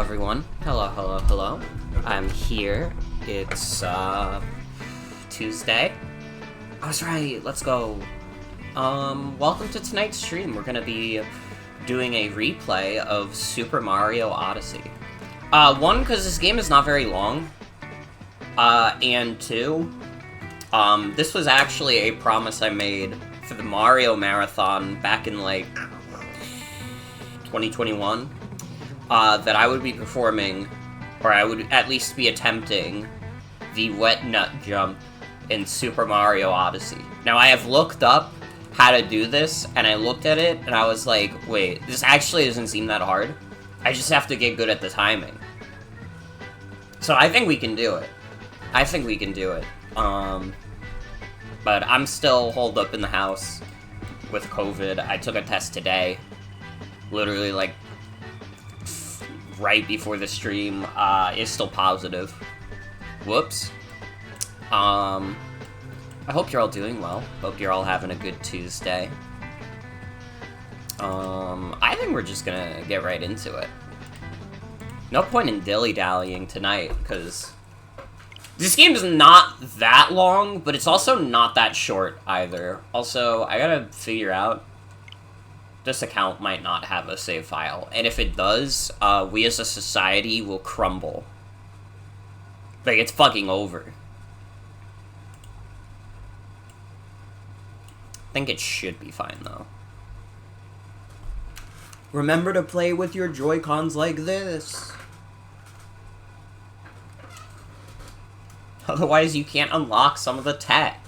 everyone. Hello. I'm here. It's, Tuesday. I was right, let's go. Welcome to tonight's stream. We're gonna be doing a replay of Super Mario Odyssey. One, because this game is not very long. And two, this was actually a promise I made for the Mario Marathon back in, like, 2021. That I would be performing, or I would at least be attempting, the wet nut jump in Super Mario Odyssey. Now, I have looked up how to do this, and I looked at it, and I was like, wait, this actually doesn't seem that hard. I just have to get good at the timing. So I think we can do it. But I'm still holed up in the house with COVID. I took a test today. Literally, like, right before the stream, is still positive. Whoops. I hope you're all doing well. Hope you're all having a good Tuesday. I think we're just gonna get right into it. No point in dilly-dallying tonight, because this game is not that long, but it's also not that short either. Also, I gotta figure out, this account might not have a save file, and if it does, we as a society will crumble. Like, it's fucking over. I think it should be fine, though. Remember to play with your Joy-Cons like this. Otherwise, you can't unlock some of the tech.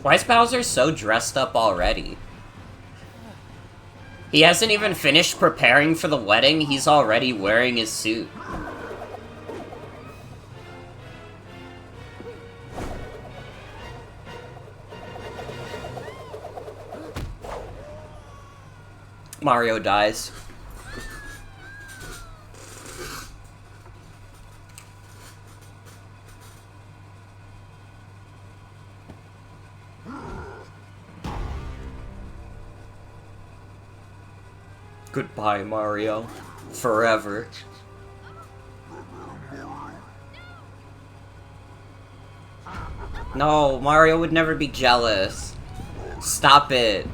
Why is Bowser so dressed up already? He hasn't even finished preparing for the wedding, he's already wearing his suit. Mario dies. Goodbye, Mario. Forever. No, Mario would never be jealous. Stop it.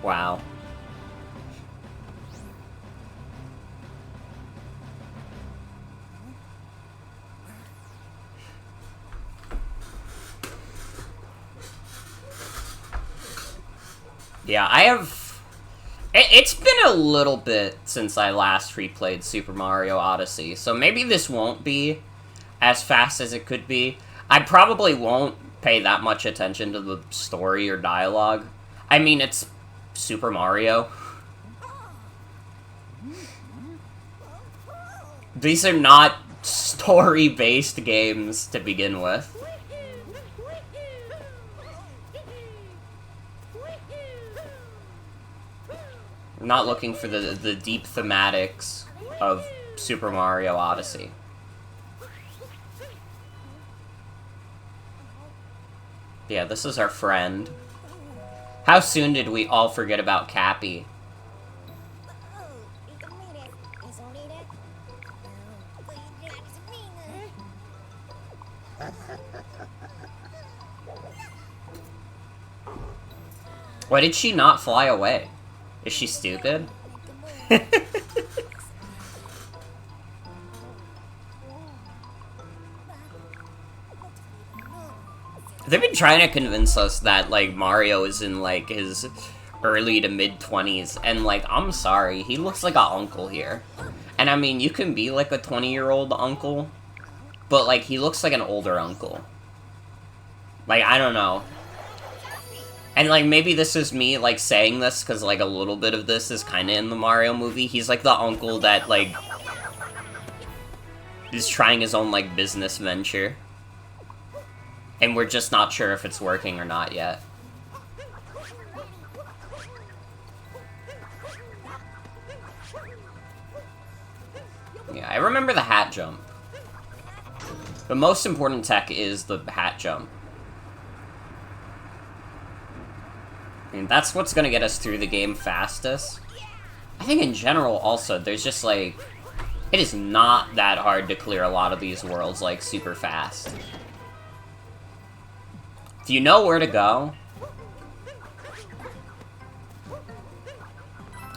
Wow. Yeah, I have... It's been a little bit since I last replayed Super Mario Odyssey, so maybe this won't be as fast as it could be. I probably won't pay that much attention to the story or dialogue. I mean, it's Super Mario. These are not story-based games to begin with. I'm not looking for the deep thematics of Super Mario Odyssey. Yeah, this is our friend. How soon did we all forget about Cappy? Why did she not fly away? Is she stupid? They've been trying to convince us that, like, Mario is in, like, his early to mid-20s, and, like, I'm sorry, he looks like an uncle here. And, I mean, you can be, like, a 20-year-old uncle, but, like, he looks like an older uncle. Like, I don't know. And, like, maybe this is me, like, saying this, because, like, a little bit of this is kind of in the Mario movie. He's, like, the uncle that, like, is trying his own, like, business venture. And we're just not sure if it's working or not yet. Yeah, I remember the hat jump. The most important tech is the hat jump. I mean, that's what's gonna get us through the game fastest. I think in general, also, there's just, like... It is not that hard to clear a lot of these worlds, like, super fast. If you know where to go...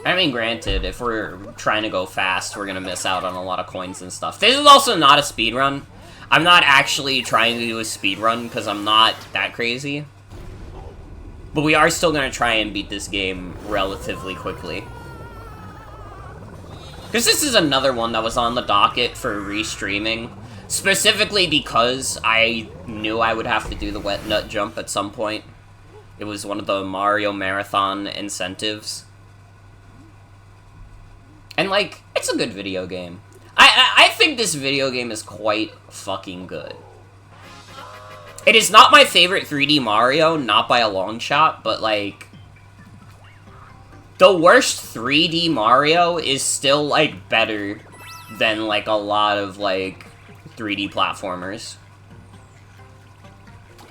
I mean, granted, if we're trying to go fast, we're gonna miss out on a lot of coins and stuff. This is also not a speedrun. I'm not actually trying to do a speedrun, because I'm not that crazy. But we are still going to try and beat this game relatively quickly. Because this is another one that was on the docket for restreaming. Specifically because I knew I would have to do the wet nut jump at some point. It was one of the Mario Marathon incentives. And, like, it's a good video game. I think this video game is quite fucking good. It is not my favorite 3D Mario, not by a long shot, but, like... The worst 3D Mario is still, like, better than, like, a lot of, like, 3D platformers.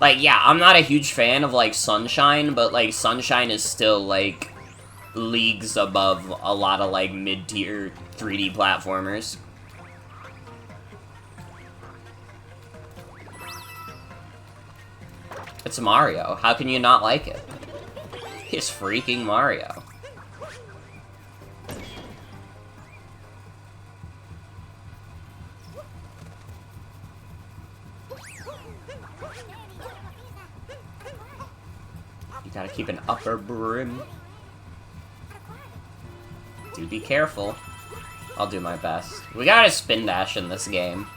Like, yeah, I'm not a huge fan of, like, Sunshine, but, like, Sunshine is still, like, leagues above a lot of, like, mid-tier 3D platformers. It's Mario. How can you not like it? It's freaking Mario. You gotta keep an upper brim. Do be careful. I'll do my best. We got a spin dash in this game.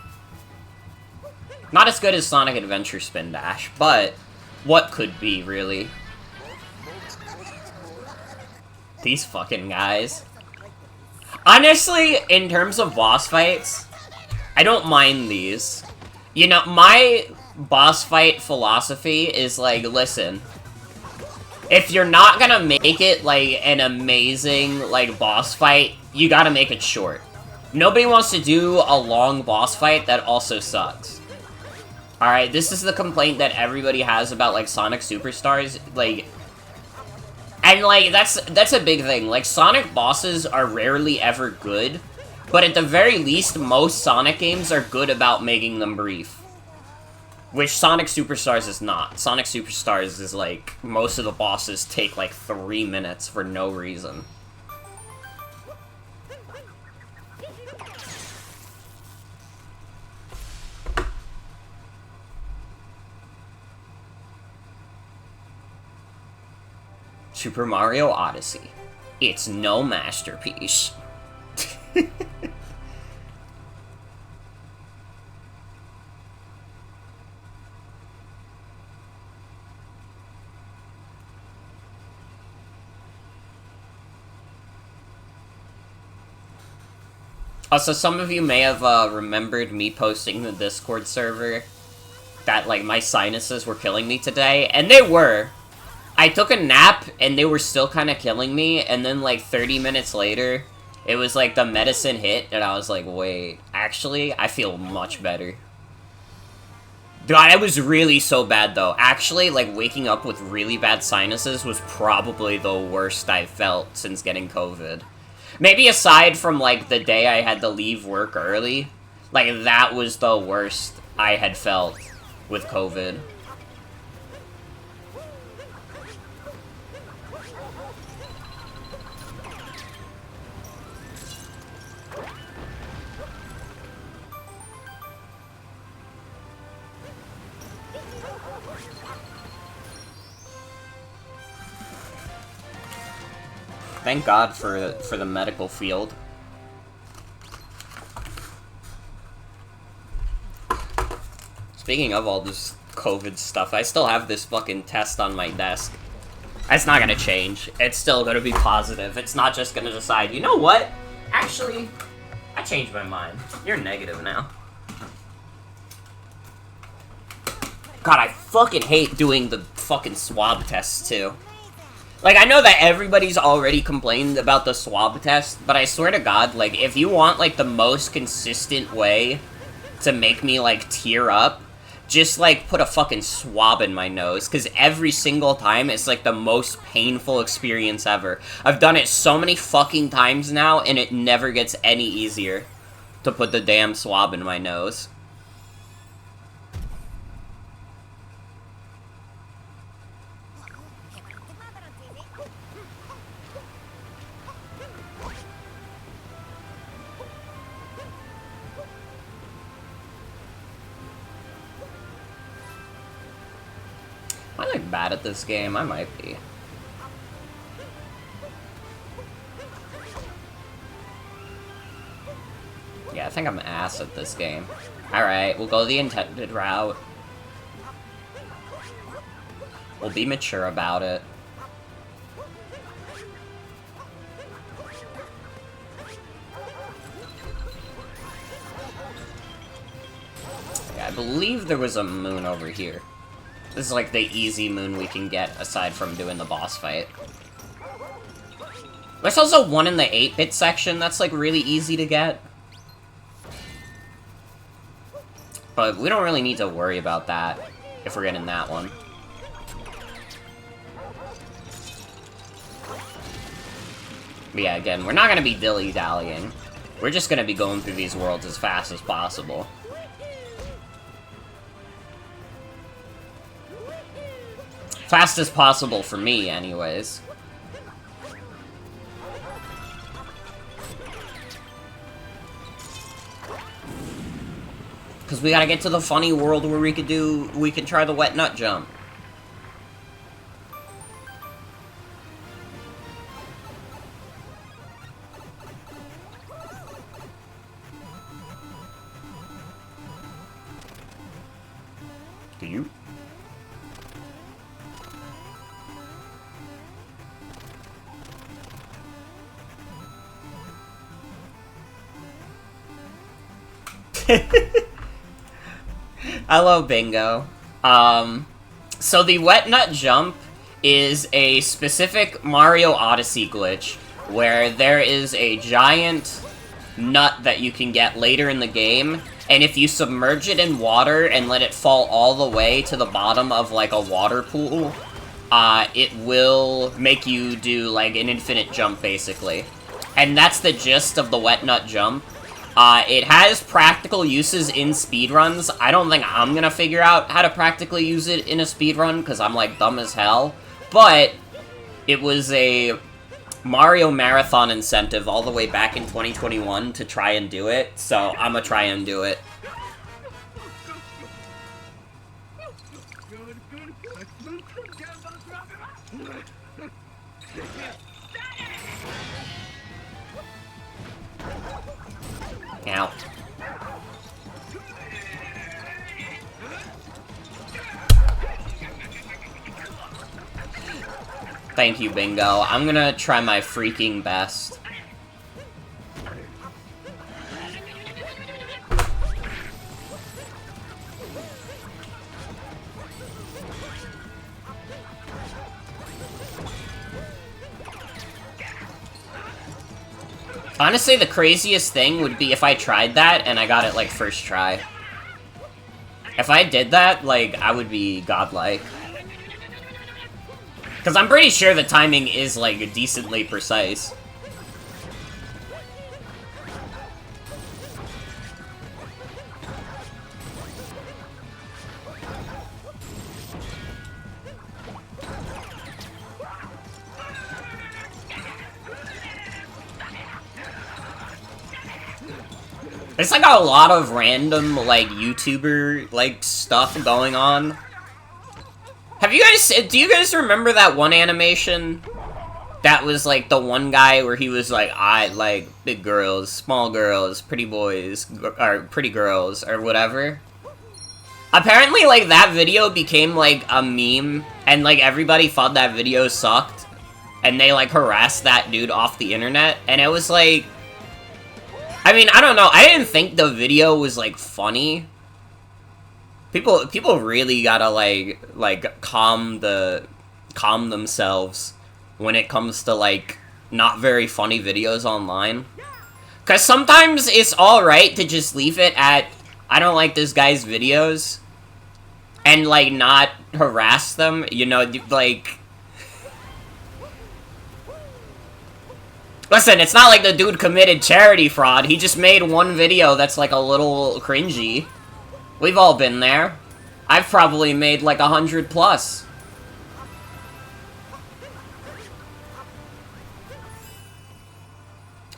Not as good as Sonic Adventure Spin Dash, but what could be, really? These fucking guys. Honestly, in terms of boss fights, I don't mind these. You know, my boss fight philosophy is like, listen, if you're not gonna make it, like, an amazing, like, boss fight, you gotta make it short. Nobody wants to do a long boss fight that also sucks. Alright, this is the complaint that everybody has about, like, Sonic Superstars, like... And, like, that's a big thing. Like, Sonic bosses are rarely ever good, but at the very least, most Sonic games are good about making them brief. Which Sonic Superstars is not. Sonic Superstars is, like, most of the bosses take, like, 3 minutes for no reason. Super Mario Odyssey. It's no masterpiece. Also, some of you may have remembered me posting in the Discord server that, like, my sinuses were killing me today, and they were. I took a nap, and they were still kind of killing me, and then, like, 30 minutes later, it was like the medicine hit, and I was like, wait, actually, I feel much better. God, it was really so bad, though. Actually, like, waking up with really bad sinuses was probably the worst I've felt since getting COVID. Maybe aside from, like, the day I had to leave work early, like, that was the worst I had felt with COVID. Thank God for the medical field. Speaking of, I'll just COVID stuff. I still have this fucking test on my desk. It's not gonna change. It's still gonna be positive. It's not just gonna decide, you know what? Actually, I changed my mind. You're negative now. God, I fucking hate doing the fucking swab tests, too. Like, I know that everybody's already complained about the swab test, but I swear to God, like, if you want, like, the most consistent way to make me, like, tear up, just, like, put a fucking swab in my nose, because every single time it's, like, the most painful experience ever. I've done it so many fucking times now, and it never gets any easier to put the damn swab in my nose. Am I, like, bad at this game? I might be. Yeah, I think I'm ass at this game. Alright, we'll go the intended route. We'll be mature about it. Yeah, I believe there was a moon over here. This is like the easy moon we can get, aside from doing the boss fight. There's also one in the 8-bit section that's like really easy to get. But we don't really need to worry about that if we're getting that one. But yeah, again, we're not going to be dilly-dallying. We're just going to be going through these worlds as fast as possible. Fast as possible for me, anyways. Because we gotta get to the funny world where we can try the wet nut jump. Do you? Hello, Bingo. So the wet nut jump is a specific Mario Odyssey glitch where there is a giant nut that you can get later in the game, and if you submerge it in water and let it fall all the way to the bottom of, like, a water pool, it will make you do, like, an infinite jump, basically. And that's the gist of the wet nut jump. It has practical uses in speedruns. I don't think I'm gonna figure out how to practically use it in a speedrun, because I'm, like, dumb as hell. But it was a Mario Marathon incentive all the way back in 2021 to try and do it, so I'm gonna try and do it. Ow. Thank you, Bingo. I'm gonna try my freaking best. Honestly, the craziest thing would be if I tried that and I got it, like, first try. If I did that, like, I would be godlike. Because I'm pretty sure the timing is, like, decently precise. There's, like, a lot of random, like, YouTuber, like, stuff going on. Do you guys remember that one animation? That was, like, the one guy where he was like, I like big girls, small girls, pretty boys, or pretty girls, or whatever? Apparently, like, that video became, like, a meme, and, like, everybody thought that video sucked, and they, like, harassed that dude off the internet, and it was, like... I mean, I don't know, I didn't think the video was, like, funny. People really gotta, like, calm themselves when it comes to, like, not very funny videos online. Because sometimes it's alright to just leave it at, I don't like this guy's videos, and, like, not harass them, you know, like... Listen, it's not like the dude committed charity fraud, he just made one video that's, like, a little cringy. We've all been there. I've probably made, like, 100 plus.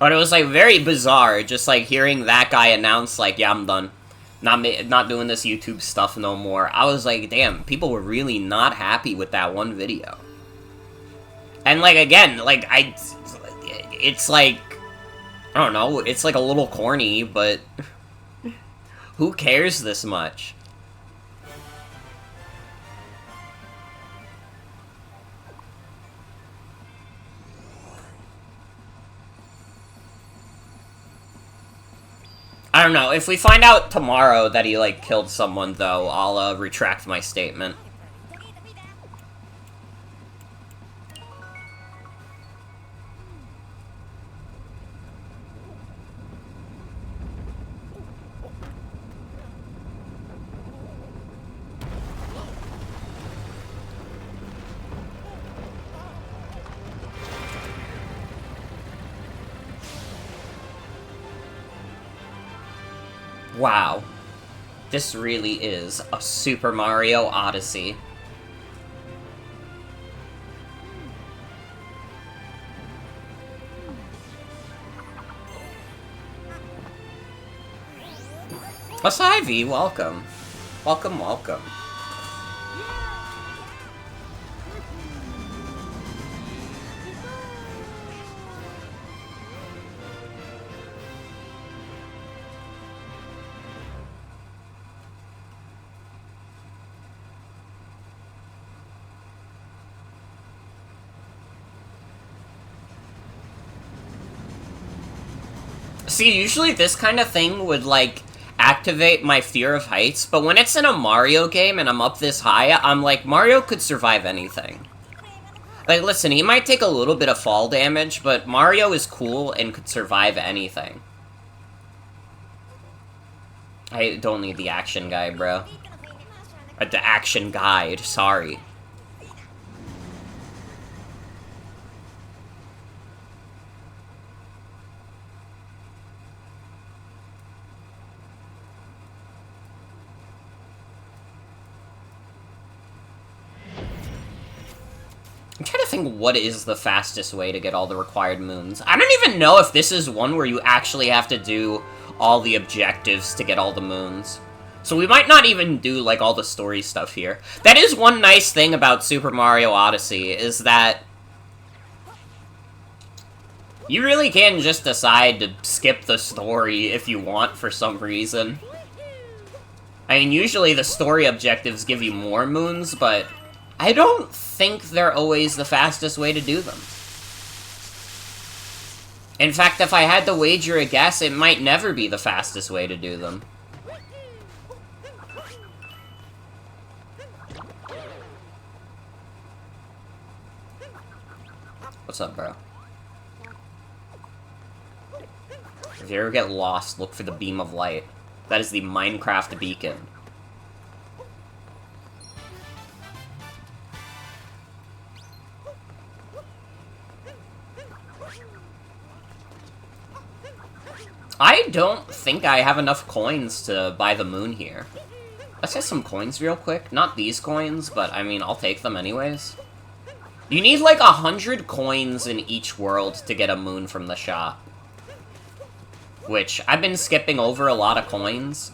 But it was, like, very bizarre, just, like, hearing that guy announce, like, yeah, I'm done. Not doing this YouTube stuff no more. I was like, damn, people were really not happy with that one video. And, like, again, like, it's, like, I don't know, it's, like, a little corny, but who cares this much? I don't know, if we find out tomorrow that he, like, killed someone, though, I'll, retract my statement. Wow. This really is a Super Mario Odyssey. Plus Ivy, welcome. Welcome, welcome. See, usually this kind of thing would, like, activate my fear of heights, but when it's in a Mario game and I'm up this high, I'm like, Mario could survive anything. Like, listen, he might take a little bit of fall damage, but Mario is cool and could survive anything. I don't need the action guide, bro. The action guide, sorry. I'm trying to think what is the fastest way to get all the required moons. I don't even know if this is one where you actually have to do all the objectives to get all the moons. So we might not even do, like, all the story stuff here. That is one nice thing about Super Mario Odyssey, is that you really can just decide to skip the story if you want for some reason. I mean, usually the story objectives give you more moons, but I don't think they're always the fastest way to do them. In fact, if I had to wager a guess, it might never be the fastest way to do them. What's up, bro? If you ever get lost, look for the beam of light. That is the Minecraft beacon. I don't think I have enough coins to buy the moon here. Let's get some coins real quick. Not these coins, but, I mean, I'll take them anyways. You need, like, 100 coins in each world to get a moon from the shop. Which, I've been skipping over a lot of coins,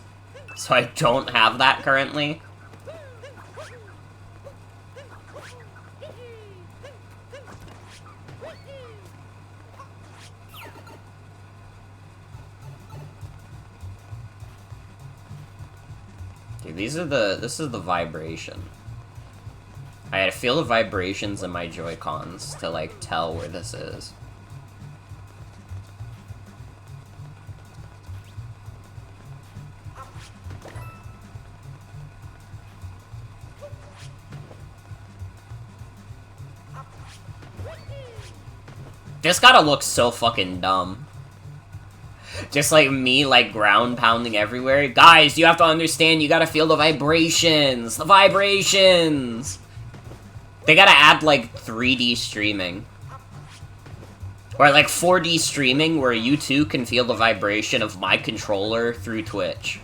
so I don't have that currently. This is the vibration. I had to feel the vibrations in my Joy-Cons to, like, tell where this is. This gotta look so fucking dumb. Just like me, like, ground pounding everywhere. Guys, you have to understand, you gotta feel the vibrations! The vibrations! They gotta add, like, 3D streaming. Or, like, 4D streaming, where you too can feel the vibration of my controller through Twitch.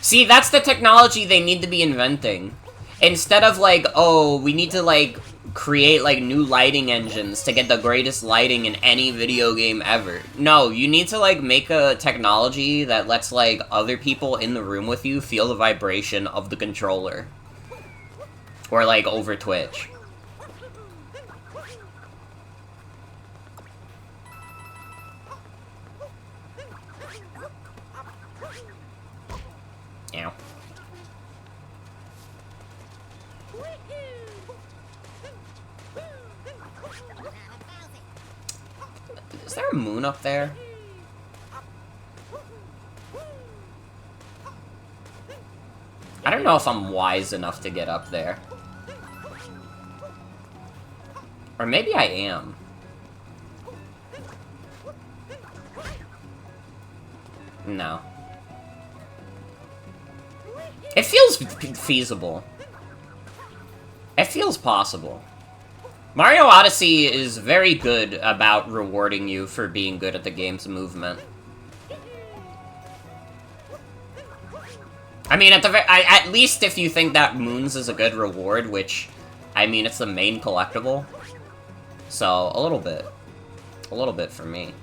See, that's the technology they need to be inventing. Instead of, like, oh, we need to, like, create, like, new lighting engines to get the greatest lighting in any video game ever. No, you need to, like, make a technology that lets, like, other people in the room with you feel the vibration of the controller. Or, like, over Twitch. Ow. Is there a moon up there? I don't know if I'm wise enough to get up there. Or maybe I am. No. It feels feasible. It feels possible. Mario Odyssey is very good about rewarding you for being good at the game's movement. I mean, at least if you think that Moons is a good reward, which, I mean, it's the main collectible. So, a little bit. A little bit for me.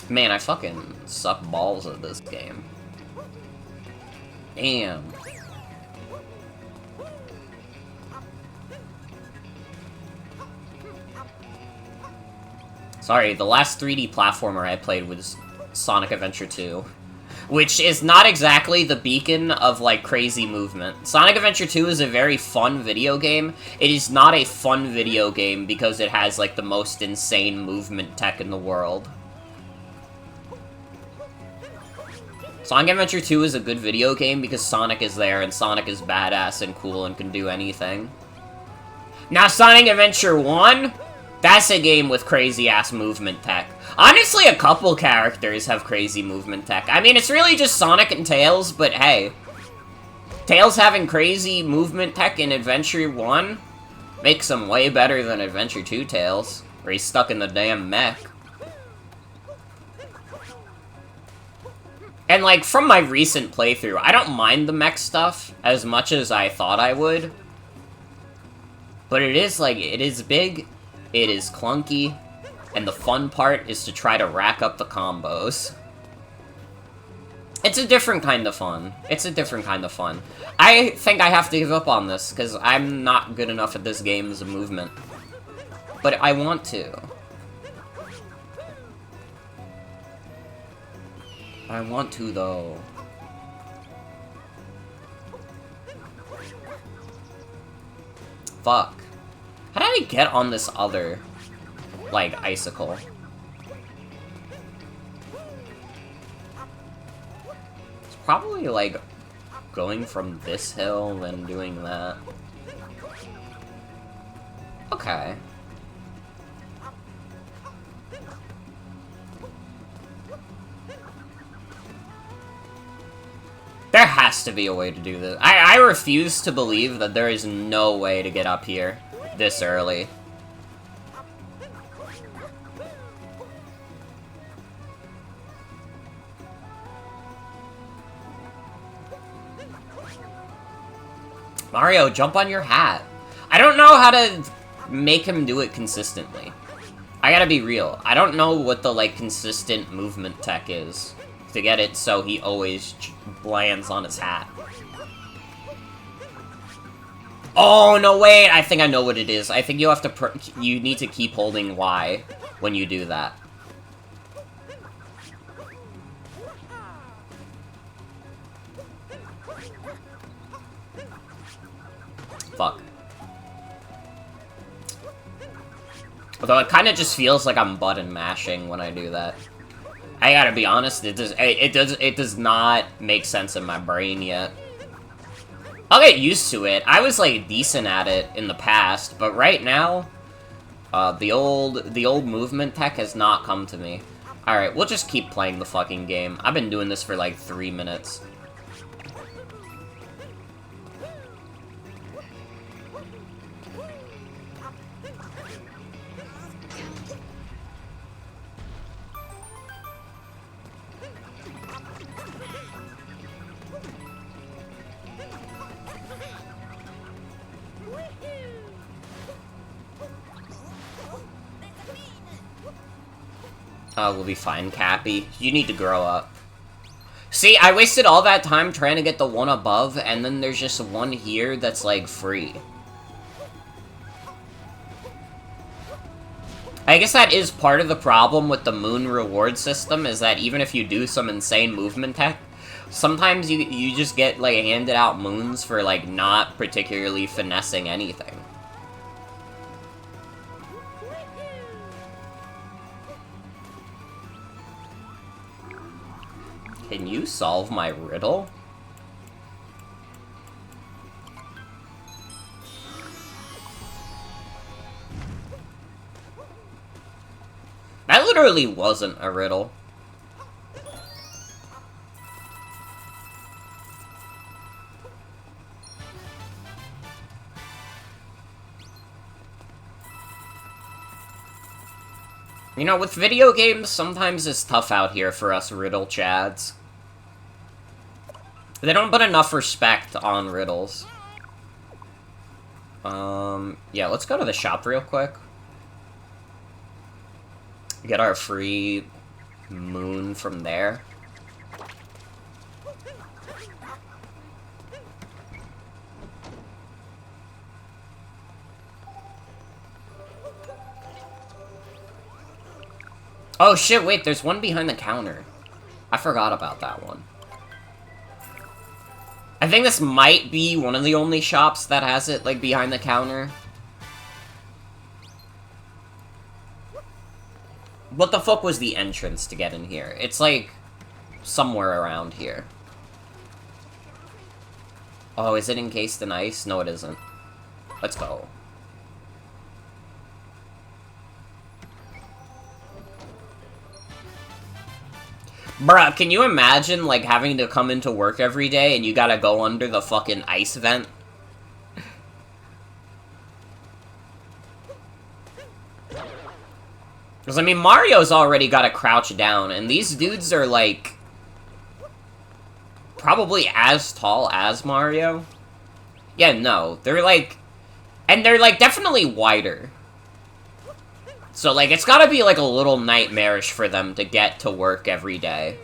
Man, I fucking suck balls at this game. Damn. Sorry, the last 3D platformer I played was Sonic Adventure 2. Which is not exactly the beacon of, like, crazy movement. Sonic Adventure 2 is a very fun video game. It is not a fun video game because it has, like, the most insane movement tech in the world. Sonic Adventure 2 is a good video game because Sonic is there, and Sonic is badass and cool and can do anything. Now, Sonic Adventure 1? That's a game with crazy-ass movement tech. Honestly, a couple characters have crazy movement tech. I mean, it's really just Sonic and Tails, but hey. Tails having crazy movement tech in Adventure 1 makes him way better than Adventure 2 Tails, where he's stuck in the damn mech. And, like, from my recent playthrough, I don't mind the mech stuff as much as I thought I would. But it is, like, it is big, it is clunky, and the fun part is to try to rack up the combos. It's a different kind of fun. It's a different kind of fun. I think I have to give up on this, because I'm not good enough at this game's movement. But I want to. I want to, though. Fuck. How did I get on this other, like, icicle? It's probably, like, going from this hill, then doing that. Okay. There has to be a way to do this. I refuse to believe that there is no way to get up here this early. Mario, jump on your hat. I don't know how to make him do it consistently. I gotta be real. I don't know what the, like, consistent movement tech is to get it so he always lands on his hat. Oh, no, wait! I think I know what it is. I think you have to you need to keep holding Y when you do that. Fuck. Although it kind of just feels like I'm button mashing when I do that. I gotta be honest, it does not make sense in my brain yet. I'll get used to it. I was like decent at it in the past, but right now, the old movement tech has not come to me. All right, we'll just keep playing the fucking game. I've been doing this for like 3 minutes. We'll be fine, Cappy. You need to grow up. See, I wasted all that time trying to get the one above, and then there's just one here that's, like, free. I guess that is part of the problem with the Moon reward system, is that even if you do some insane movement tech, sometimes you just get, like, handed out moons for, like, not particularly finessing anything. Can you solve my riddle? That literally wasn't a riddle. You know, with video games, sometimes it's tough out here for us riddle chads. They don't put enough respect on riddles. Yeah, let's go to the shop real quick. Get our free moon from there. Oh shit, wait, there's one behind the counter. I forgot about that one. I think this might be one of the only shops that has it, like, behind the counter. What the fuck was the entrance to get in here? It's, like, somewhere around here. Oh, is it encased in ice? No, it isn't. Let's go. Bruh, can you imagine, like, having to come into work every day and you gotta go under the fucking ice vent? Because, I mean, Mario's already gotta crouch down, and these dudes are, like, probably as tall as Mario. Yeah, no, they're, like, and they're, like, definitely wider. So, like, it's gotta be, like, a little nightmarish for them to get to work every day.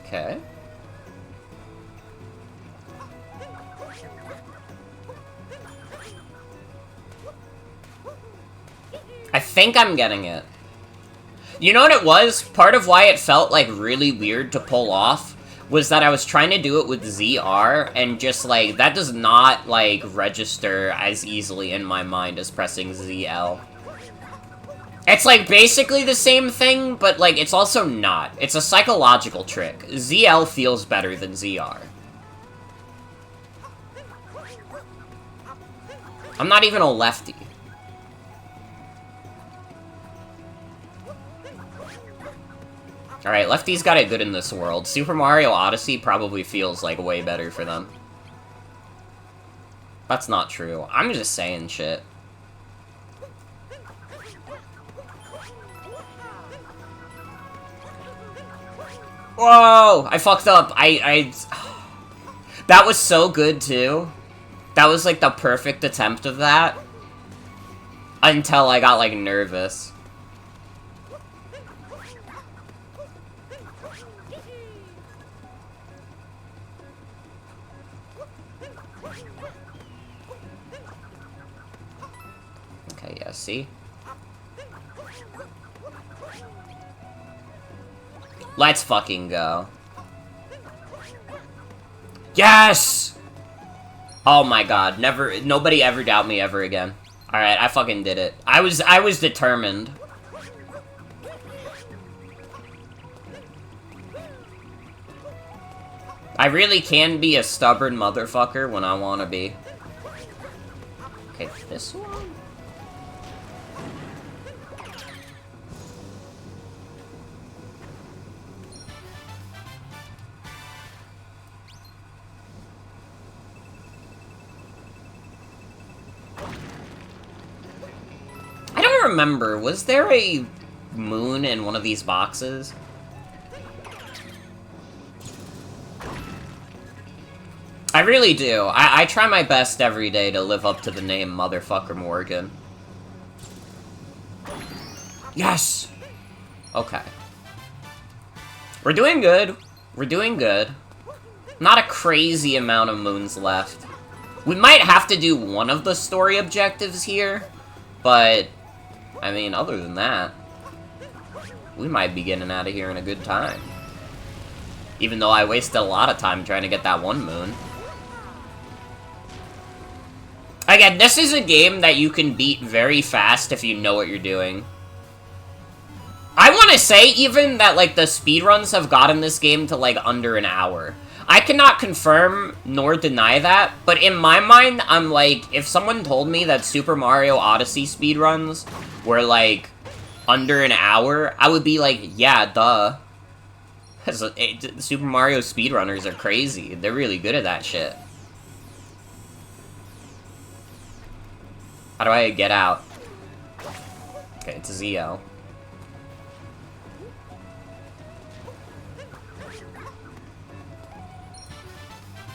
Okay. I think I'm getting it. You know what it was? Part of why it felt, like, really weird to pull off was that I was trying to do it with ZR, and just, like, that does not, like, register as easily in my mind as pressing ZL. It's, like, basically the same thing, but, like, it's also not. It's a psychological trick. ZL feels better than ZR. I'm not even a lefty. Alright, lefties got it good in this world. Super Mario Odyssey probably feels, like, way better for them. That's not true. I'm just saying shit. Whoa! I fucked up. That was so good, too. That was, like, the perfect attempt of that. Until I got, like, nervous. Okay, yeah, see? Let's fucking go. Yes! Oh my god, nobody ever doubt me ever again. Alright, I fucking did it. I was determined. I really can be a stubborn motherfucker when I wanna be. Okay, this one? I don't remember. Was there a moon in one of these boxes? I really do. I try my best every day to live up to the name Motherfucker Morgan. Yes! Okay. We're doing good. We're doing good. Not a crazy amount of moons left. We might have to do one of the story objectives here, but, I mean, other than that, we might be getting out of here in a good time. Even though I wasted a lot of time trying to get that one moon. Again, this is a game that you can beat very fast if you know what you're doing. I want to say, even, that, like, the speedruns have gotten this game to, like, under an hour. I cannot confirm nor deny that, but in my mind, I'm like, if someone told me that Super Mario Odyssey speedruns were, like, under an hour, I would be like, yeah, duh. Super Mario speedrunners are crazy. They're really good at that shit. How do I get out? Okay, it's Zio.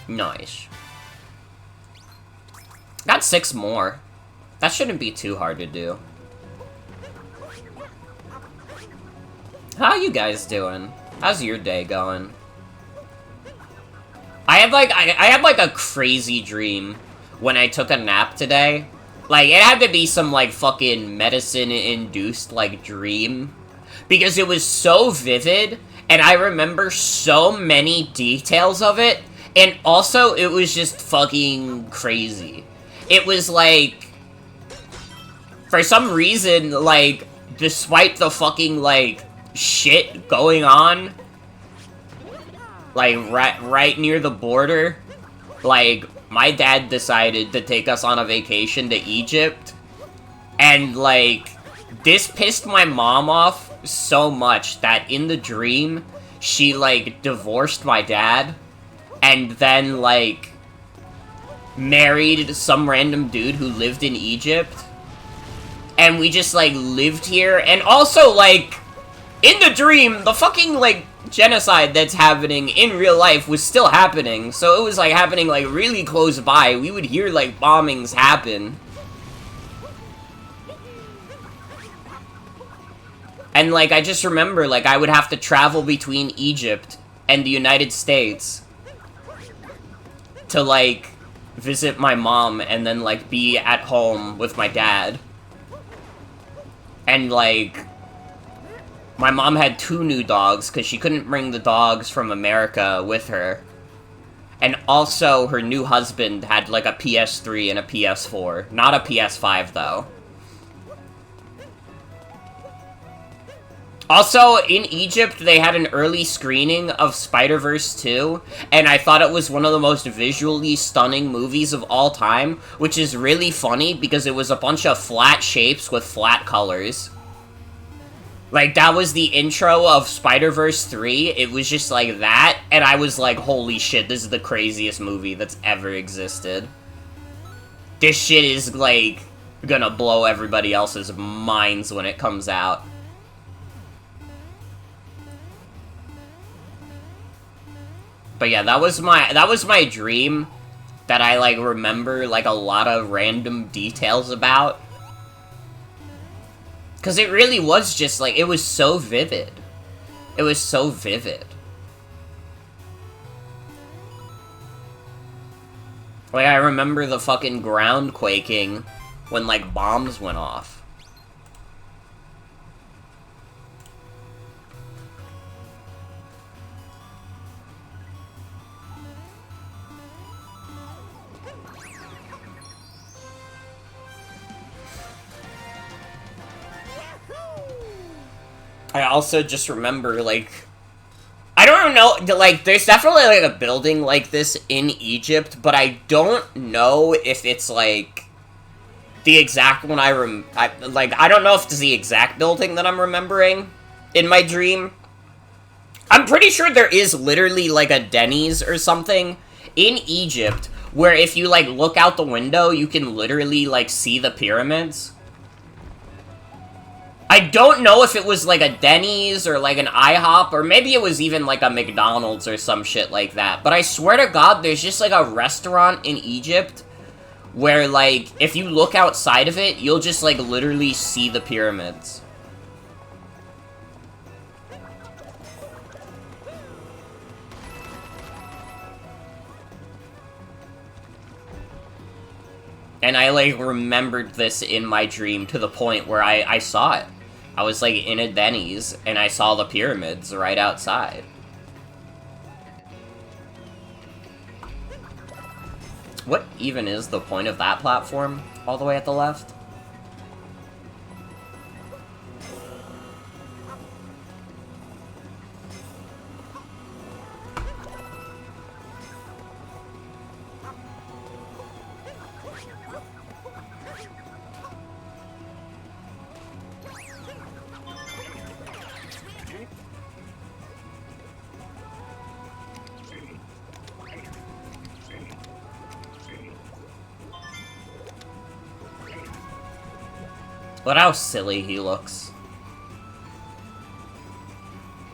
Nice. Got 6 more. That shouldn't be too hard to do. How you guys doing? How's your day going? I had like a crazy dream when I took a nap today. Like, it had to be some, like, fucking medicine-induced, like, dream. Because it was so vivid, and I remember so many details of it, and also, it was just fucking crazy. It was, like, for some reason, like, despite the fucking, like, shit going on, like, right near the border, like, my dad decided to take us on a vacation to Egypt, and, like, this pissed my mom off so much that in the dream, she, like, divorced my dad, and then, like, married some random dude who lived in Egypt, and we just, like, lived here, and also, like, in the dream, the fucking, like, genocide that's happening in real life was still happening, so it was, like, happening, like, really close by. We would hear, like, bombings happen. And, like, I just remember, like, I would have to travel between Egypt and the United States to, like, visit my mom and then, like, be at home with my dad. And, like, my mom had 2 new dogs, because she couldn't bring the dogs from America with her. And also, her new husband had, like, a PS3 and a PS4. Not a PS5, though. Also, in Egypt, they had an early screening of Spider-Verse 2, and I thought it was one of the most visually stunning movies of all time, which is really funny, because it was a bunch of flat shapes with flat colors. Like, that was the intro of Spider-Verse 3, it was just like that, and I was like, holy shit, this is the craziest movie that's ever existed. This shit is, like, gonna blow everybody else's minds when it comes out. But yeah, that was my dream that I, like, remember, like, a lot of random details about. Because it really was just, like, it was so vivid. It was so vivid. Like, I remember the fucking ground quaking when, like, bombs went off. I also just remember, like, I don't know, like, there's definitely, like, a building like this in Egypt, but I don't know if it's, like, the exact one I don't know if it's the exact building that I'm remembering in my dream. I'm pretty sure there is literally, like, a Denny's or something in Egypt where if you, like, look out the window, you can literally, like, see the pyramids. I don't know if it was, like, a Denny's or, like, an IHOP, or maybe it was even, like, a McDonald's or some shit like that. But I swear to God, there's just, like, a restaurant in Egypt where, like, if you look outside of it, you'll just, like, literally see the pyramids. And I, like, remembered this in my dream to the point where I saw it. I was, like, in a Denny's, and I saw the pyramids right outside. What even is the point of that platform, all the way at the left? Look how silly he looks.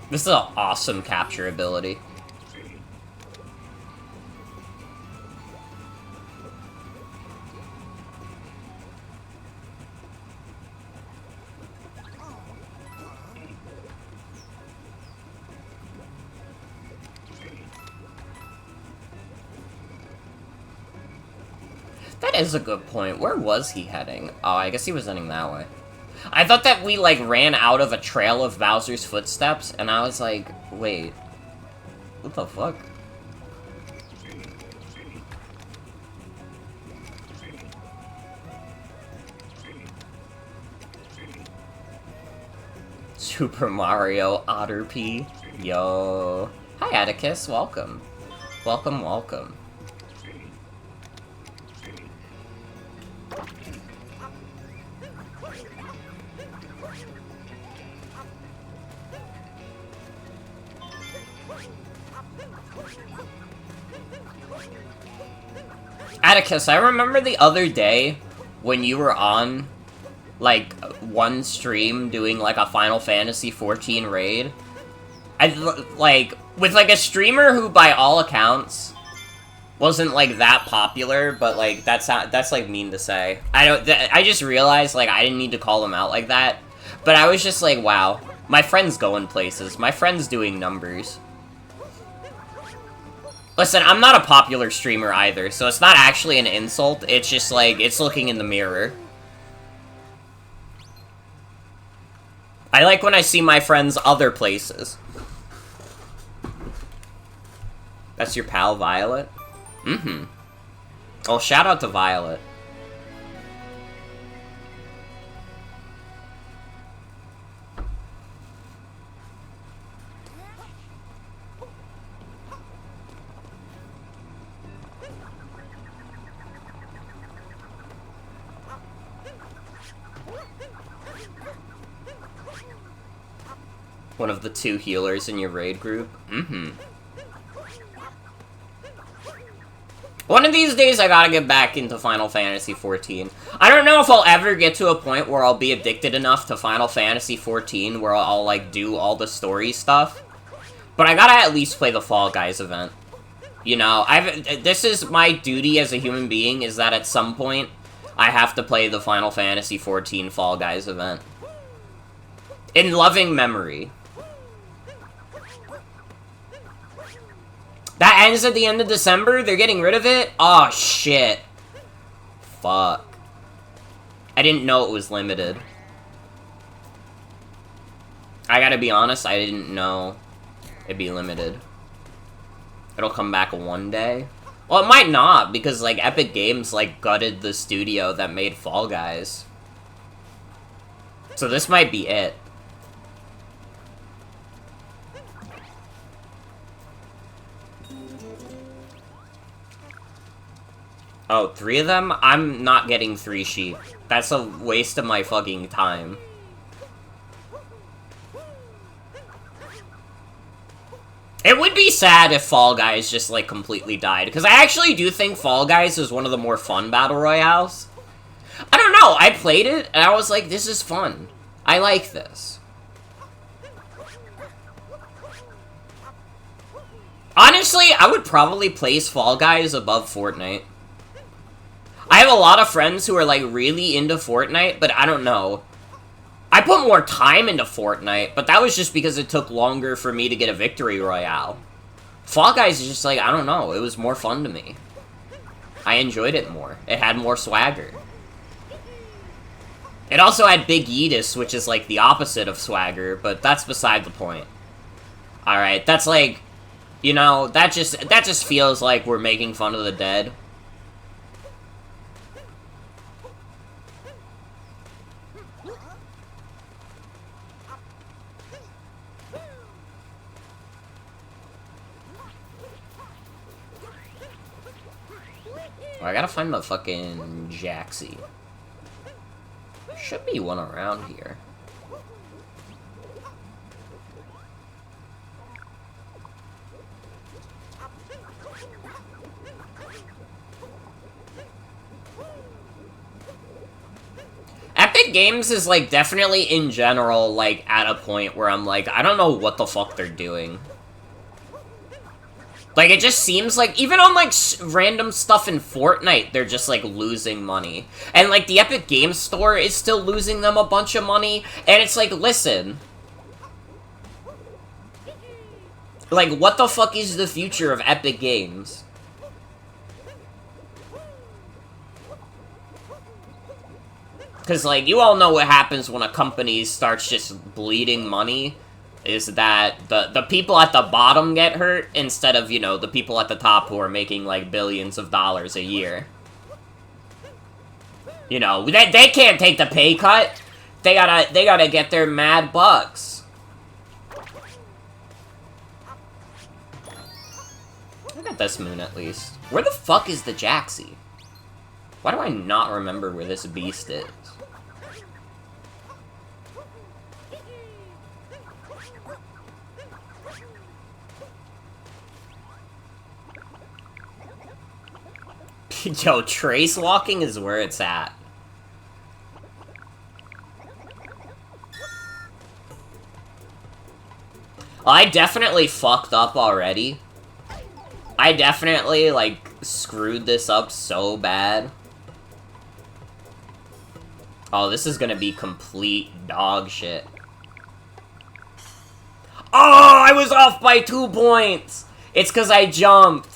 This is an awesome capture ability. That is a good point. Where was he heading? Oh, I guess he was heading that way. I thought that we, like, ran out of a trail of Bowser's footsteps, and I was like, wait. What the fuck? Super Mario Otter P. Yo. Hi, Atticus. Welcome. Welcome, welcome. Atticus, I remember the other day when you were on, like, one stream doing, like, a Final Fantasy XIV raid. Like, with, like, a streamer who, by all accounts, wasn't, like, that popular, but, like, that's, like, mean to say. I just realized, like, I didn't need to call him out like that, but I was just like, wow, my friend's going places. My friend's doing numbers. Listen, I'm not a popular streamer either, so it's not actually an insult, it's just, like, it's looking in the mirror. I like when I see my friends other places. That's your pal, Violet? Mm-hmm. Oh, shout out to Violet. One of the 2 healers in your raid group? Mm-hmm. One of these days, I gotta get back into Final Fantasy XIV. I don't know if I'll ever get to a point where I'll be addicted enough to Final Fantasy XIV where I'll, like, do all the story stuff. But I gotta at least play the Fall Guys event. You know, this is my duty as a human being, is that at some point, I have to play the Final Fantasy XIV Fall Guys event. In loving memory. That ends at the end of December? They're getting rid of it? Oh, shit. Fuck. I didn't know it was limited. I gotta be honest, I didn't know it'd be limited. It'll come back one day. Well, it might not, because, like, Epic Games, like, gutted the studio that made Fall Guys. So this might be it. Oh, 3 of them? I'm not getting 3 sheep. That's a waste of my fucking time. It would be sad if Fall Guys just, like, completely died. Because I actually do think Fall Guys is one of the more fun Battle Royales. I don't know, I played it, and I was like, this is fun. I like this. Honestly, I would probably place Fall Guys above Fortnite. I have a lot of friends who are, like, really into Fortnite, but I don't know. I put more time into Fortnite, but that was just because it took longer for me to get a victory royale. Fall Guys is just like, I don't know, it was more fun to me. I enjoyed it more. It had more swagger. It also had Big Yeetus, which is like the opposite of swagger, but that's beside the point. Alright, that's like, you know, that just feels like we're making fun of the dead. I gotta find the fucking Jaxie. Should be one around here. Epic Games is, like, definitely, in general, like, at a point where I'm like, I don't know what the fuck they're doing. Like, it just seems like, even on, like, random stuff in Fortnite, they're just, like, losing money. And, like, the Epic Games Store is still losing them a bunch of money, and it's like, listen. Like, what the fuck is the future of Epic Games? Because, like, you all know what happens when a company starts just bleeding money. Is that the people at the bottom get hurt instead of, you know, the people at the top who are making, like, billions of dollars a year. You know, they can't take the pay cut. They gotta get their mad bucks. Look at this moon, at least. Where the fuck is the Jaxie? Why do I not remember where this beast is? Yo, trace walking is where it's at. I definitely fucked up already. I definitely, like, screwed this up so bad. Oh, this is gonna be complete dog shit. Oh, I was off by 2 points! It's because I jumped.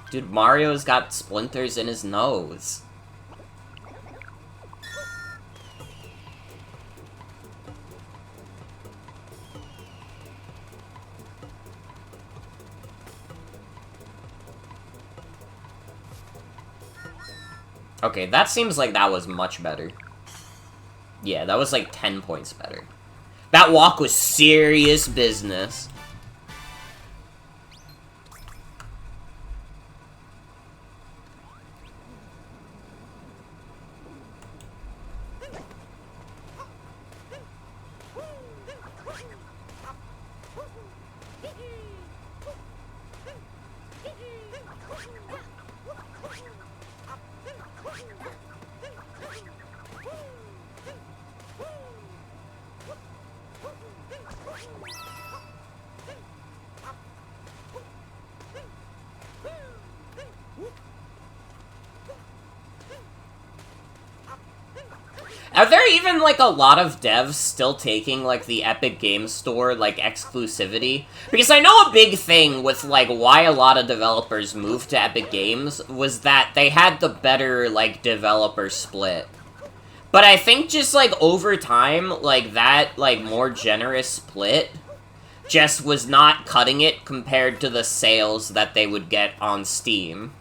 Dude, Mario's got splinters in his nose. Okay, that seems like that was much better. Yeah, that was like 10 points better. That walk was serious business. Are there even, like, a lot of devs still taking, like, the Epic Games Store, like, exclusivity? Because I know a big thing with, like, why a lot of developers moved to Epic Games was that they had the better, like, developer split. But I think just, like, over time, like, that, like, more generous split just was not cutting it compared to the sales that they would get on Steam.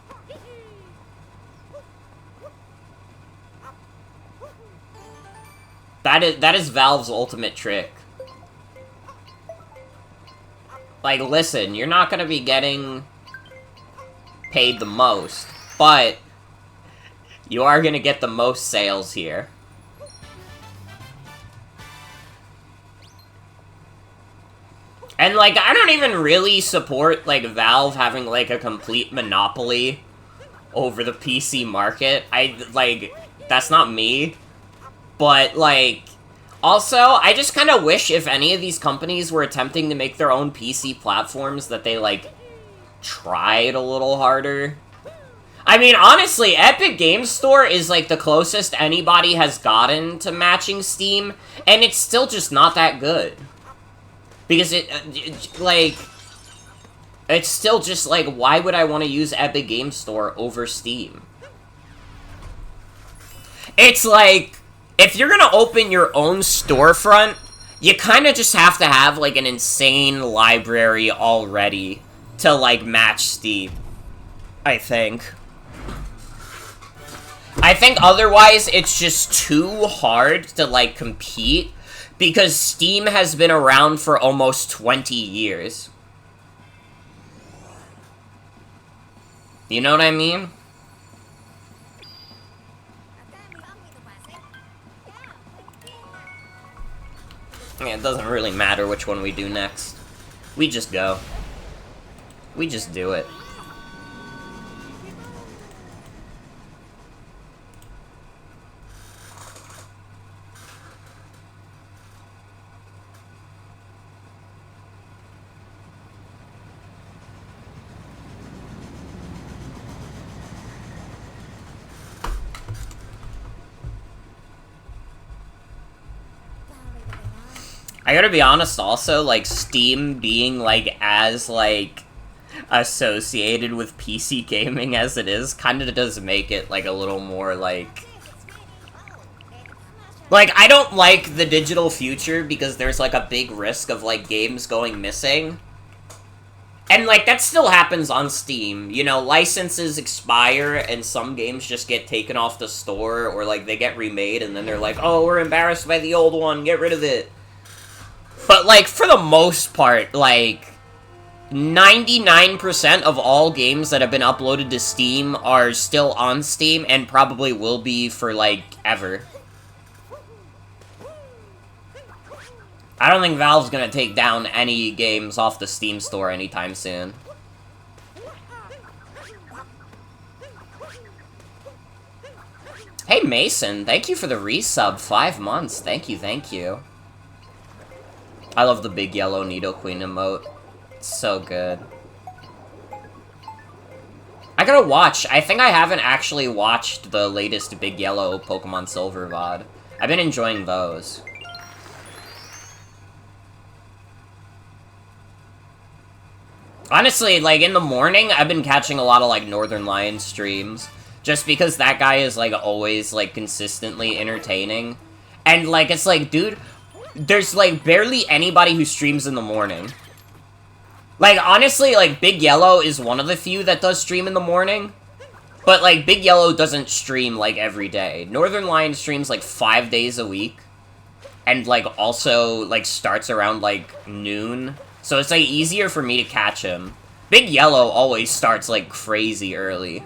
That is Valve's ultimate trick. Like, listen, you're not gonna be getting paid the most, but you are gonna get the most sales here. And, like, I don't even really support, like, Valve having, like, a complete monopoly over the PC market. Like, that's not me. But, like, also, I just kind of wish if any of these companies were attempting to make their own PC platforms that they, like, tried a little harder. I mean, honestly, Epic Games Store is, like, the closest anybody has gotten to matching Steam, and it's still just not that good. Because like, it's still just, like, why would I want to use Epic Games Store over Steam? It's like, if you're gonna open your own storefront, you kind of just have to have, like, an insane library already to, like, match Steam, I think. I think otherwise it's just too hard to, like, compete, because Steam has been around for almost 20 years. You know what I mean? Yeah, it doesn't really matter which one we do next. We just go. We just do it. I gotta be honest also, like, Steam being, like, as, like, associated with PC gaming as it is, kinda does make it, like, a little more, like... Like, I don't like the digital future because there's, like, a big risk of, like, games going missing. And, like, that still happens on Steam. You know, licenses expire and some games just get taken off the store, or, like, they get remade and then they're like, oh, we're embarrassed by the old one, get rid of it. But, like, for the most part, like, 99% of all games that have been uploaded to Steam are still on Steam and probably will be for, like, ever. I don't think Valve's gonna take down any games off the Steam store anytime soon. Hey, Mason, thank you for the resub. 5 months. Thank you, thank you. I love the big yellow Nidoqueen emote. It's so good. I gotta watch. I think I haven't actually watched the latest Big Yellow Pokemon Silver VOD. I've been enjoying those. Honestly, like, in the morning, I've been catching a lot of, like, Northern Lion streams. Just because that guy is, like, always, like, consistently entertaining. And, like, it's like, dude... There's, like, barely anybody who streams in the morning. Like, honestly, like, Big Yellow is one of the few that does stream in the morning. But, like, Big Yellow doesn't stream, like, every day. Northern Lion streams, like, 5 days a week. And, like, also, like, starts around, like, noon. So it's, like, easier for me to catch him. Big Yellow always starts, like, crazy early.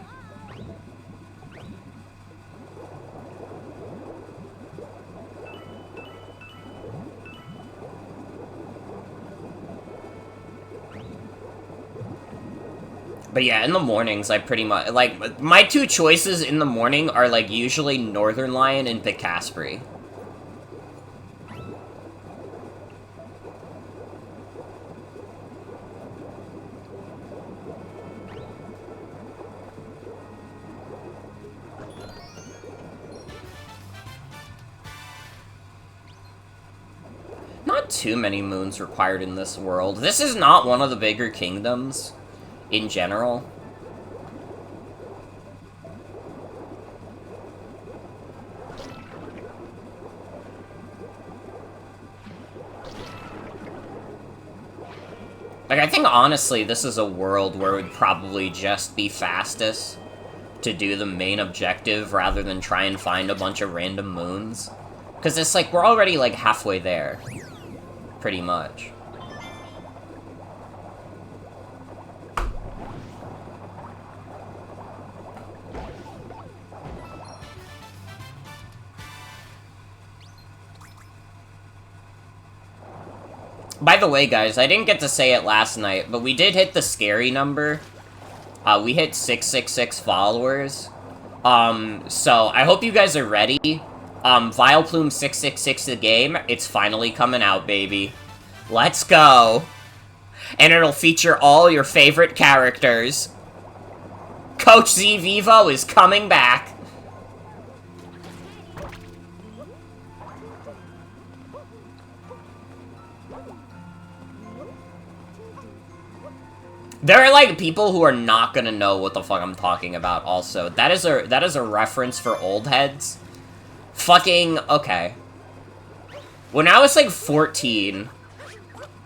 But yeah, in the mornings, I pretty much... Like, my two choices in the morning are, like, usually Northern Lion and Picaspery. too many moons required in this world. This is not one of the bigger kingdoms in general. Like, I think, honestly, this is a world where it would probably just be fastest to do the main objective rather than try and find a bunch of random moons. Because it's like, we're already, like, halfway there. Pretty much. By the way, guys, I didn't get to say it last night, but we did hit the scary number. We hit 666 followers. So I hope you guys are ready. Vileplume 666 the game, it's finally coming out, baby. Let's go. And it'll feature all your favorite characters. Coach Z Vivo is coming back. There are, like, people who are not gonna know what the fuck I'm talking about, also. That is a reference for old heads. Fucking, okay. When I was, like, 14,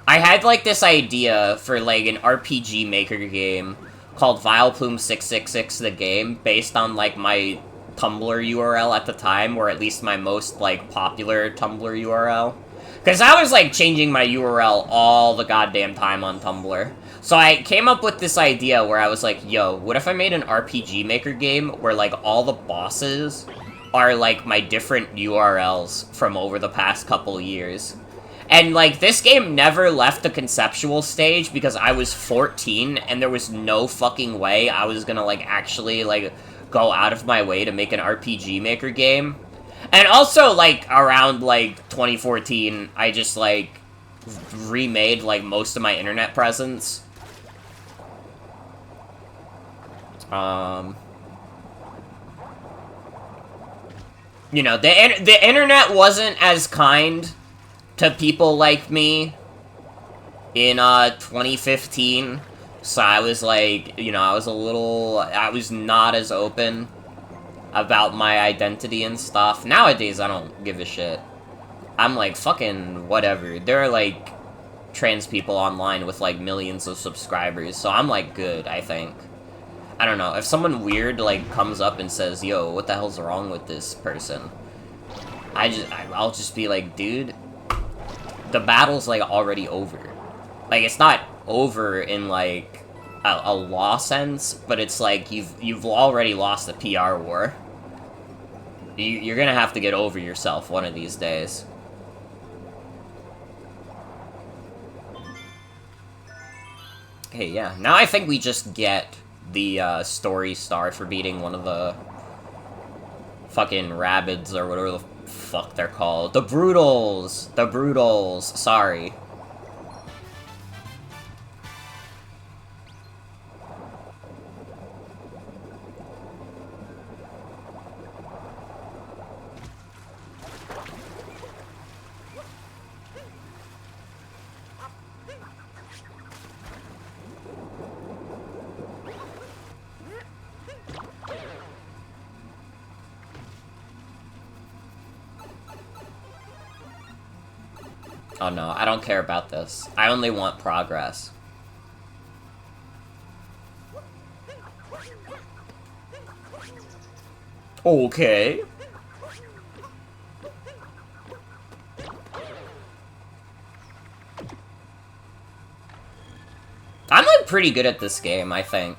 I had, like, this idea for, like, an RPG Maker game called Vileplume 666 the game, based on, like, my Tumblr URL at the time, or at least my most, like, popular Tumblr URL. Because I was, like, changing my URL all the goddamn time on Tumblr. So I came up with this idea where I was like, yo, what if I made an RPG Maker game where, like, all the bosses are, like, my different URLs from over the past couple years? And, like, this game never left the conceptual stage because I was 14 and there was no fucking way I was gonna, like, actually, like, go out of my way to make an RPG Maker game. And also, like, around, like, 2014, I just, like, remade, like, most of my internet presence. You know, the internet wasn't as kind to people like me in, 2015, so I was, like, you know, I was not as open about my identity and stuff. Nowadays, I don't give a shit. I'm, like, fucking whatever. There are, like, trans people online with, like, millions of subscribers, so I'm, like, good, I think. I don't know, if someone weird, like, comes up and says, yo, what the hell's wrong with this person? I'll just be like, dude, the battle's, like, already over. Like, it's not over in, like, a law sense, but it's like, you've already lost the PR war. You're gonna have to get over yourself one of these days. Okay, yeah, now I think we just get the, story star for beating one of the fucking Rabbids, or whatever the fuck they're called. The Brutals! The Brutals, sorry. Oh no, I don't care about this. I only want progress. Okay. I'm, like, pretty good at this game, I think.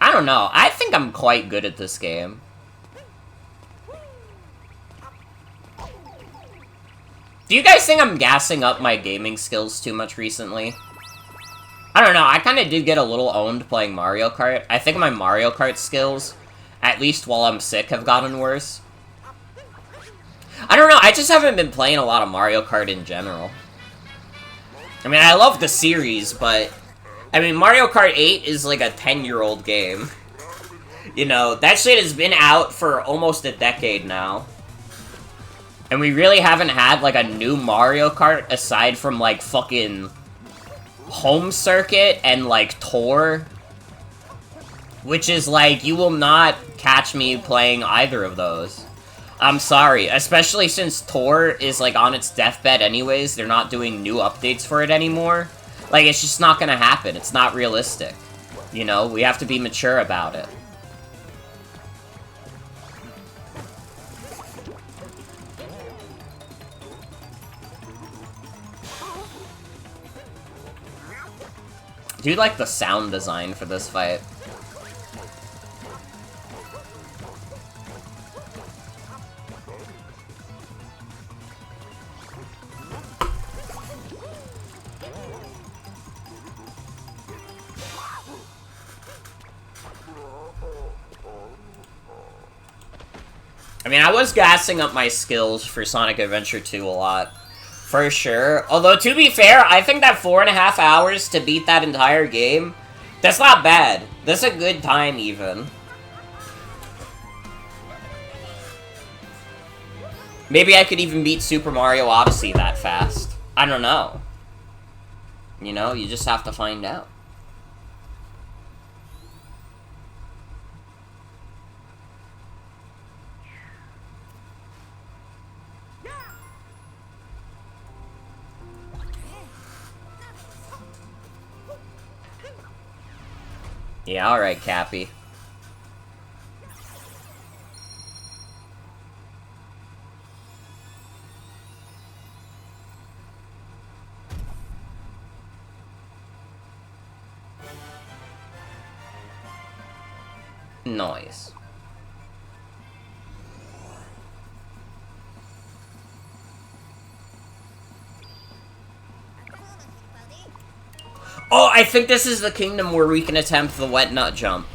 I don't know, I think I'm quite good at this game. Do you guys think I'm gassing up my gaming skills too much recently? I don't know, I kind of did get a little owned playing Mario Kart. I think my Mario Kart skills, at least while I'm sick, have gotten worse. I don't know, I just haven't been playing a lot of Mario Kart in general. I mean, I love the series, but... I mean, Mario Kart 8 is like a 10-year-old game. You know, that shit has been out for almost a decade now. And we really haven't had, like, a new Mario Kart aside from, like, fucking Home Circuit and, like, Tour. Which is, like, you will not catch me playing either of those. I'm sorry, especially since Tour is, like, on its deathbed anyways. They're not doing new updates for it anymore. Like, it's just not gonna happen. It's not realistic. You know, we have to be mature about it. Do you like the sound design for this fight? I mean, I was gassing up my skills for Sonic Adventure 2 a lot. For sure. Although, to be fair, I think that 4.5 hours to beat that entire game, that's not bad. That's a good time, even. Maybe I could even beat Super Mario Odyssey that fast. I don't know. You know, you just have to find out. Yeah, alright, Cappy. Nice. Oh, I think this is the kingdom where we can attempt the wet nut jump.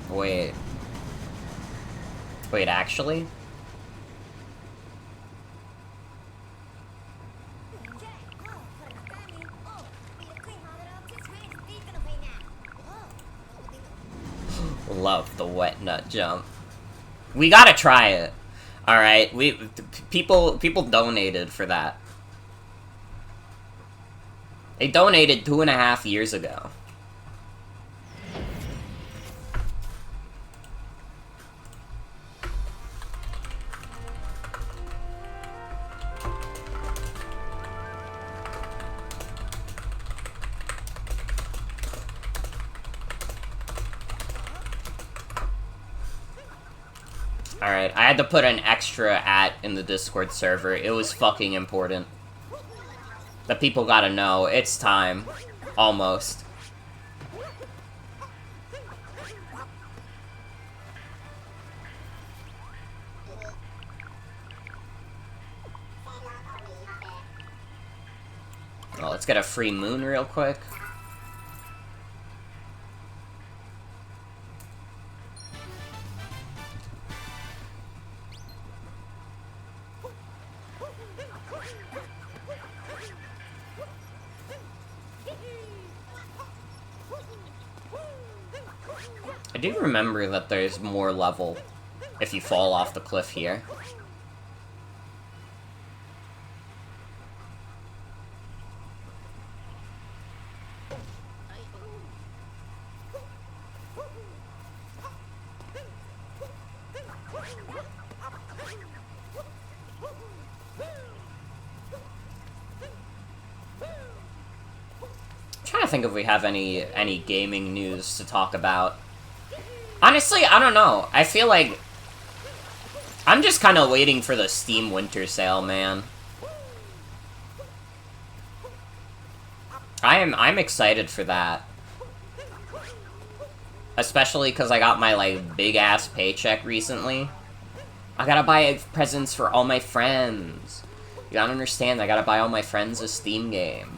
Wait. Wait, actually? Love the wet nut jump. We gotta try it. Alright, people donated for that. They donated 2.5 years ago. Alright, I had to put an extra @ in the Discord server. It was fucking important. The people gotta know. It's time. Almost. Well, let's get a free moon real quick. I do remember that there's more level if you fall off the cliff here. I'm trying to think if we have any gaming news to talk about. Honestly, I don't know. I feel like I'm just kind of waiting for the Steam Winter Sale, man. I'm excited for that. Especially because I got my, like, big-ass paycheck recently. I gotta buy presents for all my friends. You gotta understand, I gotta buy all my friends a Steam game.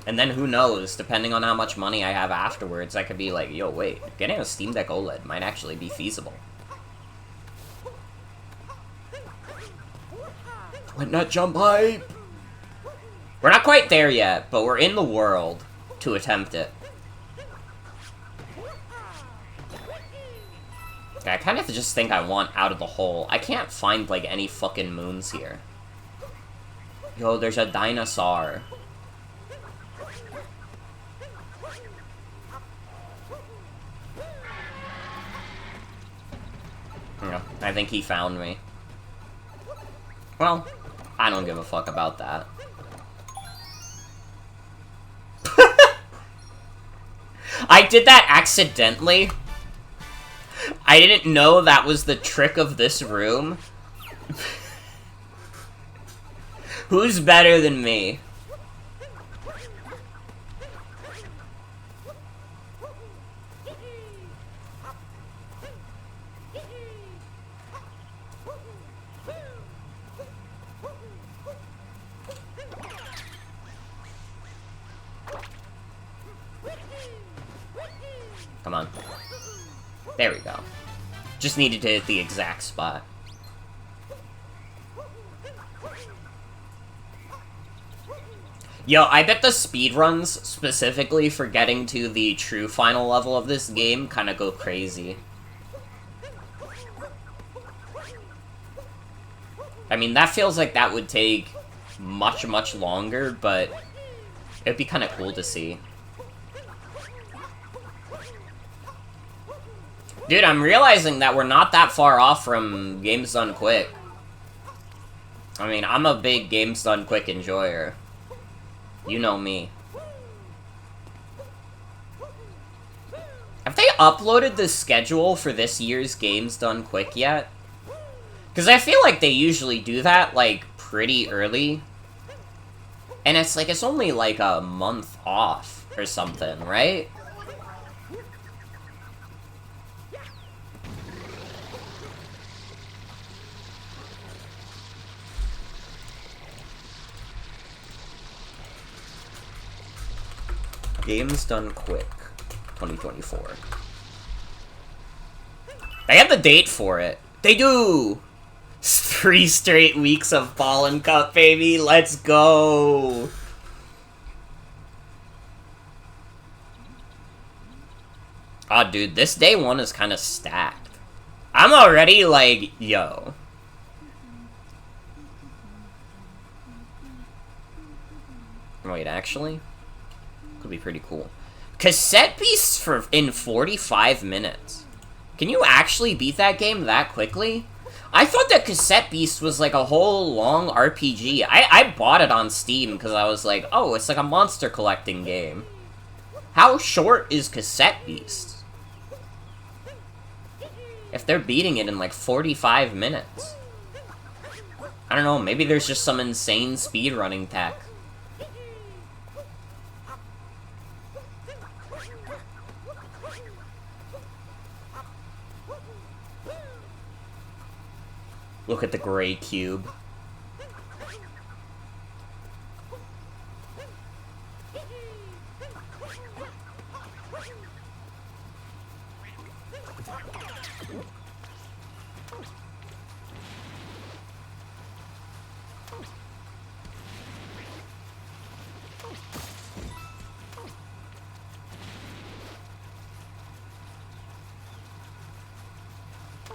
And then who knows, depending on how much money I have afterwards, I could be like, yo, wait, getting a Steam Deck OLED might actually be feasible. Went nut jump hype! We're not quite there yet, but we're in the world to attempt it. Okay, I kind of just think I want out of the hole. I can't find, like, any fucking moons here. Yo, there's a dinosaur. Yeah, I think he found me. Well, I don't give a fuck about that. I did that accidentally. I didn't know that was the trick of this room. Who's better than me? Come on. There we go. Just needed to hit the exact spot. Yo, I bet the speedruns, specifically for getting to the true final level of this game, kind of go crazy. I mean, that feels like that would take much, much longer, but it'd be kind of cool to see. Dude, I'm realizing that we're not that far off from Games Done Quick. I mean, I'm a big Games Done Quick enjoyer. You know me. Have they uploaded the schedule for this year's Games Done Quick yet? Because I feel like they usually do that, like, pretty early. And it's like, it's only like a month off or something, right? Games Done Quick, 2024. They have the date for it. They do! 3 straight weeks of Fallen Cup, baby! Let's go! Aw, dude, this day 1 is kind of stacked. I'm already like, yo. Wait, actually? Could be pretty cool. Cassette Beasts in 45 minutes. Can you actually beat that game that quickly? I thought that Cassette Beast was like a whole long RPG. I bought it on Steam because I was like, oh, it's like a monster collecting game. How short is Cassette Beast? If they're beating it in like 45 minutes. I don't know, maybe there's just some insane speedrunning tech. Look at the gray cube.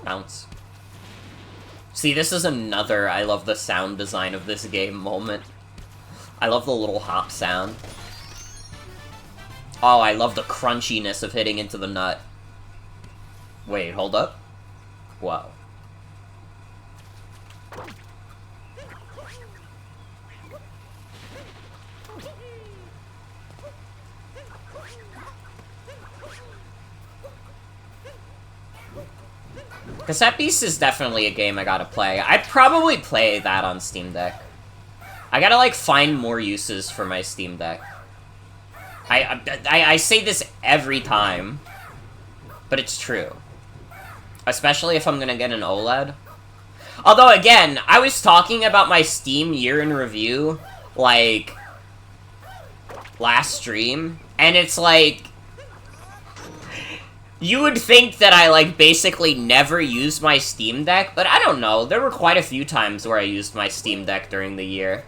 Bounce. See, this is another I love the sound design of this game moment. I love the little hop sound. Oh, I love the crunchiness of hitting into the nut. Wait, hold up. Whoa. Cassette Beast is definitely a game I gotta play. I'd probably play that on Steam Deck. I gotta, like, find more uses for my Steam Deck. I say this every time, but it's true. Especially if I'm gonna get an OLED. Although, again, I was talking about my Steam year in review, like, last stream, and it's like... You would think that I, like, basically never used my Steam Deck, but I don't know. There were quite a few times where I used my Steam Deck during the year.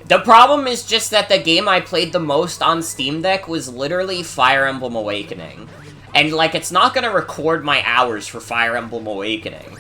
The problem is just that the game I played the most on Steam Deck was literally Fire Emblem Awakening. And, like, it's not gonna record my hours for Fire Emblem Awakening.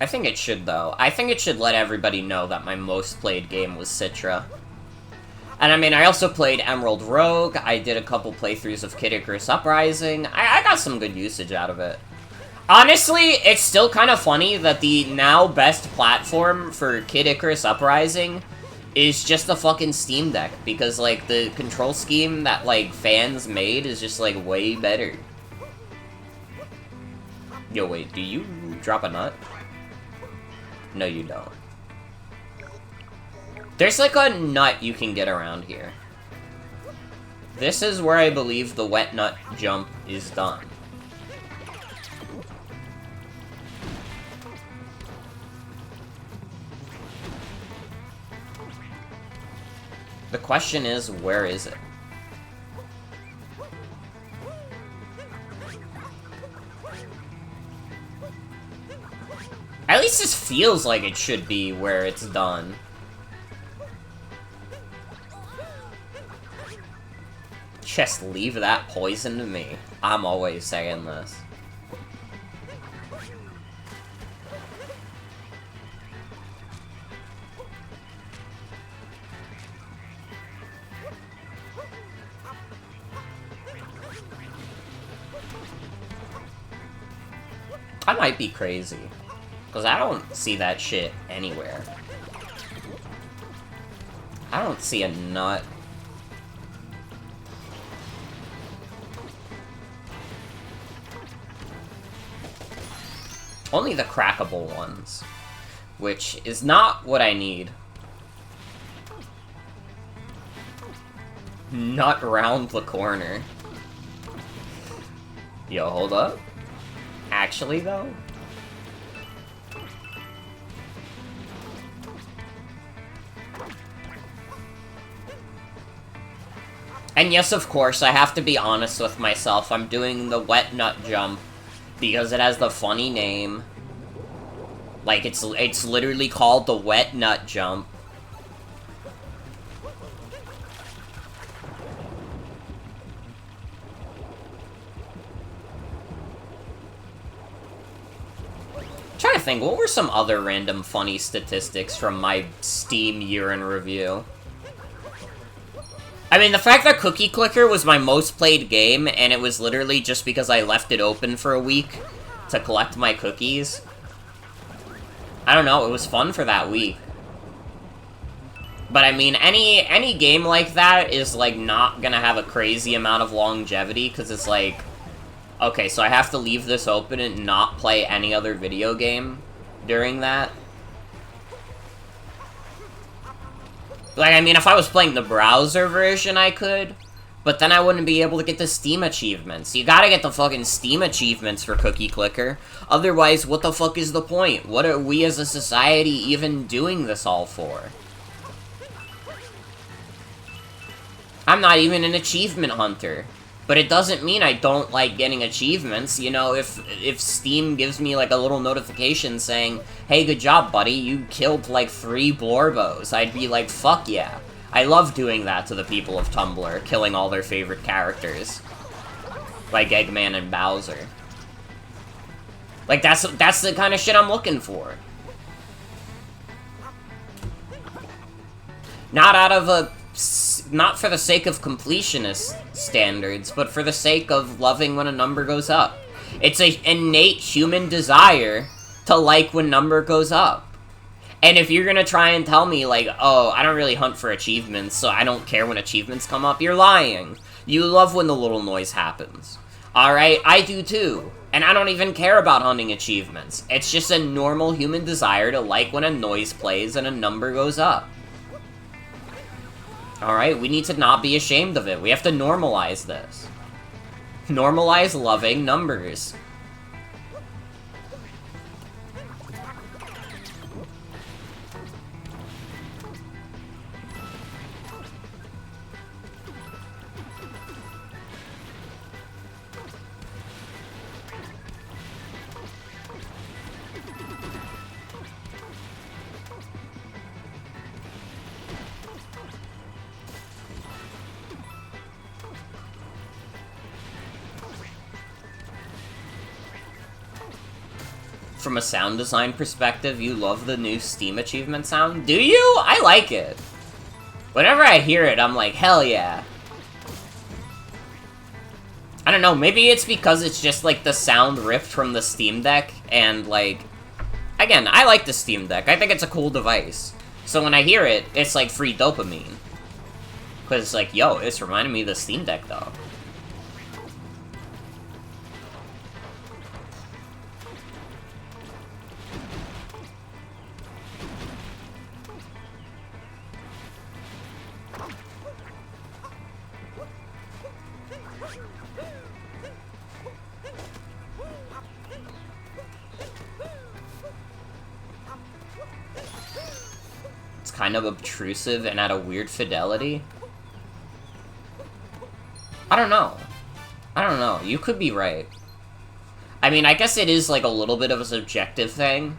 I think it should, though. I think it should let everybody know that my most played game was Citra. And I mean, I also played Emerald Rogue, I did a couple playthroughs of Kid Icarus Uprising, I got some good usage out of it. Honestly, it's still kind of funny that the now best platform for Kid Icarus Uprising is just the fucking Steam Deck, because, like, the control scheme that, like, fans made is just, like, way better. Yo, wait, do you drop a nut? No, you don't. There's like a nut you can get around here. This is where I believe the wet nut jump is done. The question is, where is it? At least this feels like it should be where it's done. Just leave that poison to me. I'm always saying this. I might be crazy. Because I don't see that shit anywhere. I don't see a nut. Only the crackable ones. Which is not what I need. Nut round the corner. Yo, hold up. Actually, though? And yes, of course, I have to be honest with myself. I'm doing the wet nut jump because it has the funny name. Like, it's literally called the wet nut jump. I'm trying to think, what were some other random funny statistics from my Steam year in review? I mean, the fact that Cookie Clicker was my most played game, and it was literally just because I left it open for a week to collect my cookies. I don't know, it was fun for that week. But I mean, any game like that is, like, not gonna have a crazy amount of longevity, because it's like, okay, so I have to leave this open and not play any other video game during that. Like, I mean, if I was playing the browser version, I could, but then I wouldn't be able to get the Steam achievements. You gotta get the fucking Steam achievements for Cookie Clicker. Otherwise, what the fuck is the point? What are we as a society even doing this all for? I'm not even an achievement hunter. But it doesn't mean I don't like getting achievements. You know, if Steam gives me, like, a little notification saying, hey, good job, buddy, you killed, like, 3 Blorbos, I'd be like, fuck yeah. I love doing that to the people of Tumblr, killing all their favorite characters. Like Eggman and Bowser. Like, that's the kind of shit I'm looking for. Not for the sake of completionist standards, but for the sake of loving when a number goes up. It's an innate human desire to like when number goes up. And if you're gonna try and tell me, like, oh, I don't really hunt for achievements, so I don't care when achievements come up, you're lying. You love when the little noise happens. Alright, I do too. And I don't even care about hunting achievements. It's just a normal human desire to like when a noise plays and a number goes up. Alright, we need to not be ashamed of it. We have to normalize this. Normalize loving numbers. From a sound design perspective, you love the new Steam achievement sound? Do you? I like it. Whenever I hear it, I'm like, hell yeah. I don't know, maybe it's because it's just, like, the sound ripped from the Steam Deck, and, like... Again, I like the Steam Deck. I think it's a cool device. So when I hear it, it's, like, free dopamine. Because it's like, yo, it's reminding me of the Steam Deck, though. Kind of obtrusive and at a weird fidelity. I don't know. I don't know. You could be right. I mean, I guess it is like a little bit of a subjective thing.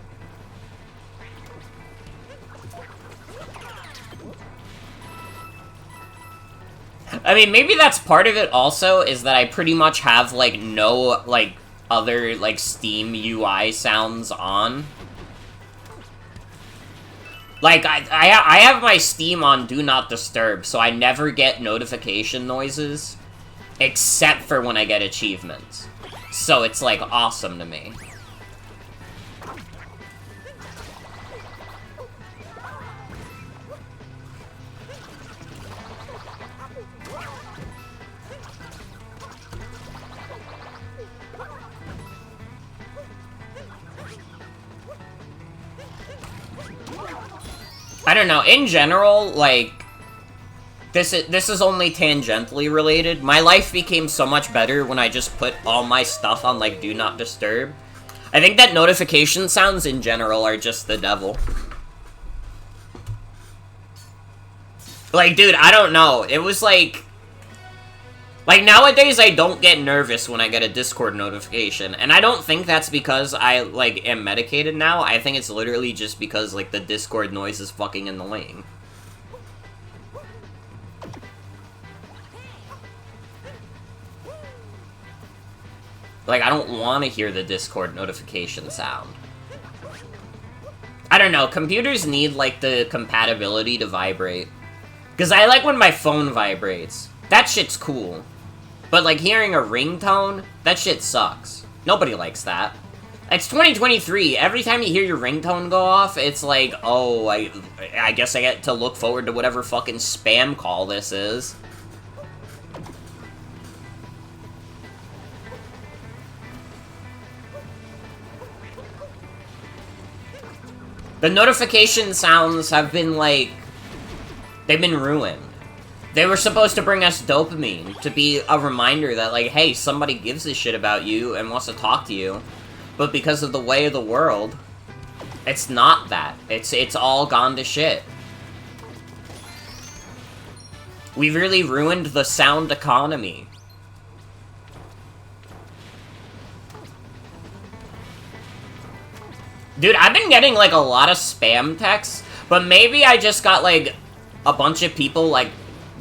I mean, maybe that's part of it also, is that I pretty much have, like, no, like, other, like, Steam UI sounds on. Like, I have my Steam on Do Not Disturb, so I never get notification noises, except for when I get achievements. So it's, like, awesome to me. I don't know, in general, like, this is only tangentially related. My life became so much better when I just put all my stuff on, like, Do Not Disturb. I think that notification sounds in general are just the devil. Like, dude, I don't know. It was like... Like, nowadays I don't get nervous when I get a Discord notification, and I don't think that's because I, like, am medicated now. I think it's literally just because, like, the Discord noise is fucking annoying. Like, I don't want to hear the Discord notification sound. I don't know, computers need, like, the compatibility to vibrate. Because I like when my phone vibrates. That shit's cool. But, like, hearing a ringtone, that shit sucks. Nobody likes that. It's 2023. Every time you hear your ringtone go off, it's like, oh, I guess I get to look forward to whatever fucking spam call this is. The notification sounds have been, like, they've been ruined. They were supposed to bring us dopamine, to be a reminder that, like, hey, somebody gives a shit about you and wants to talk to you. But because of the way of the world, it's not that. It's all gone to shit. We've really ruined the sound economy. Dude, I've been getting, like, a lot of spam texts, but maybe I just got, like, a bunch of people, like,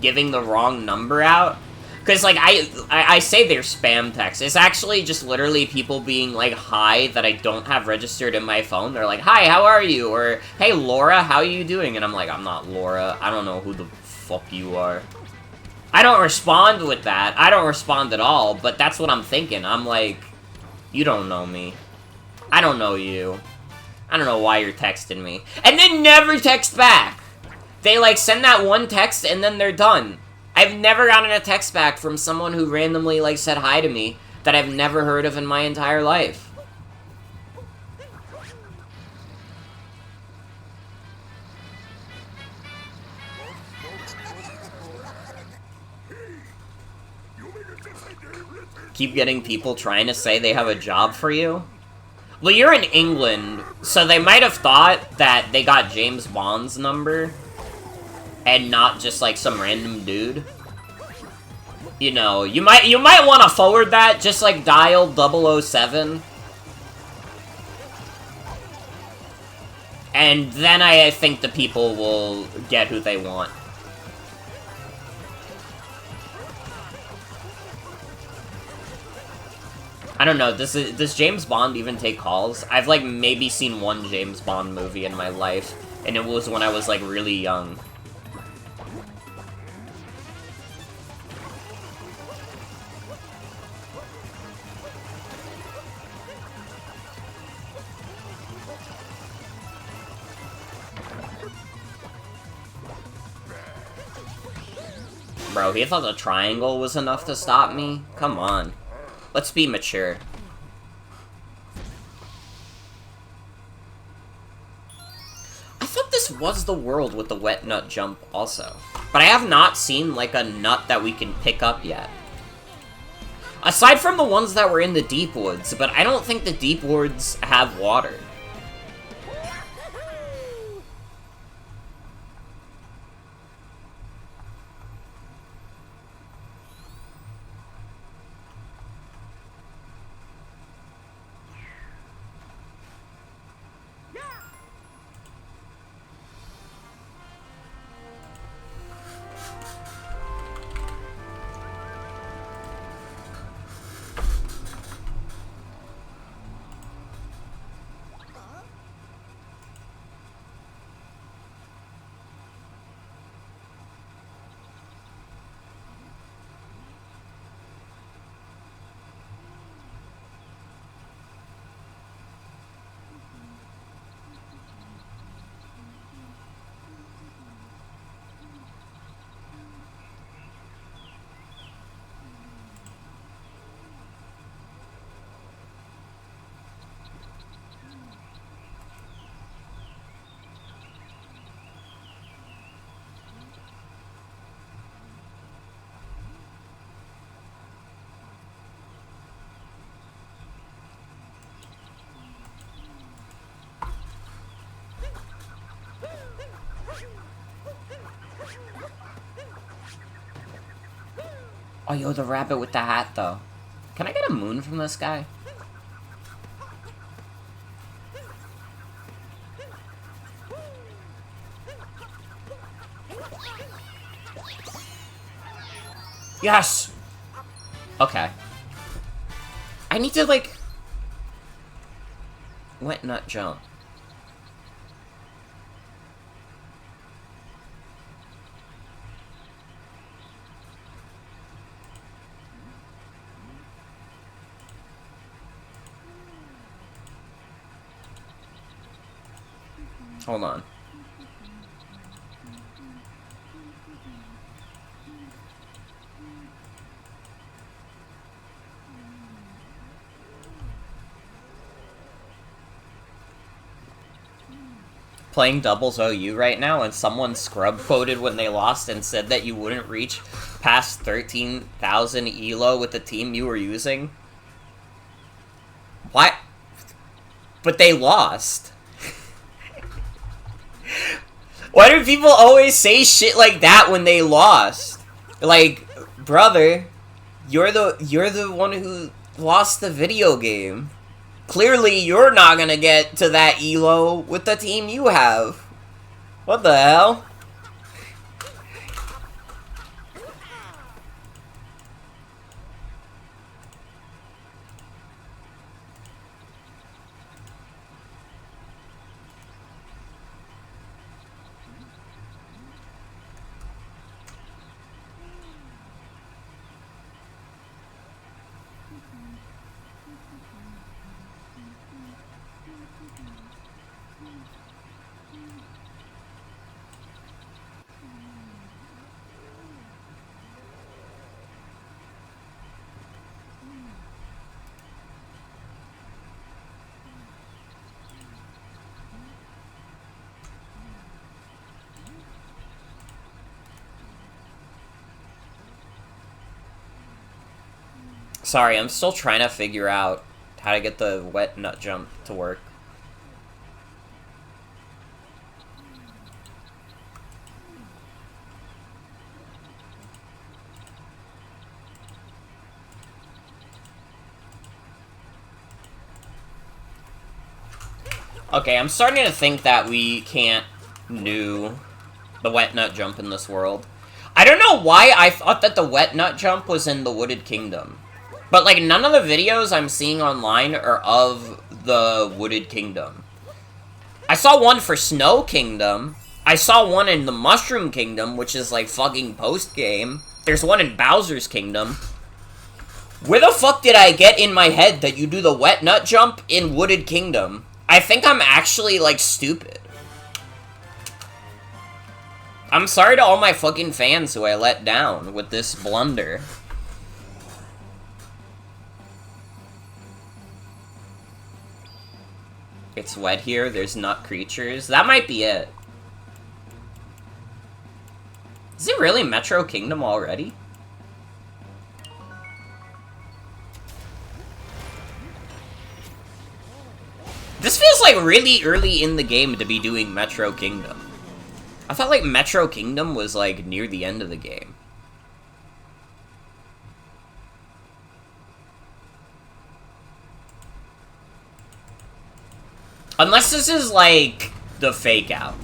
giving the wrong number out. Because, like, I say they're spam texts. It's actually just literally people being like, hi, that I don't have registered in my phone. They're like, hi, how are you? Or, hey, Laura, how are you doing? And I'm like, I'm not Laura. I don't know who the fuck you are. I don't respond with that. I don't respond at all, but that's what I'm thinking. I'm like, you don't know me. I don't know you. I don't know why you're texting me. And then never text back. They, like, send that one text, and then they're done. I've never gotten a text back from someone who randomly, like, said hi to me, that I've never heard of in my entire life. Keep getting people trying to say they have a job for you? Well, you're in England, so they might have thought that they got James Bond's number and not just like some random dude. You know, you might want to forward that, just like dial 007. And then I think the people will get who they want. I don't know, does James Bond even take calls? I've, like, maybe seen one James Bond movie in my life, and it was when I was, like, really young. Bro, he thought the triangle was enough to stop me? Come on. Let's be mature. I thought this was the world with the wet nut jump also. But I have not seen, like, a nut that we can pick up yet. Aside from the ones that were in the deep woods, but I don't think the deep woods have water. Oh, yo, the rabbit with the hat, though. Can I get a moon from this guy? Yes! Okay. I need to, like... Wet nut jump. Hold on. Playing doubles OU right now, and someone scrub quoted when they lost and said that you wouldn't reach past 13,000 elo with the team you were using. What? But they lost. Why do people always say shit like that when they lost? Like, brother, you're the one who lost the video game. Clearly, you're not gonna get to that elo with the team you have. What the hell? Sorry, I'm still trying to figure out how to get the wet nut jump to work. Okay, I'm starting to think that we can't do the wet nut jump in this world. I don't know why I thought that the wet nut jump was in the Wooded Kingdom. But, like, none of the videos I'm seeing online are of the Wooded Kingdom. I saw one for Snow Kingdom. I saw one in the Mushroom Kingdom, which is, like, fucking post-game. There's one in Bowser's Kingdom. Where the fuck did I get in my head that you do the wet nut jump in Wooded Kingdom? I think I'm actually, like, stupid. I'm sorry to all my fucking fans who I let down with this blunder. It's wet here, there's nut creatures. That might be it. Is it really Metro Kingdom already? This feels like really early in the game to be doing Metro Kingdom. I thought, like, Metro Kingdom was, like, near the end of the game. Unless this is, like, the fake out.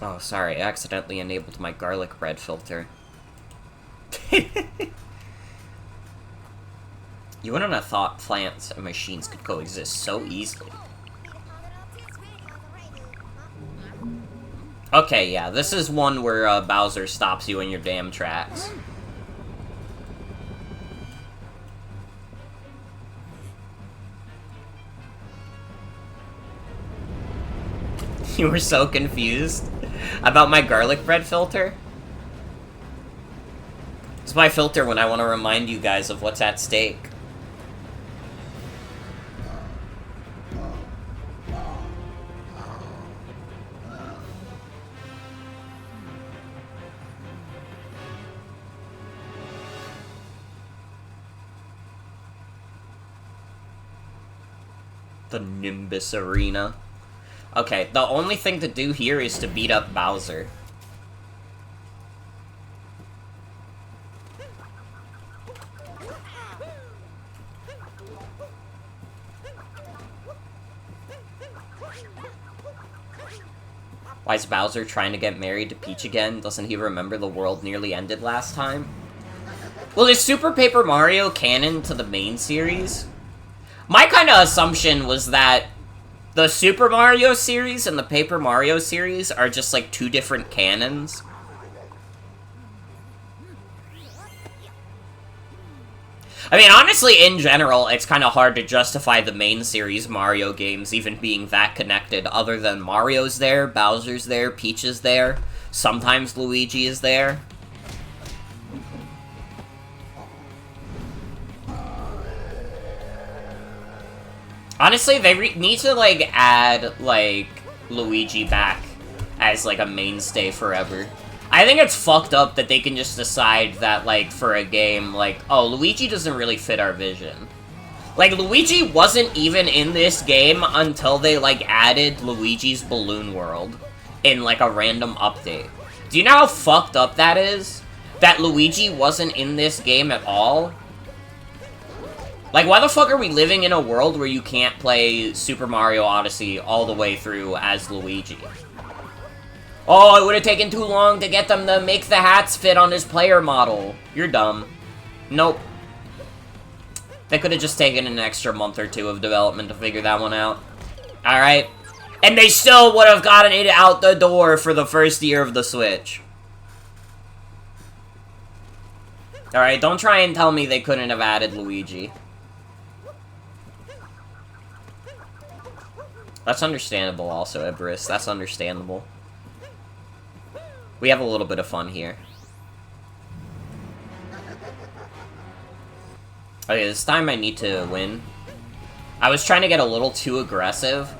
Oh, sorry, I accidentally enabled my garlic bread filter. You wouldn't have thought plants and machines could coexist so easily. Okay, yeah, this is one where Bowser stops you in your damn tracks. You were so confused about my garlic bread filter? It's my filter when I want to remind you guys of what's at stake. The Nimbus Arena. Okay, the only thing to do here is to beat up Bowser. Why is Bowser trying to get married to Peach again? Doesn't he remember the world nearly ended last time? Well, is Super Paper Mario canon to the main series? My kind of assumption was that the Super Mario series and the Paper Mario series are just, like, two different canons. I mean, honestly, in general, it's kind of hard to justify the main series Mario games even being that connected, other than Mario's there, Bowser's there, Peach is there, sometimes Luigi is there. Honestly, they need to, like, add, like, Luigi back as, like, a mainstay forever. I think it's fucked up that they can just decide that, like, for a game, like, oh, Luigi doesn't really fit our vision. Like, Luigi wasn't even in this game until they, like, added Luigi's Balloon World in, like, a random update. Do you know how fucked up that is? That Luigi wasn't in this game at all? Like, why the fuck are we living in a world where you can't play Super Mario Odyssey all the way through as Luigi? Oh, it would have taken too long to get them to make the hats fit on his player model. You're dumb. Nope. They could have just taken an extra month or two of development to figure that one out. Alright? And they still would have gotten it out the door for the first year of the Switch. Alright, don't try and tell me they couldn't have added Luigi. That's understandable also, Icarus. That's understandable. We have a little bit of fun here. Okay, this time I need to win. I was trying to get a little too aggressive.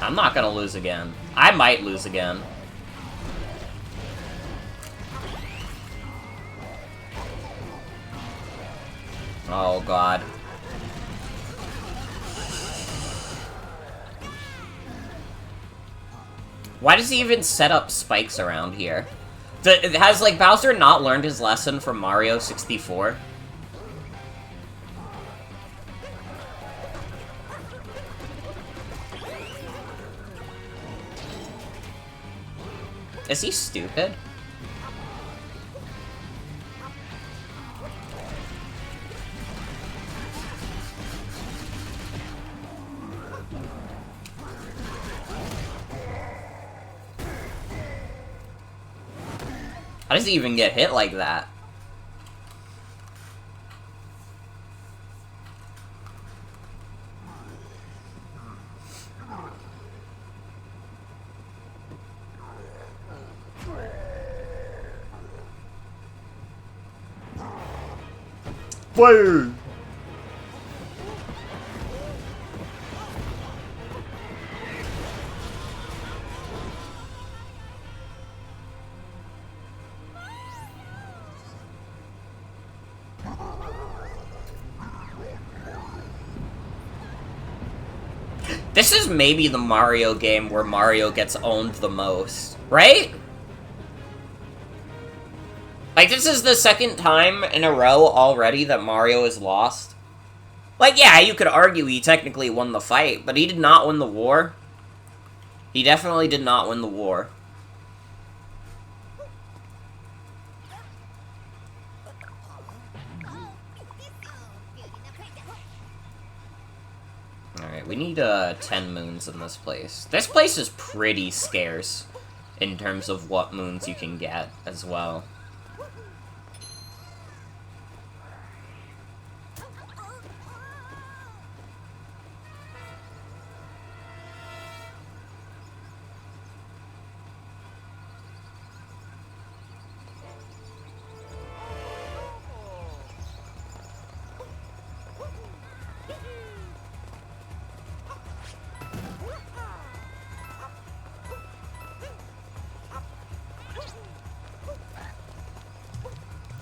I'm not gonna lose again. I might lose again. Oh, God. Why does he even set up spikes around here? Has, like, Bowser not learned his lesson from Mario 64? Is he stupid? How does he even get hit like that? Fire! This is maybe the Mario game where Mario gets owned the most, right? Like, this is the second time in a row already that Mario has lost. Like, yeah, you could argue he technically won the fight, but he did not win the war. He definitely did not win the war. Alright, we need 10 moons in this place. This place is pretty scarce in terms of what moons you can get as well.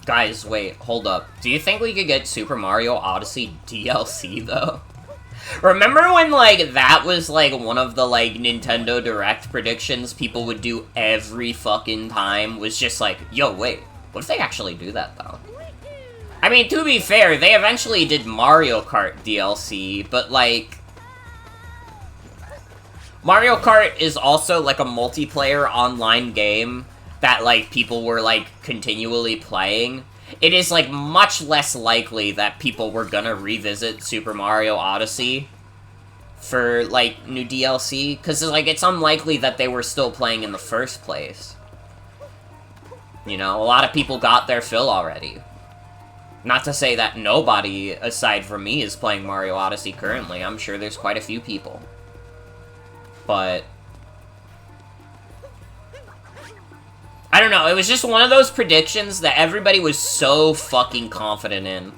Guys, wait, hold up. Do you think we could get Super Mario Odyssey DLC, though? Remember when, like, that was, like, one of the, like, Nintendo Direct predictions people would do every fucking time? Was just like, yo, wait, what if they actually do that, though? I mean, to be fair, they eventually did Mario Kart DLC, but, like... Mario Kart is also, like, a multiplayer online game that, like, people were, like, continually playing. It is, like, much less likely that people were gonna revisit Super Mario Odyssey for, like, new DLC, because, like, it's unlikely that they were still playing in the first place. You know, a lot of people got their fill already. Not to say that nobody, aside from me, is playing Mario Odyssey currently. I'm sure there's quite a few people. But... I don't know, it was just one of those predictions that everybody was so fucking confident in.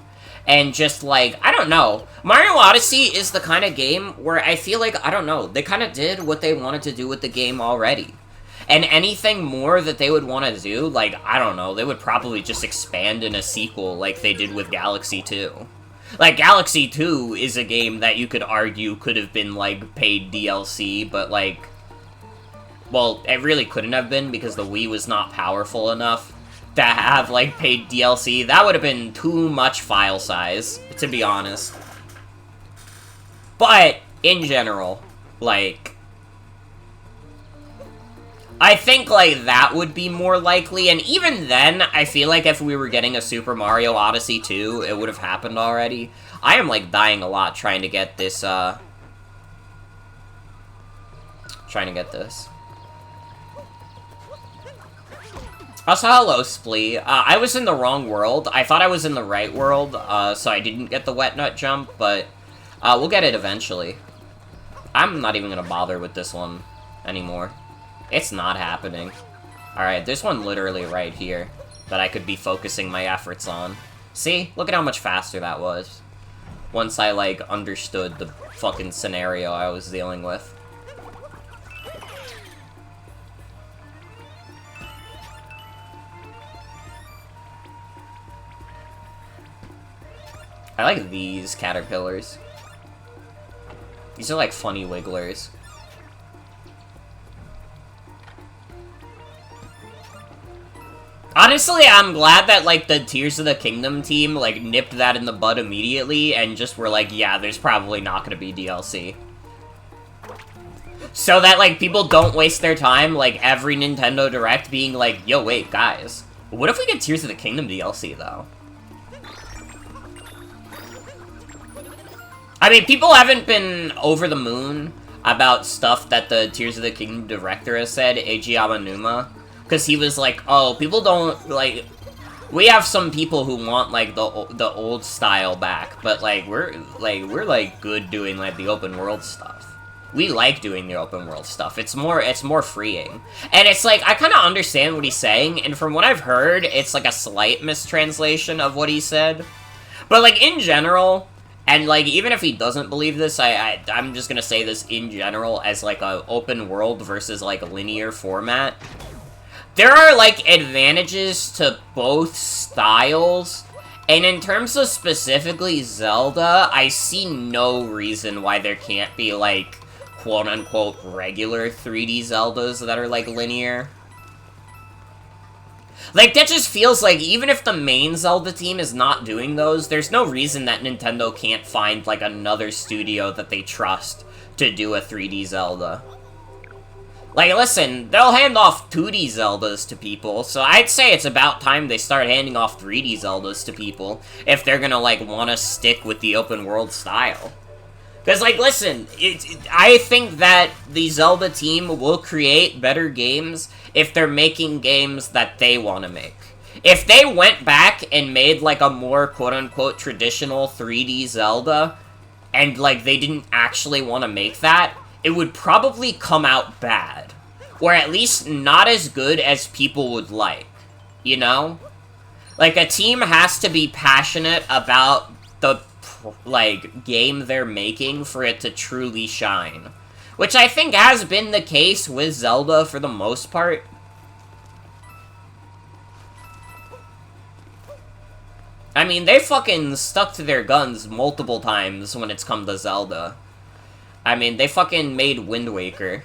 And just, like, I don't know. Mario Odyssey is the kind of game where I feel like, I don't know, they kind of did what they wanted to do with the game already. And anything more that they would want to do, like, I don't know, they would probably just expand in a sequel like they did with Galaxy 2. Like, Galaxy 2 is a game that you could argue could have been, like, paid DLC, but, like... Well, it really couldn't have been because the Wii was not powerful enough to have, like, paid DLC. That would have been too much file size, to be honest. But, in general, like... I think, like, that would be more likely, and even then, I feel like if we were getting a Super Mario Odyssey 2, it would have happened already. I am, like, dying a lot trying to get this, Also, hello, Splee. I was in the wrong world. I thought I was in the right world, so I didn't get the Wet Nut jump, but we'll get it eventually. I'm not even gonna bother with this one anymore. It's not happening. Alright, there's one literally right here that I could be focusing my efforts on. See? Look at how much faster that was. Once I, like, understood the fucking scenario I was dealing with. I like these caterpillars. These are like funny wigglers. Honestly, I'm glad that, like, the Tears of the Kingdom team, like, nipped that in the bud immediately and just were like, yeah, there's probably not gonna be DLC. So that, like, people don't waste their time, like, every Nintendo Direct being like, yo, wait, guys. What if we get Tears of the Kingdom DLC, though? I mean, people haven't been over the moon about stuff that the Tears of the Kingdom director has said, Eiji Aonuma. Because he was like, oh, people don't, like... We have some people who want, like, the old style back, but, like, we're good doing, like, the open world stuff. We like doing the open world stuff. It's more freeing. And it's like, I kind of understand what he's saying, and from what I've heard, it's, like, a slight mistranslation of what he said. But, like, in general... And, like, even if he doesn't believe this, I'm just gonna say this in general as, like, a open world versus, like, a linear format. There are, like, advantages to both styles, and in terms of specifically Zelda, I see no reason why there can't be, like, quote-unquote regular 3D Zeldas that are, like, linear. Like, that just feels like, even if the main Zelda team is not doing those, there's no reason that Nintendo can't find, like, another studio that they trust to do a 3D Zelda. Like, listen, they'll hand off 2D Zeldas to people, so I'd say it's about time they start handing off 3D Zeldas to people, if they're gonna, like, wanna stick with the open world style. Because, like, listen, I think that the Zelda team will create better games if they're making games that they want to make. If they went back and made, like, a more quote-unquote traditional 3D Zelda, and, like, they didn't actually want to make that, it would probably come out bad. Or at least not as good as people would like. You know? Like, a team has to be passionate about the, like, game they're making for it to truly shine. Which I think has been the case with Zelda for the most part. I mean, they fucking stuck to their guns multiple times when it's come to Zelda. I mean, they fucking made Wind Waker.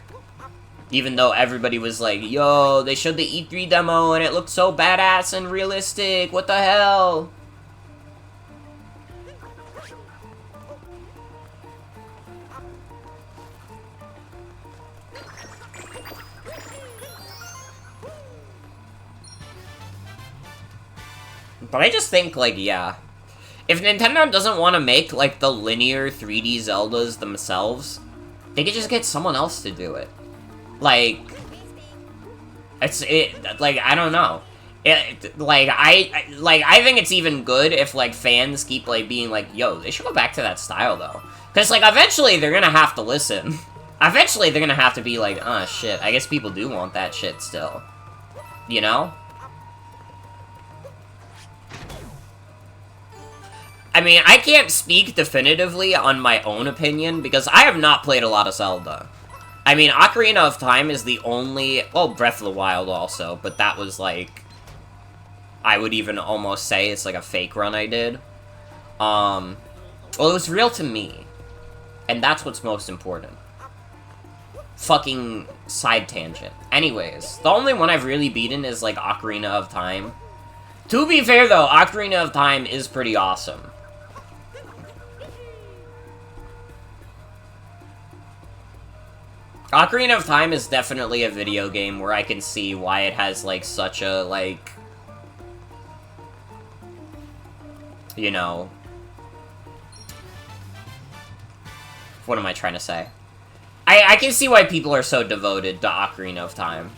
Even though everybody was like, yo, they showed the E3 demo and it looked so badass and realistic, what the hell? But I just think, like, yeah. If Nintendo doesn't want to make, like, the linear 3D Zeldas themselves, they could just get someone else to do it. Like, like, I don't know. I think it's even good if, like, fans keep, like, being like, yo, they should go back to that style, though. Because, like, eventually they're gonna have to listen. Eventually they're gonna have to be like, oh, shit, I guess people do want that shit still. You know? I mean, I can't speak definitively on my own opinion, because I have not played a lot of Zelda. I mean, Ocarina of Time is the only... Well, Breath of the Wild also, but that was, like... I would even almost say it's, like, a fake run I did. Well, it was real to me. And that's what's most important. Fucking side tangent. Anyways, the only one I've really beaten is, like, Ocarina of Time. To be fair, though, Ocarina of Time is pretty awesome. Ocarina of Time is definitely a video game where I can see why it has, like, such a, like... You know... What am I trying to say? I can see why people are so devoted to Ocarina of Time.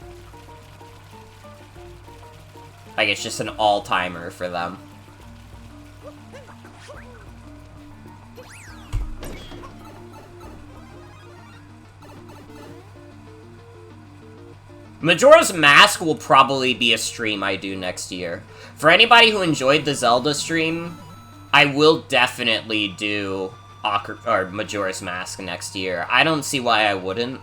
Like, it's just an all-timer for them. Majora's Mask will probably be a stream I do next year. For anybody who enjoyed the Zelda stream, I will definitely do Majora's Mask next year. I don't see why I wouldn't.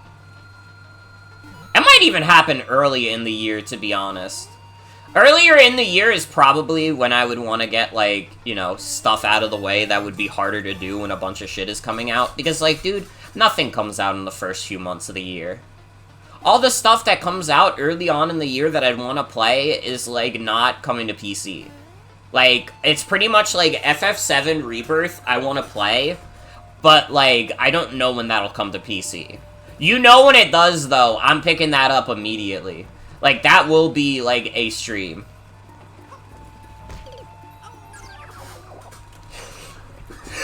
It might even happen early in the year, to be honest. Earlier in the year is probably when I would want to get, like, you know, stuff out of the way that would be harder to do when a bunch of shit is coming out. Because, like, dude, nothing comes out in the first few months of the year. All the stuff that comes out early on in the year that I'd want to play is, like, not coming to PC. Like, it's pretty much, like, FF7 Rebirth I want to play, but, like, I don't know when that'll come to PC. You know when it does, though. I'm picking that up immediately. Like, that will be, like, a stream.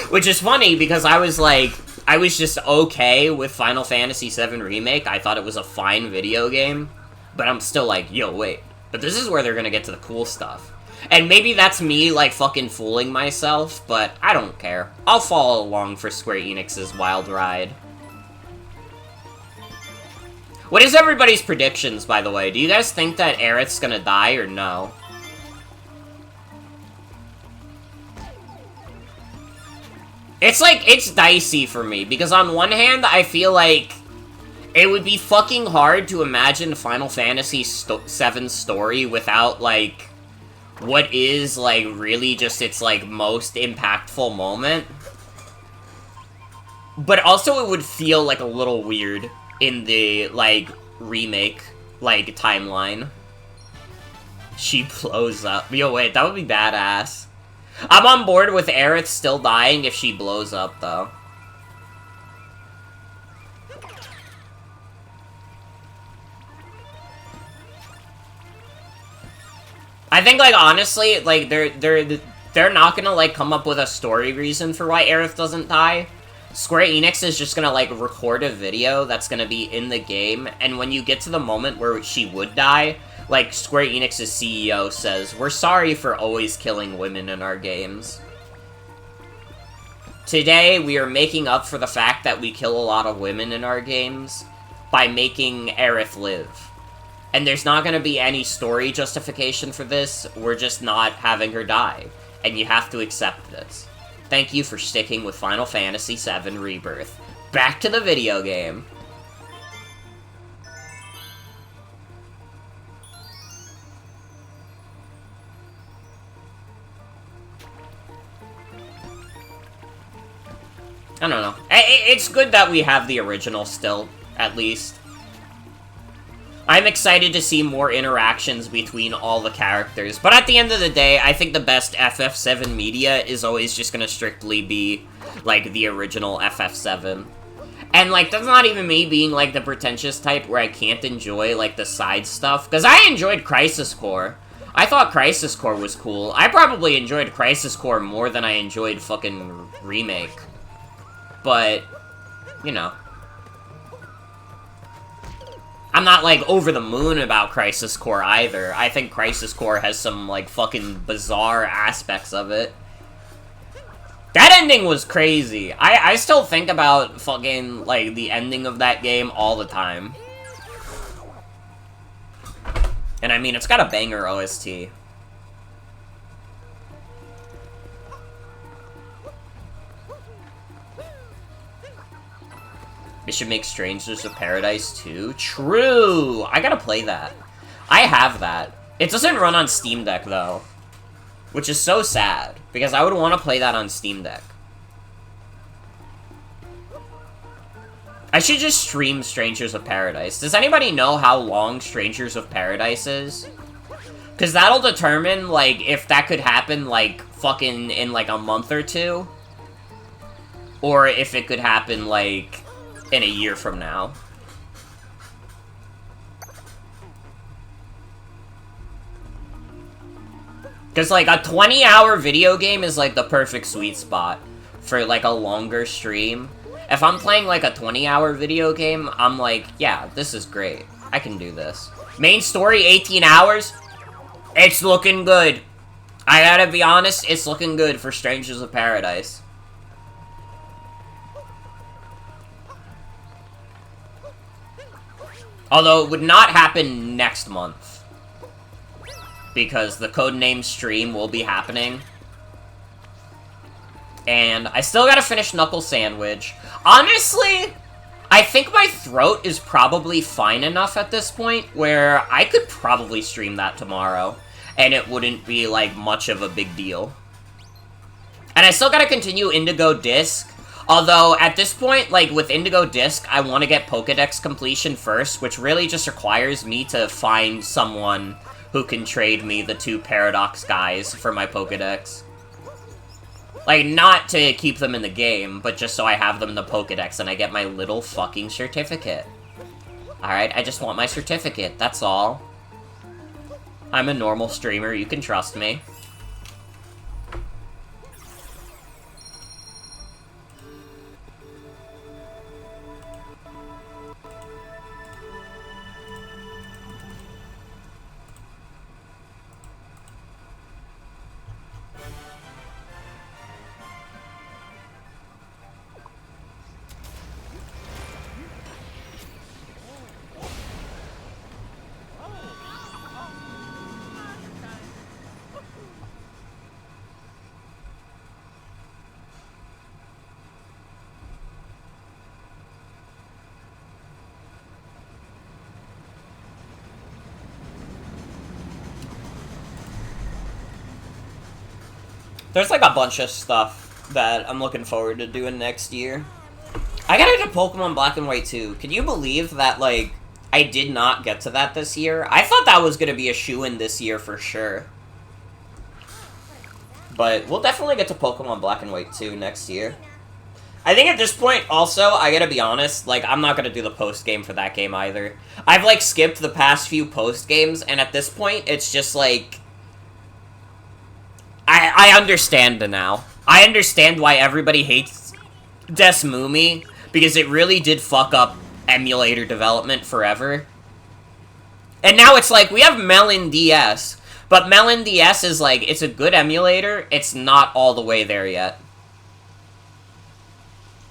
Which is funny, because I was, like... I was just okay with Final Fantasy VII Remake. I thought it was a fine video game. But I'm still like, yo, wait. But this is where they're gonna get to the cool stuff. And maybe that's me, like, fucking fooling myself, but I don't care. I'll follow along for Square Enix's wild ride. What is everybody's predictions, by the way? Do you guys think that Aerith's gonna die, or no? It's like, it's dicey for me, because on one hand, I feel like it would be fucking hard to imagine Final Fantasy VII's story without, like, what is, like, really just its, like, most impactful moment. But also it would feel, like, a little weird in the, like, remake, like, timeline. She blows up. Yo, wait, that would be badass. I'm on board with Aerith still dying if she blows up, though. I think, like, honestly, like, they're not gonna, like, come up with a story reason for why Aerith doesn't die. Square Enix is just gonna, like, record a video that's gonna be in the game, and when you get to the moment where she would die, like, Square Enix's CEO says, "We're sorry for always killing women in our games. Today, we are making up for the fact that we kill a lot of women in our games by making Aerith live. And there's not gonna be any story justification for this, we're just not having her die. And you have to accept this. Thank you for sticking with Final Fantasy VII Rebirth. Back to the video game." I don't know. It's good that we have the original still, at least. I'm excited to see more interactions between all the characters, but at the end of the day, I think the best FF7 media is always just gonna strictly be, like, the original FF7. And, like, that's not even me being, like, the pretentious type where I can't enjoy, like, the side stuff, because I enjoyed Crisis Core. I thought Crisis Core was cool. I probably enjoyed Crisis Core more than I enjoyed fucking Remake. But, you know. I'm not, like, over the moon about Crisis Core either. I think Crisis Core has some, like, fucking bizarre aspects of it. That ending was crazy. I still think about fucking, like, the ending of that game all the time. And I mean, it's got a banger OST. It should make Strangers of Paradise 2. True! I gotta play that. I have that. It doesn't run on Steam Deck, though. Which is so sad, because I would want to play that on Steam Deck. I should just stream Strangers of Paradise. Does anybody know how long Strangers of Paradise is? Because that'll determine, like, if that could happen, like, fucking in, like, a month or two. Or if it could happen, like, in a year from now. Because, like, a 20-hour video game is, like, the perfect sweet spot for, like, a longer stream. If I'm playing, like, a 20-hour video game, I'm like, yeah, this is great. I can do this. Main story, 18 hours? It's looking good. I gotta be honest, it's looking good for Strangers of Paradise. Although, it would not happen next month. Because the Codename stream will be happening. And I still gotta finish Knuckle Sandwich. Honestly, I think my throat is probably fine enough at this point where I could probably stream that tomorrow. And it wouldn't be, like, much of a big deal. And I still gotta continue Indigo Disc. Although, at this point, like, with Indigo Disc, I want to get Pokedex completion first, which really just requires me to find someone who can trade me the 2 Paradox guys for my Pokedex. Like, not to keep them in the game, but just so I have them in the Pokedex and I get my little fucking certificate. Alright, I just want my certificate, that's all. I'm a normal streamer, you can trust me. There's, like, a bunch of stuff that I'm looking forward to doing next year. I got into Pokemon Black and White 2. Can you believe that, like, I did not get to that this year? I thought that was gonna be a shoo-in this year for sure. But we'll definitely get to Pokemon Black and White 2 next year. I think at this point, also, I gotta be honest, like, I'm not gonna do the post-game for that game either. I've, like, skipped the past few post-games, and at this point, it's just, like... I understand now. I understand why everybody hates Desmumi, because it really did fuck up emulator development forever. And now it's like, we have Melon DS, but Melon DS is like, it's a good emulator, it's not all the way there yet.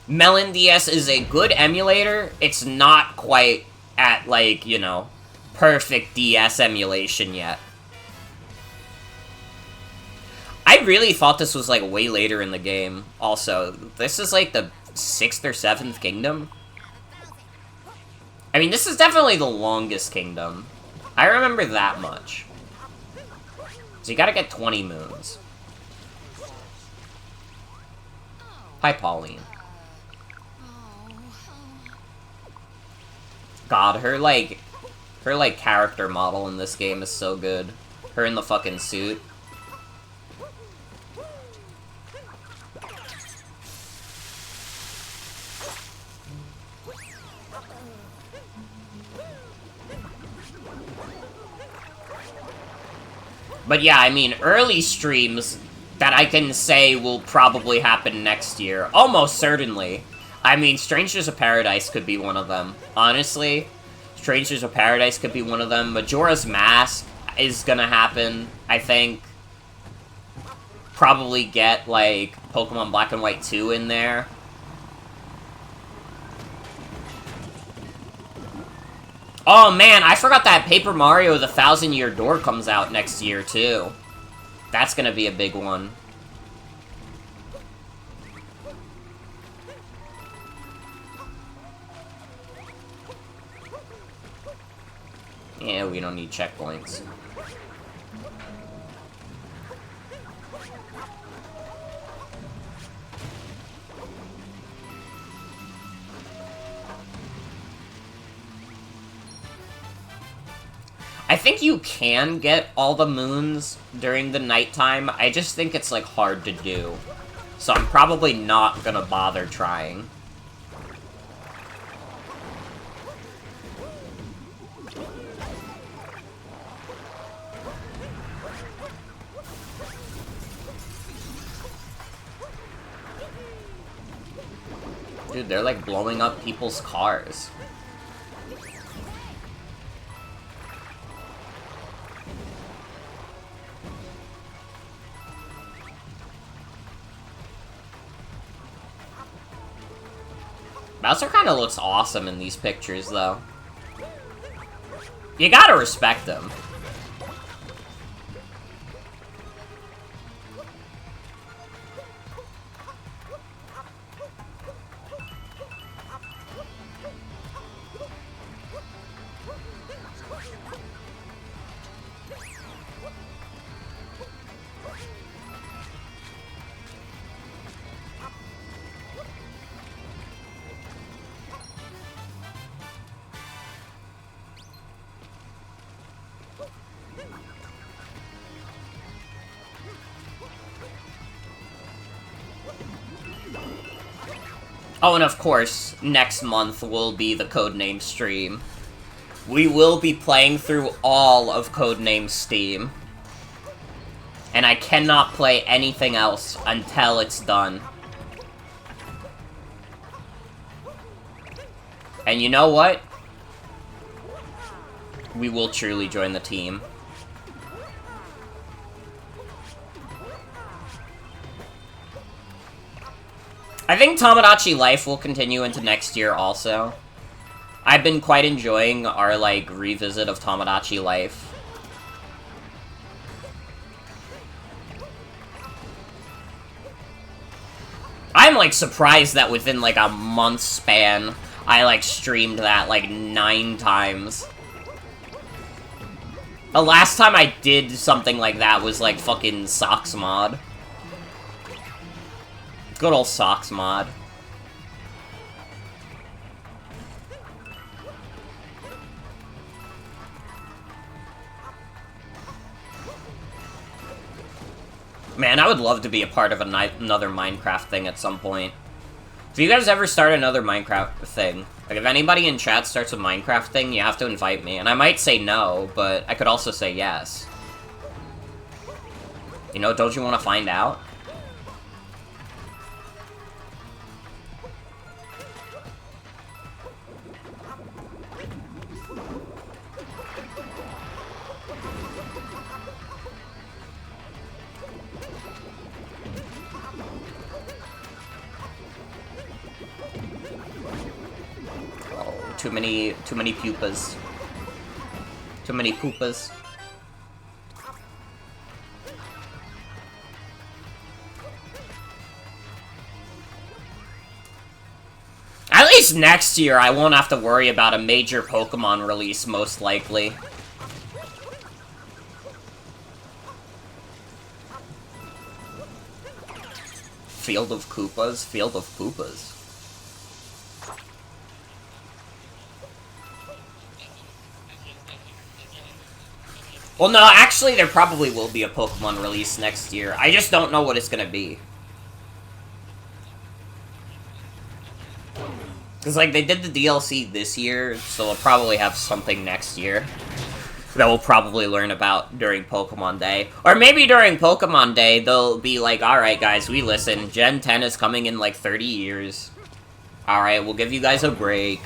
Melon DS is a good emulator, it's not quite at, like, you know, perfect DS emulation yet. I really thought this was, like, way later in the game, also. This is, like, the 6th or 7th kingdom? I mean, this is definitely the longest kingdom. I remember that much. So you gotta get 20 moons. Hi, Pauline. God, her character model in this game is so good. Her in the fucking suit. But yeah, I mean, early streams that I can say will probably happen next year. Almost certainly. I mean, Strangers of Paradise could be one of them. Honestly, Strangers of Paradise could be one of them. Majora's Mask is gonna happen, I think. Probably get, like, Pokemon Black and White 2 in there. Oh man, I forgot that Paper Mario The 1000-Year Door comes out next year, too. That's gonna be a big one. Yeah, we don't need checkpoints. I think you can get all the moons during the nighttime. I just think it's, like, hard to do. So I'm probably not gonna bother trying. Dude, they're, like, blowing up people's cars. Bowser kind of looks awesome in these pictures, though. You gotta respect him. Oh, and of course, next month will be the Codename stream. We will be playing through all of Codename Steam. And I cannot play anything else until it's done. And you know what? We will truly join the team. I think Tomodachi Life will continue into next year also. I've been quite enjoying our, like, revisit of Tomodachi Life. I'm, like, surprised that within, like, a month span, I, like, streamed that, like, 9 times. The last time I did something like that was, like, fucking Socks Mod. Good old Socks Mod. Man, I would love to be a part of another Minecraft thing at some point. If you guys ever start another Minecraft thing, like if anybody in chat starts a Minecraft thing, you have to invite me. And I might say no, but I could also say yes. You know, don't you want to find out? Too many pupas. Too many poopas. At least next year, I won't have to worry about a major Pokemon release, most likely. Field of Koopas? Field of Poopas. Well, no, actually, there probably will be a Pokemon release next year. I just don't know what it's gonna be. Because, like, they did the DLC this year, so we'll probably have something next year that we'll probably learn about during Pokemon Day. Or maybe during Pokemon Day, they'll be like, alright, guys, we listen. Gen 10 is coming in, like, 30 years. Alright, we'll give you guys a break.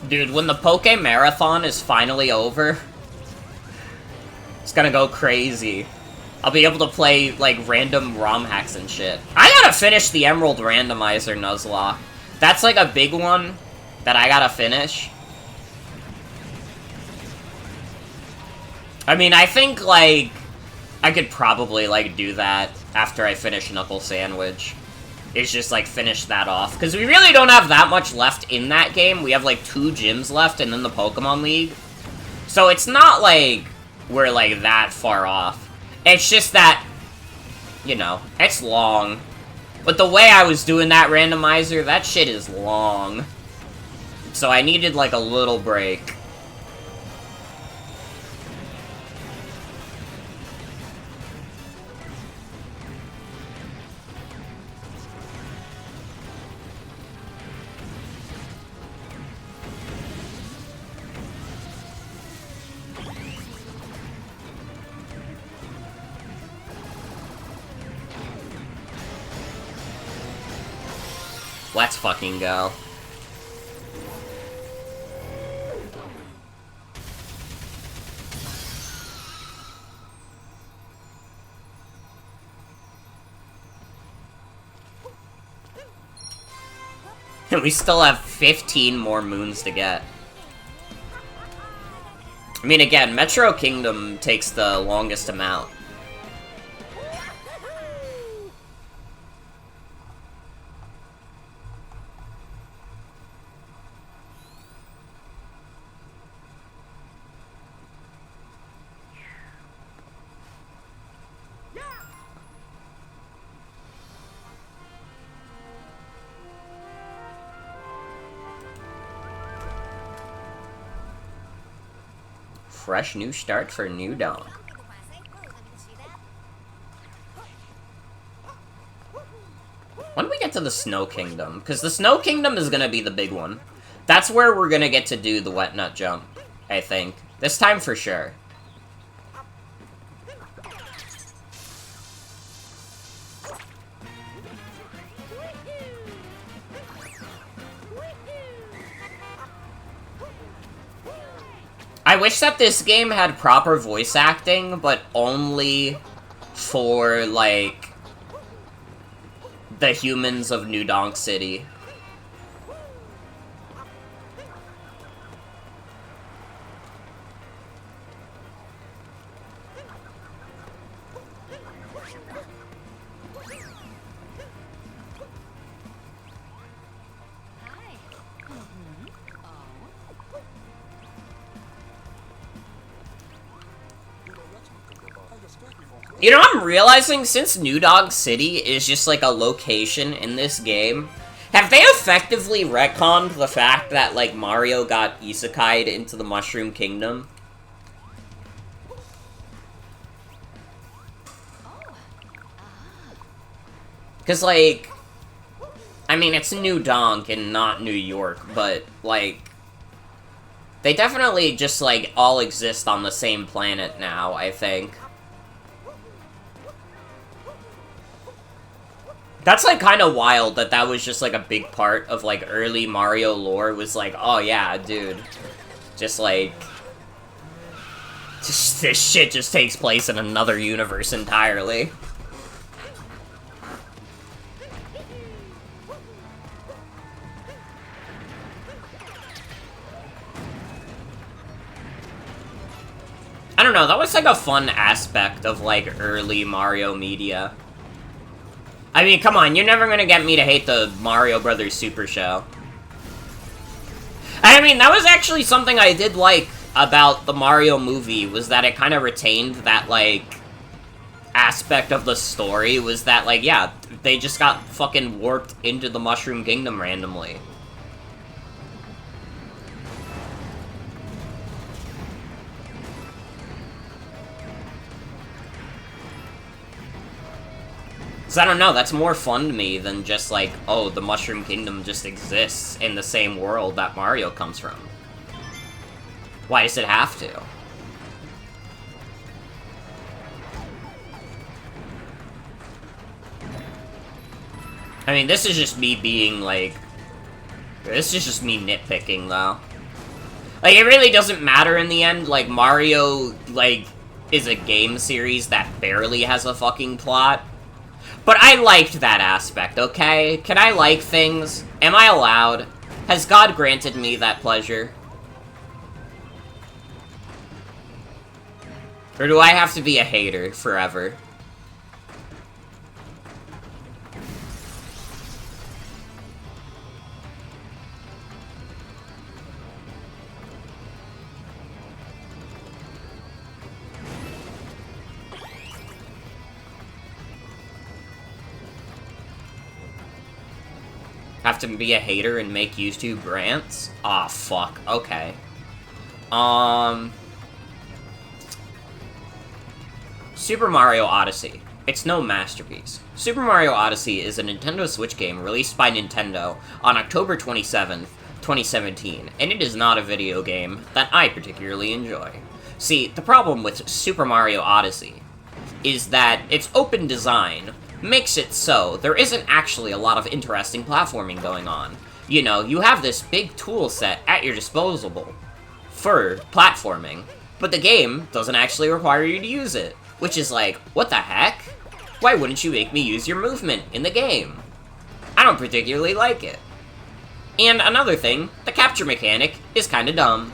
Dude, when the Poke Marathon is finally over, it's gonna go crazy. I'll be able to play, like, random ROM hacks and shit. I gotta finish the Emerald Randomizer Nuzlocke. That's, like, a big one that I gotta finish. I mean, I think, like, I could probably, like, do that after I finish Knuckle Sandwich. It's just, like, finish that off. Because we really don't have that much left in that game. We have, like, 2 gyms left and then the Pokemon League. So it's not, like, we're, like, that far off. It's just that, you know, it's long. But the way I was doing that randomizer, that shit is long. So I needed, like, a little break. Let's fucking go. And we still have 15 more moons to get. I mean, again, Metro Kingdom takes the longest amount. Fresh new start for New Dawn. When do we get to the Snow Kingdom? Because the Snow Kingdom is going to be the big one. That's where we're going to get to do the Wet Nut Jump, I think. This time for sure. I wish that this game had proper voice acting, but only for, like, the humans of New Donk City. You know, I'm realizing since New Dog City is just like a location in this game, have they effectively retconned the fact that, like, Mario got isekai'd into the Mushroom Kingdom? Because, like, I mean, it's New Donk and not New York, but, like, they definitely just, like, all exist on the same planet now, I think. That's, like, kind of wild that that was just, like, a big part of, like, early Mario lore, was like, oh, yeah, dude. Just, like... Just, this shit just takes place in another universe entirely. I don't know, that was, like, a fun aspect of, like, early Mario media. I mean, come on, you're never gonna get me to hate the Mario Brothers Super Show. I mean, that was actually something I did like about the Mario movie, was that it kind of retained that, like, aspect of the story, was that, like, yeah, they just got fucking warped into the Mushroom Kingdom randomly. So I don't know, that's more fun to me than just like, oh, the Mushroom Kingdom just exists in the same world that Mario comes from. Why does it have to? I mean, this is just me being like... This is just me nitpicking, though. Like, it really doesn't matter in the end. Like, Mario, like, is a game series that barely has a fucking plot. But I liked that aspect, okay? Can I like things? Am I allowed? Has God granted me that pleasure? Or do I have to be a hater forever? Have to be a hater and make YouTube rants? Aw, fuck. Okay. Super Mario Odyssey. It's no masterpiece. Super Mario Odyssey is a Nintendo Switch game released by Nintendo on October 27th, 2017, and it is not a video game that I particularly enjoy. See, the problem with Super Mario Odyssey is that its open design makes it so there isn't actually a lot of interesting platforming going on. You know, you have this big tool set at your disposal for platforming, but the game doesn't actually require you to use it. Which is like, what the heck? Why wouldn't you make me use your movement in the game? I don't particularly like it. And another thing, the capture mechanic is kinda dumb.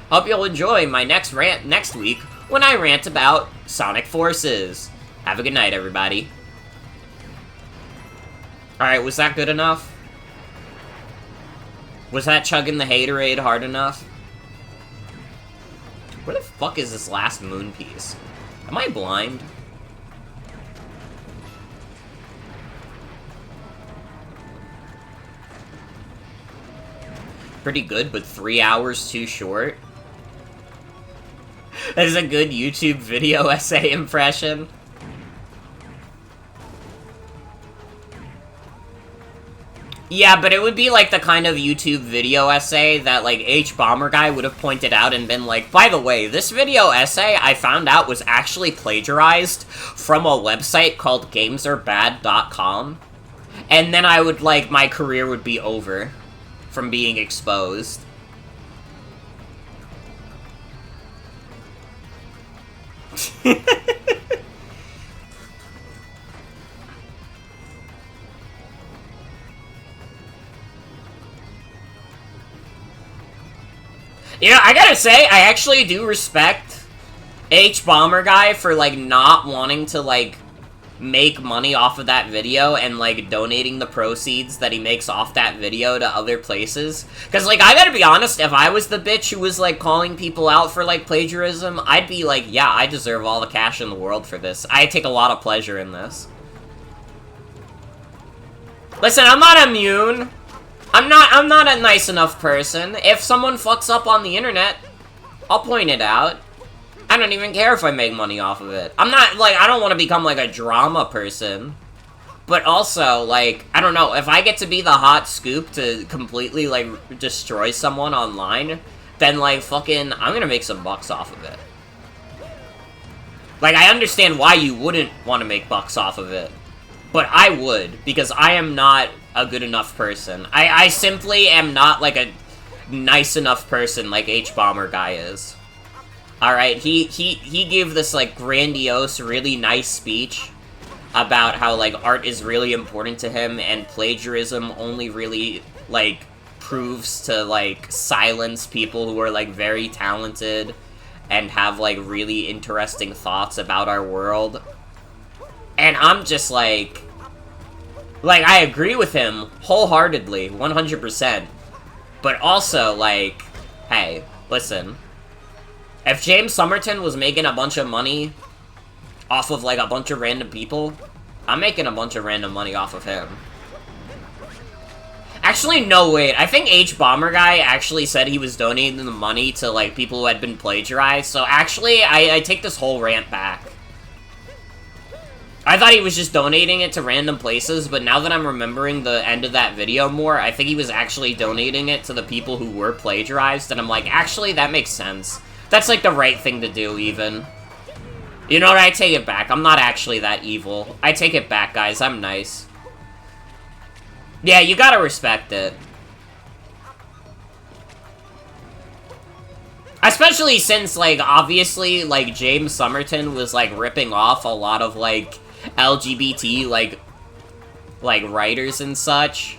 Hope you'll enjoy my next rant next week when I rant about Sonic Forces. Have a good night, everybody. Alright, was that good enough? Was that chugging the haterade hard enough? Where the fuck is this last moon piece? Am I blind? Pretty good, but 3 hours too short? That is a good YouTube video essay impression. Yeah, but it would be like the kind of YouTube video essay that, like, H-Bomber Guy would have pointed out and been like, by the way, this video essay I found out was actually plagiarized from a website called gamesarebad.com. And then I would, like, my career would be over from being exposed. You know, I gotta say, I actually do respect H-Bomber Guy for, like, not wanting to, like, make money off of that video and, like, donating the proceeds that he makes off that video to other places. Because, like, I gotta be honest, if I was the bitch who was, like, calling people out for, like, plagiarism, I'd be like, yeah, I deserve all the cash in the world for this. I take a lot of pleasure in this. Listen, I'm not immune. I'm not a nice enough person. If someone fucks up on the internet, I'll point it out. I don't even care if I make money off of it. I'm not, like, I don't want to become, like, a drama person. But also, like, I don't know, if I get to be the hot scoop to completely, like, destroy someone online, then, like, fucking, I'm gonna make some bucks off of it. Like, I understand why you wouldn't want to make bucks off of it. But I would, because I am not a good enough person. I simply am not, like, a nice enough person like H-Bomber Guy is. Alright, he gave this, like, grandiose, really nice speech about how, like, art is really important to him, and plagiarism only really, like, proves to, like, silence people who are, like, very talented and have, like, really interesting thoughts about our world. And I'm just like, I agree with him wholeheartedly, 100%. But also, like, hey, listen. If James Somerton was making a bunch of money off of, like, a bunch of random people, I'm making a bunch of random money off of him. Actually, no, wait. I think H-Bomber Guy actually said he was donating the money to, like, people who had been plagiarized. So, actually, I take this whole rant back. I thought he was just donating it to random places, but now that I'm remembering the end of that video more, I think he was actually donating it to the people who were plagiarized, and I'm like, actually, that makes sense. That's, like, the right thing to do, even. You know what? I take it back. I'm not actually that evil. I take it back, guys. I'm nice. Yeah, you gotta respect it. Especially since, like, obviously, like, James Somerton was, like, ripping off a lot of, like, LGBT, like, writers and such.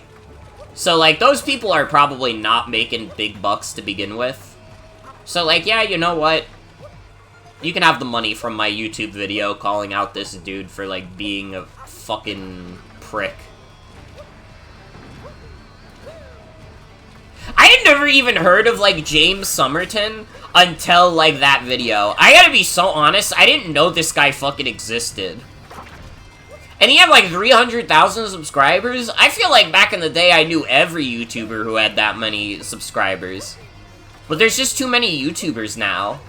So, like, those people are probably not making big bucks to begin with. So, like, yeah, you know what? You can have the money from my YouTube video calling out this dude for, like, being a fucking prick. I had never even heard of, like, James Somerton until, like, that video. I gotta be so honest, I didn't know this guy fucking existed. And he had, like, 300,000 subscribers? I feel like back in the day I knew every YouTuber who had that many subscribers. But there's just too many YouTubers now.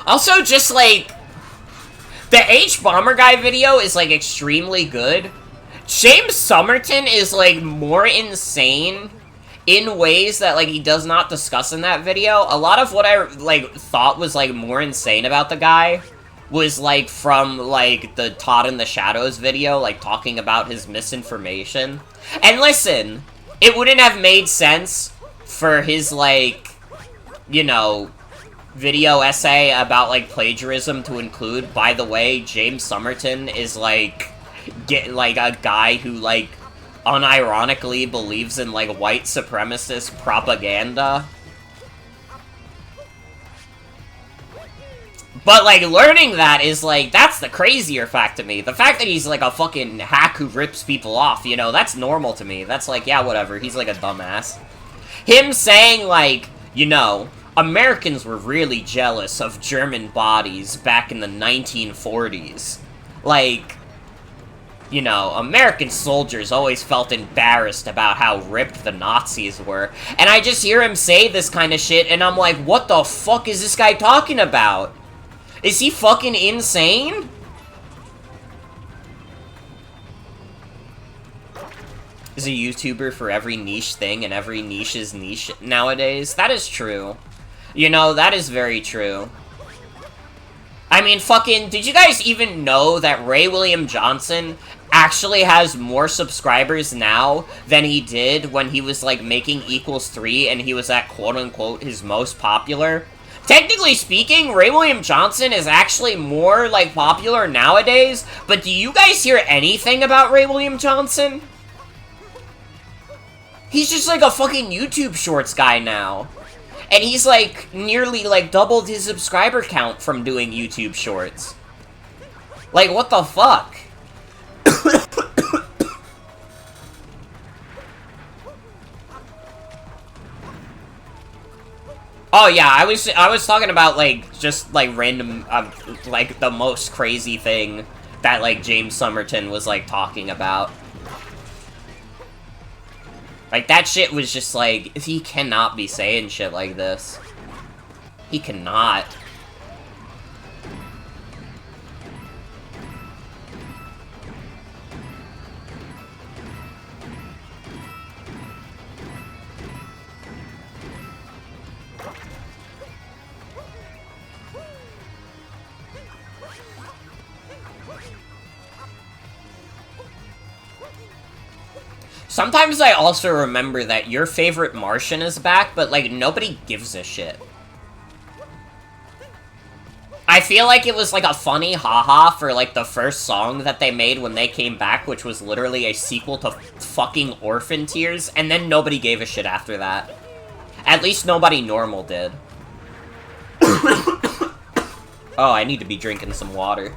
Also, just, like, the H-Bomber Guy video is, like, extremely good. James Somerton is, like, more insane in ways that, like, he does not discuss in that video. A lot of what I, like, thought was, like, more insane about the guy was, like, from, like, the Todd in the Shadows video, like, talking about his misinformation. And listen, it wouldn't have made sense for his, like, you know, video essay about, like, plagiarism to include, by the way, James Somerton is, like, a guy who, like, unironically believes in, like, white supremacist propaganda. But, like, learning that is, like, that's the crazier fact to me. The fact that he's, like, a fucking hack who rips people off, you know, that's normal to me. That's, like, yeah, whatever. He's, like, a dumbass. Him saying, like, you know, Americans were really jealous of German bodies back in the 1940s. Like, you know, American soldiers always felt embarrassed about how ripped the Nazis were. And I just hear him say this kind of shit, and I'm like, what the fuck is this guy talking about? Is he fucking insane? Is a YouTuber for every niche thing, and every niche is niche nowadays? That is true. You know, that is very true. I mean, fucking, did you guys even know that Ray William Johnson actually has more subscribers now than he did when he was, like, making Equals 3 and he was at quote-unquote his most popular? Technically speaking, Ray William Johnson is actually more, like, popular nowadays, but do you guys hear anything about Ray William Johnson? He's just, like, a fucking YouTube Shorts guy now. And he's, like, nearly, like, doubled his subscriber count from doing YouTube Shorts. Like, what the fuck? Oh, yeah, I was talking about, like, just, like, random, like, the most crazy thing that, like, James Somerton was, like, talking about. Like, that shit was just, like, he cannot be saying shit like this. He cannot. Sometimes I also remember that your favorite Martian is back, but, like, nobody gives a shit. I feel like it was, like, a funny haha for, like, the first song that they made when they came back, which was literally a sequel to fucking Orphan Tears, and then nobody gave a shit after that. At least nobody normal did. Oh, I need to be drinking some water.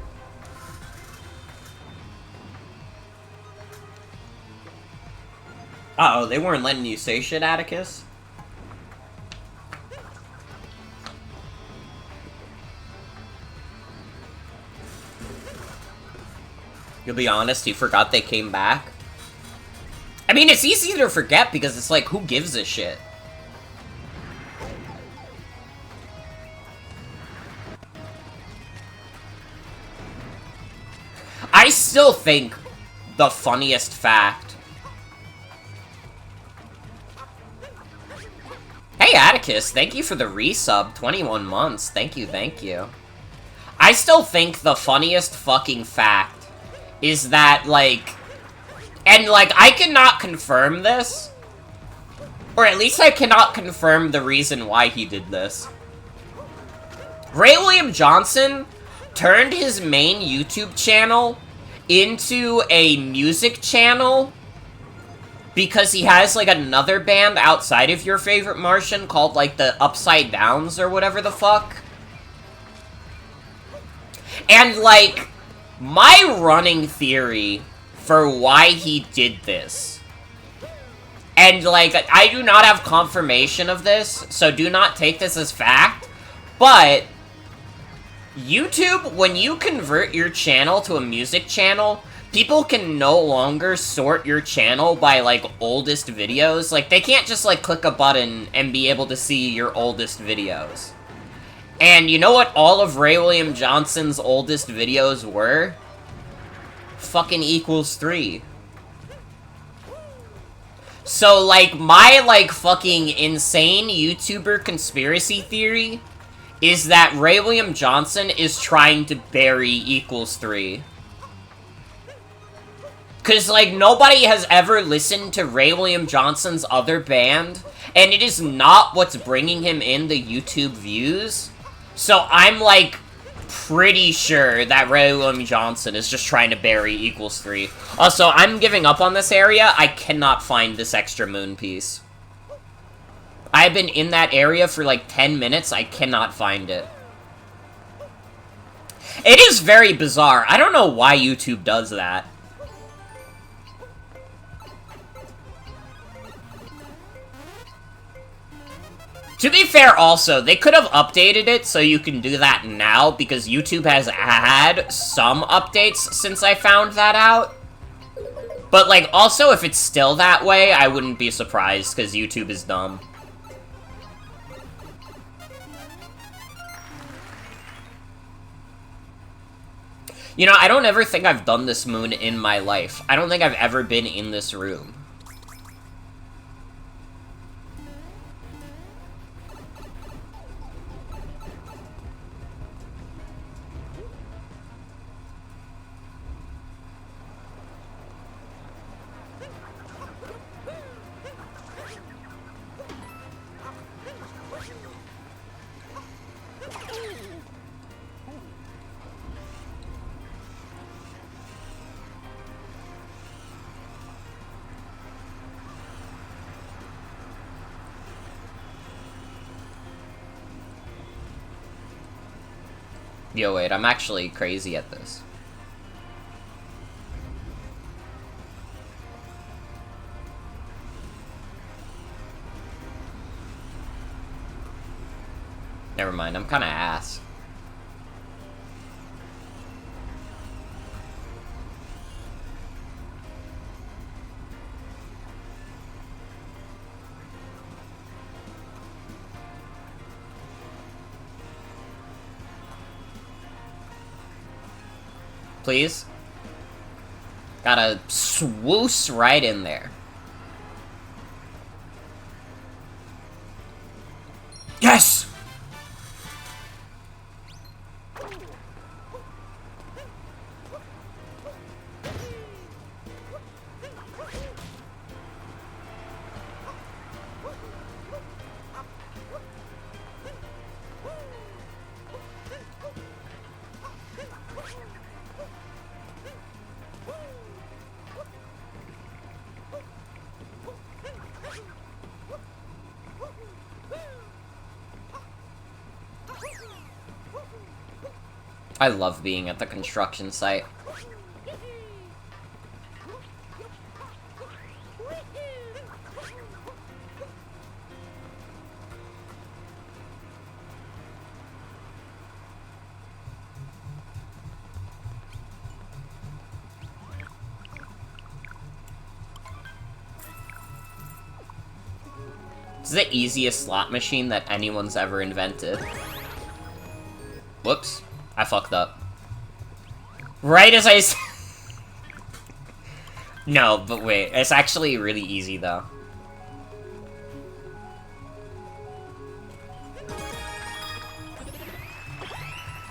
Uh-oh, they weren't letting you say shit, Atticus? You'll be honest, you forgot they came back? I mean, it's easy to forget because it's like, who gives a shit? I still think the funniest fact... Hey, Atticus, thank you for the resub. 21 months. Thank you, thank you. I still think the funniest fucking fact is that, like, And, like, I cannot confirm this. Or at least I cannot confirm the reason why he did this. Ray William Johnson turned his main YouTube channel into a music channel because he has, like, another band outside of Your Favorite Martian called, like, the Upside Downs or whatever the fuck. And, like, my running theory for why he did this, and, like, I do not have confirmation of this, so do not take this as fact, but YouTube, when you convert your channel to a music channel, people can no longer sort your channel by, like, oldest videos. Like, they can't just, like, click a button and be able to see your oldest videos. And you know what all of Ray William Johnson's oldest videos were? Fucking equals 3. So, like, my, like, fucking insane YouTuber conspiracy theory is that Ray William Johnson is trying to bury equals 3. Cause, like, nobody has ever listened to Ray William Johnson's other band, and it is not what's bringing him in the YouTube views. So I'm, like, pretty sure that Ray William Johnson is just trying to bury equals 3. Also, I'm giving up on this area. I cannot find this extra moon piece. I've been in that area for, like, 10 minutes. I cannot find it. It is very bizarre. I don't know why YouTube does that. To be fair, also, they could have updated it so you can do that now, because YouTube has had some updates since I found that out. But, like, also, if it's still that way, I wouldn't be surprised, because YouTube is dumb. You know, I don't ever think I've done this moon in my life. I don't think I've ever been in this room. Yo, wait, I'm actually crazy at this. Never mind, I'm kinda ass. Please? Gotta swoosh right in there. Yes! I love being at the construction site. It's the easiest slot machine that anyone's ever invented. Whoops. I fucked up. Right as I No, but wait. It's actually really easy, though.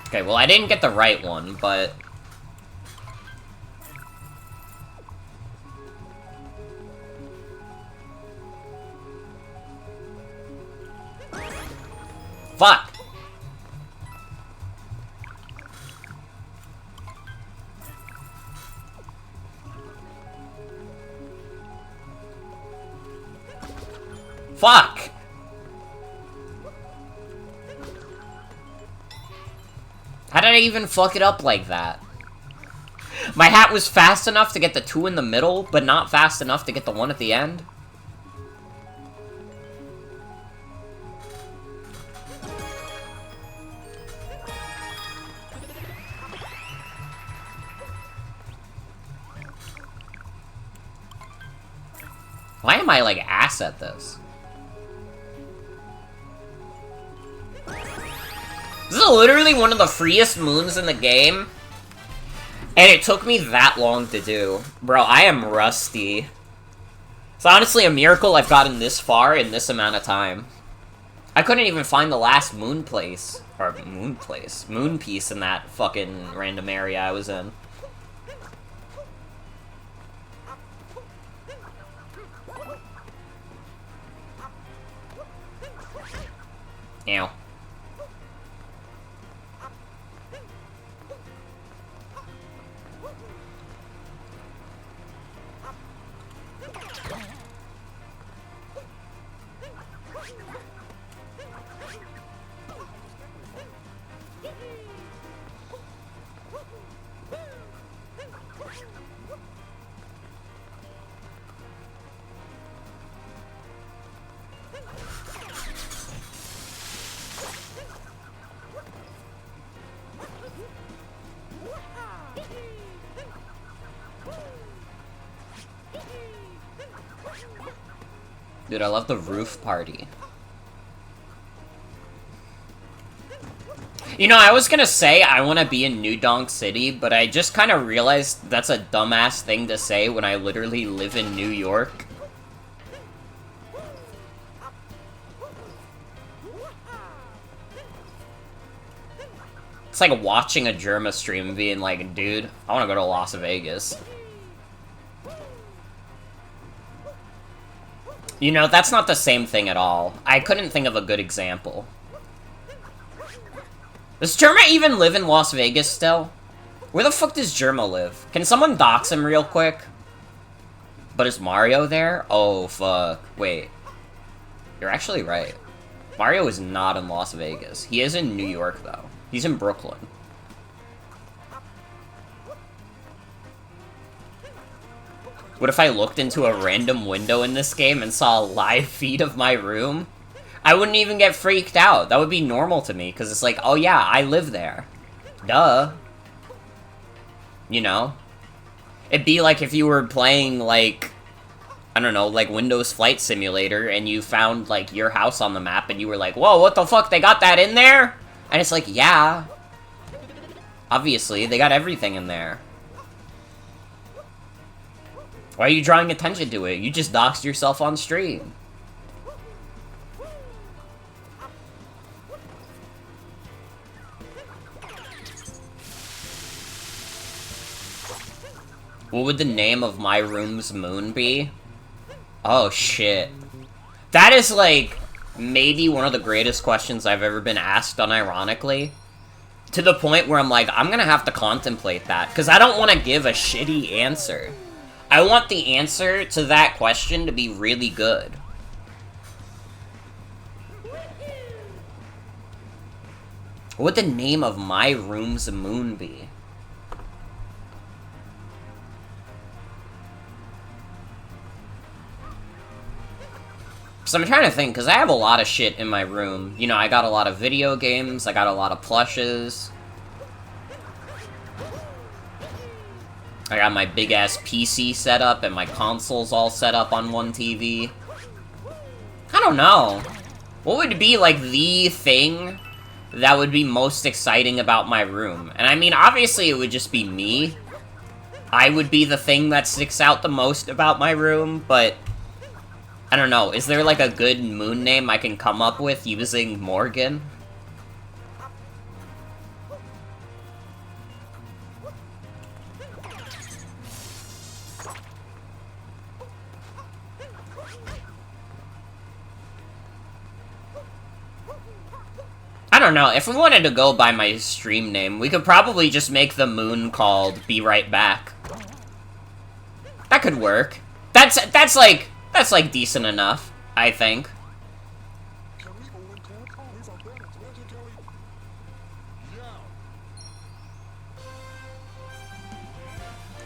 Okay, well, I didn't get the right one, but... Fuck! How did I even fuck it up like that? My hat was fast enough to get the 2 in the middle, but not fast enough to get the 1 at the end? Why am I, like, ass at this? This is literally one of the freest moons in the game. And it took me that long to do. Bro, I am rusty. It's honestly a miracle I've gotten this far in this amount of time. I couldn't even find the last moon piece in that fucking random area I was in. Ew. Dude, I love the roof party. You know, I was gonna say I want to be in New Donk City, but I just kind of realized that's a dumbass thing to say when I literally live in New York. It's like watching a Germa stream and being like, dude, I want to go to Las Vegas. You know, that's not the same thing at all. I couldn't think of a good example. Does Germa even live in Las Vegas still? Where the fuck does Germa live? Can someone dox him real quick? But is Mario there? Oh, fuck. Wait. You're actually right. Mario is not in Las Vegas. He is in New York, though. He's in Brooklyn. What if I looked into a random window in this game and saw a live feed of my room? I wouldn't even get freaked out. That would be normal to me, because it's like, oh yeah, I live there. Duh. You know? It'd be like if you were playing, like, I don't know, like Windows Flight Simulator, and you found, like, your house on the map, and you were like, whoa, what the fuck, they got that in there? And it's like, yeah. Obviously, they got everything in there. Why are you drawing attention to it? You just doxed yourself on stream. What would the name of my room's moon be? Oh, shit. That is, like, maybe one of the greatest questions I've ever been asked unironically. To the point where I'm like, I'm gonna have to contemplate that, because I don't want to give a shitty answer. I want the answer to that question to be really good. What would the name of my room's moon be? So I'm trying to think, because I have a lot of shit in my room. You know, I got a lot of video games, I got a lot of plushes. I got my big-ass PC set up, and my consoles all set up on one TV. I don't know. What would be, like, the thing that would be most exciting about my room? And I mean, obviously it would just be me. I would be the thing that sticks out the most about my room, but I don't know. Is there, like, a good moon name I can come up with using Morgan? I don't know. If we wanted to go by my stream name, we could probably just make the moon called Be Right Back. That could work. That's like decent enough, I think.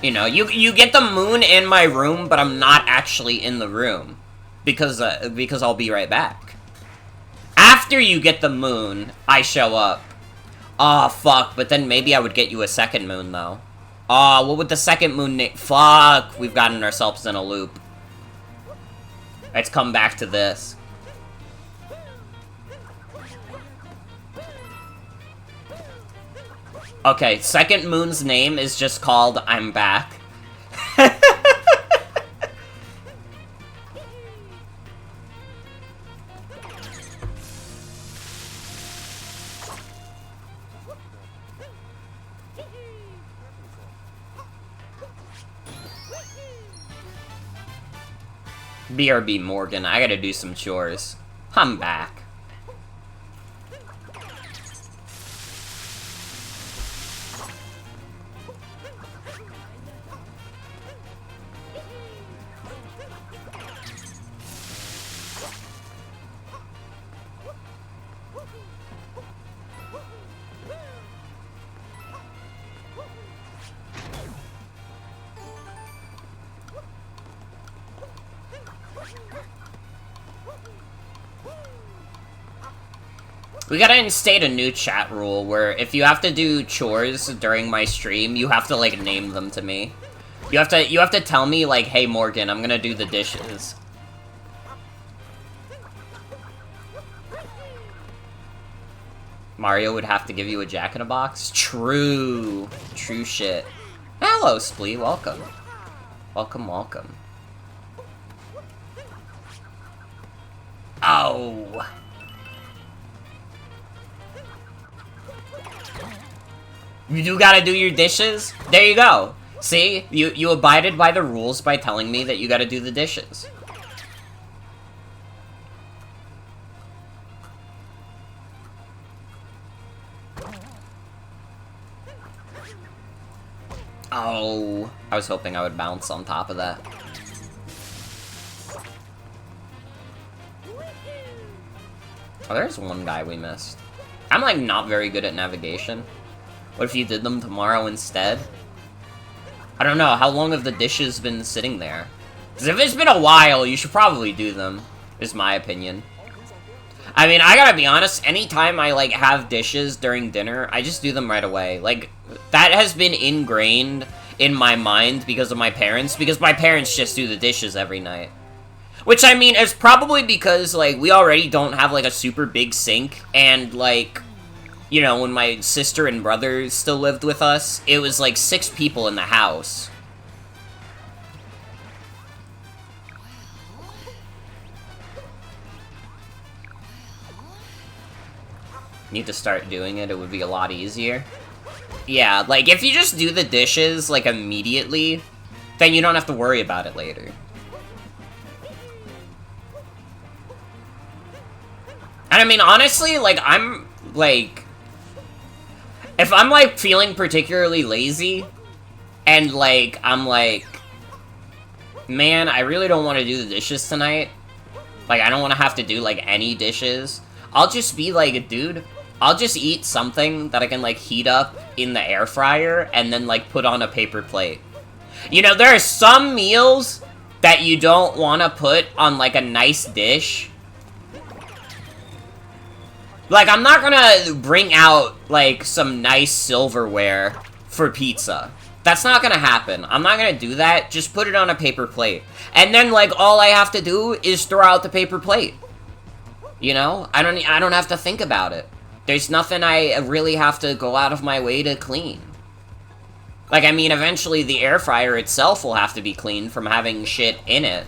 You know, you get the moon in my room, but I'm not actually in the room. Because I'll be right back. After you get the moon, I show up. Aw, fuck, but then maybe I would get you a second moon, though. Aw, what would the second moon fuck, we've gotten ourselves in a loop. Let's come back to this. Okay, second moon's name is just called I'm Back. BRB Morgan, I gotta do some chores. I'm back. We gotta instate a new chat rule where if you have to do chores during my stream, you have to, like, name them to me. You have to tell me, like, hey, Morgan, I'm gonna do the dishes. Mario would have to give you a jack-in-a-box? True. True shit. Hello, Splee. Welcome. Welcome, welcome. Oh. You do gotta do your dishes? There you go. See? You abided by the rules by telling me that you gotta do the dishes. Oh. I was hoping I would bounce on top of that. Oh, there's one guy we missed. I'm, like, not very good at navigation. What if you did them tomorrow instead? I don't know, how long have the dishes been sitting there? Because if it's been a while, you should probably do them, is my opinion. I mean, I gotta be honest, anytime I, like, have dishes during dinner, I just do them right away. Like, that has been ingrained in my mind because my parents just do the dishes every night. Which, I mean, is probably because, like, we already don't have, like, a super big sink, and, like, you know, when my sister and brother still lived with us, it was, like, 6 people in the house. Need to start doing it, it would be a lot easier. Yeah, like, if you just do the dishes, like, immediately, then you don't have to worry about it later. And I mean, honestly, like, I'm, like... If I'm, like, feeling particularly lazy, and, like, I'm like... Man, I really don't want to do the dishes tonight. Like, I don't want to have to do, like, any dishes. I'll just be like, dude, I'll just eat something that I can, like, heat up in the air fryer, and then, like, put on a paper plate. You know, there are some meals that you don't want to put on, like, a nice dish. Like, I'm not gonna bring out, like, some nice silverware for pizza. That's not gonna happen. I'm not gonna do that. Just put it on a paper plate. And then, like, all I have to do is throw out the paper plate. You know? I don't have to think about it. There's nothing I really have to go out of my way to clean. Like, I mean, eventually the air fryer itself will have to be cleaned from having shit in it.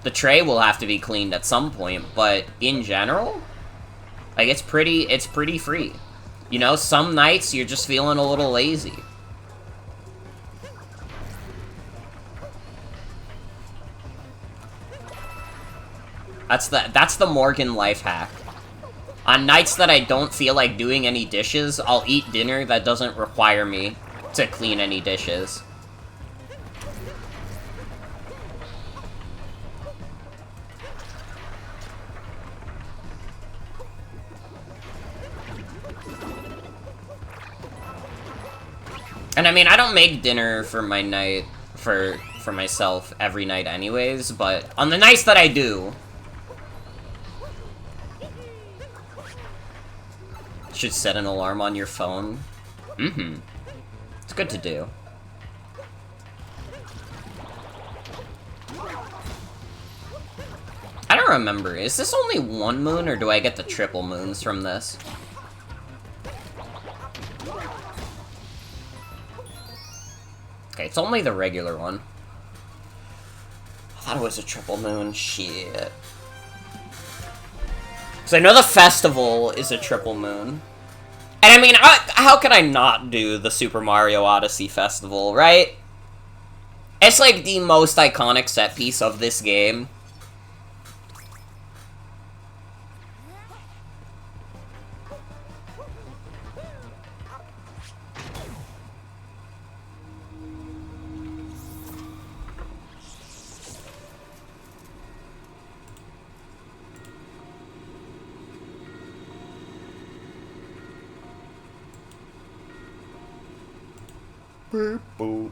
The tray will have to be cleaned at some point, but in general... Like, it's pretty free. You know, some nights you're just feeling a little lazy. That's the Morgan life hack. On nights that I don't feel like doing any dishes, I'll eat dinner that doesn't require me to clean any dishes. And I mean, I don't make dinner for my night, for myself every night anyways, but on the nights that I do, should set an alarm on your phone. It's good to do. I don't remember. Is this only one moon, or do I get the triple moons from this? Okay, it's only the regular one. I thought it was a triple moon. Shit. So I know the festival is a triple moon. And I mean, how can I not do the Super Mario Odyssey festival, right? It's like the most iconic set piece of this game. Boop, boop.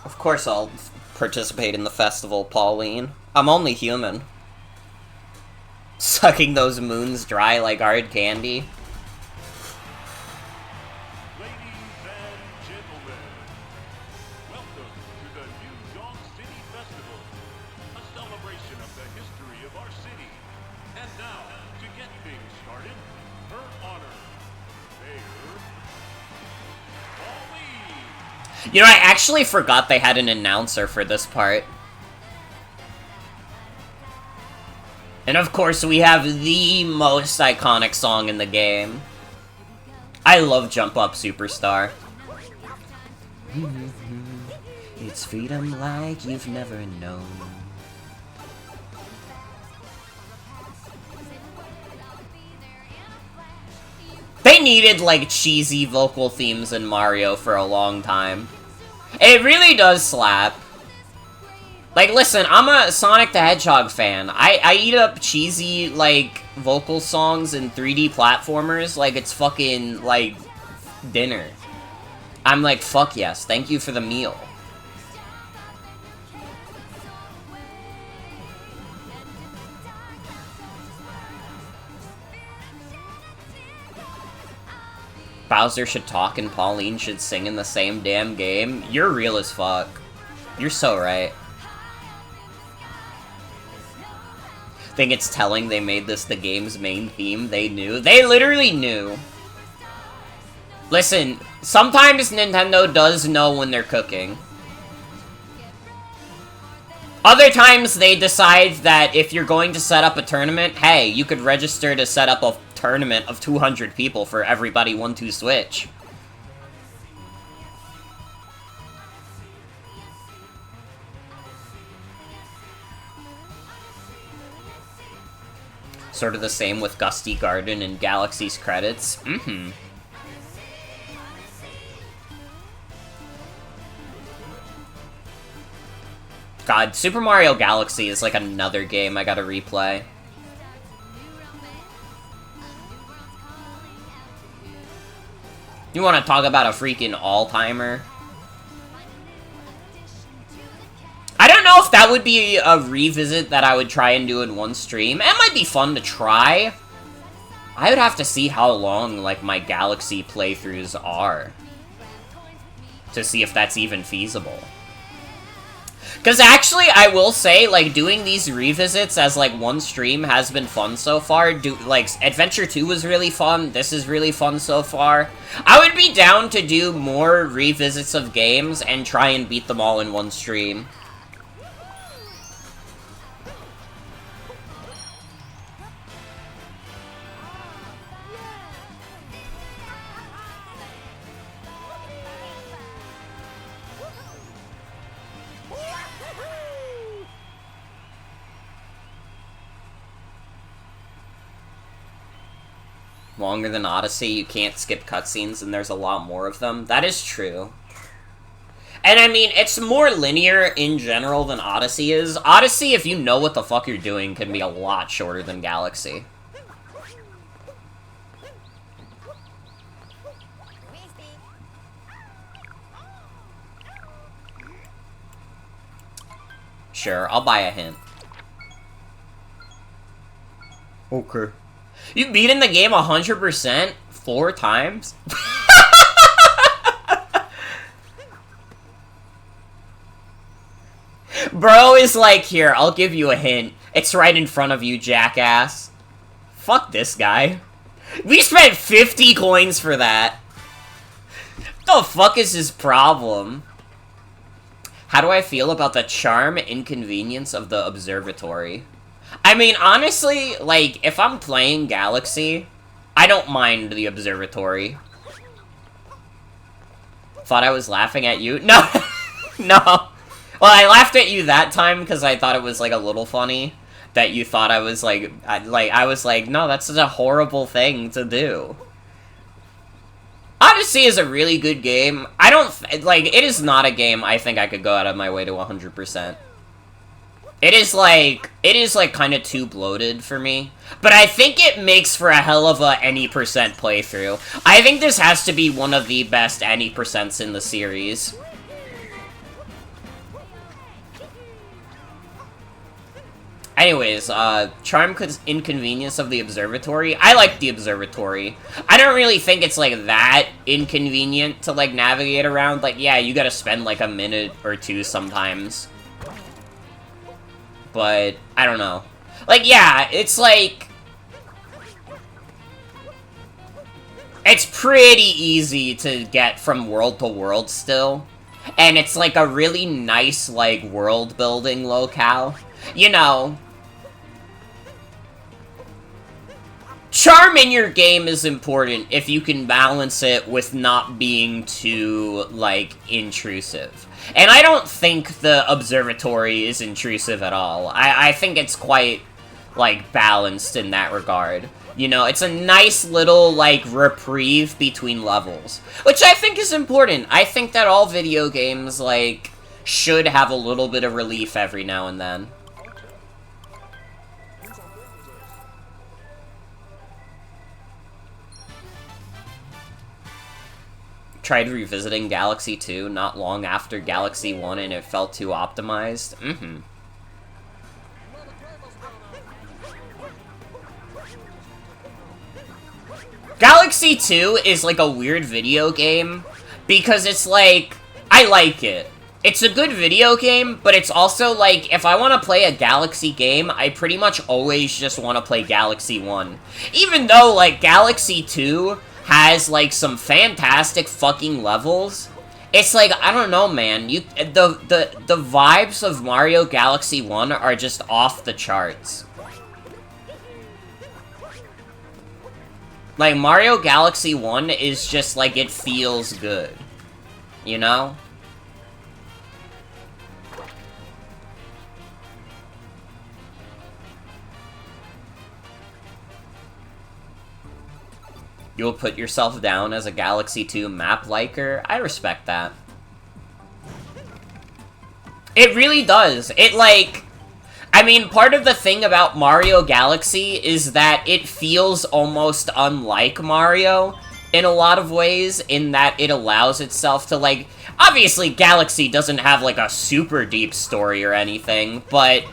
Of course I'll participate in the festival, Pauline. I'm only human. Sucking those moons dry like hard candy. You know, I actually forgot they had an announcer for this part. And of course, we have the most iconic song in the game. I love Jump Up Superstar. It's freedom like you've never known. They needed, like, cheesy vocal themes in Mario for a long time. It really does slap. Like, listen, I'm a Sonic the Hedgehog fan. I eat up cheesy, like, vocal songs in 3D platformers like it's fucking, like, dinner. I'm like, fuck yes, thank you for the meal. Bowser should talk and Pauline should sing in the same damn game. You're real as fuck. You're so right. Think it's telling they made this the game's main theme. They knew. They literally knew. Listen, sometimes Nintendo does know when they're cooking. Other times they decide that if you're going to set up a tournament, hey, you could register to set up a tournament of 200 people for everybody 1-2 switch. Sort of the same with Gusty Garden and Galaxy's credits. God, Super Mario Galaxy is like another game I gotta replay. You wanna talk about a freaking all-timer? I don't know if that would be a revisit that I would try and do in one stream. It might be fun to try. I would have to see how long, like, my Galaxy playthroughs are. To see if that's even feasible. Because actually, I will say, like, doing these revisits as, like, one stream has been fun so far. Like, Adventure 2 was really fun. This is really fun so far. I would be down to do more revisits of games and try and beat them all in one stream. Longer than Odyssey, you can't skip cutscenes, and there's a lot more of them. That is true. And I mean, it's more linear in general than Odyssey is. Odyssey, if you know what the fuck you're doing, can be a lot shorter than Galaxy. Sure, I'll buy a hint. Okay. You've beaten the game 100% 4 times? Bro is like, here, I'll give you a hint. It's right in front of you, jackass. Fuck this guy. We spent 50 coins for that. What the fuck is his problem? How do I feel about the charm inconvenience of the observatory? I mean, honestly, like, if I'm playing Galaxy, I don't mind the observatory. Thought I was laughing at you? No! No! Well, I laughed at you that time because I thought it was, like, a little funny. That you thought I was, like, I was like, no, that's such a horrible thing to do. Odyssey is a really good game. I don't, like, it is not a game I think I could go out of my way to 100%. It is, like, kind of too bloated for me. But I think it makes for a hell of a any percent playthrough. I think this has to be one of the best any percents in the series. Anyways, charm inconvenience of the observatory. I like the observatory. I don't really think it's, like, that inconvenient to, like, navigate around. Like, yeah, you gotta spend, like, a minute or two sometimes. But, I don't know. Like, yeah, it's, like... It's pretty easy to get from world to world still. And it's, like, a really nice, like, world-building locale. You know... Charm in your game is important if you can balance it with not being too, like, intrusive. And I don't think the observatory is intrusive at all. I think it's quite, like, balanced in that regard. You know, it's a nice little, like, reprieve between levels. Which I think is important. I think that all video games, like, should have a little bit of relief every now and then. Tried revisiting Galaxy 2 not long after Galaxy 1 and it felt too optimized. Galaxy 2 is like a weird video game because it's like, I like it. It's a good video game, but it's also like, if I want to play a Galaxy game, I pretty much always just want to play Galaxy 1. Even though, like, Galaxy 2 has, like, some fantastic fucking levels, it's like, I don't know, man, the vibes of Mario Galaxy 1 are just off the charts. Like, Mario Galaxy 1 is just, like, it feels good. You know? You'll put yourself down as a Galaxy 2 map liker? I respect that. It really does. It, like... I mean, part of the thing about Mario Galaxy is that it feels almost unlike Mario in a lot of ways, in that it allows itself to, like... Obviously, Galaxy doesn't have, like, a super deep story or anything, but...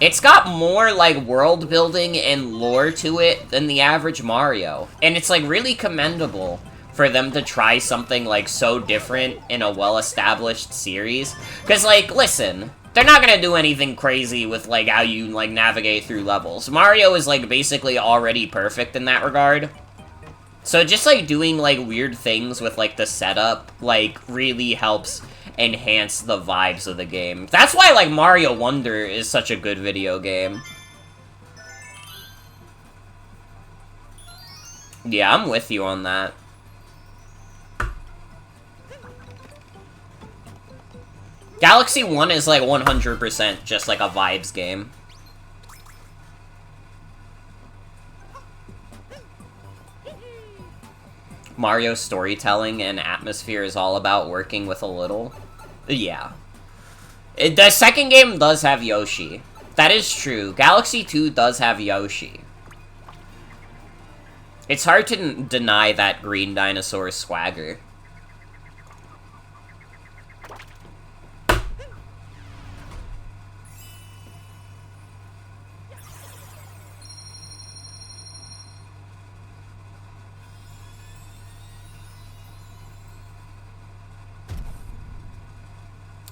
It's got more, like, world building and lore to it than the average Mario. And it's, like, really commendable for them to try something, like, so different in a well-established series. Because, like, listen, they're not gonna do anything crazy with, like, how you, like, navigate through levels. Mario is, like, basically already perfect in that regard. So just, like, doing, like, weird things with, like, the setup, like, really helps enhance the vibes of the game. That's why, like, Mario Wonder is such a good video game. Yeah, I'm with you on that. Galaxy 1 is, like, 100% just, like, a vibes game. Mario's storytelling and atmosphere is all about working with a little. Yeah. The second game does have Yoshi. That is true. Galaxy 2 does have Yoshi. It's hard to deny that green dinosaur swagger.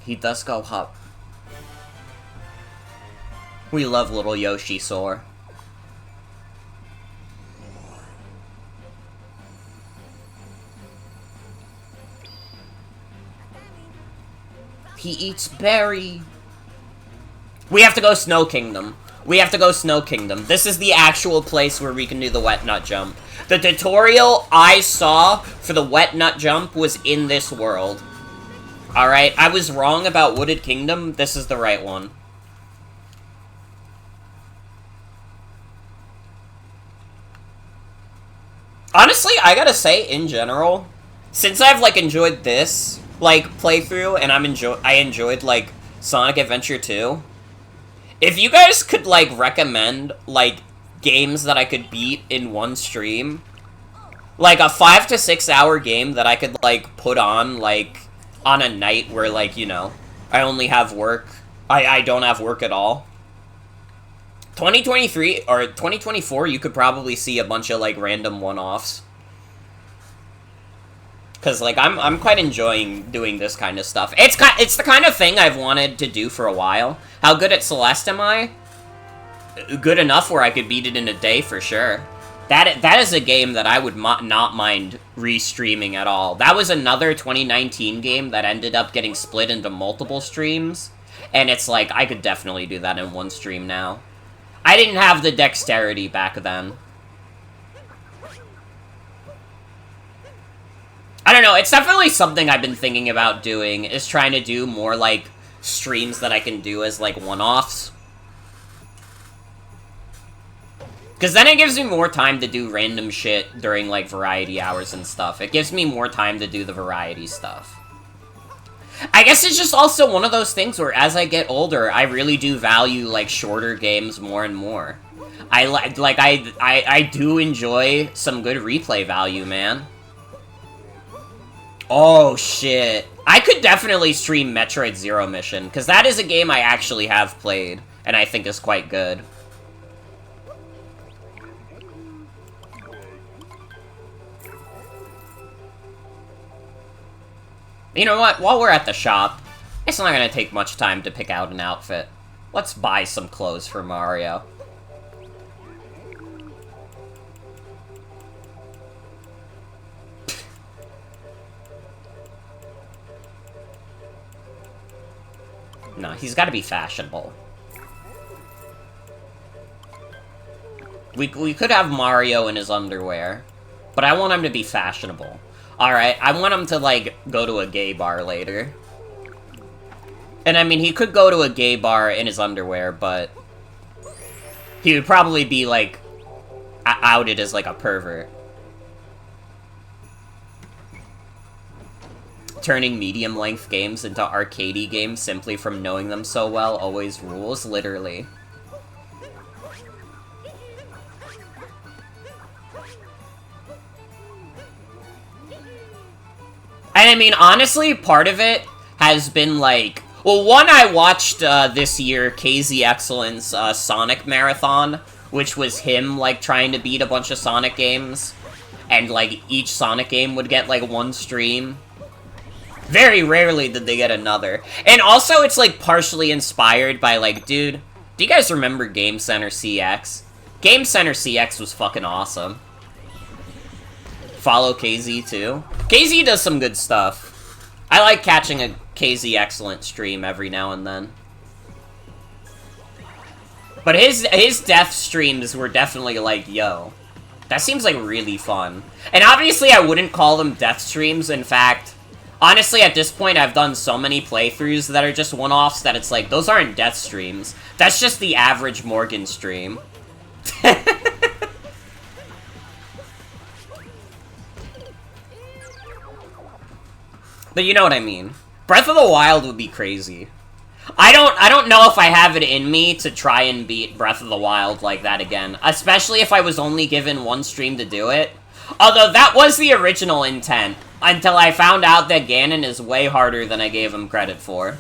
He does go up. We love little Yoshi Soar. He eats berry. We have to go Snow Kingdom. We have to go Snow Kingdom. This is the actual place where we can do the wet nut jump. The tutorial I saw for the wet nut jump was in this world. Alright, I was wrong about Wooded Kingdom. This is the right one. Honestly, I gotta say, in general, since I've, like, enjoyed this, like, playthrough, and I enjoyed, like, Sonic Adventure 2, if you guys could, like, recommend, like, games that I could beat in one stream, like, a 5 to 6 hour game that I could, like, put on, like, on a night where, like, you know, I only have work, I don't have work at all. 2023, or 2024, you could probably see a bunch of, like, random one-offs. Because, like, I'm quite enjoying doing this kind of stuff. It's the kind of thing I've wanted to do for a while. How good at Celeste am I? Good enough where I could beat it in a day, for sure. That is a game that I would not mind re-streaming at all. That was another 2019 game that ended up getting split into multiple streams. And it's like, I could definitely do that in one stream now. I didn't have the dexterity back then. I don't know, it's definitely something I've been thinking about doing, is trying to do more, like, streams that I can do as, like, one-offs. Because then it gives me more time to do random shit during, like, variety hours and stuff. It gives me more time to do the variety stuff. I guess it's just also one of those things where as I get older, I really do value, like, shorter games more and more. I do enjoy some good replay value, man. Oh, shit. I could definitely stream Metroid Zero Mission, because that is a game I actually have played, and I think is quite good. You know what? While we're at the shop, it's not gonna take much time to pick out an outfit. Let's buy some clothes for Mario. No, he's gotta be fashionable. We could have Mario in his underwear, but I want him to be fashionable. Alright, I want him to, like, go to a gay bar later. And, I mean, he could go to a gay bar in his underwear, but he would probably be, like, outed as, like, a pervert. Turning medium-length games into arcadey games simply from knowing them so well always rules, literally. And I mean, honestly, part of it has been, like... Well, one, I watched this year, KZ Excellence Sonic Marathon, which was him, like, trying to beat a bunch of Sonic games. And, like, each Sonic game would get, like, one stream. Very rarely did they get another. And also, it's, like, partially inspired by, like, dude, do you guys remember Game Center CX? Game Center CX was fucking awesome. Follow KZ, too. KZ does some good stuff. I like catching a KZ Excellent stream every now and then. But his death streams were definitely like, yo, that seems like really fun. And obviously I wouldn't call them death streams. In fact, honestly, at this point, I've done so many playthroughs that are just one-offs that it's like, those aren't death streams. That's just the average Morgan stream. But you know what I mean. Breath of the Wild would be crazy. I don't know if I have it in me to try and beat Breath of the Wild like that again. Especially if I was only given one stream to do it. Although that was the original intent. Until I found out that Ganon is way harder than I gave him credit for.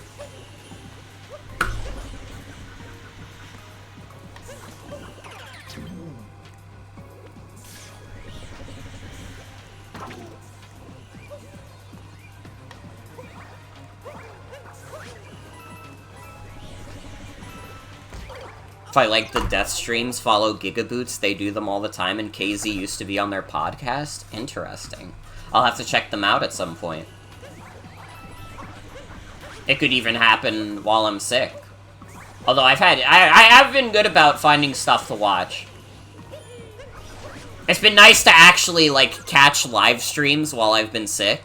If I like the death streams, follow Gigaboots, they do them all the time, and KZ used to be on their podcast? Interesting. I'll have to check them out at some point. It could even happen while I'm sick. Although I have been good about finding stuff to watch. It's been nice to actually, like, catch live streams while I've been sick.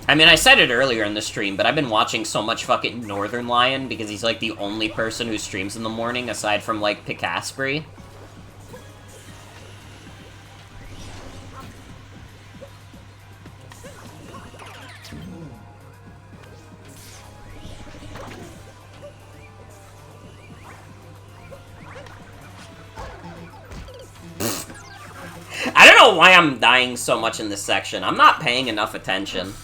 I mean, I said it earlier in the stream, but I've been watching so much fucking Northern Lion because he's, like, the only person who streams in the morning aside from, like, Picasbury. I don't know why I'm dying so much in this section. I'm not paying enough attention.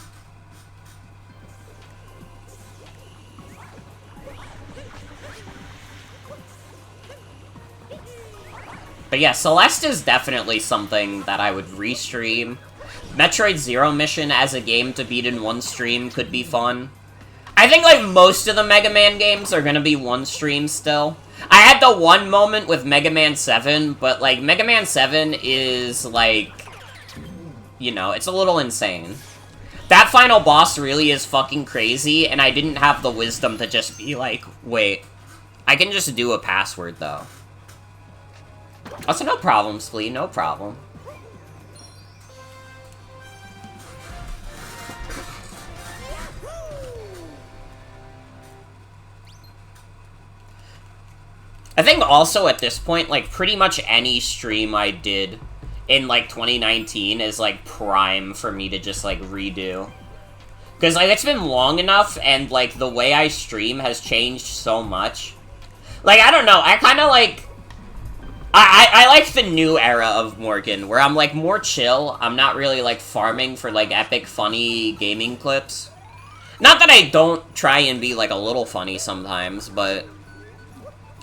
But yeah, Celeste is definitely something that I would restream. Metroid Zero Mission as a game to beat in one stream could be fun. I think, like, most of the Mega Man games are gonna be one stream still. I had the one moment with Mega Man 7, but, like, Mega Man 7 is, like, you know, it's a little insane. That final boss really is fucking crazy, and I didn't have the wisdom to just be like, wait, I can just do a password, though. Also, no problem, Splee, no problem. I think also at this point, like, pretty much any stream I did in, like, 2019 is, like, prime for me to just, like, redo. Because, like, it's been long enough, and, like, the way I stream has changed so much. Like, I don't know, I kind of, like... I like the new era of Morgan, where I'm, like, more chill. I'm not really, like, farming for, like, epic, funny gaming clips. Not that I don't try and be, like, a little funny sometimes, but...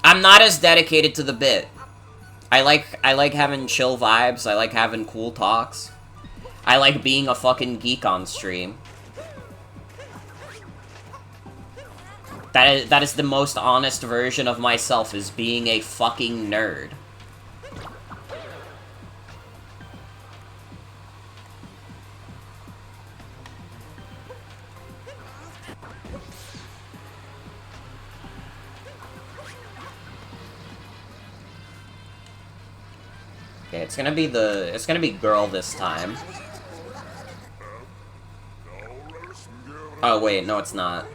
I'm not as dedicated to the bit. I like having chill vibes, I like having cool talks. I like being a fucking geek on stream. That is the most honest version of myself, is being a fucking nerd. Okay, it's gonna be girl this time. Oh wait, no it's not.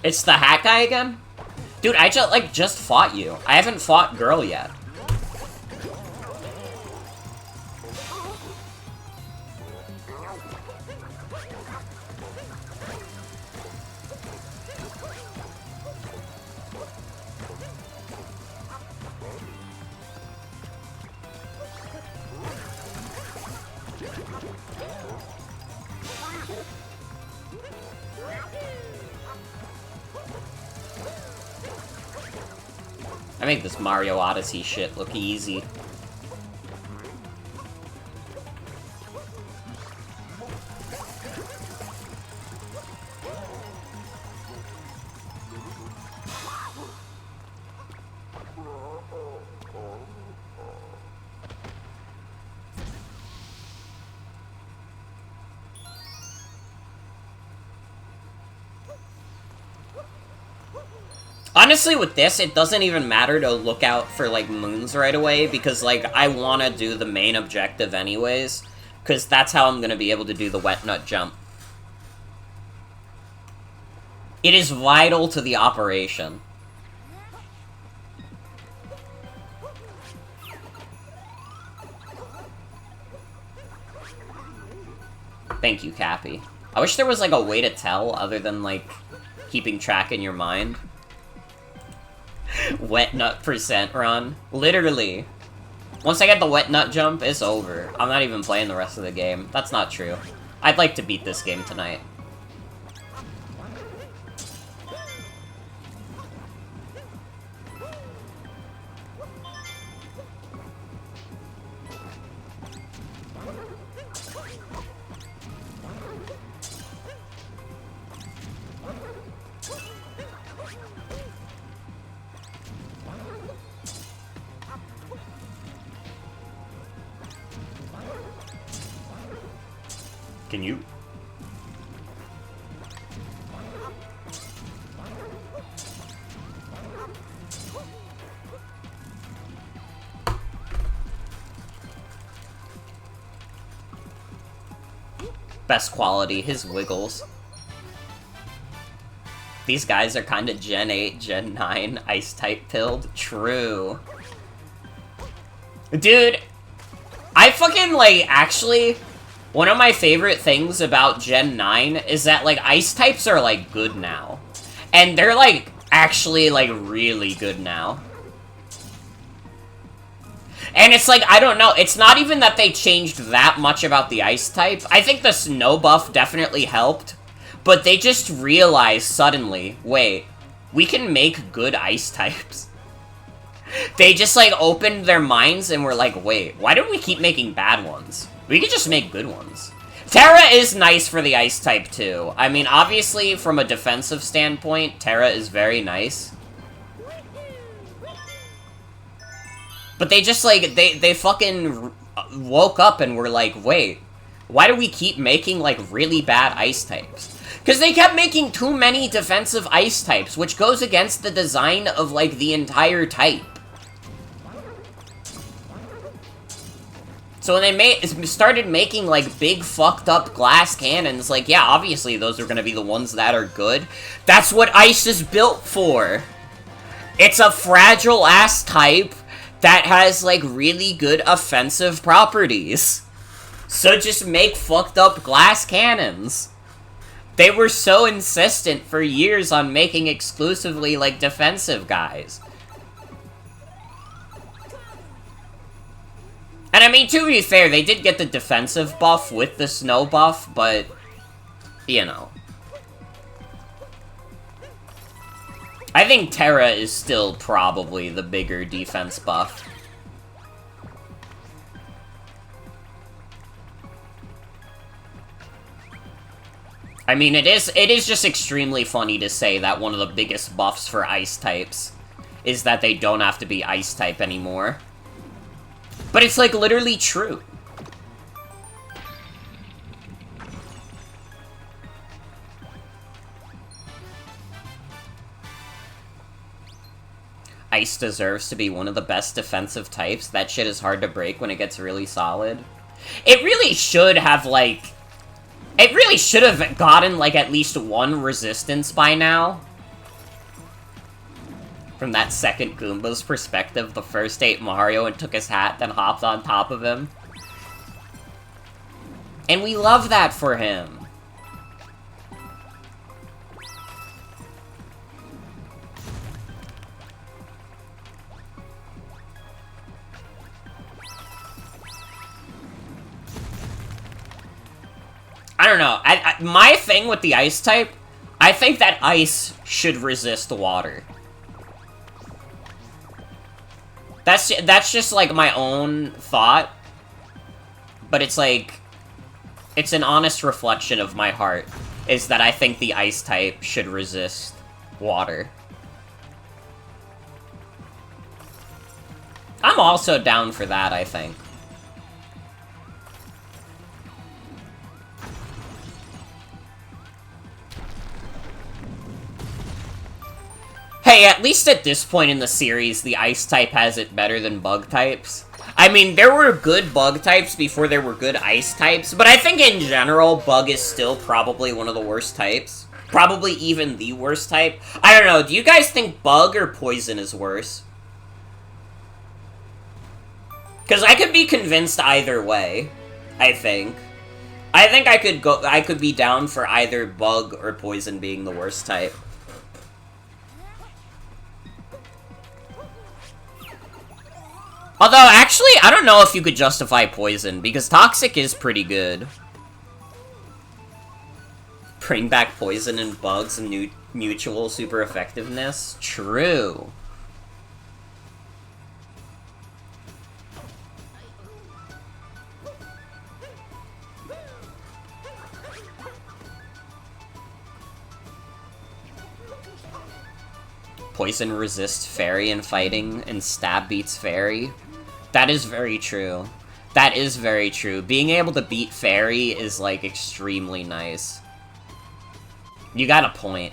It's the hat guy again? Dude, I just fought you. I haven't fought girl yet. I make this Mario Odyssey shit look easy. Honestly, with this, it doesn't even matter to look out for, like, moons right away, because, like, I want to do the main objective anyways, because that's how I'm going to be able to do the wet nut jump. It is vital to the operation. Thank you, Cappy. I wish there was, like, a way to tell other than, like, keeping track in your mind. Wet nut percent run. Literally. Once I get the wet nut jump, it's over. I'm not even playing the rest of the game. That's not true. I'd like to beat this game tonight. Can you? Best quality, his wiggles. These guys are kinda Gen 8, Gen 9, Ice-type pilled. True. Dude, I fucking, like, actually, one of my favorite things about Gen 9 is that, like, Ice-types are, like, good now. And they're, like, actually, like, really good now. And it's like, I don't know, it's not even that they changed that much about the Ice type. I think the Snow buff definitely helped, but they just realized suddenly, wait, we can make good Ice types. They just, like, opened their minds and were like, wait, why don't we keep making bad ones? We could just make good ones. Terra is nice for the Ice type, too. I mean, obviously, from a defensive standpoint, Terra is very nice. But they just, like, they fucking woke up and were like, wait, why do we keep making, like, really bad Ice types? Because they kept making too many defensive Ice types, which goes against the design of, like, the entire type. So when they started making, like, big fucked up glass cannons, like, yeah, obviously those are gonna be the ones that are good. That's what Ice is built for. It's a fragile-ass type that has, like, really good offensive properties. So just make fucked up glass cannons. They were so insistent for years on making exclusively, like, defensive guys. And I mean, to be fair, they did get the defensive buff with the Snow buff, but, you know. I think Terra is still probably the bigger defense buff. I mean, it is just extremely funny to say that one of the biggest buffs for Ice types is that they don't have to be Ice type anymore. But it's, like, literally true. Ice deserves to be one of the best defensive types. That shit is hard to break when it gets really solid. It really should have, like... It really should have gotten, like, at least one resistance by now. From that second Goomba's perspective, the first ate Mario and took his hat, then hopped on top of him. And we love that for him. I don't know. My thing with the Ice type, I think that Ice should resist water. That's just, like, my own thought. But it's, like... It's an honest reflection of my heart, is that I think the Ice type should resist water. I'm also down for that, I think. Hey, at least at this point in the series, the Ice type has it better than Bug types. I mean, there were good Bug types before there were good Ice types, but I think in general, Bug is still probably one of the worst types. Probably even the worst type. I don't know, do you guys think Bug or Poison is worse? Because I could be convinced either way, I think. I think I could be down for either Bug or Poison being the worst type. Although, actually, I don't know if you could justify Poison, because Toxic is pretty good. Bring back Poison and Bugs and mutual super effectiveness? True. Poison resists Fairy in fighting, and Stab beats Fairy. That is very true. That is very true. Being able to beat Fairy is, like, extremely nice. You got a point.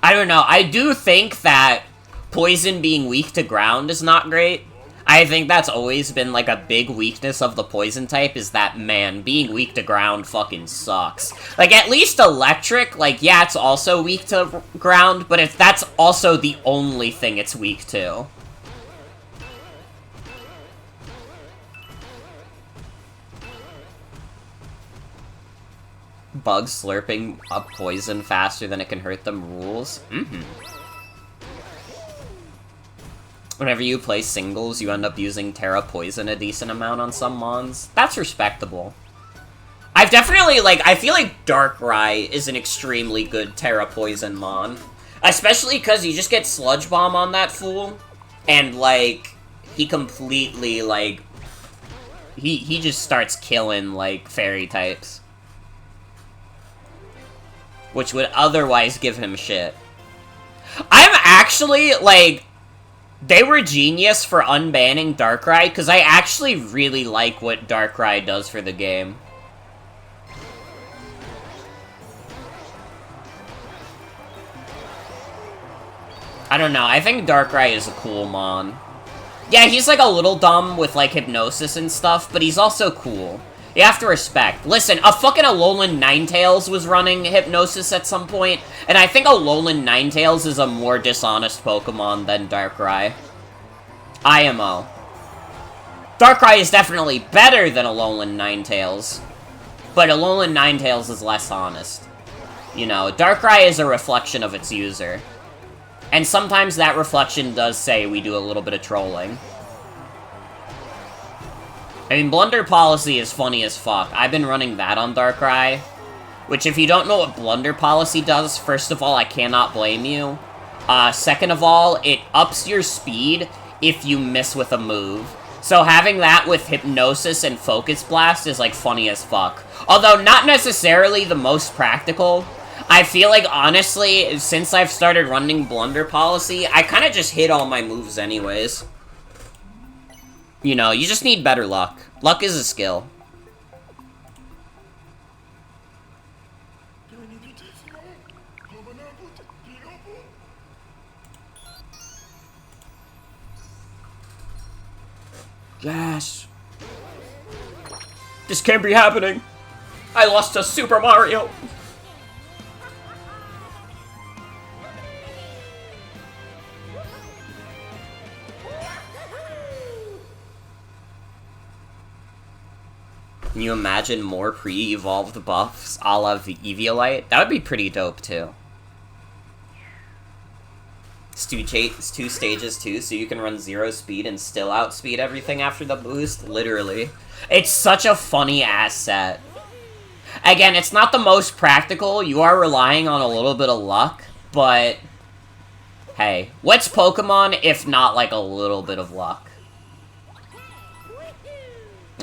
I don't know. I do think that Poison being weak to ground is not great. I think that's always been, like, a big weakness of the Poison type, is that, man, being weak to ground fucking sucks. Like, at least Electric, like, yeah, it's also weak to ground, but that's also the only thing it's weak to. Bugs slurping up poison faster than it can hurt them rules? Mm-hmm. Whenever you play singles, you end up using Terra Poison a decent amount on some mons. That's respectable. I've definitely, like, I feel like Darkrai is an extremely good Terra Poison mon. Especially because you just get Sludge Bomb on that fool, and, like, he completely, like, he just starts killing, like, fairy types. Which would otherwise give him shit. I'm actually, like, they were genius for unbanning Darkrai, because I actually really like what Darkrai does for the game. I don't know, I think Darkrai is a cool mon. Yeah, he's, like, a little dumb with, like, Hypnosis and stuff, but he's also cool. You have to respect. Listen, a fucking Alolan Ninetales was running Hypnosis at some point, and I think Alolan Ninetales is a more dishonest Pokemon than Darkrai. IMO. Darkrai is definitely better than Alolan Ninetales, but Alolan Ninetales is less honest. You know, Darkrai is a reflection of its user. And sometimes that reflection does say we do a little bit of trolling. I mean, Blunder Policy is funny as fuck. I've been running that on Darkrai. Which, if you don't know what Blunder Policy does, first of all, I cannot blame you. Second of all, it ups your speed if you miss with a move. So having that with Hypnosis and Focus Blast is, like, funny as fuck. Although, not necessarily the most practical. I feel like, honestly, since I've started running Blunder Policy, I kind of just hit all my moves anyways. You know, you just need better luck. Luck is a skill. Yes. This can't be happening. I lost to Super Mario. Can you imagine more pre-evolved buffs a la Eviolite? That would be pretty dope, too. It's two stages, too, so you can run 0 speed and still outspeed everything after the boost? Literally. It's such a funny-ass set. Again, it's not the most practical. You are relying on a little bit of luck, but... hey, what's Pokemon if not, like, a little bit of luck?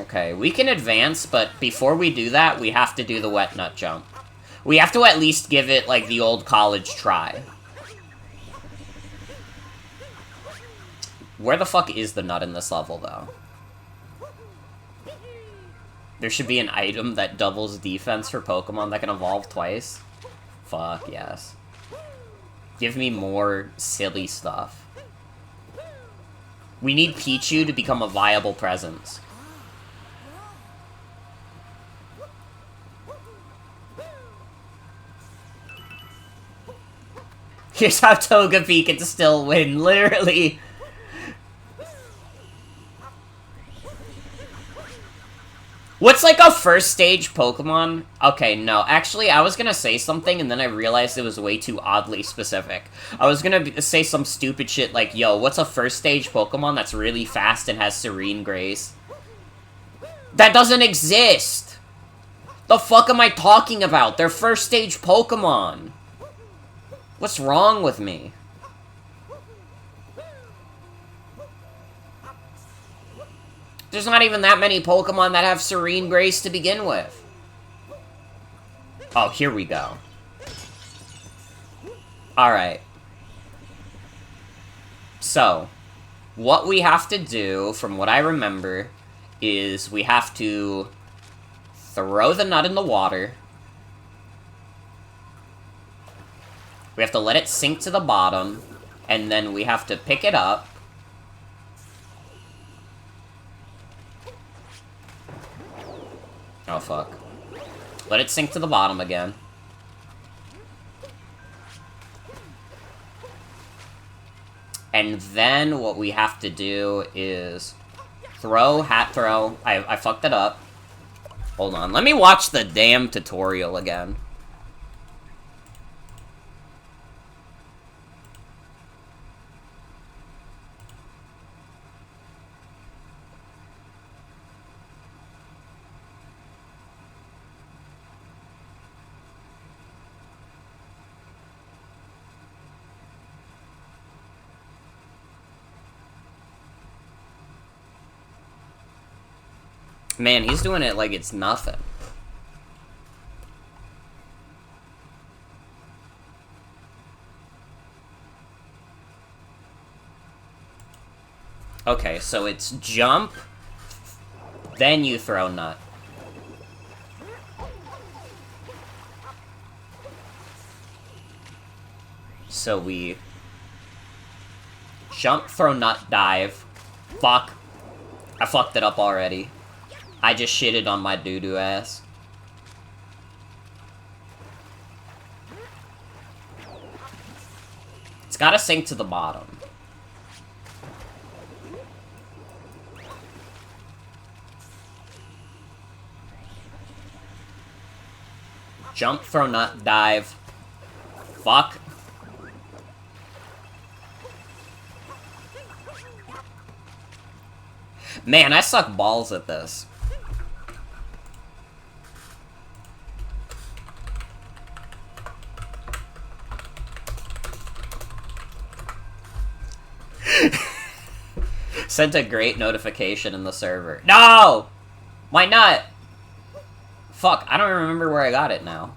Okay, we can advance, but before we do that, we have to do the Wet Nut Jump. We have to at least give it, like, the old college try. Where the fuck is the nut in this level, though? There should be an item that doubles defense for Pokemon that can evolve twice. Fuck, yes. Give me more silly stuff. We need Pichu to become a viable presence. Here's how Togepi can still win, literally. What's, like, a first stage Pokemon? Okay, no. Actually, I was gonna say something, and then I realized it was way too oddly specific. I was gonna say some stupid shit like, yo, what's a first stage Pokemon that's really fast and has Serene Grace? That doesn't exist! The fuck am I talking about? They're first stage Pokemon! What's wrong with me? There's not even that many Pokemon that have Serene Grace to begin with. Oh, here we go. Alright. So, What we have to do, from what I remember, is we have to throw the nut in the water. We have to let it sink to the bottom, and then we have to pick it up. Oh, fuck. Let it sink to the bottom again. And then what we have to do is throw, hat throw. I fucked it up. Hold on. Let me watch the damn tutorial again. Man, he's doing it like it's nothing. Okay, so it's jump, then you throw nut. So we jump, throw nut, dive. Fuck. I fucked it up already. I just shitted on my doo-doo ass. It's gotta sink to the bottom. Jump, throw nut, dive. Fuck. Man, I suck balls at this. Sent a great notification in the server. No! Why not? Fuck, I don't remember where I got it now.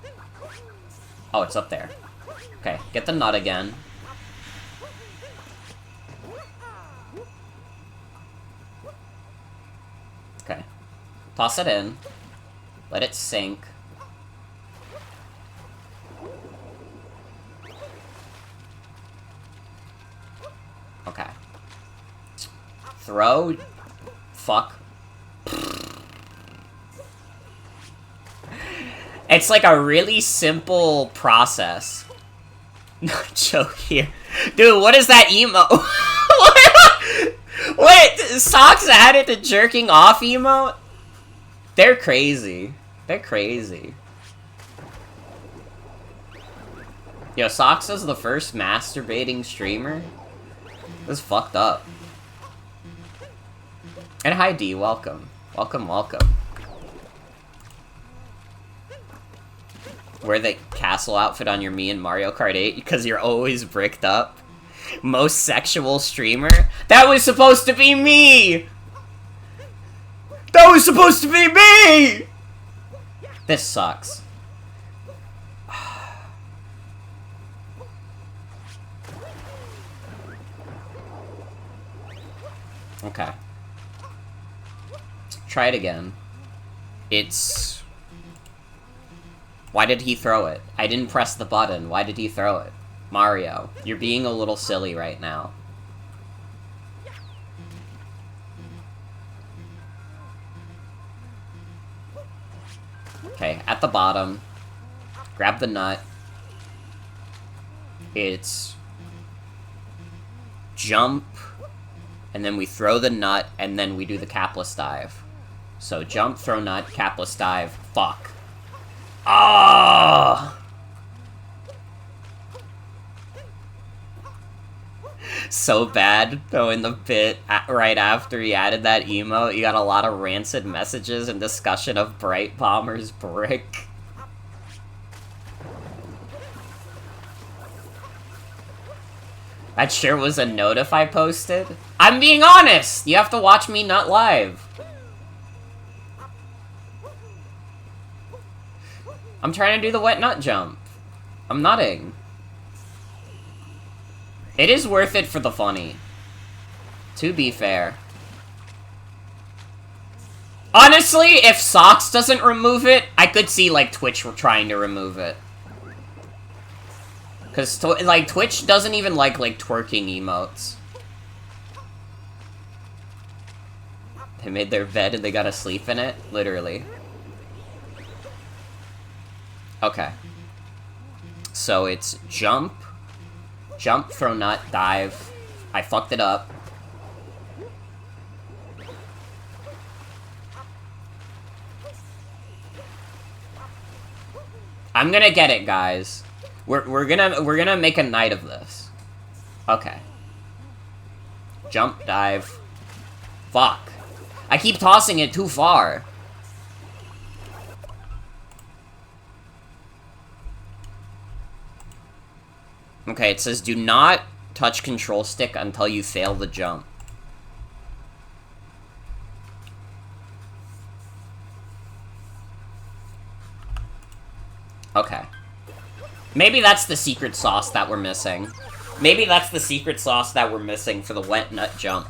Oh, it's up there. Okay, get the nut again. Okay. Toss it in. Let it sink. Okay. Throw. Fuck. It's like a really simple process. No joke here. Dude, what is that emo? What? Socks added to jerking off emote? They're crazy. They're crazy. Yo, Socks is the first masturbating streamer? This is fucked up. And hi D, welcome. Welcome, welcome. Wear the castle outfit on your me in Mario Kart 8 because you're always bricked up. Most sexual streamer? That was supposed to be me! That was supposed to be me! This sucks. Okay. Try it again. It's... Why did he throw it? I didn't press the button. Why did he throw it? Mario, you're being a little silly right now. Okay, at the bottom. Grab the nut. It's... jump. And then we throw the nut, and then we do the capless dive. So jump, throw nut, capless dive. Fuck. Ah! So bad, though, in the bit right after he added that emote, you got a lot of rancid messages and discussion of Bright Bomber's brick. That sure was a notif I posted. I'm being honest! You have to watch me nut live. I'm trying to do the wet nut jump. I'm nutting. It is worth it for the funny. To be fair. Honestly, if Socks doesn't remove it, I could see, like, Twitch trying to remove it. Because, like, Twitch doesn't even like, twerking emotes. They made their bed and they gotta sleep in it? Literally. Okay. So it's jump, throw nut, dive. I fucked it up. I'm gonna get it, guys. We're gonna make a night of this. Okay. Jump, dive. Fuck. I keep tossing it too far. Okay, it says do not touch control stick until you fail the jump. Okay. Maybe that's the secret sauce that we're missing. Maybe that's the secret sauce that we're missing for the wet nut jump.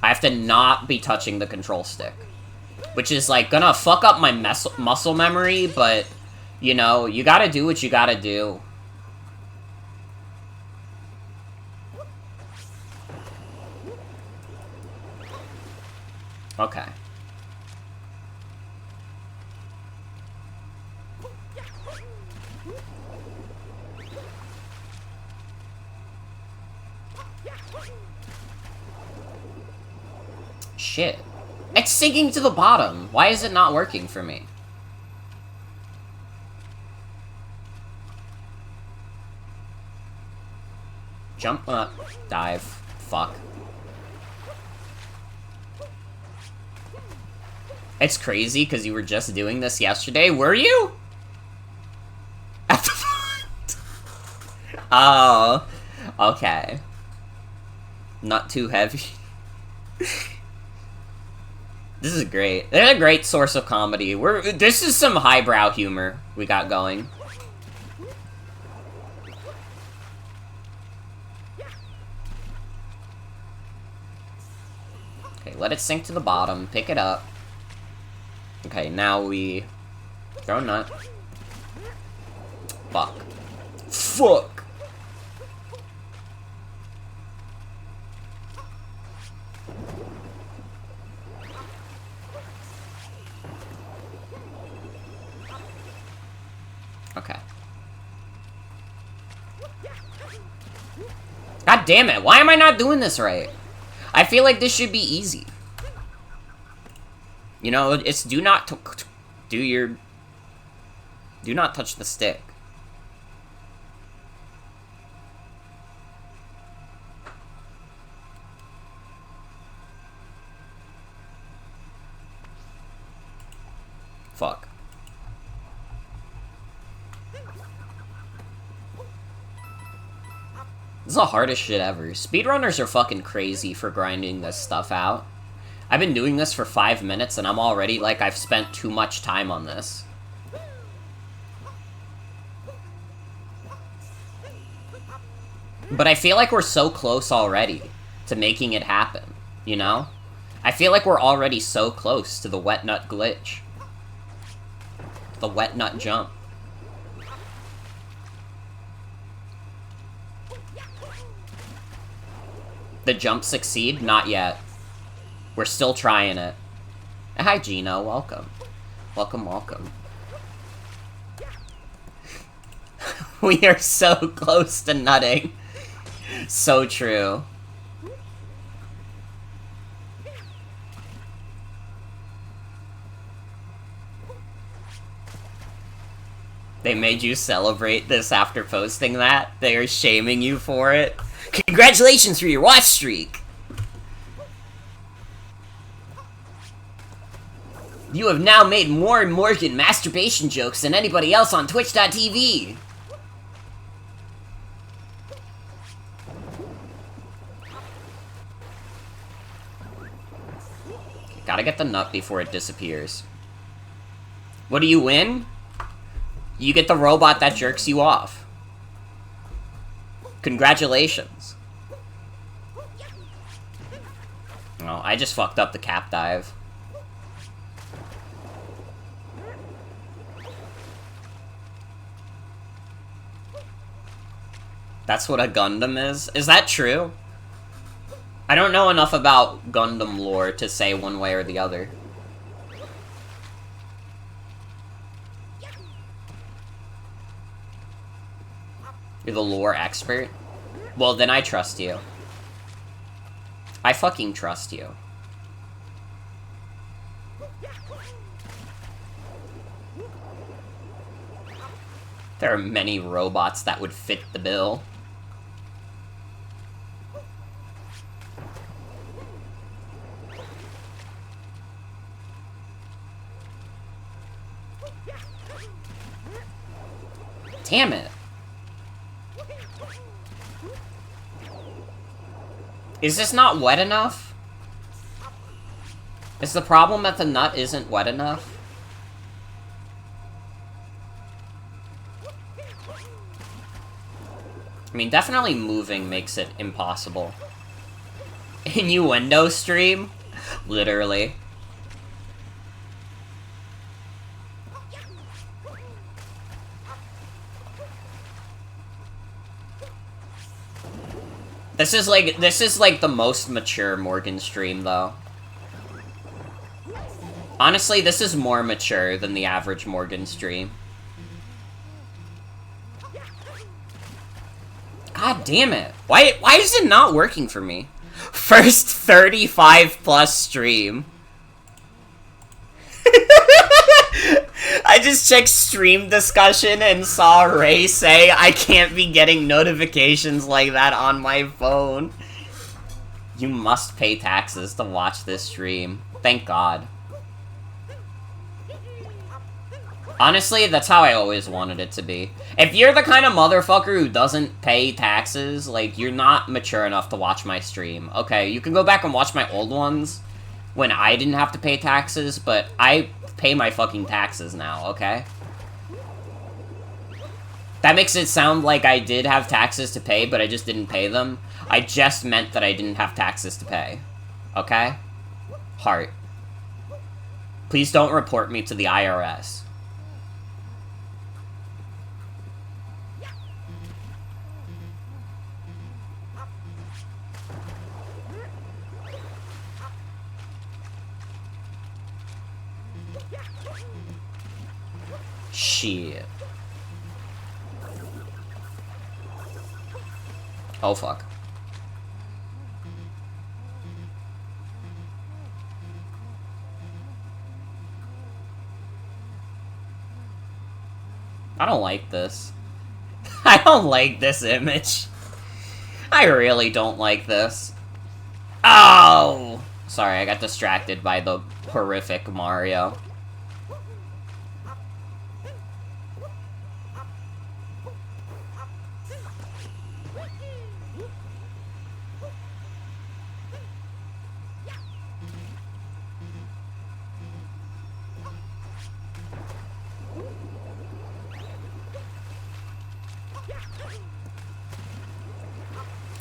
I have to not be touching the control stick. Which is, like, gonna fuck up my muscle memory, but, you know, you gotta do what you gotta do. Okay. Shit. It's sinking to the bottom. Why is it not working for me? Jump up. Dive. Fuck. It's crazy, because you were just doing this yesterday. Were you? At the front. Oh. Okay. Not too heavy. This is great. They're a great source of comedy. This is some highbrow humor we got going. Okay, let it sink to the bottom. Pick it up. Okay, now we throw a nut. Fuck. Fuck! Okay. God damn it, why am I not doing this right? I feel like this should be easy. You know, it's do not touch the stick. Fuck. This is the hardest shit ever. Speedrunners are fucking crazy for grinding this stuff out. I've been doing this for 5 minutes and I'm already like I've spent too much time on this. But I feel like we're so close already to making it happen, you know? I feel like we're already so close to the wet nut glitch. The wet nut jump. The jump succeed? Not yet. We're still trying it. Hi, Gino. Welcome. Welcome, welcome. We are so close to nutting. So true. They made you celebrate this after posting that? They are shaming you for it? Congratulations for your watch streak! You have now made more and more masturbation jokes than anybody else on Twitch.tv! Gotta get the nut before it disappears. What do you win? You get the robot that jerks you off. Congratulations. Oh, I just fucked up the cap dive. That's what a Gundam is? Is that true? I don't know enough about Gundam lore to say one way or the other. You're the lore expert? Well, then I trust you. I fucking trust you. There are many robots that would fit the bill. Damn it. Is this not wet enough? Is the problem that the nut isn't wet enough? I mean, definitely moving makes it impossible. Innuendo stream? Literally. This is like the most mature Morgan stream, though. Honestly, this is more mature than the average Morgan stream. God damn it. Why is it not working for me? First 35 plus stream. I just checked stream discussion and saw Ray say, I can't be getting notifications like that on my phone. You must pay taxes to watch this stream. Thank God. Honestly, that's how I always wanted it to be. If you're the kind of motherfucker who doesn't pay taxes, like, you're not mature enough to watch my stream. Okay, you can go back and watch my old ones when I didn't have to pay taxes, but I pay my fucking taxes now, okay? That makes it sound like I did have taxes to pay, but I just didn't pay them. I just meant that I didn't have taxes to pay. Okay? Heart. Please don't report me to the IRS. Shit. Oh, fuck. I don't like this. I don't like this image. I really don't like this. Oh! Sorry, I got distracted by the horrific Mario.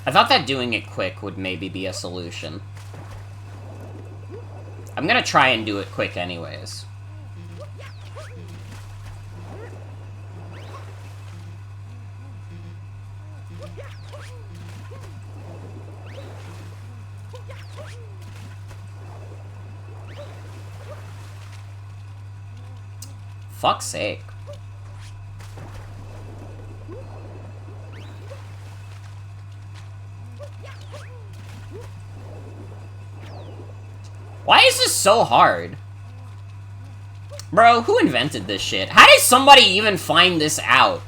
I thought that doing it quick would maybe be a solution. I'm gonna try and do it quick anyways. Fuck's sake. Why is this so hard? Bro, who invented this shit? How did somebody even find this out?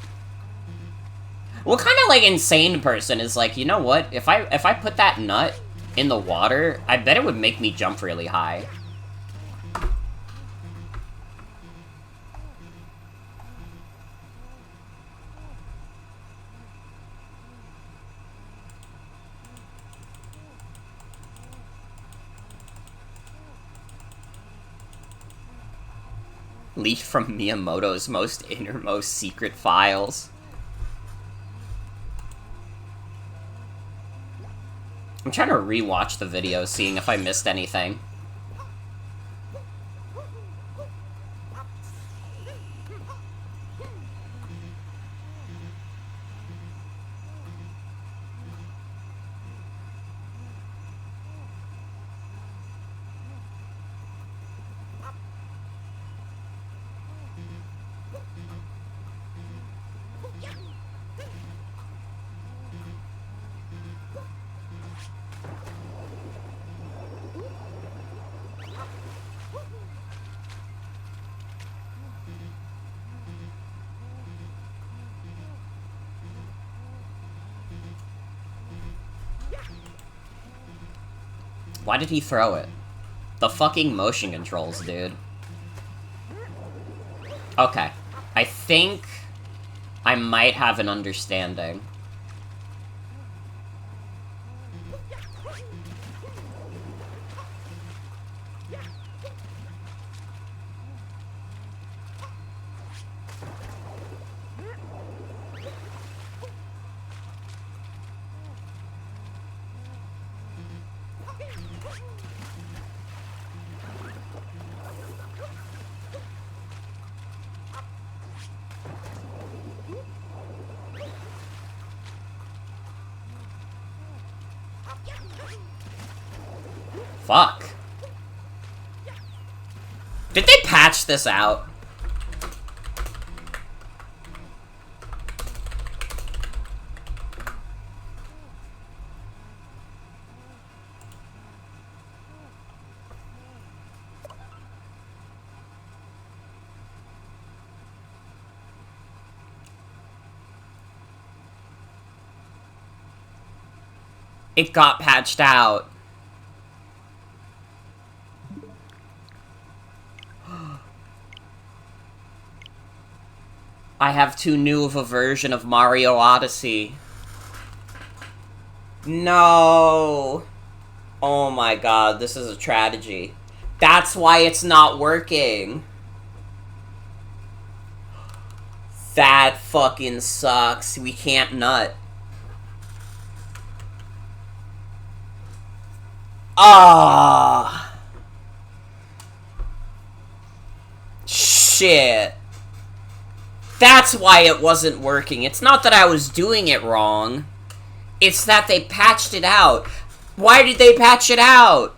What kind of, like, insane person is like, you know what? If I put that nut in the water, I bet it would make me jump really high. Leaked from Miyamoto's most innermost secret files. I'm trying to rewatch the video, seeing if I missed anything. Why did he throw it? The fucking motion controls, dude. Okay. I think I might have an understanding. Fuck. Did they patch this out? It got patched out. I have too new of a version of Mario Odyssey. No. Oh my god, this is a tragedy. That's why it's not working. That fucking sucks. We can't nut. Ah. Shit. That's why it wasn't working. It's not that I was doing it wrong. It's that they patched it out. Why did they patch it out?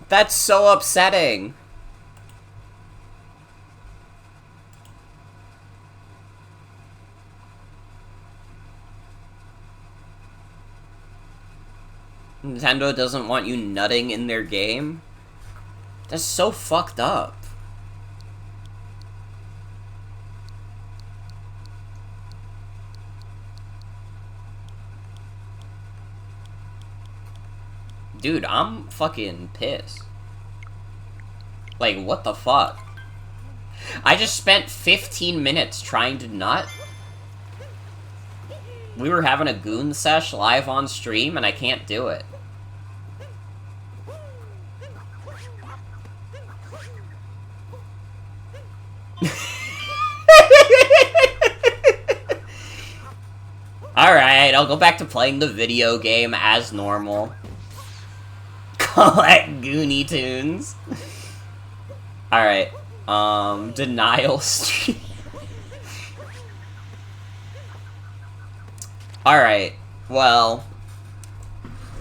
That's so upsetting. Nintendo doesn't want you nutting in their game? That's so fucked up. Dude, I'm fucking pissed. Like, what the fuck? I just spent 15 minutes trying to nut. We were having a goon sesh live on stream, and I can't do it. Alright, I'll go back to playing the video game as normal. Collect Goonie Tunes. Alright, Denial Stream. Alright, well,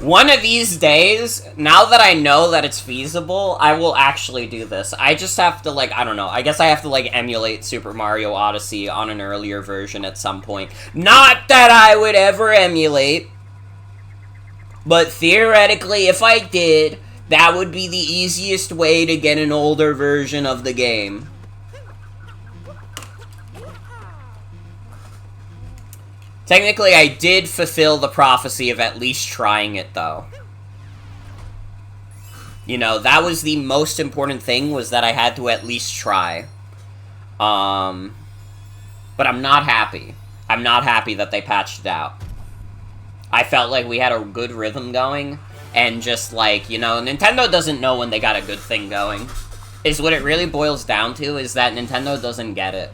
one of these days, now that I know that it's feasible, I will actually do this. I just have to, like, I don't know, I guess I have to, like, emulate Super Mario Odyssey on an earlier version at some point. Not that I would ever emulate, but theoretically, if I did, that would be the easiest way to get an older version of the game. Technically, I did fulfill the prophecy of at least trying it, though. You know, that was the most important thing, was that I had to at least try. But I'm not happy. I'm not happy that they patched it out. I felt like we had a good rhythm going, and just, like, you know, Nintendo doesn't know when they got a good thing going. Is what it really boils down to, is that Nintendo doesn't get it.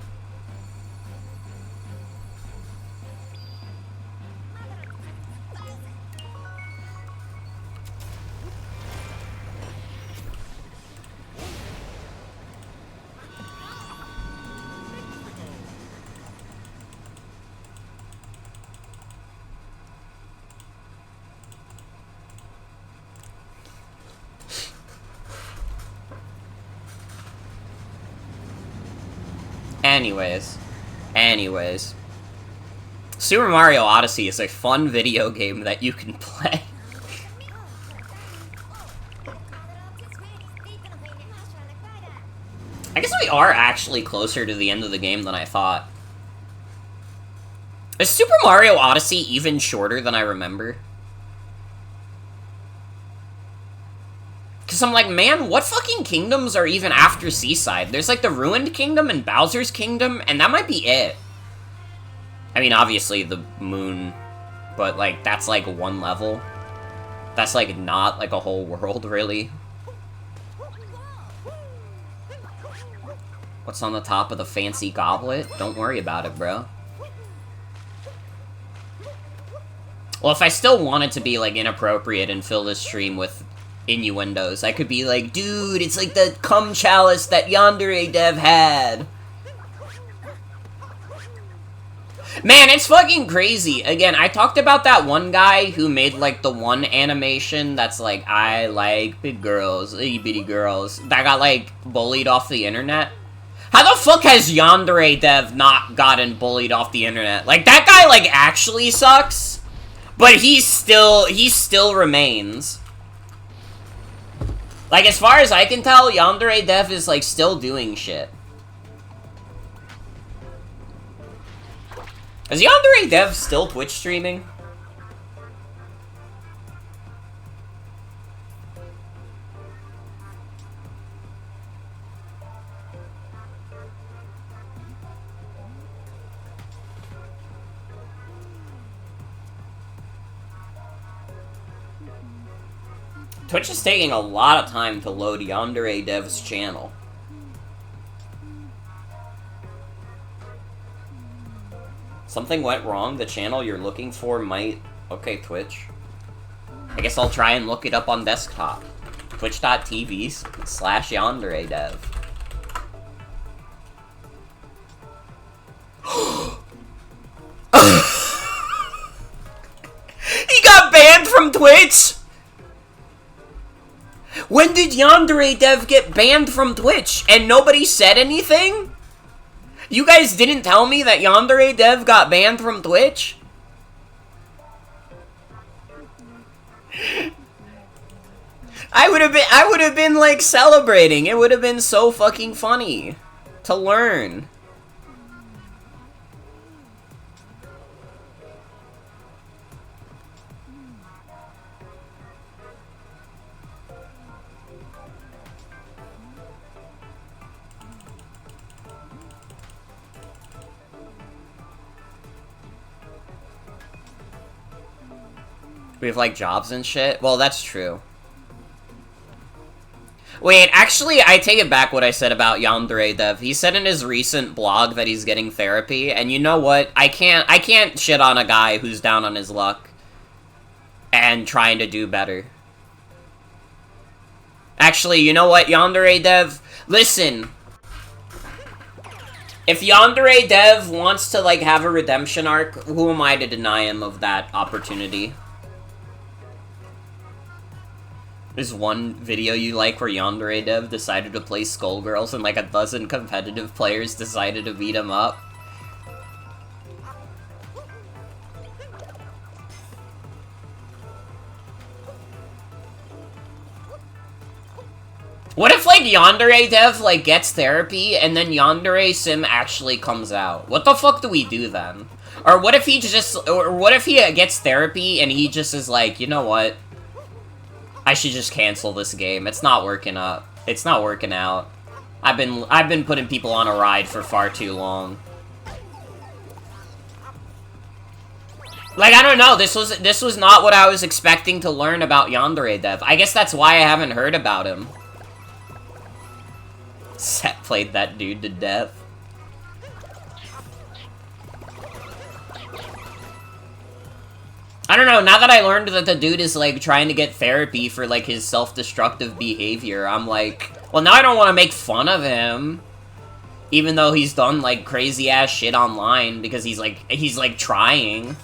Anyways. Super Mario Odyssey is a fun video game that you can play. I guess we are actually closer to the end of the game than I thought. Is Super Mario Odyssey even shorter than I remember? Because I'm like, man, what fucking kingdoms are even after Seaside? There's like the Ruined Kingdom and Bowser's Kingdom, and that might be it. I mean, obviously the moon, but like, that's like one level. That's like not like a whole world, really. What's on the top of the fancy goblet? Don't worry about it, bro. Well, if I still wanted to be, like, inappropriate and fill this stream with innuendos, I could be like, dude, it's like the cum chalice that Yandere Dev had. Man, it's fucking crazy. Again, I talked about that one guy who made, like, the one animation that's like, I like big girls, itty bitty girls, that got, like, bullied off the internet. How the fuck has Yandere Dev not gotten bullied off the internet? Like, that guy, like, actually sucks, but he still remains. Like, as far as I can tell, Yandere Dev is, like, still doing shit. Is Yandere Dev still Twitch streaming? Twitch is taking a lot of time to load Yandere Dev's channel. Something went wrong. The channel you're looking for might... Okay, Twitch. I guess I'll try and look it up on desktop. Twitch.tv/Yandere Dev. He got banned from Twitch! When did Yandere Dev get banned from Twitch and nobody said anything? You guys didn't tell me that Yandere Dev got banned from Twitch? I would have been like celebrating. It would have been so fucking funny to learn. We have, like, jobs and shit? Well, that's true. Wait, actually, I take it back what I said about Yandere Dev. He said in his recent blog that he's getting therapy, and you know what? I can't shit on a guy who's down on his luck and trying to do better. Actually, you know what, Yandere Dev? Listen. If Yandere Dev wants to, like, have a redemption arc, who am I to deny him of that opportunity? There's one video you like where Yandere Dev decided to play Skullgirls and like a dozen competitive players decided to beat him up. What if, like, Yandere Dev, like, gets therapy and then Yandere Sim actually comes out? What the fuck do we do then? Or what if he gets therapy and he just is like, you know what? I should just cancel this game. It's not working up. It's not working out. I've been putting people on a ride for far too long. Like, I don't know. This was not what I was expecting to learn about Yandere Dev. I guess that's why I haven't heard about him. Set played that dude to death. I don't know, now that I learned that the dude is, like, trying to get therapy for, like, his self-destructive behavior, I'm like, well, now I don't want to make fun of him. Even though he's done, like, crazy-ass shit online, because he's, like, trying.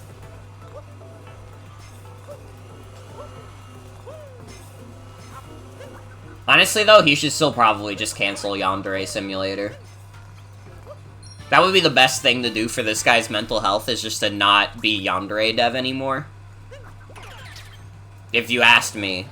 Honestly, though, he should still probably just cancel Yandere Simulator. That would be the best thing to do for this guy's mental health, is just to not be Yandere Dev anymore. If you asked me.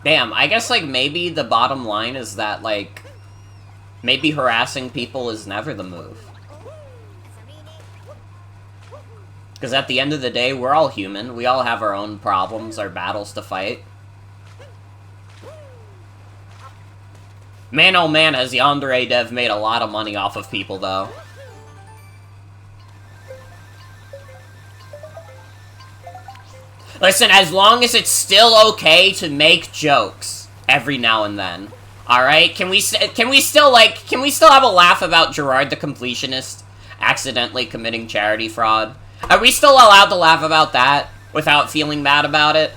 Damn, I guess, like, maybe the bottom line is that, like, maybe harassing people is never the move. Because at the end of the day, we're all human. We all have our own problems, our battles to fight. Man, oh man, has Yandere Dev made a lot of money off of people, though. Listen, as long as it's still okay to make jokes every now and then, alright? Can we still have a laugh about Gerard the Completionist accidentally committing charity fraud? Are we still allowed to laugh about that without feeling bad about it?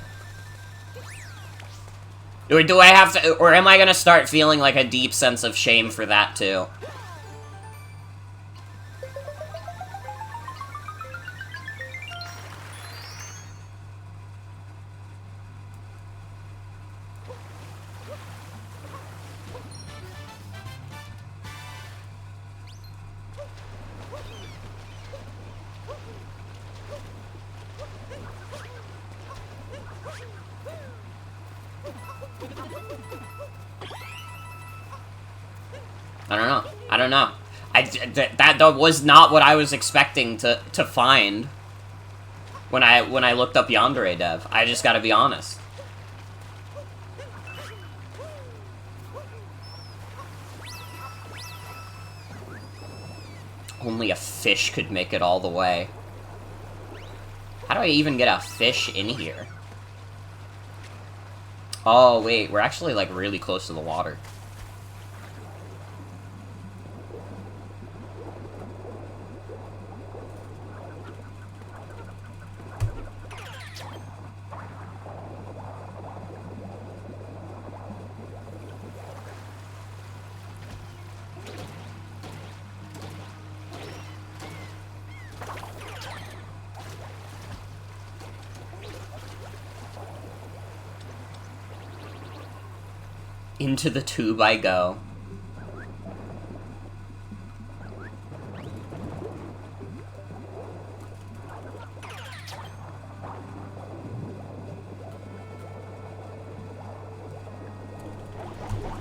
Or do I have to, or am I gonna start feeling like a deep sense of shame for that too? I don't know. That was not what I was expecting to find when I looked up Yandere Dev. I just gotta be honest. Only a fish could make it all the way. How do I even get a fish in here? Oh, wait, we're actually, like, really close to the water. Into the tube I go.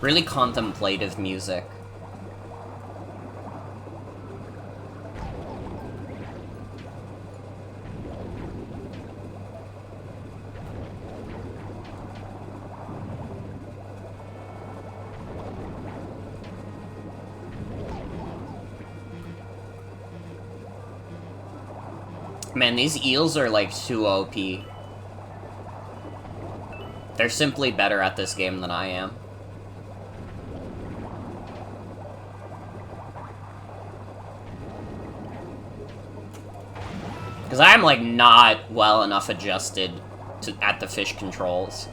Really contemplative music. Man, these eels are, like, too OP. They're simply better at this game than I am. Because I'm, like, not well enough adjusted at the fish controls.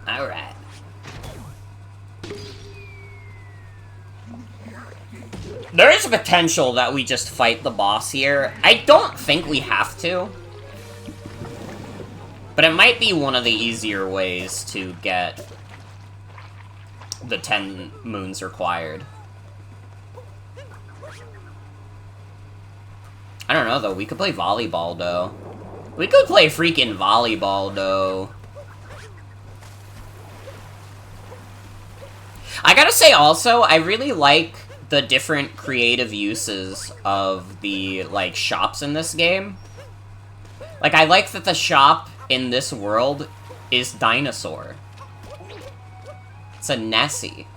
Alright. There is a potential that we just fight the boss here. I don't think we have to. But it might be one of the easier ways to get the 10 moons required. I don't know, though. We could play volleyball, though. We could play freaking volleyball, though. I gotta say, also, I really like the different creative uses of the, like, shops in this game. Like, I like that the shop in this world is dinosaur. It's a Nessie.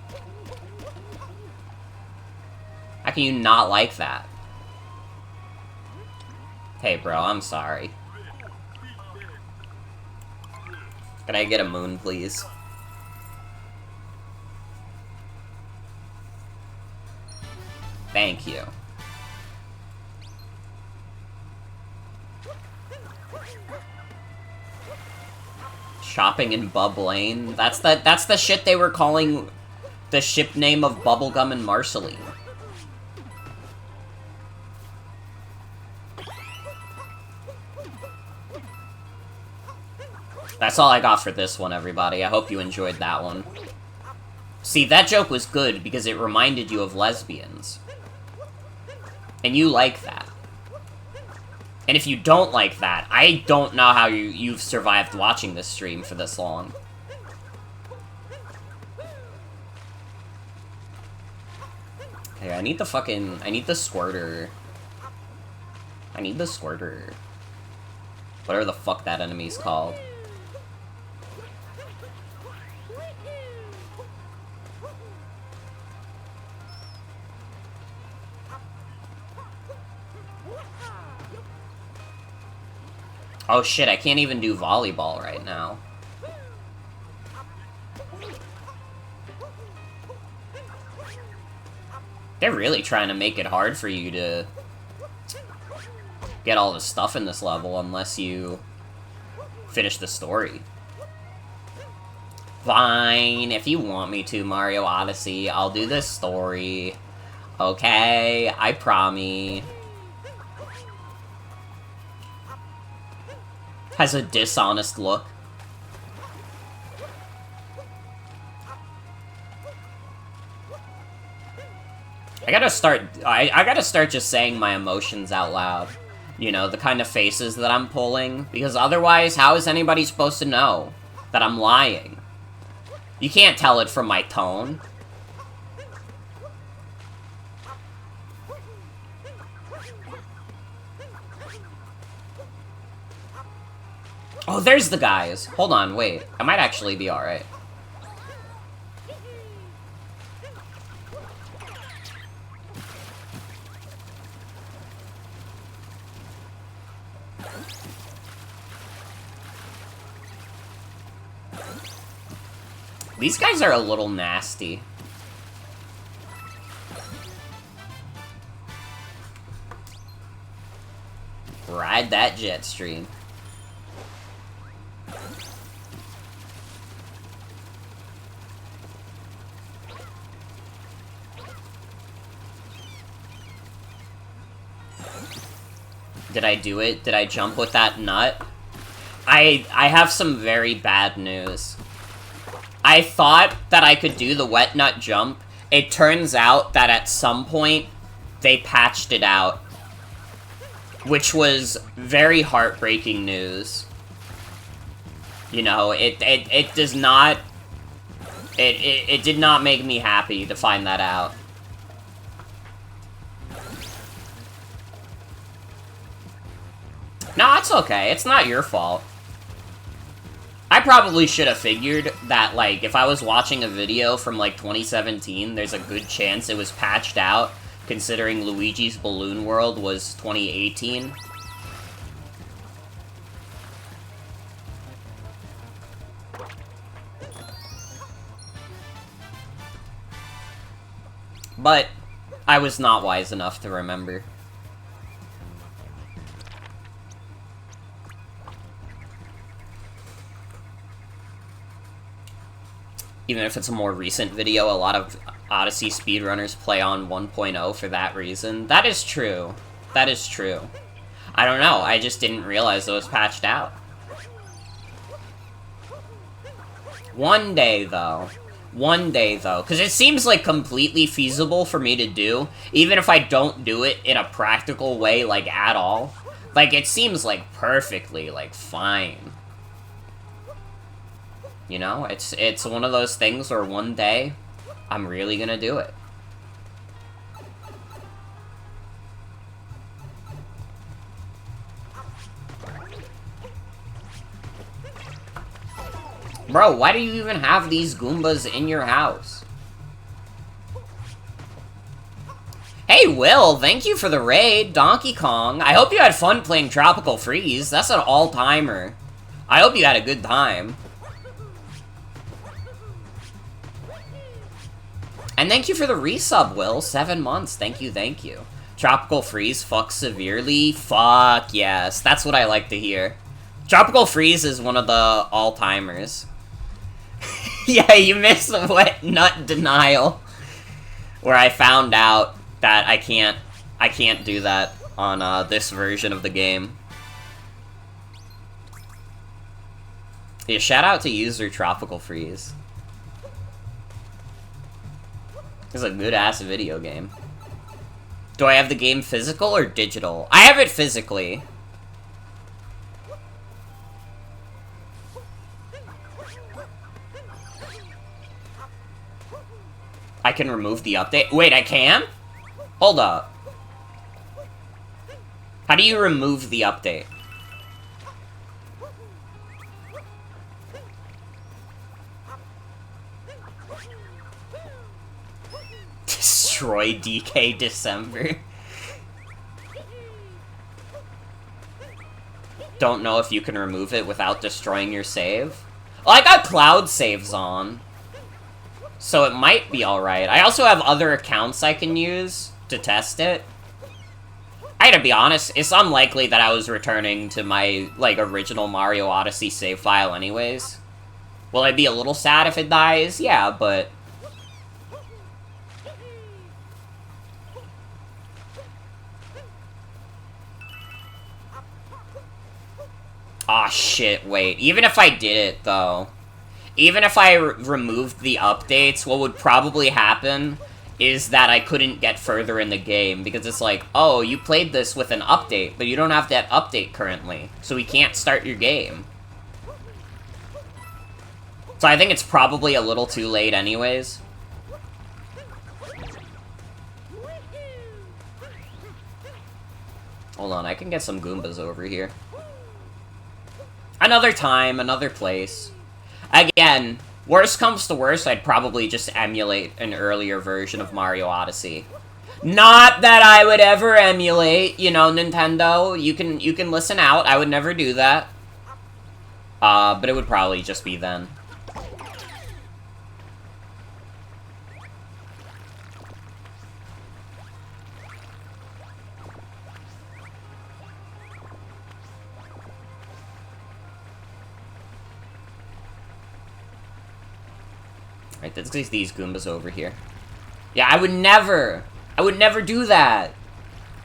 How can you not like that? Hey, bro, I'm sorry. Can I get a moon, please? Thank you. Shopping in Bub Lane? That's the shit they were calling the ship name of Bubblegum and Marceline. That's all I got for this one, everybody. I hope you enjoyed that one. See, that joke was good because it reminded you of lesbians. And you like that. And if you don't like that, I don't know how you've survived watching this stream for this long. Hey, I need the fucking... I need the squirter. I need the squirter. Whatever the fuck that enemy's called. Oh shit, I can't even do volleyball right now. They're really trying to make it hard for you to get all the stuff in this level unless you finish the story. Fine, if you want me to, Mario Odyssey, I'll do this story. Okay, I promise. Has a dishonest look. I gotta start just saying my emotions out loud. You know, the kind of faces that I'm pulling. Because otherwise, how is anybody supposed to know that I'm lying? You can't tell it from my tone. Oh, there's the guys. Hold on, wait. I might actually be alright. These guys are a little nasty. Ride that jet stream. Did I do it? Did I jump with that nut? I have some very bad news. I thought that I could do the wet nut jump. It turns out that at some point, they patched it out. Which was very heartbreaking news. You know, it does not... It did not make me happy to find that out. No, it's okay. It's not your fault. I probably should have figured that, like, if I was watching a video from, like, 2017, there's a good chance it was patched out, considering Luigi's Balloon World was 2018. But I was not wise enough to remember. Even if it's a more recent video, a lot of Odyssey speedrunners play on 1.0 for that reason. That is true. That is true. I don't know, I just didn't realize it was patched out. One day, though, One day, though, because it seems, like, completely feasible for me to do, even if I don't do it in a practical way, like, at all. Like, it seems, like, perfectly, like, fine. You know? It's one of those things where one day, I'm really gonna do it. Bro, why do you even have these Goombas in your house? Hey, Will, thank you for the raid, Donkey Kong. I hope you had fun playing Tropical Freeze. That's an all-timer. I hope you had a good time. And thank you for the resub, Will. 7 months. Thank you, thank you. Tropical Freeze fucks severely? Fuck yes. That's what I like to hear. Tropical Freeze is one of the all-timers. Yeah, you missed the wet nut denial. Where I found out that I can't do that on this version of the game. Yeah, shout out to user Tropical Freeze. It's a good-ass video game. Do I have the game physical or digital? I have it physically. I can remove the update? Wait, I can? Hold up. How do you remove the update? Destroy DK December. Don't know if you can remove it without destroying your save. Well, I got cloud saves on, so it might be alright. I also have other accounts I can use to test it. I gotta be honest, it's unlikely that I was returning to my, like, original Mario Odyssey save file anyways. Will I be a little sad if it dies? Yeah, but... Aw, shit, wait. Even if I did it, though, even if I removed the updates, what would probably happen is that I couldn't get further in the game, because it's like, oh, you played this with an update, but you don't have that update currently, so we can't start your game. So I think it's probably a little too late anyways. Hold on, I can get some Goombas over here. Another time, another place. Again, worst comes to worst, I'd probably just emulate an earlier version of Mario Odyssey. Not that I would ever emulate, you know, Nintendo. You can listen out. I would never do that. But it would probably just be then. Right, let's get these Goombas over here. Yeah, I would never do that.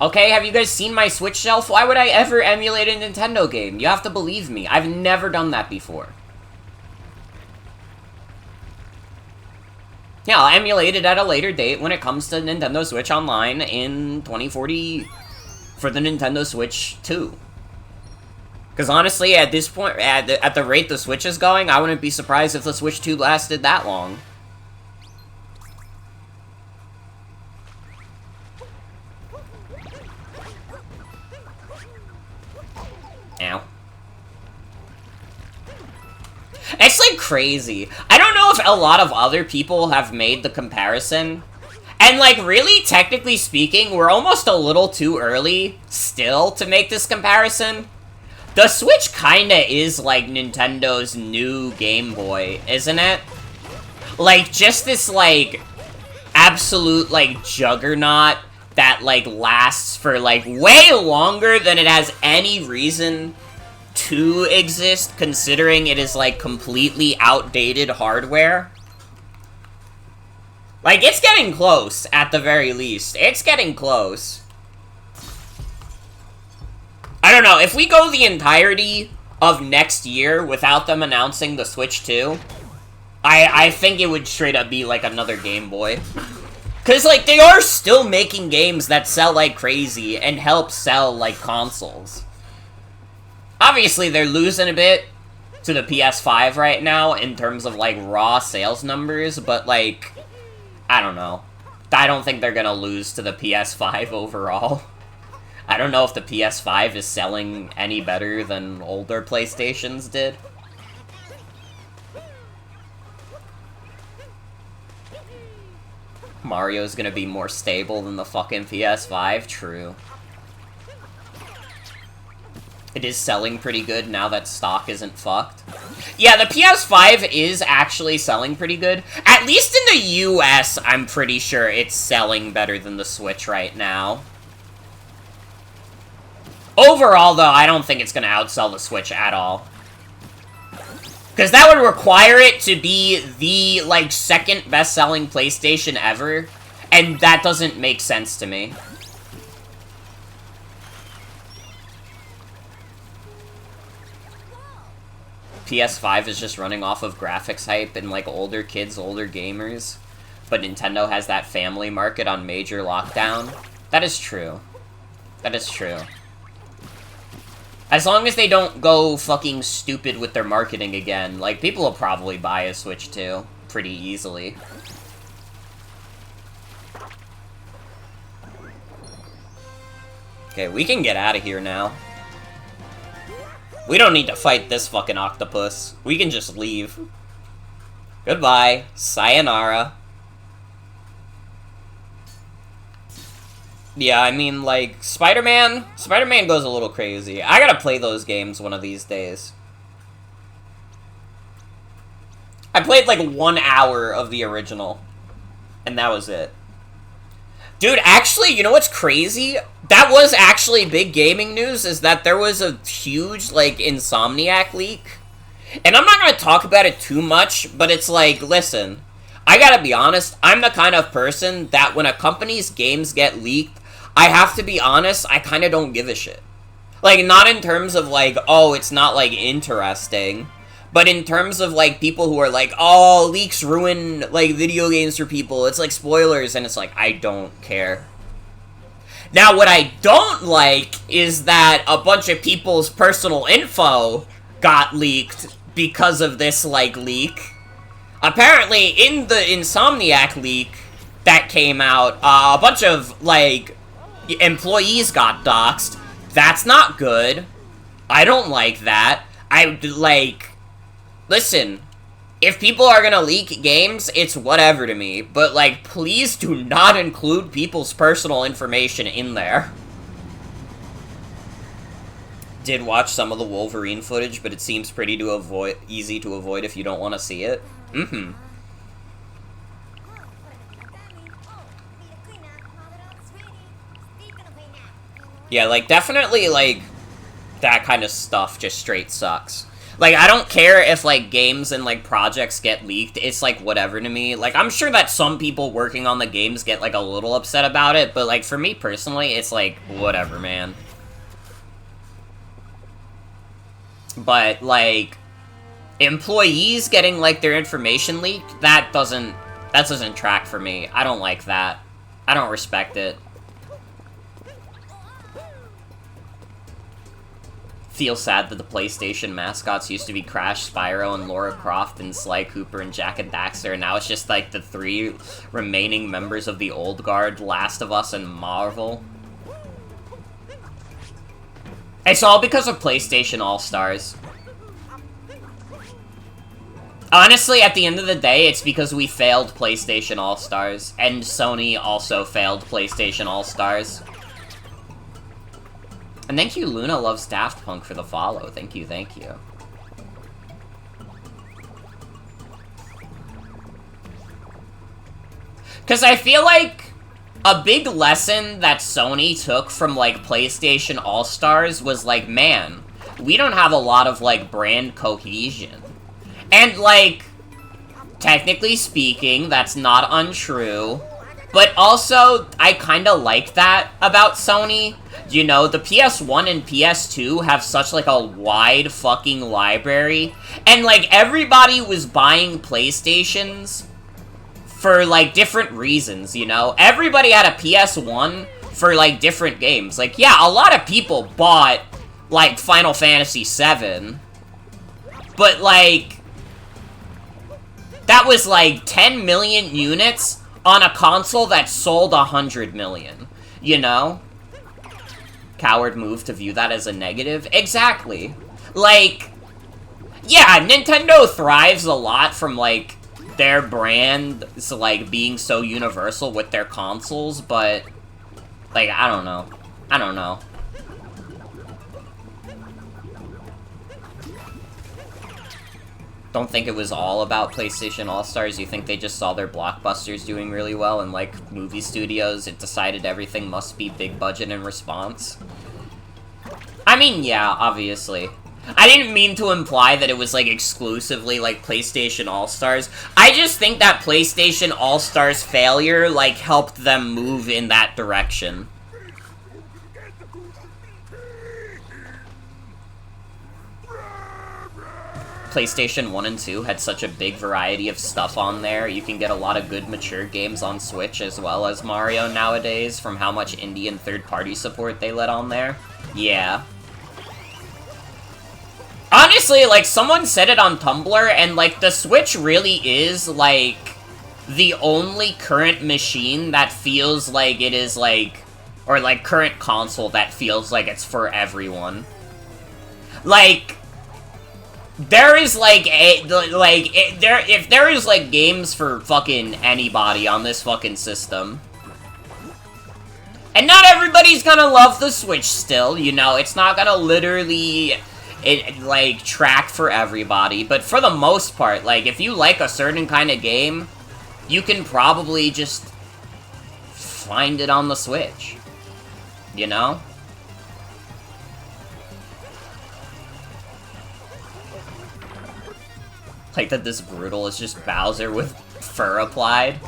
Okay, have you guys seen my Switch shelf? Why would I ever emulate a Nintendo game? You have to believe me. I've never done that before. Yeah, I'll emulate it at a later date when it comes to Nintendo Switch Online in 2040 for the Nintendo Switch 2. Because honestly, at this point, at the rate the Switch is going, I wouldn't be surprised if the Switch 2 lasted that long. Ow. It's like crazy. I don't know if a lot of other people have made the comparison. And like really, technically speaking, we're almost a little too early still to make this comparison. The Switch kinda is like Nintendo's new Game Boy, isn't it? Like, just this, like, absolute, like, juggernaut that, like, lasts for, like, way longer than it has any reason to exist, considering it is, like, completely outdated hardware. Like, it's getting close, at the very least. It's getting close. I don't know, if we go the entirety of next year without them announcing the Switch 2, I think it would straight up be, like, another Game Boy. Because, like, they are still making games that sell like crazy and help sell, like, consoles. Obviously, they're losing a bit to the PS5 right now in terms of, like, raw sales numbers, but, like, I don't know. I don't think they're gonna lose to the PS5 overall. I don't know if the PS5 is selling any better than older PlayStations did. Mario's gonna be more stable than the fucking PS5, true. It is selling pretty good now that stock isn't fucked. Yeah, the PS5 is actually selling pretty good. At least in the US, I'm pretty sure it's selling better than the Switch right now. Overall, though, I don't think it's gonna outsell the Switch at all. Because that would require it to be the, like, second best-selling PlayStation ever, and that doesn't make sense to me. PS5 is just running off of graphics hype and, like, older kids, older gamers, but Nintendo has that family market on major lockdown. That is true. That is true. As long as they don't go fucking stupid with their marketing again, like, people will probably buy a Switch 2 pretty easily. Okay, we can get out of here now. We don't need to fight this fucking octopus. We can just leave. Goodbye. Sayonara. Yeah, I mean, like, Spider-Man goes a little crazy. I gotta play those games one of these days. I played, like, 1 hour of the original. And that was it. Dude, actually, you know what's crazy? That was actually big gaming news, is that there was a huge, like, Insomniac leak. And I'm not gonna talk about it too much, but it's like, listen, I gotta be honest, I'm the kind of person that when a company's games get leaked, I have to be honest, I kinda don't give a shit. Like, not in terms of, like, oh, it's not, like, interesting, but in terms of, like, people who are like, oh, leaks ruin, like, video games for people, it's like spoilers, and it's like, I don't care. Now, what I don't like is that a bunch of people's personal info got leaked because of this, like, leak. Apparently, in the Insomniac leak that came out, a bunch of, like, employees got doxxed. That's not good. I don't like that. Listen, if people are gonna leak games, it's whatever to me, but, like, please do not include people's personal information in there. Did watch some of the Wolverine footage, but it seems pretty easy to avoid if you don't want to see it. Mm-hmm. Yeah, like, definitely, like, that kind of stuff just straight sucks. Like, I don't care if, like, games and, like, projects get leaked. It's, like, whatever to me. Like, I'm sure that some people working on the games get, like, a little upset about it, but, like, for me personally, it's, like, whatever, man. But, like, employees getting, like, their information leaked, that doesn't track for me. I don't like that. I don't respect it. Feel sad that the PlayStation mascots used to be Crash, Spyro, and Lara Croft, and Sly Cooper, and Jak and Daxter, and now it's just, like, the 3 remaining members of the old guard, Last of Us, and Marvel. It's all because of PlayStation All-Stars. Honestly, at the end of the day, it's because we failed PlayStation All-Stars, and Sony also failed PlayStation All-Stars. And thank you, Luna Loves Daft Punk, for the follow. Thank you, thank you. Because I feel like a big lesson that Sony took from, like, PlayStation All-Stars was, like, man, we don't have a lot of, like, brand cohesion. And, like, technically speaking, that's not untrue. But also, I kind of like that about Sony. You know, the PS1 and PS2 have such, like, a wide fucking library. And, like, everybody was buying PlayStations for, like, different reasons, you know? Everybody had a PS1 for, like, different games. Like, yeah, a lot of people bought, like, Final Fantasy VII. But, like, that was, like, 10 million units on a console that sold 100 million, you know? Coward move to view that as a negative? Exactly. Like, yeah, Nintendo thrives a lot from, like, their brand, so, like, being so universal with their consoles, but, like, I don't know. I don't know. Don't think it was all about PlayStation All-Stars. You think they just saw their blockbusters doing really well, and, like, movie studios, it decided everything must be big budget in response? I mean, yeah, obviously. I didn't mean to imply that it was, like, exclusively, like, PlayStation All-Stars. I just think that PlayStation All-Stars failure, like, helped them move in that direction. PlayStation 1 and 2 had such a big variety of stuff on there. You can get a lot of good mature games on Switch as well as Mario nowadays from how much indie and third-party support they let on there. Yeah. Honestly, like, someone said it on Tumblr, and, like, the Switch really is, like, the only current machine that feels like it is, like, or, like, current console that feels like it's for everyone. Like, there is, like, if there is, like, games for fucking anybody on this fucking system. And not everybody's gonna love the Switch still, you know, it's not gonna literally, like, track for everybody, but for the most part, like, if you like a certain kind of game, you can probably just find it on the Switch, you know? Like that this Brutal is just Bowser with fur applied.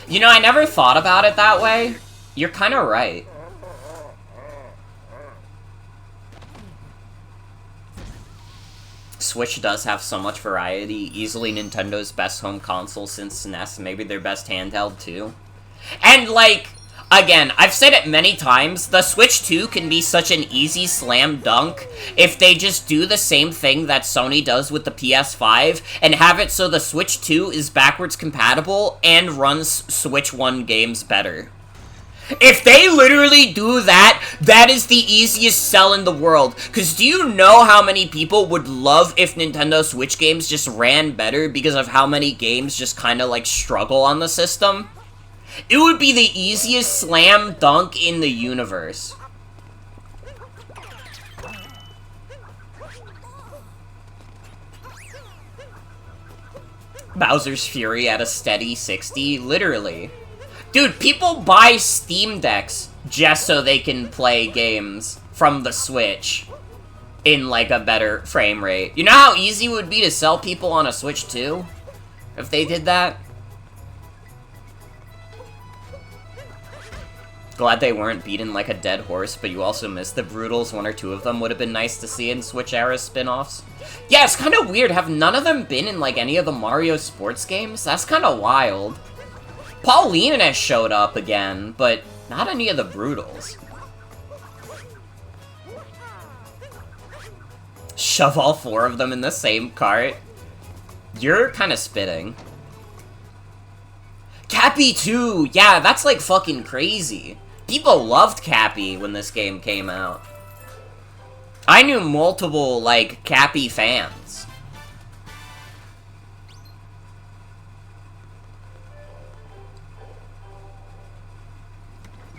You know, I never thought about it that way. You're kind of right. Switch does have so much variety. Easily Nintendo's best home console since SNES. Maybe their best handheld, too. And, like, again, I've said it many times, the Switch 2 can be such an easy slam dunk if they just do the same thing that Sony does with the PS5 and have it so the Switch 2 is backwards compatible and runs Switch 1 games better. If they literally do that, that is the easiest sell in the world. Because do you know how many people would love if Nintendo Switch games just ran better because of how many games just kind of, like, struggle on the system? It would be the easiest slam dunk in the universe. Bowser's Fury at a steady 60? Literally. Dude, people buy Steam Decks just so they can play games from the Switch in, like, a better frame rate. You know how easy it would be to sell people on a Switch 2? If they did that? Glad they weren't beaten like a dead horse, but you also missed the Brutals. One or two of them would have been nice to see in Switch-era spin-offs. Yeah, it's kind of weird. Have none of them been in, like, any of the Mario sports games? That's kind of wild. Pauline has showed up again, but not any of the Brutals. Shove all four of them in the same cart? You're kind of spitting. Cappy 2! Yeah, that's, like, fucking crazy. People loved Cappy when this game came out. I knew multiple, like, Cappy fans.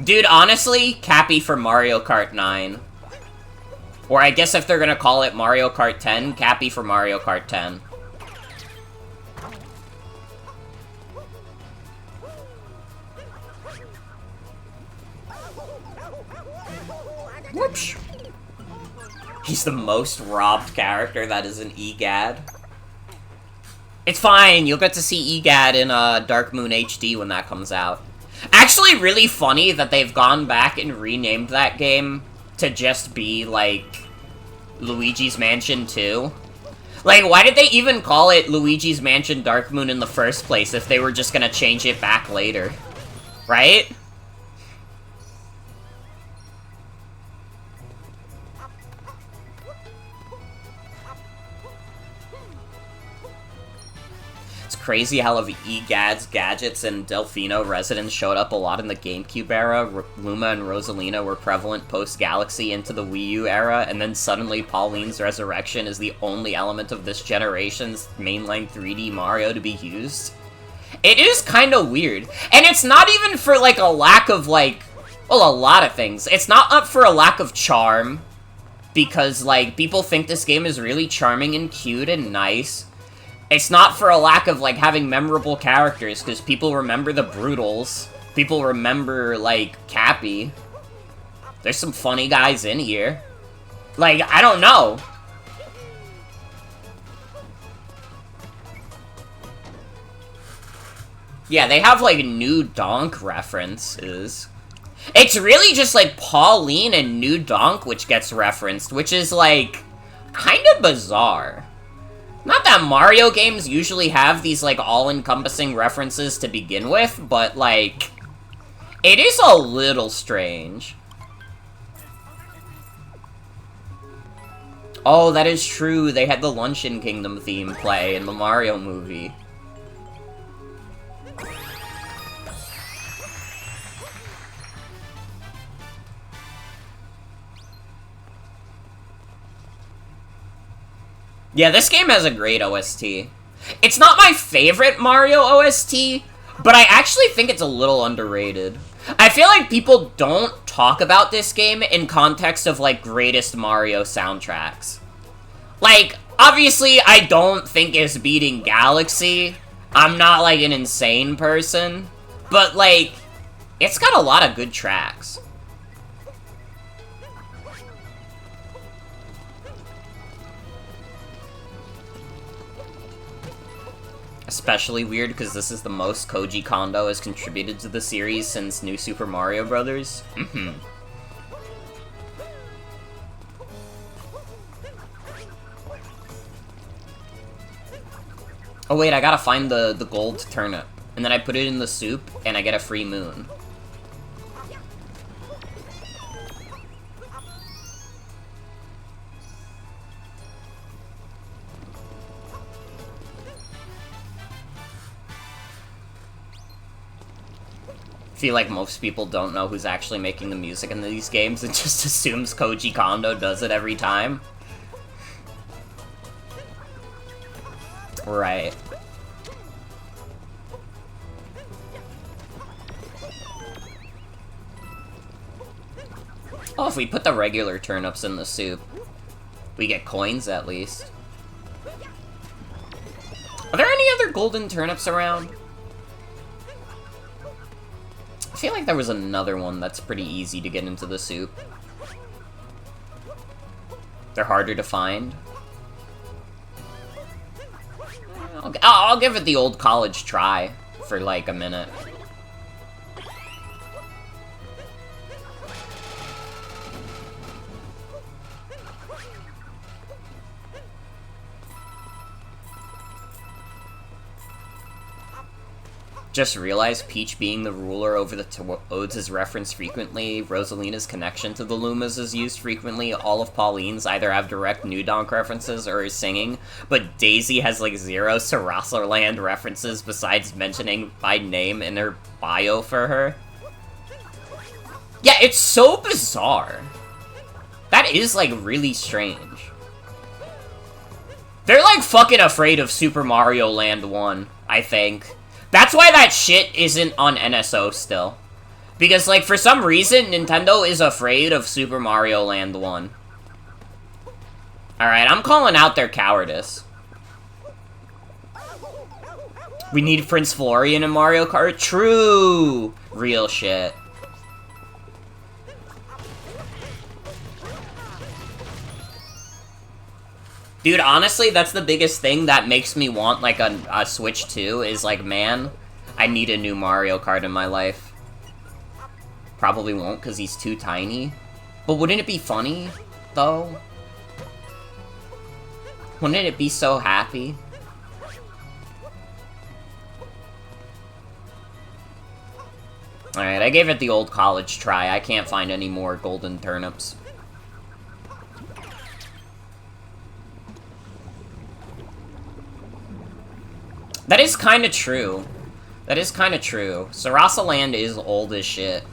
Dude, honestly, Cappy for Mario Kart 9. Or I guess if they're gonna call it Mario Kart 10, Cappy for Mario Kart 10. Whoops. He's the most robbed character that is an EGAD. It's fine, you'll get to see EGAD in Dark Moon HD when that comes out. Actually, really funny that they've gone back and renamed that game to just be, like, Luigi's Mansion 2. Like, why did they even call it Luigi's Mansion Dark Moon in the first place if they were just gonna change it back later? Right? Crazy how of EGAD's gadgets and Delfino residents showed up a lot in the GameCube era. Luma and Rosalina were prevalent post-Galaxy into the Wii U era, and then suddenly Pauline's resurrection is the only element of this generation's mainline 3D Mario to be used. It is kind of weird. And it's not even for, like, a lack of, like... Well, a lot of things. It's not up for a lack of charm, because, like, people think this game is really charming and cute and nice. It's not for a lack of, like, having memorable characters, because people remember the Brutals. People remember, like, Cappy. There's some funny guys in here. Like, I don't know. Yeah, they have, like, new Donk references. It's really just, like, Pauline and New Donk which gets referenced, which is, like, kind of bizarre. Not that Mario games usually have these, like, all-encompassing references to begin with, but, like, it is a little strange. Oh, that is true. They had the Luncheon Kingdom theme play in the Mario movie. Yeah, this game has a great OST. It's not my favorite Mario OST, but I actually think it's a little underrated. I feel like people don't talk about this game in context of, like, greatest Mario soundtracks. Like, obviously, I don't think it's beating Galaxy. I'm not, like, an insane person. But, like, it's got a lot of good tracks. Especially weird because this is the most Koji Kondo has contributed to the series since New Super Mario Bros. Oh wait, I gotta find the gold turnip. And then I put it in the soup, and I get a free moon. I feel like most people don't know who's actually making the music in these games and just assumes Koji Kondo does it every time. Right. Oh, if we put the regular turnips in the soup, we get coins at least. Are there any other golden turnips around? I feel like there was another one that's pretty easy to get into the soup. They're harder to find. I'll give it the old college try for like a minute. Just realized Peach being the ruler over the Toads is referenced frequently, Rosalina's connection to the Lumas is used frequently, all of Pauline's either have direct New Donk references or is singing, but Daisy has like 0 Sarasaland references besides mentioning by name in her bio for her. Yeah, it's so bizarre. That is like really strange. They're like fucking afraid of Super Mario Land 1, I think. That's why that shit isn't on NSO still. Because, like, for some reason, Nintendo is afraid of Super Mario Land 1. Alright, I'm calling out their cowardice. We need Prince Florian in Mario Kart? True! Real shit. Dude, honestly, that's the biggest thing that makes me want, like, a Switch 2, is, like, man, I need a new Mario Kart in my life. Probably won't, because he's too tiny. But wouldn't it be funny, though? Wouldn't it be so happy? Alright, I gave it the old college try. I can't find any more golden turnips. That is kind of true. That is kind of true. Sarasa Land is old as shit.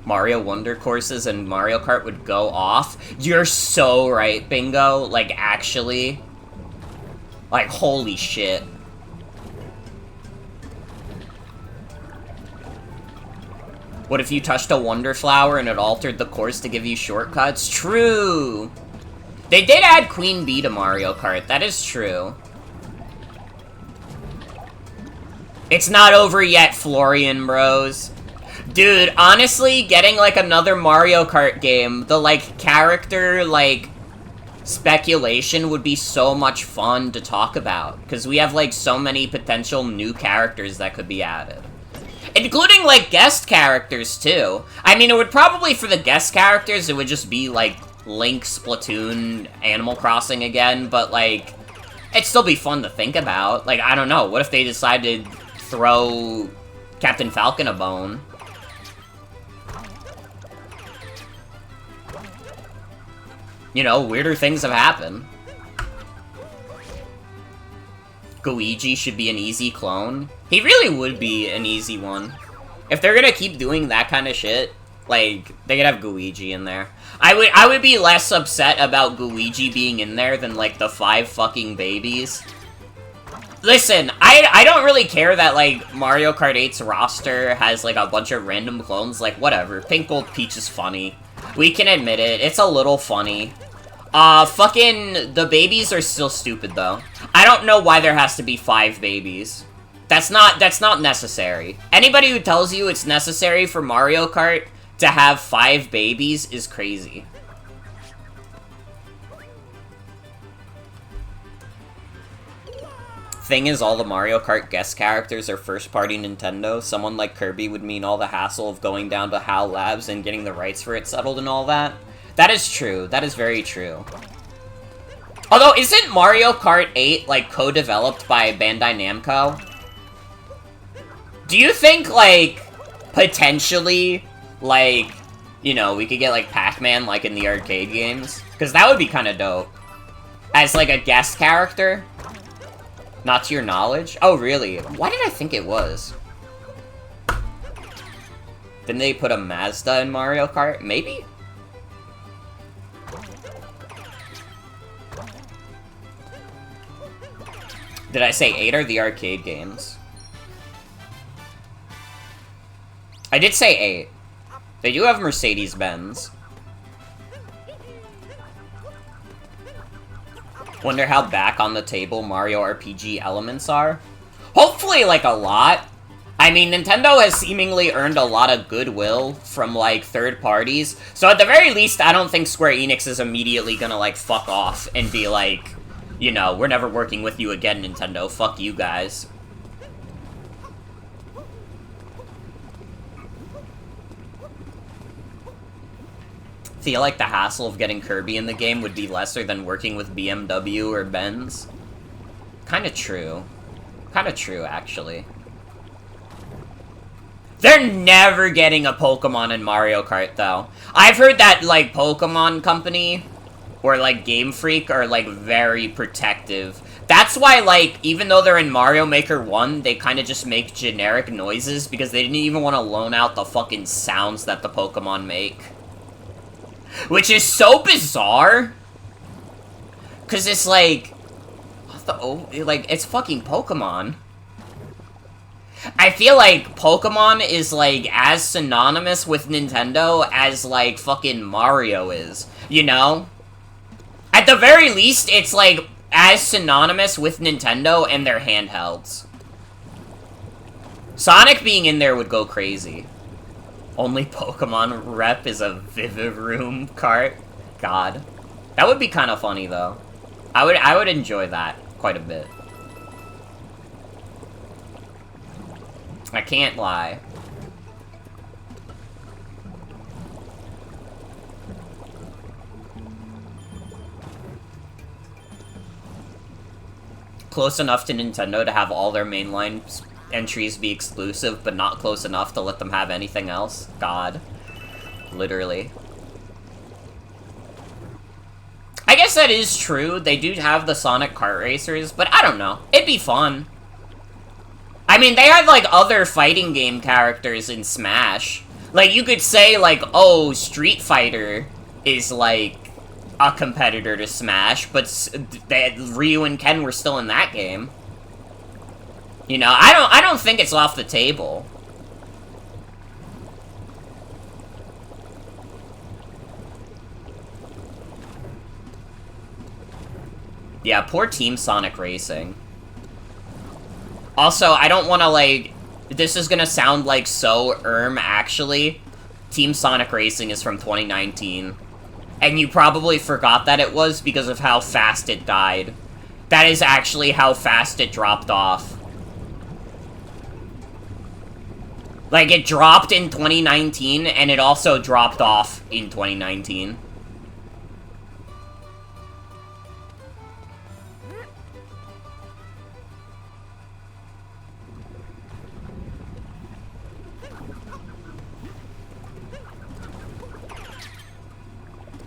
Mario Wonder Courses and Mario Kart would go off. You're so right, Bingo. Like, actually. Like, holy shit. What if you touched a Wonder Flower and it altered the course to give you shortcuts? True! They did add Queen Bee to Mario Kart. That is true. It's not over yet, Florian Bros. Dude, honestly, getting, like, another Mario Kart game, the, like, character, like, speculation would be so much fun to talk about. Because we have, like, so many potential new characters that could be added. Including, like, guest characters, too. I mean, it would probably, for the guest characters, it would just be, like, Link, Splatoon, Animal Crossing again, but, like, it'd still be fun to think about. Like, I don't know, what if they decided to throw Captain Falcon a bone? You know, weirder things have happened. Luigi should be an easy clone. He really would be an easy one. If they're gonna keep doing that kind of shit, like, they could have Luigi in there. I would be less upset about Luigi being in there than, like, the 5 fucking babies. Listen, I don't really care that, like, Mario Kart 8's roster has, like, a bunch of random clones. Like, whatever. Pink Gold Peach is funny. We can admit it. It's a little funny. Fucking, the babies are still stupid, though. I don't know why there has to be 5 babies. That's not necessary. Anybody who tells you it's necessary for Mario Kart to have 5 babies is crazy. Thing is, all the Mario Kart guest characters are first-party Nintendo. Someone like Kirby would mean all the hassle of going down to HAL Labs and getting the rights for it settled and all that. That is true. That is very true. Although, isn't Mario Kart 8, like, co-developed by Bandai Namco? Do you think, like, potentially, like, you know, we could get, like, Pac-Man, like, in the arcade games? Because that would be kind of dope. As, like, a guest character? Not to your knowledge? Oh, really? Why did I think it was? Didn't they put a Mazda in Mario Kart? Maybe? Did I say 8 or the arcade games? I did say 8. They do have Mercedes-Benz. Wonder how back on the table Mario RPG elements are? Hopefully, like, a lot. I mean, Nintendo has seemingly earned a lot of goodwill from, like, third parties. So at the very least, I don't think Square Enix is immediately gonna, like, fuck off and be like, you know, we're never working with you again, Nintendo. Fuck you guys. Feel like the hassle of getting Kirby in the game would be lesser than working with BMW or Benz. Kinda true. Kinda true, actually. They're never getting a Pokemon in Mario Kart, though. I've heard that, like, Pokemon Company or, like, Game Freak are, like, very protective. That's why, like, even though they're in Mario Maker 1, they kind of just make generic noises because they didn't even want to loan out the fucking sounds that the Pokemon make. Which is so bizarre. Because it's like... it's fucking Pokemon. I feel like Pokemon is, like, as synonymous with Nintendo as, like, fucking Mario is. You know? At the very least, it's, like, as synonymous with Nintendo and their handhelds. Sonic being in there would go crazy. Only Pokemon rep is a Viviroom cart? God. That would be kind of funny, though. I would enjoy that quite a bit. I can't lie. close enough to Nintendo to have all their mainline entries be exclusive, but not close enough to let them have anything else. God. Literally. I guess that is true. They do have the Sonic kart racers, but I don't know. It'd be fun. I mean, they had, like, other fighting game characters in Smash. Like, you could say, like, oh, Street Fighter is, like, a competitor to Smash, but Ryu and Ken were still in that game. You know, I don't think it's off the table. Yeah, poor Team Sonic Racing. Also, I don't want to, like... This is gonna sound like so actually. Team Sonic Racing is from 2019. And you probably forgot that it was because of how fast it died. That is actually how fast it dropped off. Like, it dropped in 2019, and it also dropped off in 2019.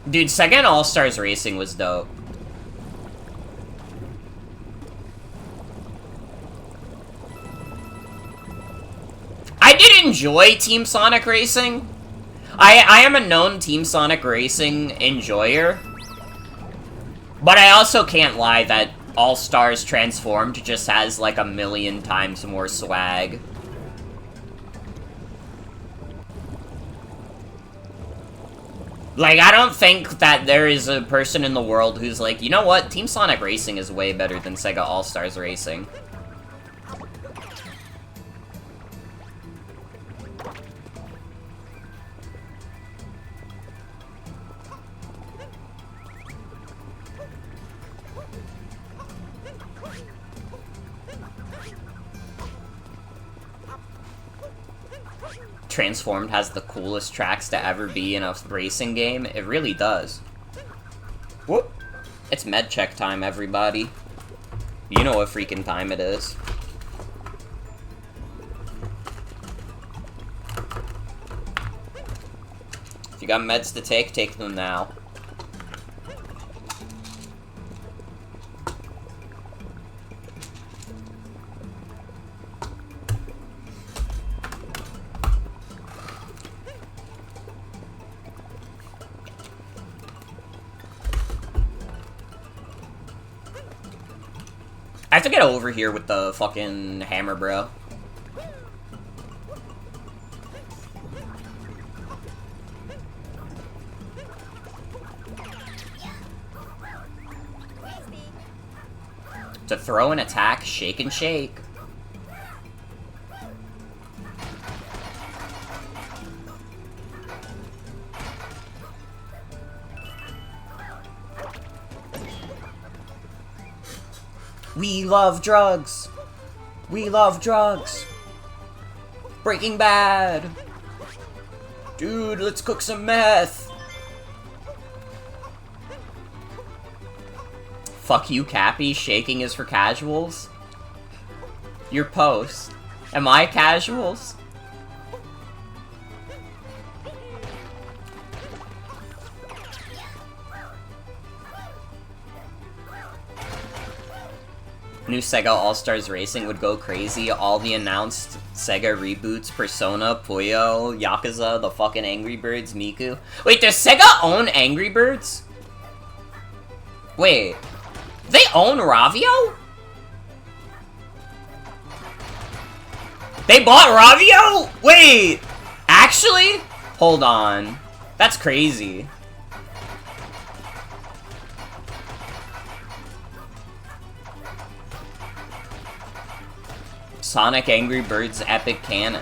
Dude, Sega All-Stars Racing was dope. I did enjoy Team Sonic Racing. I am a known Team Sonic Racing enjoyer. But I also can't lie that All-Stars Transformed just has like a million times more swag. Like, I don't think that there is a person in the world who's like, you know what, Team Sonic Racing is way better than Sega All-Stars Racing. Transformed has the coolest tracks to ever be in a racing game. It really does. Whoop. It's med check time, everybody. You know what freaking time it is. If you got meds to take them now. I have to get over here with the fucking hammer, bro. To throw an attack, shake and shake. We love drugs. We love drugs. Breaking Bad. Dude, let's cook some meth. Fuck you, Cappy. Shaking is for casuals. Your post. Am I casuals? New Sega All-Stars Racing would go crazy. All the announced Sega reboots, Persona, Puyo, Yakuza, the fucking Angry Birds, Miku. Wait, does Sega own Angry Birds? Wait, they own Ravio? They bought Ravio? Wait, actually? Hold on. That's crazy. Sonic Angry Birds Epic Canon.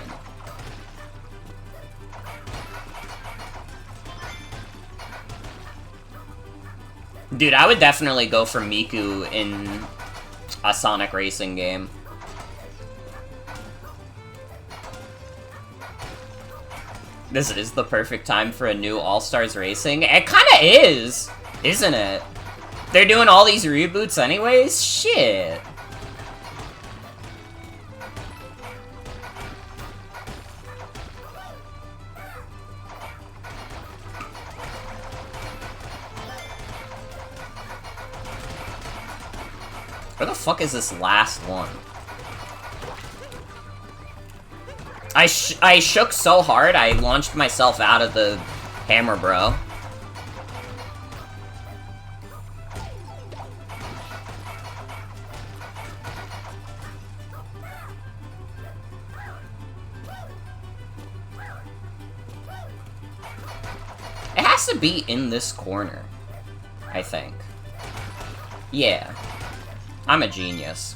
Dude, I would definitely go for Miku in a Sonic racing game. This is the perfect time for a new All-Stars Racing. It kinda is, isn't it? They're doing all these reboots anyways? Shit. Where the fuck is this last one? I shook so hard, I launched myself out of the hammer, bro. It has to be in this corner, I think. Yeah. I'm a genius.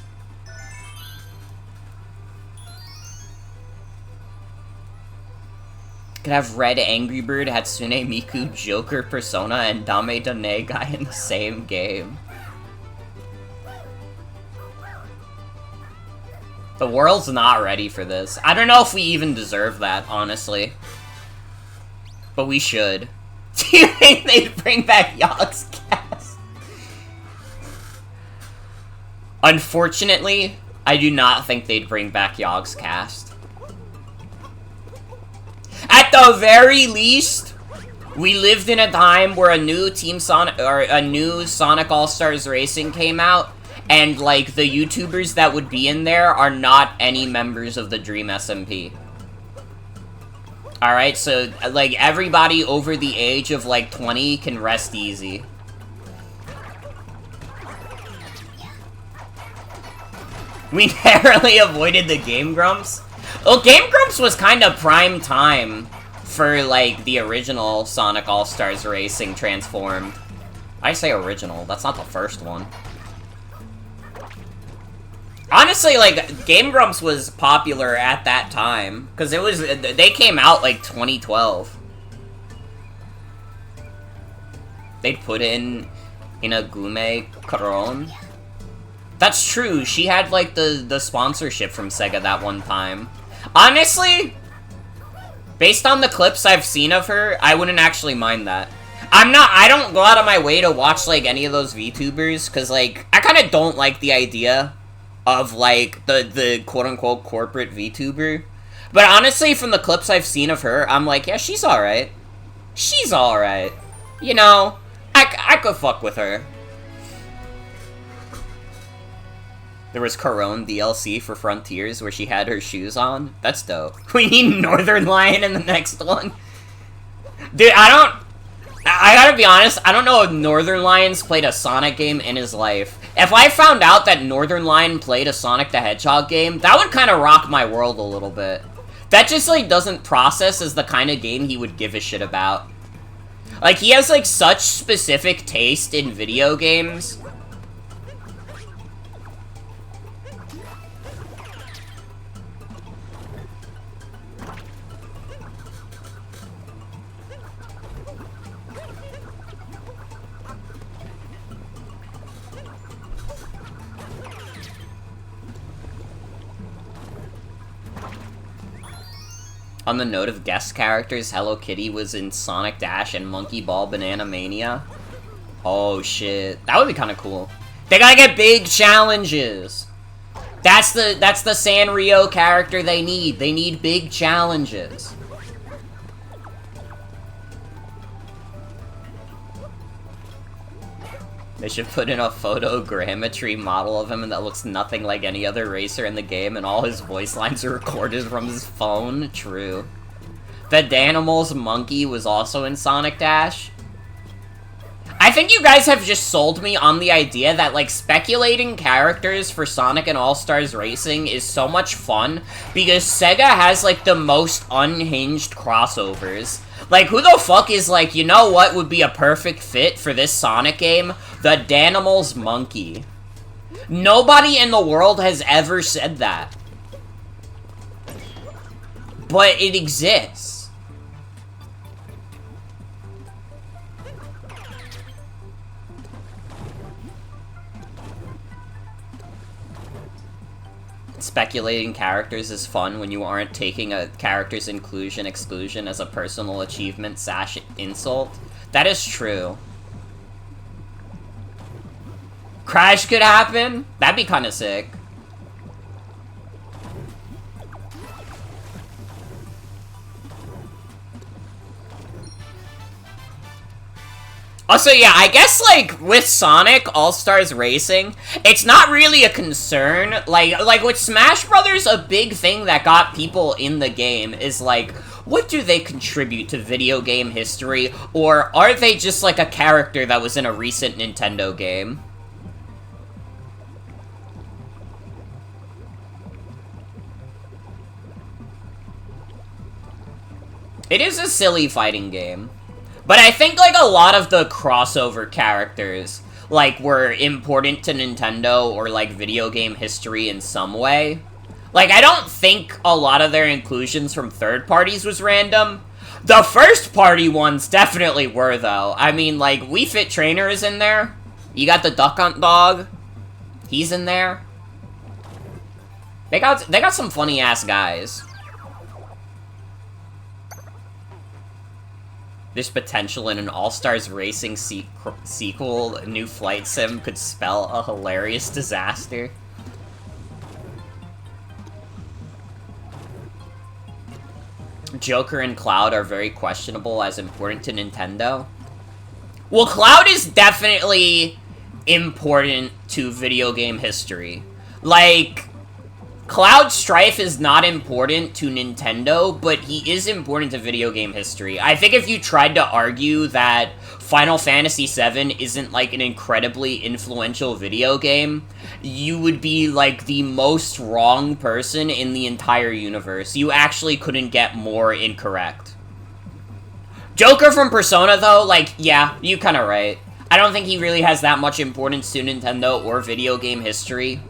Could have Red Angry Bird, Hatsune Miku, Joker, Persona, and Dame Dane guy in the same game. The world's not ready for this. I don't know if we even deserve that, honestly. But we should. Do you think they'd bring back Yogg's cast? Unfortunately, I do not think they'd bring back Yogg's cast. At the very least, we lived in a time where a new Sonic All-Stars Racing came out, and, like, the YouTubers that would be in there are not any members of the Dream SMP. Alright, so, like, everybody over the age of, like, 20 can rest easy. We narrowly avoided the Game Grumps. Well, Game Grumps was kind of prime time for, like, the original Sonic All-Stars Racing Transformed. I say original, that's not the first one. Honestly, like, Game Grumps was popular at that time, because it was, they came out, like, 2012. They'd put in Inagume Caron. That's true, she had, like, the sponsorship from Sega that one time. Honestly, based on the clips I've seen of her, I wouldn't actually mind that. I don't go out of my way to watch, like, any of those VTubers, because, like, I kind of don't like the idea of, like, the quote-unquote corporate VTuber. But honestly, from the clips I've seen of her, I'm like, yeah, she's alright. She's alright. You know, I could fuck with her. There was Corone DLC for Frontiers where she had her shoes on. That's dope. We need Northern Lion in the next one. Dude, I gotta be honest, I don't know if Northern Lion's played a Sonic game in his life. If I found out that Northern Lion played a Sonic the Hedgehog game, that would kind of rock my world a little bit. That just, like, doesn't process as the kind of game he would give a shit about. Like, he has, like, such specific taste in video games. On the note of guest characters, Hello Kitty was in Sonic Dash and Monkey Ball Banana Mania. Oh shit, that would be kind of cool. They gotta get big challenges. That's the Sanrio character they need. They need big challenges. They should put in a photogrammetry model of him that looks nothing like any other racer in the game, and all his voice lines are recorded from his phone. True. The Danimals monkey was also in Sonic Dash. I think you guys have just sold me on the idea that, like, speculating characters for Sonic and All-Stars Racing is so much fun, because Sega has, like, the most unhinged crossovers. Like, who the fuck is like, you know what would be a perfect fit for this Sonic game? The Danimals monkey. Nobody in the world has ever said that. But it exists. Speculating characters is fun when you aren't taking a character's inclusion/exclusion as a personal achievement / insult. That is true. Crash could happen? That'd be kinda sick. Also, yeah, I guess, like, with Sonic All-Stars Racing, it's not really a concern. Like, with Smash Brothers, a big thing that got people in the game is, like, what do they contribute to video game history? Or are they just, like, a character that was in a recent Nintendo game? It is a silly fighting game. But I think, like, a lot of the crossover characters, like, were important to Nintendo or, like, video game history in some way. Like, I don't think a lot of their inclusions from third parties was random. The first party ones definitely were, though. I mean, like, Wii Fit Trainer is in there. You got the Duck Hunt dog. He's in there. They got some funny-ass guys. There's potential in an All-Stars Racing sequel. A new flight sim could spell a hilarious disaster. Joker and Cloud are very questionable as important to Nintendo. Well, Cloud is definitely important to video game history. Like, Cloud Strife is not important to Nintendo, but he is important to video game history. I think if you tried to argue that Final Fantasy VII isn't, like, an incredibly influential video game, you would be, like, the most wrong person in the entire universe. You actually couldn't get more incorrect. Joker from Persona, though, like, yeah, you kinda right. I don't think he really has that much importance to Nintendo or video game history.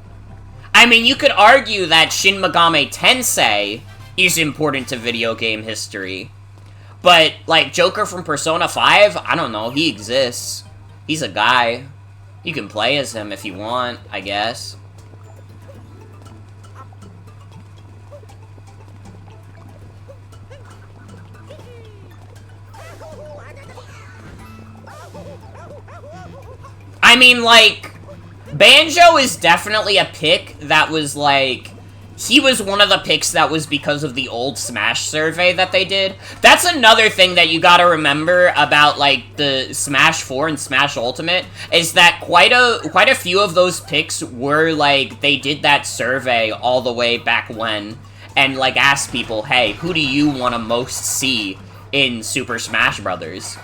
I mean, you could argue that Shin Megami Tensei is important to video game history. But, like, Joker from Persona 5, I don't know, he exists. He's a guy. You can play as him if you want, I guess. I mean, like, Banjo is definitely a pick that was, like, he was one of the picks that was because of the old Smash survey that they did. That's another thing that you gotta remember about, like, the Smash 4 and Smash Ultimate, is that quite a few of those picks were, like, they did that survey all the way back when, and, like, asked people, hey, who do you want to most see in Super Smash Brothers?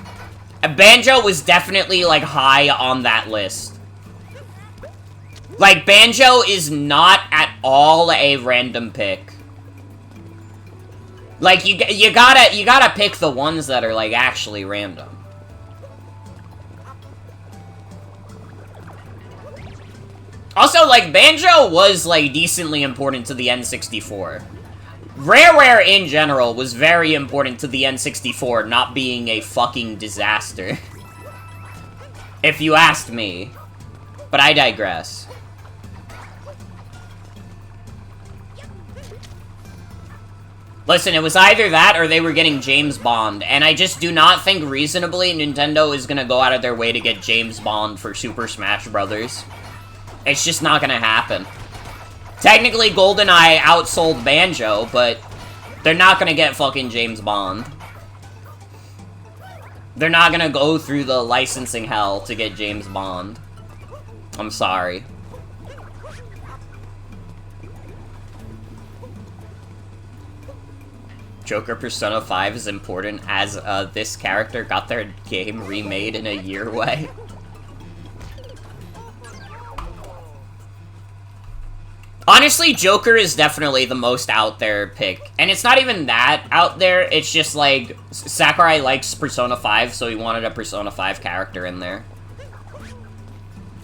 Banjo was definitely, like, high on that list. Like, Banjo is not at all a random pick. Like, you gotta pick the ones that are, like, actually random. Also, like, Banjo was, like, decently important to the N64. Rareware in general was very important to the N64 not being a fucking disaster. If you asked me. But I digress. Listen, it was either that or they were getting James Bond, and I just do not think reasonably Nintendo is gonna go out of their way to get James Bond for Super Smash Brothers. It's just not gonna happen. Technically, GoldenEye outsold Banjo, but they're not gonna get fucking James Bond. They're not gonna go through the licensing hell to get James Bond. I'm sorry. Joker Persona 5 is important as this character got their game remade in a year way. Honestly, Joker is definitely the most out there pick. And it's not even that out there, it's just like, Sakurai likes Persona 5, so he wanted a Persona 5 character in there.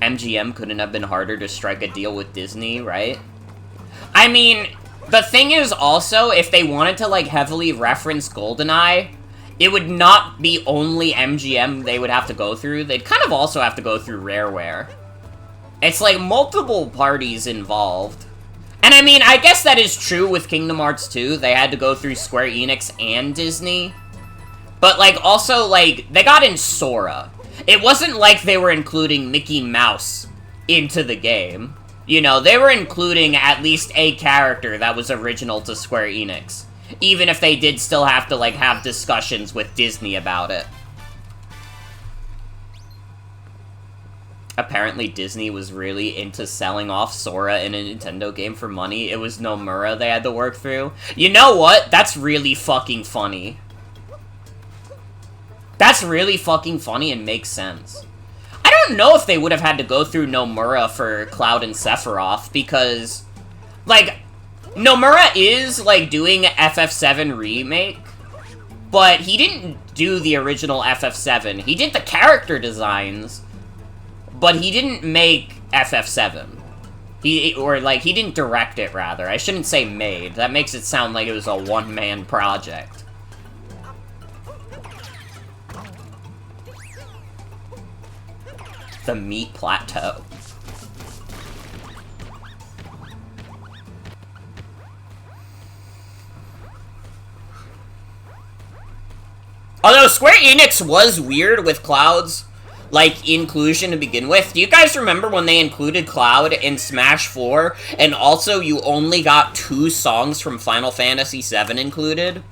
MGM couldn't have been harder to strike a deal with Disney, right? I mean, the thing is also, if they wanted to, like, heavily reference GoldenEye, it would not be only MGM they would have to go through. They'd kind of also have to go through Rareware. It's, like, multiple parties involved. And I mean, I guess that is true with Kingdom Hearts 2. They had to go through Square Enix and Disney. But, like, also, like, they got in Sora. It wasn't like they were including Mickey Mouse into the game. You know, they were including at least a character that was original to Square Enix. Even if they did still have to, like, have discussions with Disney about it. Apparently Disney was really into selling off Sora in a Nintendo game for money. It was Nomura they had to work through. You know what? That's really fucking funny. That's really fucking funny and makes sense. I don't know if they would have had to go through Nomura for Cloud and Sephiroth, because, like, Nomura is, like, doing FF7 Remake, but he didn't do the original FF7. He did the character designs, but he didn't make FF7. He didn't direct it, rather. I shouldn't say made. That makes it sound like it was a one-man project. The Meat Plateau. Although Square Enix was weird with Cloud's, like, inclusion to begin with. Do you guys remember when they included Cloud in Smash 4, and also you only got 2 songs from Final Fantasy VII included?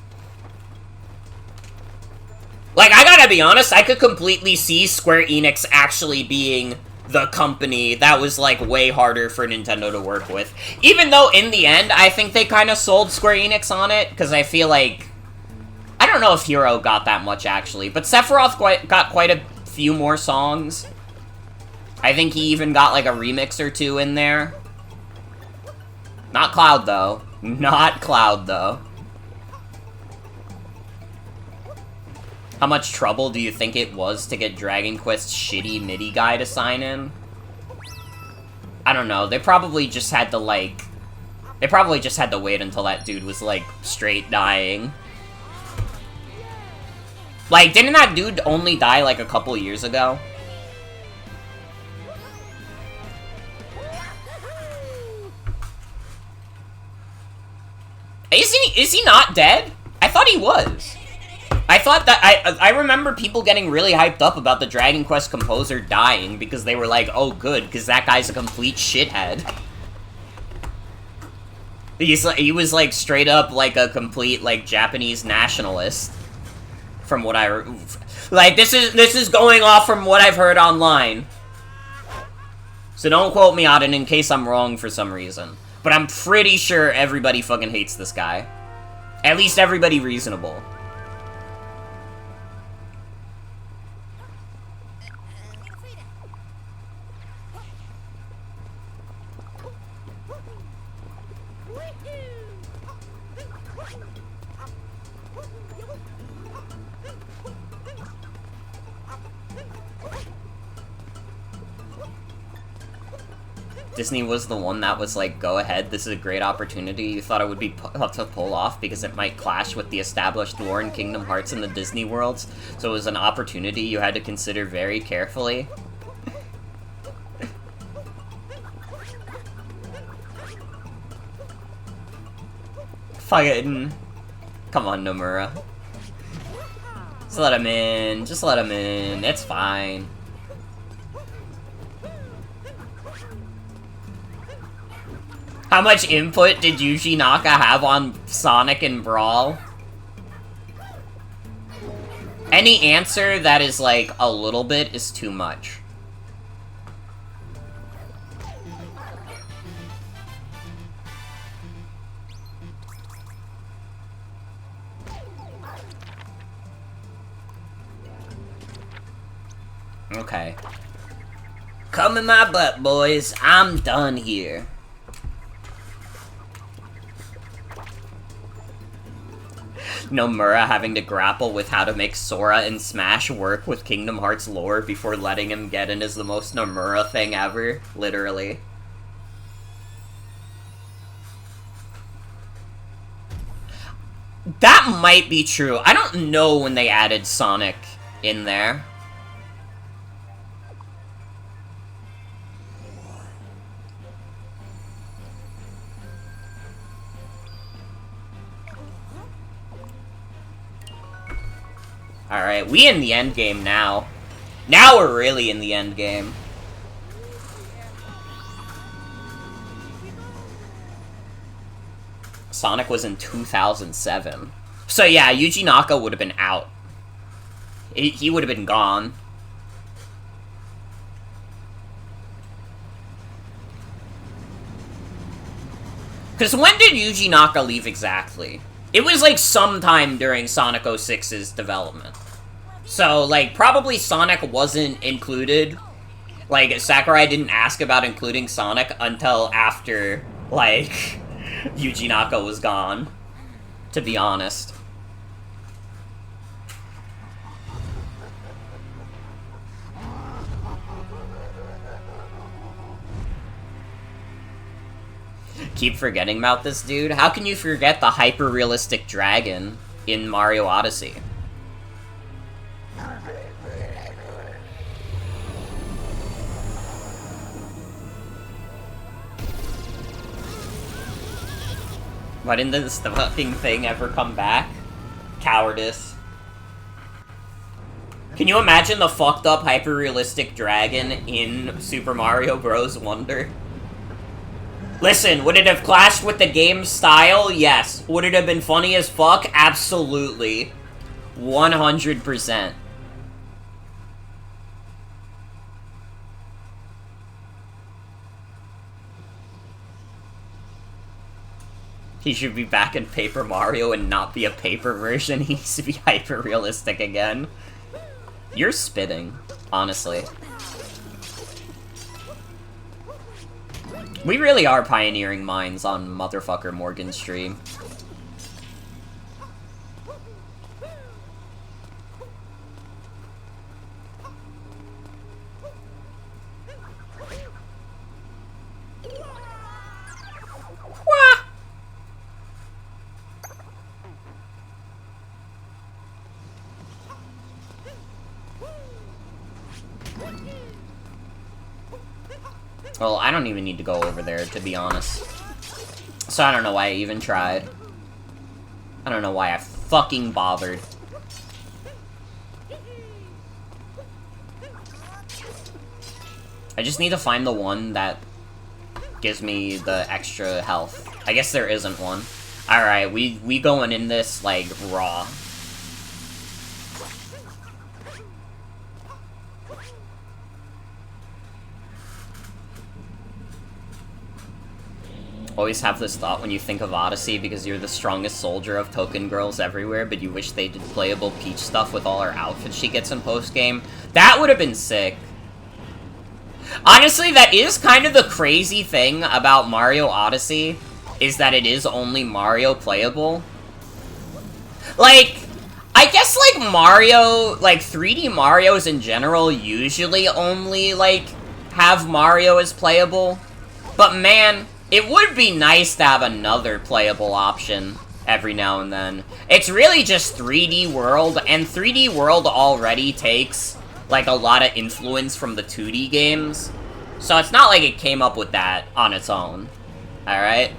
Like, I gotta be honest, I could completely see Square Enix actually being the company that was, like, way harder for Nintendo to work with. Even though, in the end, I think they kind of sold Square Enix on it, because I feel like... I don't know if Hero got that much, actually, but Sephiroth got quite a few more songs. I think he even got, like, a remix or 2 in there. Not Cloud, though. Not Cloud, though. How much trouble do you think it was to get Dragon Quest's shitty MIDI guy to sign in? I don't know. They probably just had to, like... They probably just had to wait until that dude was, like, straight dying. Like, didn't that dude only die, like, a couple years ago? Is he not dead? I thought he was. I thought that, I remember people getting really hyped up about the Dragon Quest composer dying because they were like, oh good, because that guy's a complete shithead. He was like straight up like a complete like Japanese nationalist. From what like this is going off from what I've heard online. So don't quote me on it in case I'm wrong for some reason. But I'm pretty sure everybody fucking hates this guy. At least everybody reasonable. Disney was the one that was like, go ahead, this is a great opportunity. You thought it would be tough to pull off because it might clash with the established lore in Kingdom Hearts and the Disney worlds, so it was an opportunity you had to consider very carefully. Fucking... Come on, Nomura. Just let him in. Just let him in. It's fine. How much input did Yuji Naka have on Sonic and Brawl? Any answer that is, like, a little bit is too much. Okay. Come in my butt, boys. I'm done here. Nomura having to grapple with how to make Sora and Smash work with Kingdom Hearts lore before letting him get in is the most Nomura thing ever. Literally. That might be true. I don't know when they added Sonic in there. Alright, we in the end game now. Now we're really in the end game. Sonic was in 2007. So yeah, Yuji Naka would have been out. He would have been gone. Because when did Yuji Naka leave exactly? It was, like, sometime during Sonic 06's development. So, like, probably Sonic wasn't included. Like, Sakurai didn't ask about including Sonic until after, like, Yuji Naka was gone, to be honest. Keep forgetting about this dude? How can you forget the hyper-realistic dragon in Mario Odyssey? Why didn't this fucking thing ever come back? Cowardice. Can you imagine the fucked up hyper-realistic dragon in Super Mario Bros. Wonder? Listen, would it have clashed with the game's style? Yes. Would it have been funny as fuck? Absolutely. 100%. He should be back in Paper Mario and not be a paper version. He needs to be hyper-realistic again. You're spitting, honestly. We really are pioneering minds on motherfucker Morgan's stream. Wah! Well, I don't even need to go over there, to be honest. So I don't know why I even tried. I don't know why I fucking bothered. I just need to find the one that gives me the extra health. I guess there isn't one. Alright, we going in this, like, raw. Always have this thought when you think of Odyssey because you're the strongest soldier of token girls everywhere, but you wish they did playable Peach stuff with all her outfits she gets in post-game. That would have been sick. Honestly, that is kind of the crazy thing about Mario Odyssey, is that it is only Mario playable. Like, I guess, like, Mario, like, 3D Marios in general usually only, like, have Mario as playable. But man, it would be nice to have another playable option every now and then. It's really just 3D World, and 3D World already takes, like, a lot of influence from the 2D games. So it's not like it came up with that on its own. Alright?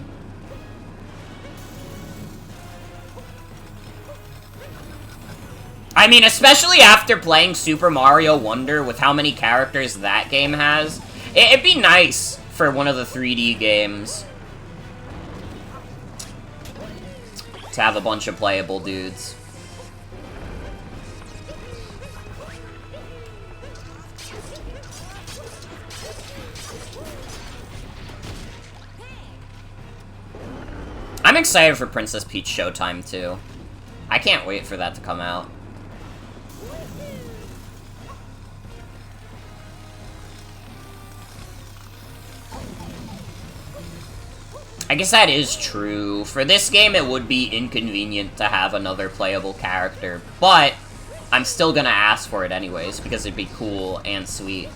I mean, especially after playing Super Mario Wonder with how many characters that game has, it'd be nice for one of the 3D games to have a bunch of playable dudes. I'm excited for Princess Peach Showtime, too. I can't wait for that to come out. I guess that is true. For this game, it would be inconvenient to have another playable character, but I'm still gonna ask for it anyways, because it'd be cool and sweet.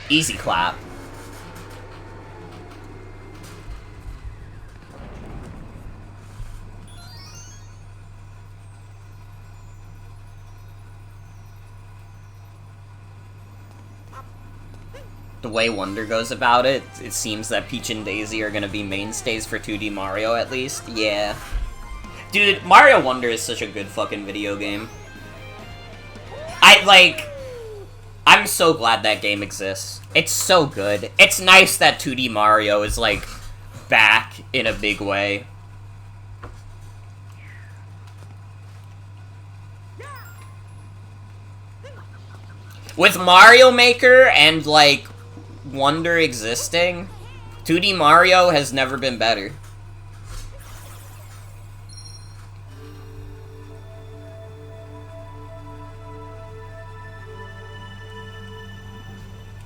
Easy clap. The way Wonder goes about it, it seems that Peach and Daisy are gonna be mainstays for 2D Mario, at least. Yeah. Dude, Mario Wonder is such a good fucking video game. I'm so glad that game exists. It's so good. It's nice that 2D Mario is, like, back in a big way. With Mario Maker and, like, Wonder existing, 2D Mario has never been better.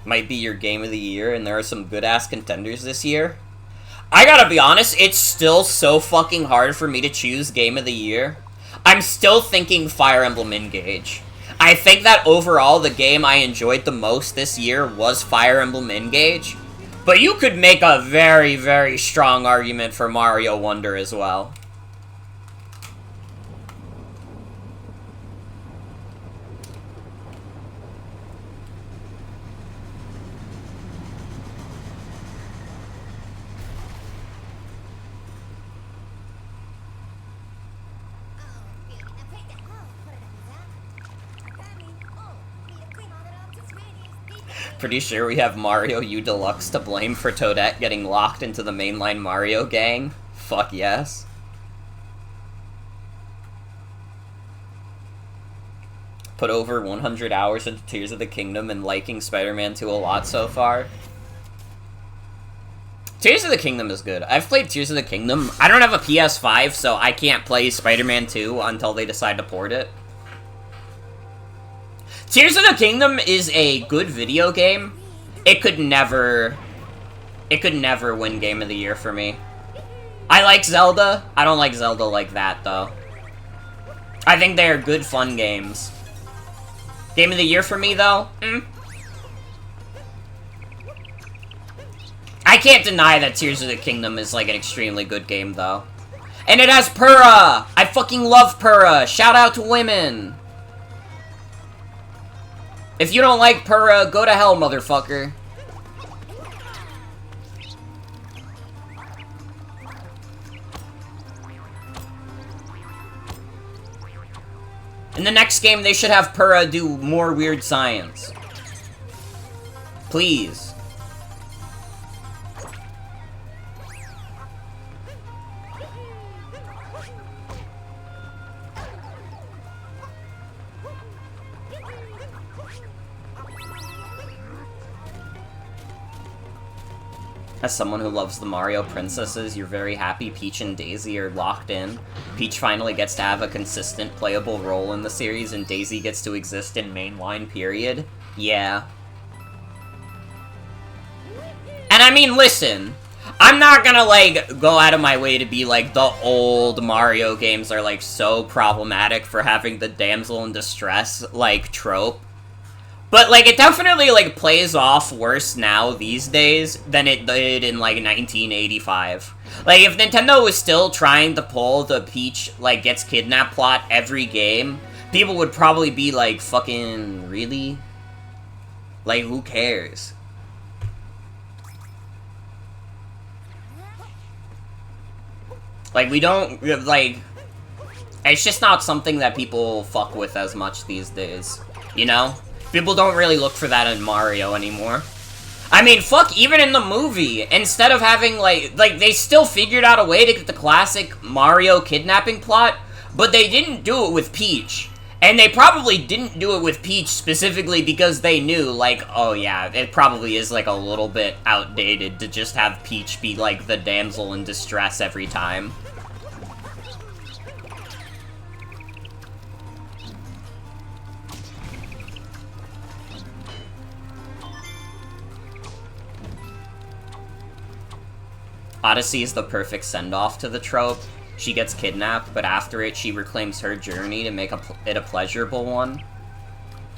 Might be your game of the year, and there are some good-ass contenders this year. I gotta be honest, it's still so fucking hard for me to choose game of the year. I'm still thinking Fire Emblem Engage. I think that overall, the game I enjoyed the most this year was Fire Emblem Engage. But you could make a very, very strong argument for Mario Wonder as well. Pretty sure we have Mario U Deluxe to blame for Toadette getting locked into the mainline Mario gang. Fuck yes. Put over 100 hours into Tears of the Kingdom and liking Spider-Man 2 a lot so far. Tears of the Kingdom is good. I've played Tears of the Kingdom. I don't have a PS5, so I can't play Spider-Man 2 until they decide to port it. Tears of the Kingdom is a good video game. It could never win Game of the Year for me. I like Zelda. I don't like Zelda like that, though. I think they are good, fun games. Game of the Year for me, though? I can't deny that Tears of the Kingdom is, like, an extremely good game, though. And it has Purah! I fucking love Purah! Shout out to women! If you don't like Purah, go to hell, motherfucker. In the next game, they should have Purah do more weird science. Please. As someone who loves the Mario princesses, you're very happy Peach and Daisy are locked in. Peach finally gets to have a consistent playable role in the series, and Daisy gets to exist in mainline, period. Yeah. And I mean, listen, I'm not gonna, like, go out of my way to be like, the old Mario games are, like, so problematic for having the damsel in distress, like, trope. But, like, it definitely, like, plays off worse now these days than it did in, like, 1985. Like, if Nintendo was still trying to pull the Peach, like, gets kidnapped plot every game, people would probably be like, fucking, really? Like, who cares? Like, we don't, like, it's just not something that people fuck with as much these days, you know? People don't really look for that in Mario anymore. I mean, fuck, even in the movie, instead of having, like, they still figured out a way to get the classic Mario kidnapping plot, but they didn't do it with Peach. And they probably didn't do it with Peach specifically because they knew, like, oh yeah, it probably is, like, a little bit outdated to just have Peach be, like, the damsel in distress every time. Odyssey is the perfect send-off to the trope. She gets kidnapped, but after it, she reclaims her journey to make it a pleasurable one.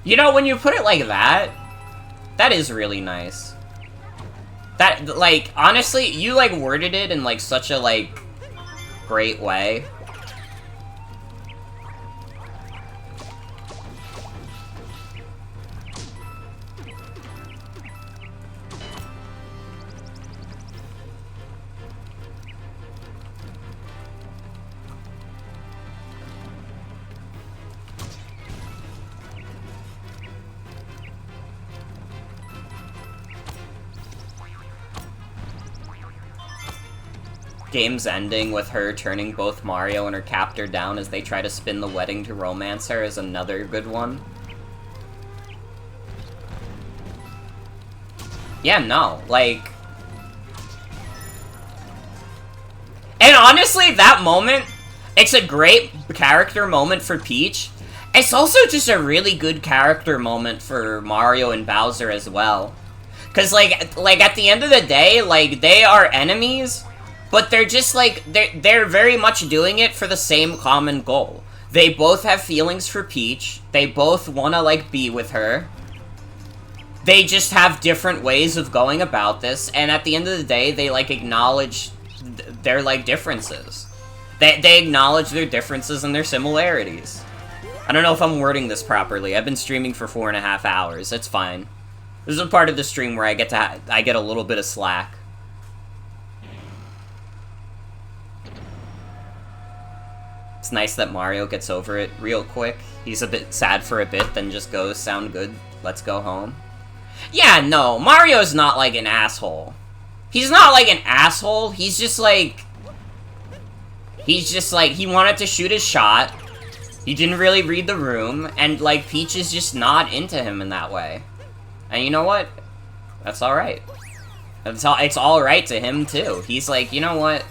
You know, when you put it like that, that is really nice. That, like, honestly, you, like, worded it in, like, such a, like, great way. Game's ending with her turning both Mario and her captor down as they try to spin the wedding to romance her is another good one. Yeah, no, like... And honestly, that moment, it's a great character moment for Peach. It's also just a really good character moment for Mario and Bowser as well. Because, like, at the end of the day, like, they are enemies, but they're just, like, they're very much doing it for the same common goal. They both have feelings for Peach. They both want to, like, be with her. They just have different ways of going about this, and at the end of the day, they, like, acknowledge their, like, differences. They acknowledge their differences and their similarities. I don't know if I'm wording this properly. I've been streaming for 4.5 hours. It's fine. This is a part of the stream where I get a little bit of slack. It's nice that Mario gets over it real quick. He's a bit sad for a bit, then just goes, sound good, let's go home. Yeah, no, Mario's not like an asshole. He's not like an asshole, he's just like, he wanted to shoot his shot. He didn't really read the room, and like, Peach is just not into him in that way. And you know what? That's alright. It's alright to him, too. He's like, you know what?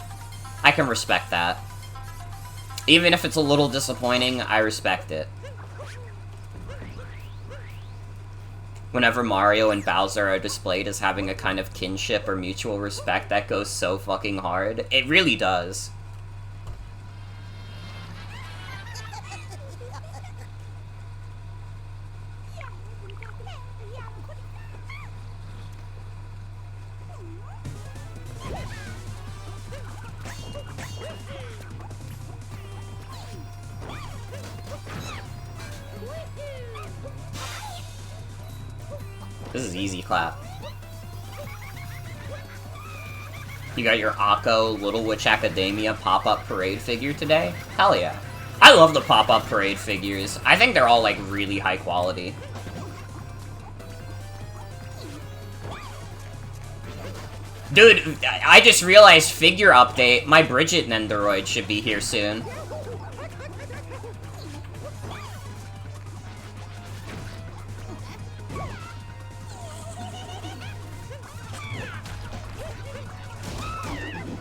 I can respect that. Even if it's a little disappointing, I respect it. Whenever Mario and Bowser are displayed as having a kind of kinship or mutual respect, that goes so fucking hard. It really does. This is easy clap. You got your Akko Little Witch Academia pop-up parade figure today? Hell yeah. I love the pop-up parade figures. I think they're all, like, really high quality. Dude, I just realized figure update. My Bridget Nendoroid should be here soon.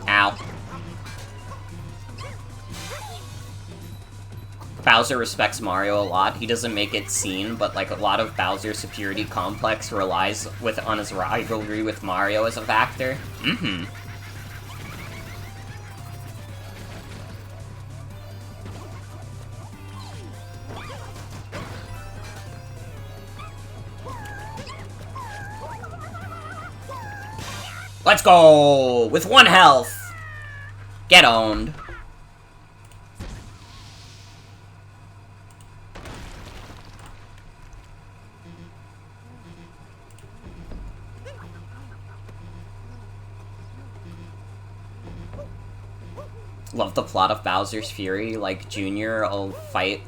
Ow. Bowser respects Mario a lot. He doesn't make it seen, but like a lot of Bowser's superiority complex relies on his rivalry with Mario as a factor. Mm-hmm. Let's go! With 1 health! Get owned. Love the plot of Bowser's Fury, like, Junior will fight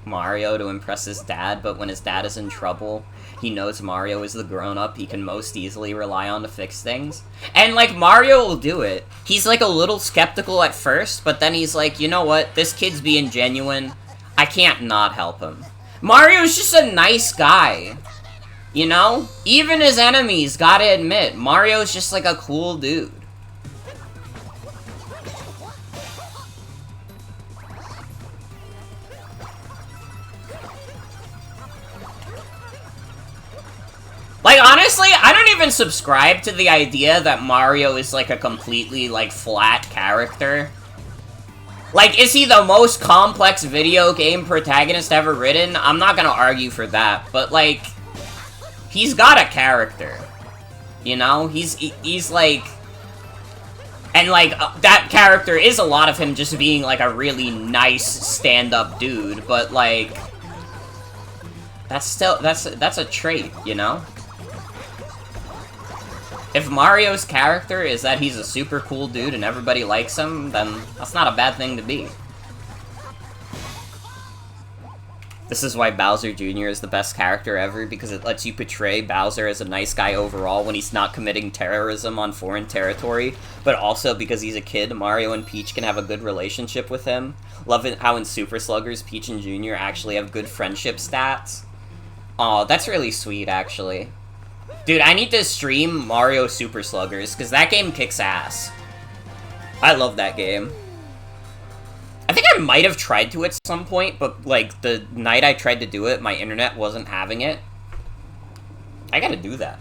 Mario to impress his dad, but when his dad is in trouble, he knows Mario is the grown-up he can most easily rely on to fix things. And, like, Mario will do it. He's, like, a little skeptical at first, but then he's like, you know what, this kid's being genuine. I can't not help him. Mario's just a nice guy. You know? Even his enemies, gotta admit, Mario's just, like, a cool dude. Like, honestly, I don't even subscribe to the idea that Mario is, like, a completely, like, flat character. Like, is he the most complex video game protagonist ever written? I'm not gonna argue for that, but, like, he's got a character. You know? He's like... And, like, that character is a lot of him just being, like, a really nice stand-up dude, but, like... That's still... That's a trait, you know? If Mario's character is that he's a super cool dude and everybody likes him, then that's not a bad thing to be. This is why Bowser Jr. is the best character ever, because it lets you portray Bowser as a nice guy overall when he's not committing terrorism on foreign territory, but also because he's a kid, Mario and Peach can have a good relationship with him. Love it how in Super Sluggers, Peach and Jr. actually have good friendship stats. Aw, that's really sweet, actually. Dude, I need to stream Mario Super Sluggers, because that game kicks ass. I love that game. I think I might have tried to at some point, but, like, the night I tried to do it, my internet wasn't having it. I gotta do that.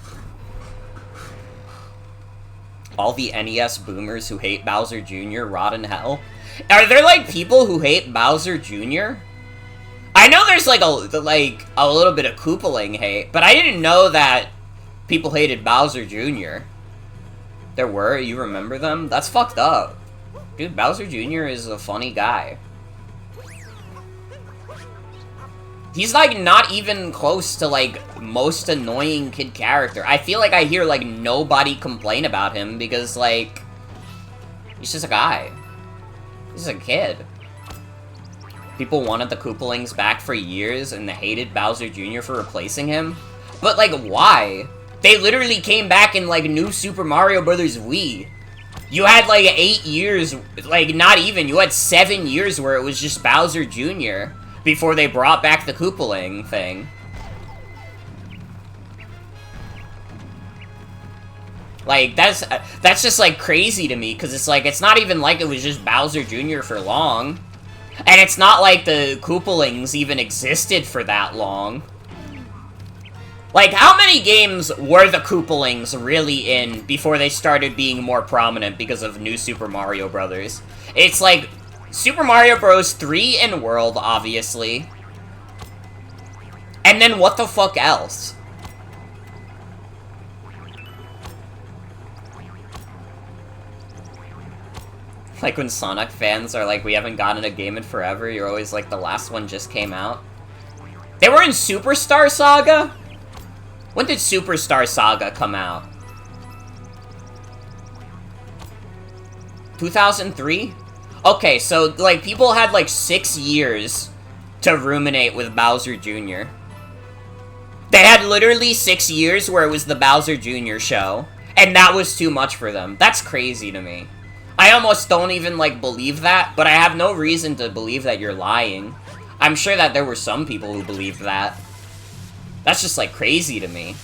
All the NES boomers who hate Bowser Jr. rot in hell. Are there, like, people who hate Bowser Jr.? I know there's, like, a little bit of Koopaling hate, but I didn't know that people hated Bowser Jr. There were? You remember them? That's fucked up. Dude, Bowser Jr. is a funny guy. He's, like, not even close to, like, most annoying kid character. I feel like I hear, like, nobody complain about him because, like, he's just a guy. He's a kid. People wanted the Koopalings back for years and they hated Bowser Jr. for replacing him. But, like, why? They literally came back in, like, New Super Mario Bros. Wii. You had, like, 8 years, like, not even, you had 7 years where it was just Bowser Jr. before they brought back the Koopaling thing. Like, that's just, like, crazy to me, because it's, like, it's not even like it was just Bowser Jr. for long. And it's not like the Koopalings even existed for that long. Like, how many games were the Koopalings really in before they started being more prominent because of New Super Mario Bros.? It's like, Super Mario Bros. 3 and World, obviously. And then what the fuck else? Like when Sonic fans are like, we haven't gotten a game in forever, you're always like, the last one just came out. They were in Superstar Saga? When did Superstar Saga come out? 2003? Okay, so, like, people had, like, 6 years to ruminate with Bowser Jr. They had literally 6 years where it was the Bowser Jr. show, and that was too much for them. That's crazy to me. I almost don't even, like, believe that, but I have no reason to believe that you're lying. I'm sure that there were some people who believed that. That's just, like, crazy to me.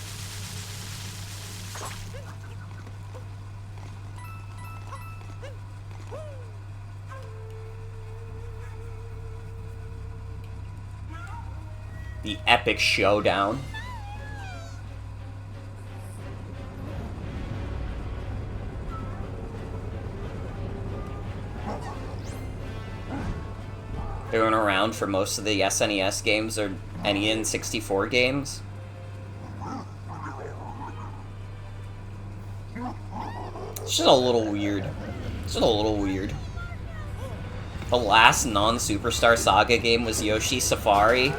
The epic showdown. They weren't around for most of the SNES games or any N64 games. It's just a little weird. It's just a little weird. The last non-Superstar Saga game was Yoshi's Safari.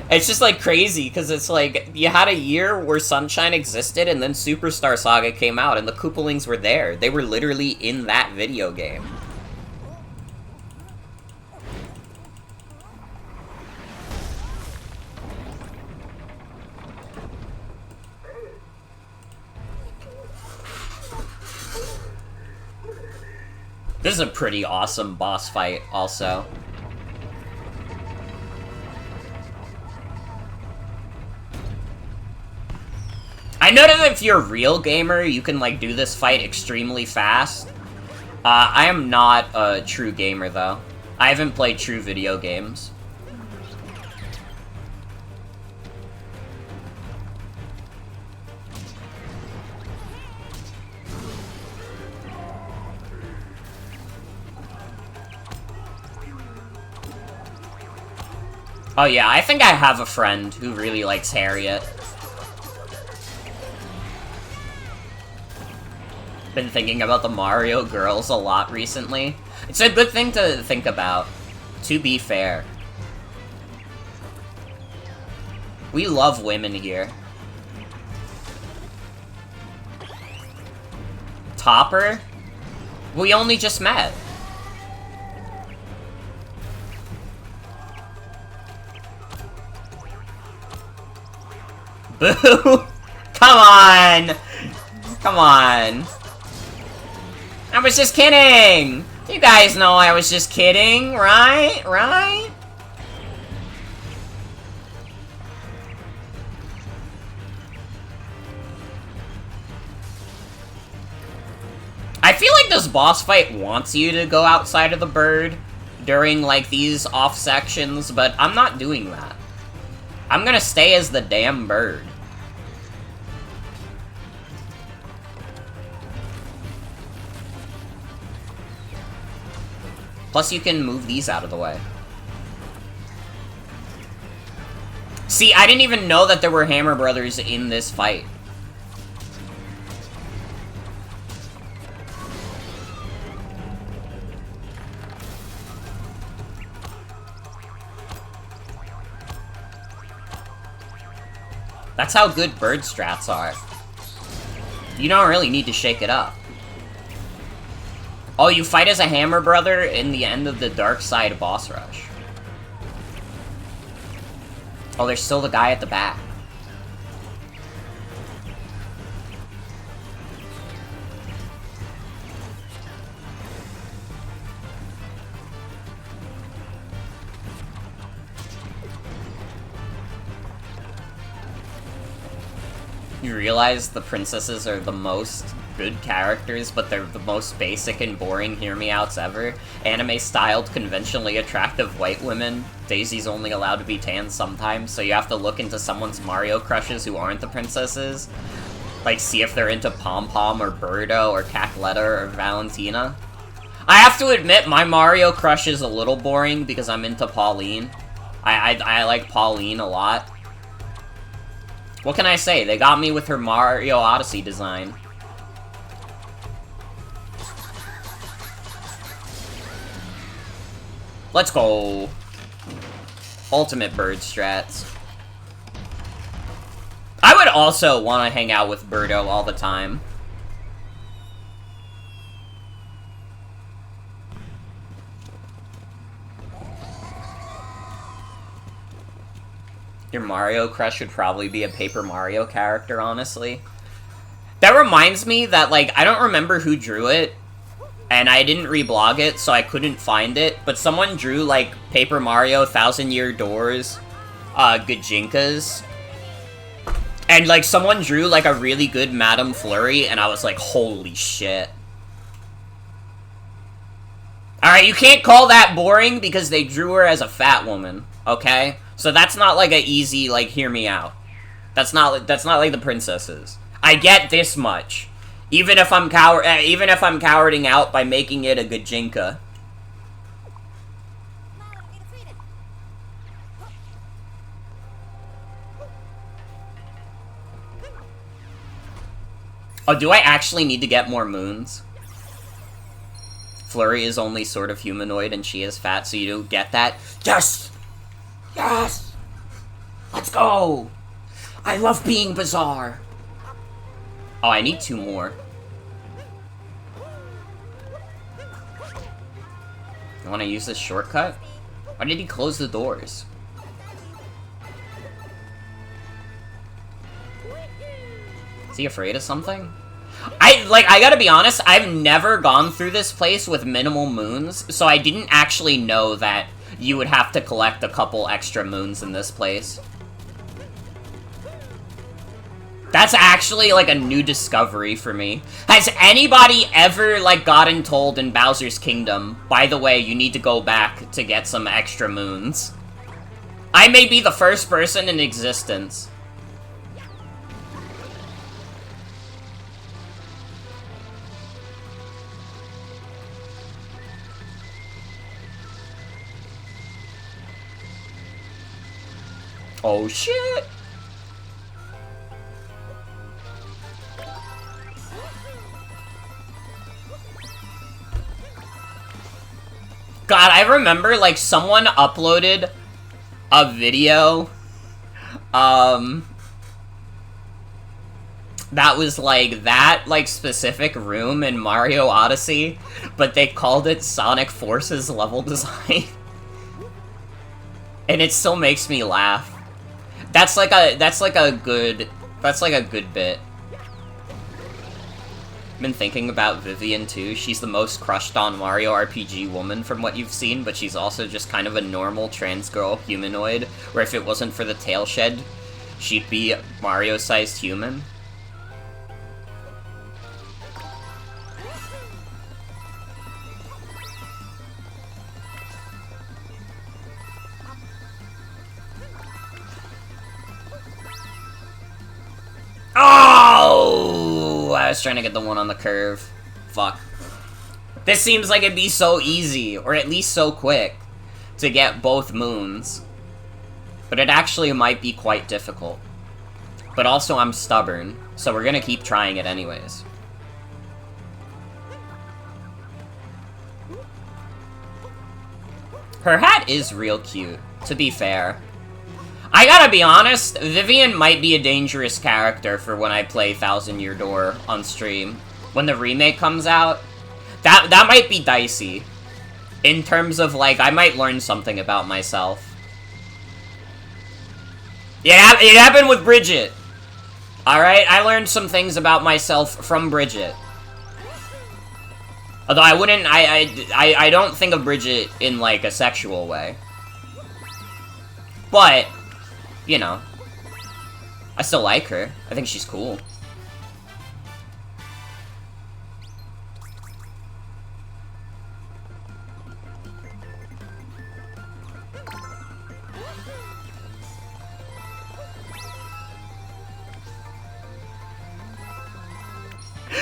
It's just, like, crazy, because it's like, you had a year where Sunshine existed, and then Superstar Saga came out, and the Koopalings were there. They were literally in that video game. This is a pretty awesome boss fight, also. I know that if you're a real gamer, you can, like, do this fight extremely fast. I am not a true gamer, though. I haven't played true video games. Oh yeah, I think I have a friend who really likes Harriet. Been thinking about the Mario girls a lot recently. It's a good thing to think about, to be fair. We love women here. Topper? We only just met. Boo! Come on! Come on. I was just kidding! You guys know I was just kidding, right? Right? I feel like this boss fight wants you to go outside of the bird during, like, these off sections, but I'm not doing that. I'm gonna stay as the damn bird. Plus, you can move these out of the way. See, I didn't even know that there were Hammer Brothers in this fight. That's how good bird strats are. You don't really need to shake it up. Oh, you fight as a Hammer Brother in the end of the Dark Side boss rush. Oh, there's still the guy at the back. You realize the princesses are the most good characters, but they're the most basic and boring hear-me-outs ever. Anime-styled, conventionally attractive white women. Daisy's only allowed to be tan sometimes, so you have to look into someone's Mario crushes who aren't the princesses. Like, see if they're into Pom-Pom or Birdo or Cacletta or Valentina. I have to admit, my Mario crush is a little boring because I'm into Pauline. I like Pauline a lot. What can I say? They got me with her Mario Odyssey design. Let's go. Ultimate bird strats. I would also want to hang out with Birdo all the time. Your Mario crush would probably be a Paper Mario character, honestly. That reminds me that, like, I don't remember who drew it, and I didn't reblog it, so I couldn't find it, but someone drew, like, Paper Mario 1000-Year Doors, Gajinkas, and, like, someone drew, like, a really good Madame Flurry, and I was like, holy shit. Alright, you can't call that boring because they drew her as a fat woman, okay? So that's not, like, a easy, like, hear me out. That's not like the princesses. I get this much. Even if I'm cowarding out by making it a Gajinka. Oh, do I actually need to get more moons? Flurry is only sort of humanoid and she is fat, so you don't get that? Yes! Yes! Let's go! I love being bizarre! Oh, I need 2 more. You wanna use this shortcut? Why did he close the doors? Is he afraid of something? I gotta be honest, I've never gone through this place with minimal moons, so I didn't actually know that you would have to collect a couple extra moons in this place. That's actually, like, a new discovery for me. Has anybody ever, like, gotten told in Bowser's Kingdom, by the way, you need to go back to get some extra moons? I may be the first person in existence. Oh, shit! God, I remember, like, someone uploaded a video, that was, like, that, like, specific room in Mario Odyssey, but they called it Sonic Forces level design. And it still makes me laugh. That's like a good bit. I've been thinking about Vivian too. She's the most crushed on Mario RPG woman from what you've seen, but she's also just kind of a normal trans girl humanoid, where if it wasn't for the tail shed, she'd be Mario-sized human. was trying to get the one on the curve. Fuck. This seems like it'd be so easy, or at least so quick, to get both moons. But it actually might be quite difficult. But also I'm stubborn, so we're gonna keep trying it anyways. Her hat is real cute, to be fair. I gotta be honest, Vivian might be a dangerous character for when I play Thousand Year Door on stream. When the remake comes out, that might be dicey. In terms of, like, I might learn something about myself. Yeah, it happened with Bridget. Alright, I learned some things about myself from Bridget. Although I wouldn't, I don't think of Bridget in, like, a sexual way. But, you know, I still like her. I think she's cool.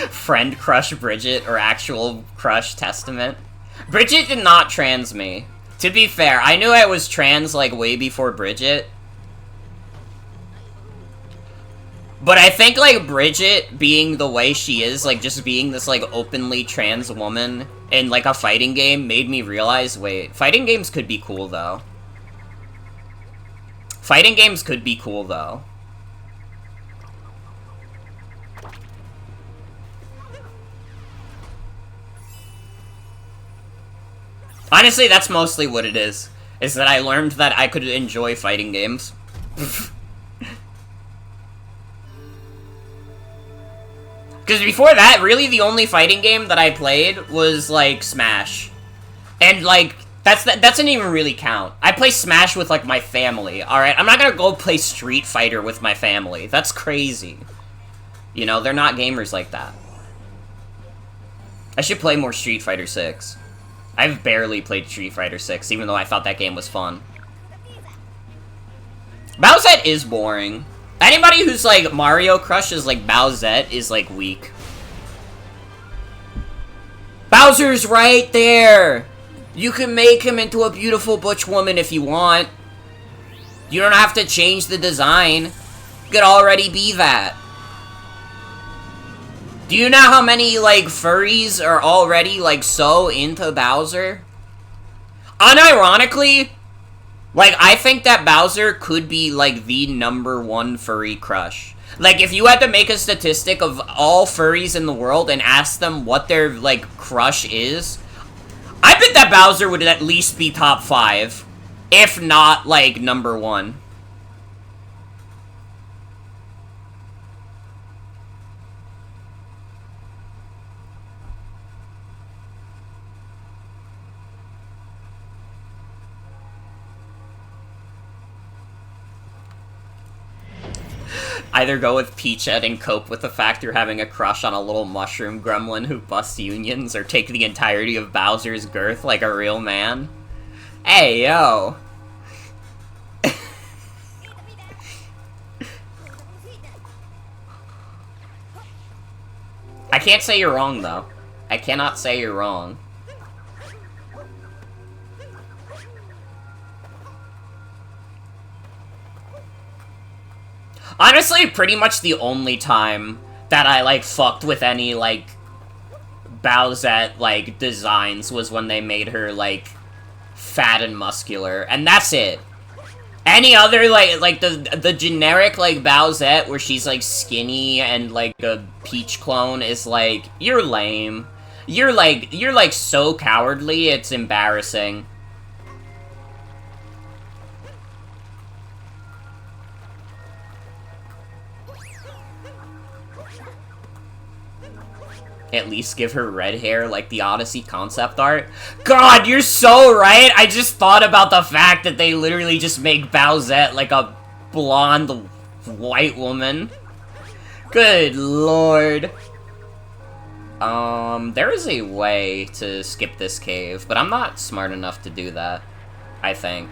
Friend crush Bridget or actual crush Testament? Bridget did not trans me. To be fair, I knew I was trans, like, way before Bridget. But I think, like, Bridget being the way she is, like, just being this, like, openly trans woman in, like, a fighting game made me realize, wait, fighting games could be cool, though. Fighting games could be cool, though. Honestly, that's mostly what it is that I learned that I could enjoy fighting games. Because before that, really the only fighting game that I played was, like, Smash. And, like, that doesn't even really count. I play Smash with, like, my family, alright? I'm not gonna go play Street Fighter with my family. That's crazy. You know, they're not gamers like that. I should play more Street Fighter 6. I've barely played Street Fighter 6, even though I thought that game was fun. Bowsette is boring. Anybody who's, like, Mario crushes, like, Bowsette is, like, weak. Bowser's right there! You can make him into a beautiful butch woman if you want. You don't have to change the design. You could already be that. Do you know how many, like, furries are already, like, so into Bowser? Unironically, like, I think that Bowser could be, like, the #1 furry crush. Like, if you had to make a statistic of all furries in the world and ask them what their, like, crush is, I bet that Bowser would at least be top 5. If not, like, #1. Either go with Peachhead and cope with the fact you're having a crush on a little mushroom gremlin who busts unions, or take the entirety of Bowser's girth like a real man. Hey, yo! I can't say you're wrong, though. I cannot say you're wrong. Honestly, pretty much the only time that I, like, fucked with any, like, Bowsette, like, designs was when they made her, like, fat and muscular, and that's it. Any other, like, the generic, like, Bowsette where she's, like, skinny and, like, a Peach clone is, like, you're lame. You're, like, so cowardly, it's embarrassing. At least give her red hair like the Odyssey concept art. God, you're so right! I just thought about the fact that they literally just make Bowsette like a blonde white woman. Good lord. There is a way to skip this cave, but I'm not smart enough to do that, I think.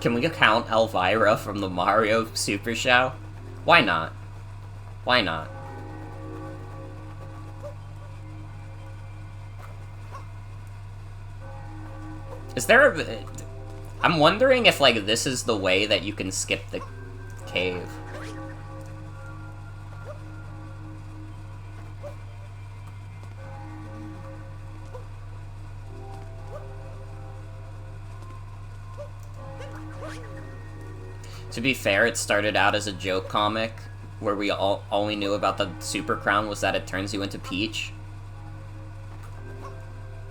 Can we count Elvira from the Mario Super Show? Why not? Why not? Is there a... I'm wondering if, like, this is the way that you can skip the cave. To be fair, it started out as a joke comic, where we only knew about the Super Crown was that it turns you into Peach.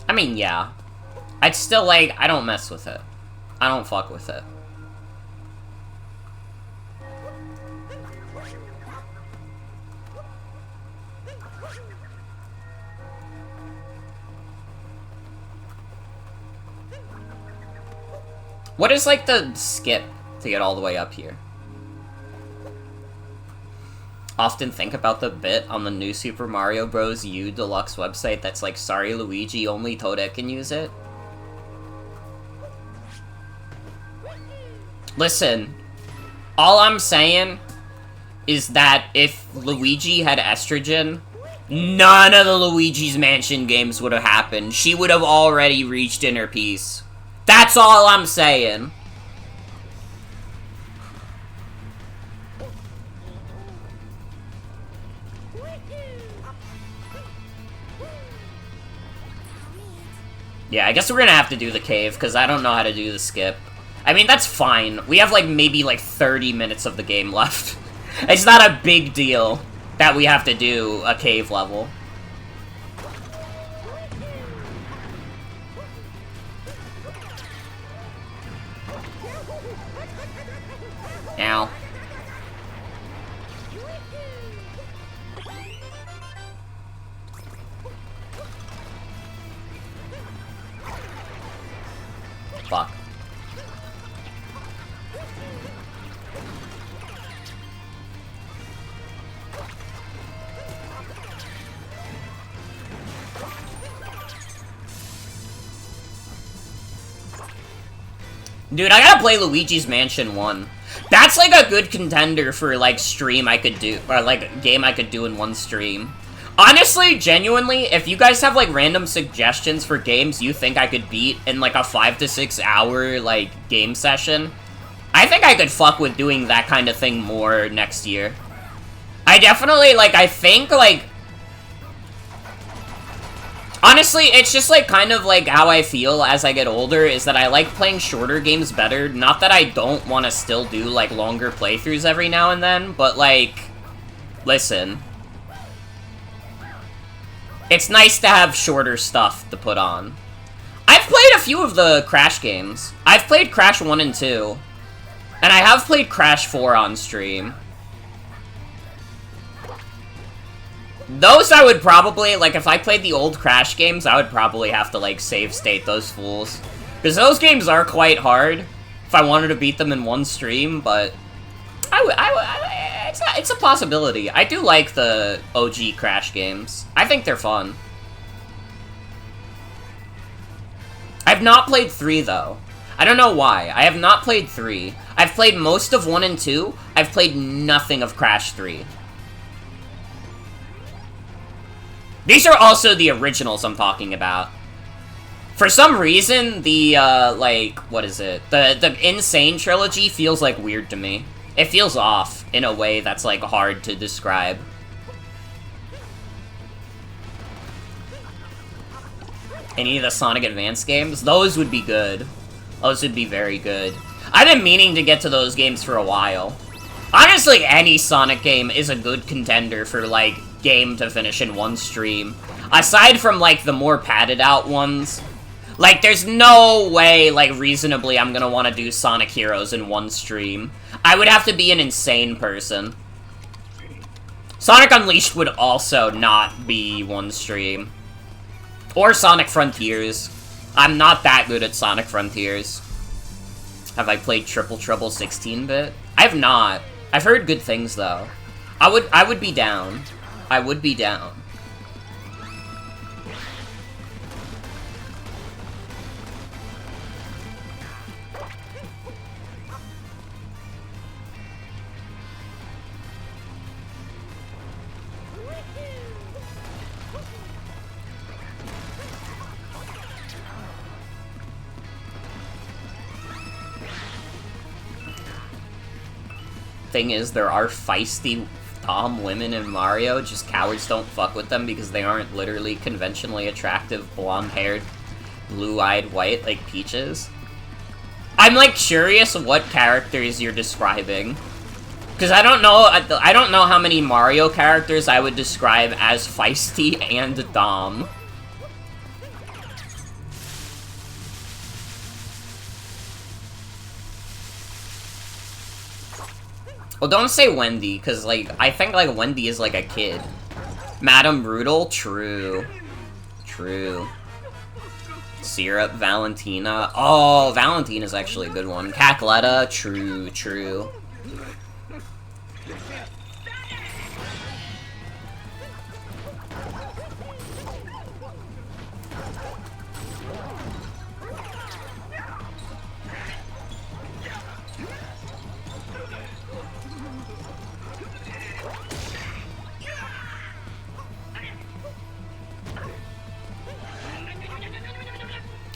I mean, yeah. I'd still, like, I don't mess with it. I don't fuck with it. What is, like, the skip to get all the way up here? Often think about the bit on the new Super Mario Bros. U Deluxe website that's like, sorry Luigi, only Toadette can use it. Listen, all I'm saying is that if Luigi had estrogen, none of the Luigi's Mansion games would have happened. She would have already reached inner peace. That's all I'm saying. Yeah, I guess we're gonna have to do the cave, because I don't know how to do the skip. I mean, that's fine. We have, like, maybe, like, 30 minutes of the game left. It's not a big deal that we have to do a cave level. Ow. Fuck. Dude, I gotta play Luigi's Mansion 1. That's, like, a good contender for, like, stream I could do, or, like, game I could do in one stream. Honestly, genuinely, if you guys have, like, random suggestions for games you think I could beat in, like, a 5 to 6 hour, like, game session, I think I could fuck with doing that kind of thing more next year. I definitely, like, I think, like... Honestly, it's just, like, kind of, like, how I feel as I get older, is that I like playing shorter games better. Not that I don't want to still do, like, longer playthroughs every now and then, but, like... Listen... It's nice to have shorter stuff to put on. I've played a few of the Crash games. I've played Crash 1 and 2. And I have played Crash 4 on stream. Those I would probably, like, if I played the old Crash games, I would probably have to, like, save state those fools. Because those games are quite hard, if I wanted to beat them in one stream, but... It's a possibility. I do like the OG Crash games. I think they're fun. I've not played 3, though. I don't know why. I have not played 3. I've played most of 1 and 2. I've played nothing of Crash 3. These are also the originals I'm talking about. For some reason, the, like, what is it? The Insane Trilogy feels, like, weird to me. It feels off in a way that's, like, hard to describe. Any of the Sonic Advance games? Those would be good. Those would be very good. I've been meaning to get to those games for a while. Honestly, any Sonic game is a good contender for, like, game to finish in one stream. Aside from, like, the more padded out ones. Like, there's no way, like, reasonably I'm gonna want to do Sonic Heroes in one stream. I would have to be an insane person. Sonic Unleashed would also not be one stream. Or Sonic Frontiers. I'm not that good at Sonic Frontiers. Have I played Triple Trouble 16-bit? I have not. I've heard good things, though. I would be down. I would be down. thing is, there are feisty Dom women in Mario, just cowards don't fuck with them because they aren't literally conventionally attractive, blonde-haired, blue-eyed white like Peaches. I'm, like, curious what characters you're describing. Because I don't know how many Mario characters I would describe as feisty and Dom. Well, don't say Wendy, because, like, I think, like, Wendy is, like, a kid. Madame Brutal? True. True. Syrup, Valentina. Oh, Valentina's actually a good one. Cacletta? True, true.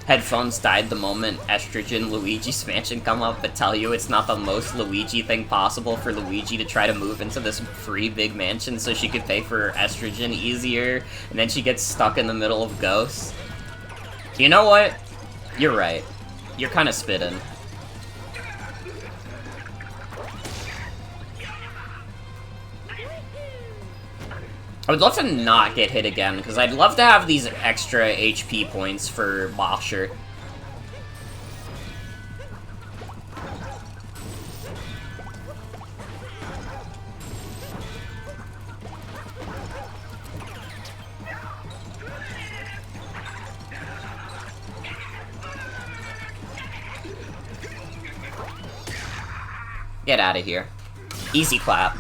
Headphones died the moment Estrogen Luigi's Mansion come up, but tell you it's not the most Luigi thing possible for Luigi to try to move into this free big mansion so she could pay for Estrogen easier, and then she gets stuck in the middle of ghosts. You know what? You're right. You're kind of spitting. I would love to not get hit again, because I'd love to have these extra HP points for Bosher. Get out of here. Easy clap.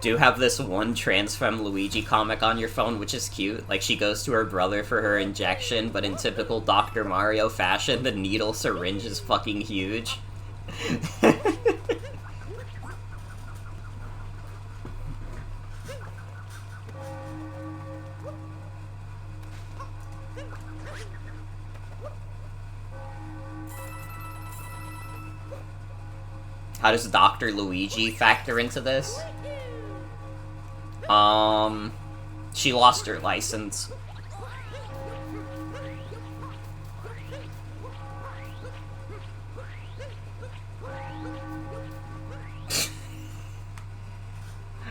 Do have this one trans femme Luigi comic on your phone, which is cute. Like, she goes to her brother for her injection, but in typical Dr. Mario fashion, the needle syringe is fucking huge. How does Dr. Luigi factor into this? She lost her license.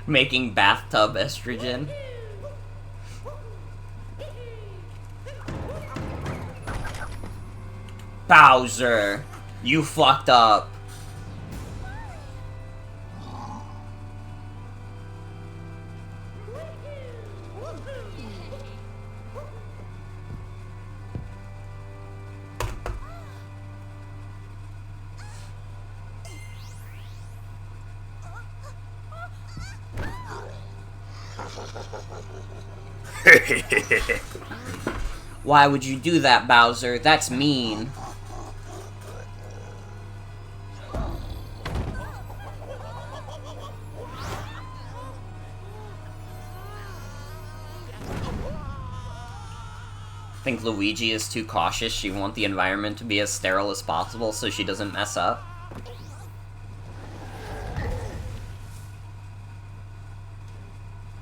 Making bathtub estrogen. Bowser, you fucked up. Why would you do that, Bowser? That's mean. Think Luigi is too cautious. She wants the environment to be as sterile as possible so she doesn't mess up.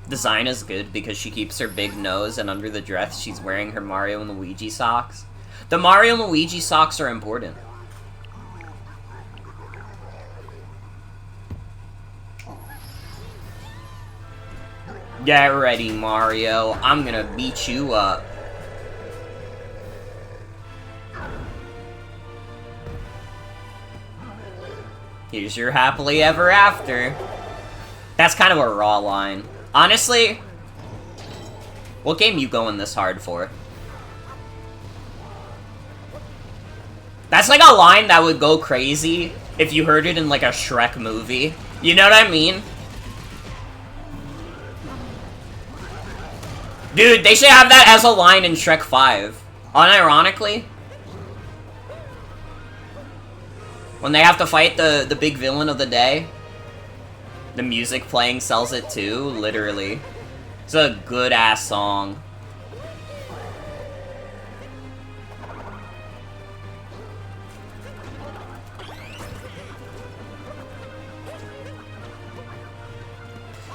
Design is good because she keeps her big nose, and under the dress she's wearing her Mario and Luigi socks. The Mario and Luigi socks are important. Get ready, Mario. I'm gonna beat you up. Here's your happily ever after. That's kind of a raw line. Honestly, what game you going this hard for? That's like a line that would go crazy if you heard it in like a Shrek movie. You know what I mean? Dude, they should have that as a line in Shrek 5. Unironically. When they have to fight the big villain of the day. The music playing sells it too, literally. It's a good-ass song.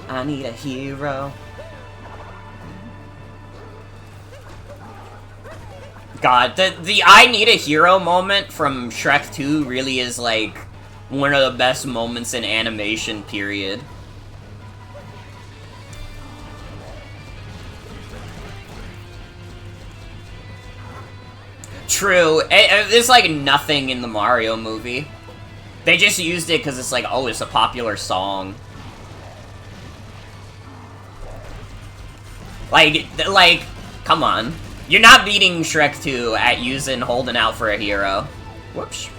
I need a hero. God, the I need a hero moment from Shrek 2 really is like one of the best moments in animation, period. True, there's like nothing in the Mario movie. They just used it because it's like, oh, it's a popular song. Like, come on. You're not beating Shrek 2 at using Holding Out for a Hero. Whoops.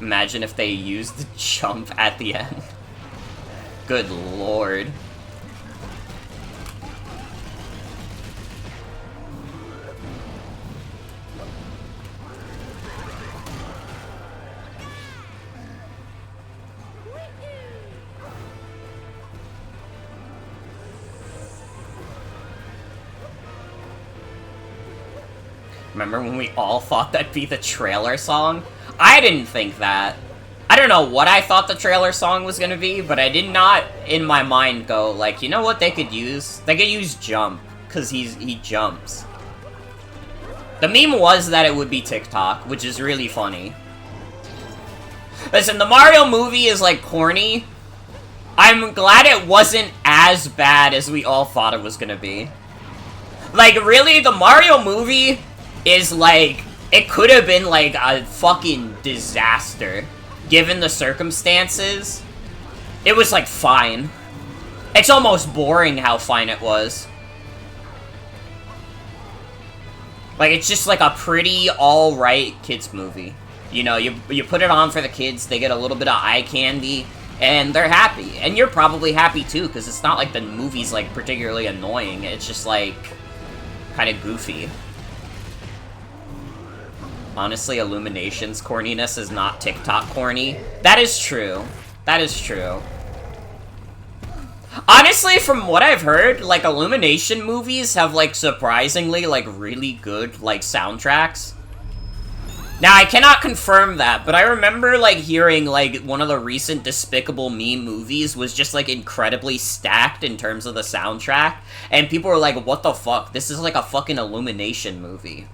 Imagine if they used the jump at the end. Good lord. Remember when we all thought that'd be the trailer song? I didn't think that. I don't know what I thought the trailer song was gonna be, but I did not, in my mind, go, like, you know what they could use? They could use Jump, because he jumps. The meme was that it would be TikTok, which is really funny. Listen, the Mario movie is, like, corny. I'm glad it wasn't as bad as we all thought it was gonna be. Like, really, the Mario movie is like, it could have been like a fucking disaster, given the circumstances. It was like fine. It's almost boring how fine it was. Like, it's just like a pretty alright kids movie. You know, you put it on for the kids, they get a little bit of eye candy, and they're happy. And you're probably happy too, because it's not like the movie's like particularly annoying, it's just like kind of goofy. Honestly, Illumination's corniness is not TikTok corny. That is true. That is true. Honestly, from what I've heard, like, Illumination movies have, like, surprisingly, like, really good, like, soundtracks. Now, I cannot confirm that, but I remember, like, hearing, like, one of the recent Despicable Me movies was just, like, incredibly stacked in terms of the soundtrack, and people were like, what the fuck? This is, like, a fucking Illumination movie.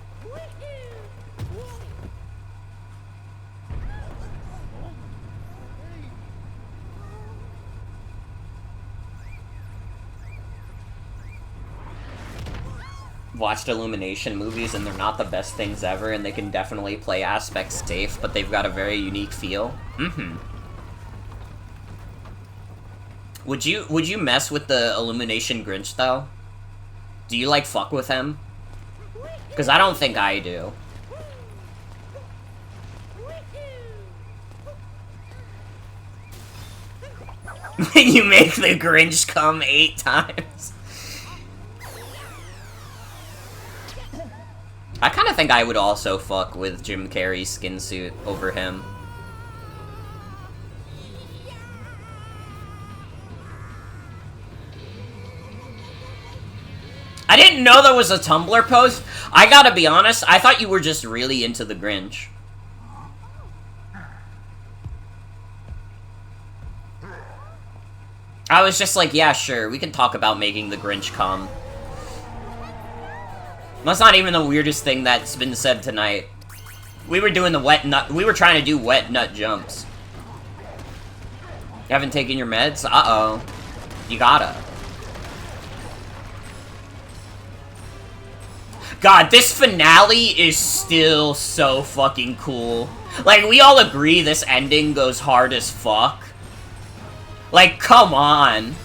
Watched Illumination movies, and they're not the best things ever, and they can definitely play aspects safe, but they've got a very unique feel. Would you mess with the Illumination Grinch, though? Do you, like, fuck with him? Because I don't think I do. You make the Grinch come 8 times. I kind of think I would also fuck with Jim Carrey's skin suit over him. I didn't know there was a Tumblr post. I gotta be honest, I thought you were just really into the Grinch. I was just like, yeah, sure, we can talk about making the Grinch come. That's not even the weirdest thing that's been said tonight. We were doing the wet nut. We were trying to do wet nut jumps. You haven't taken your meds? Uh-oh. You gotta. God, this finale is still so fucking cool. Like, we all agree this ending goes hard as fuck. Like, come on.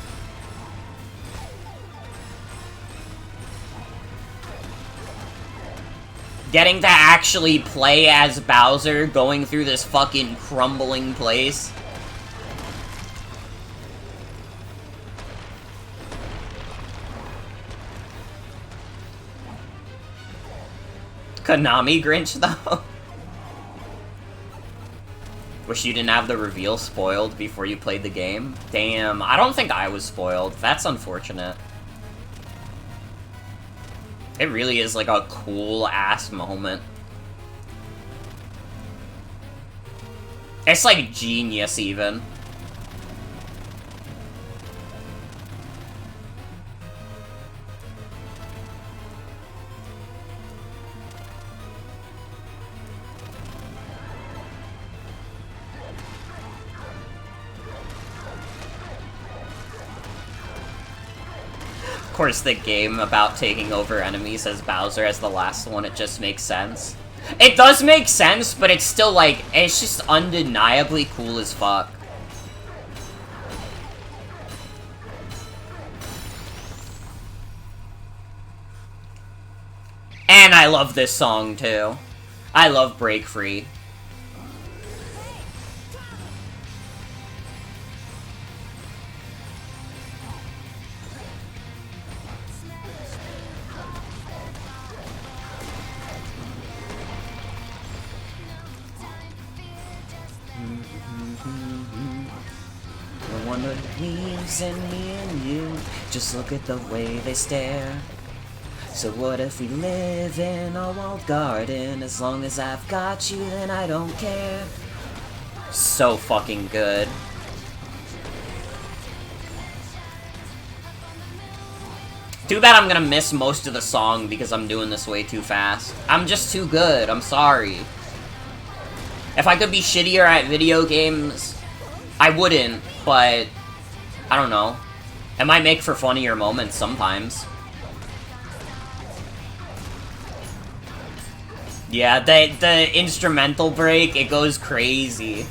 Getting to actually play as Bowser, going through this fucking crumbling place. Konami Grinch, though? Wish you didn't have the reveal spoiled before you played the game? Damn, I don't think I was spoiled. That's unfortunate. It really is, like, a cool-ass moment. It's like genius, even. Of course, the game about taking over enemies as Bowser as the last one, it just makes sense. It does make sense, but it's still, like, it's just undeniably cool as fuck. And I love this song, too. I love Break Free. And me and you, just look at the way they stare. So what if we live in a walled garden? As long as I've got you, then I don't care. So fucking good. Too bad I'm gonna miss most of the song because I'm doing this way too fast. I'm just too good, I'm sorry. If I could be shittier at video games, I wouldn't, but I don't know. It might make for funnier moments sometimes. Yeah, the instrumental break, it goes crazy.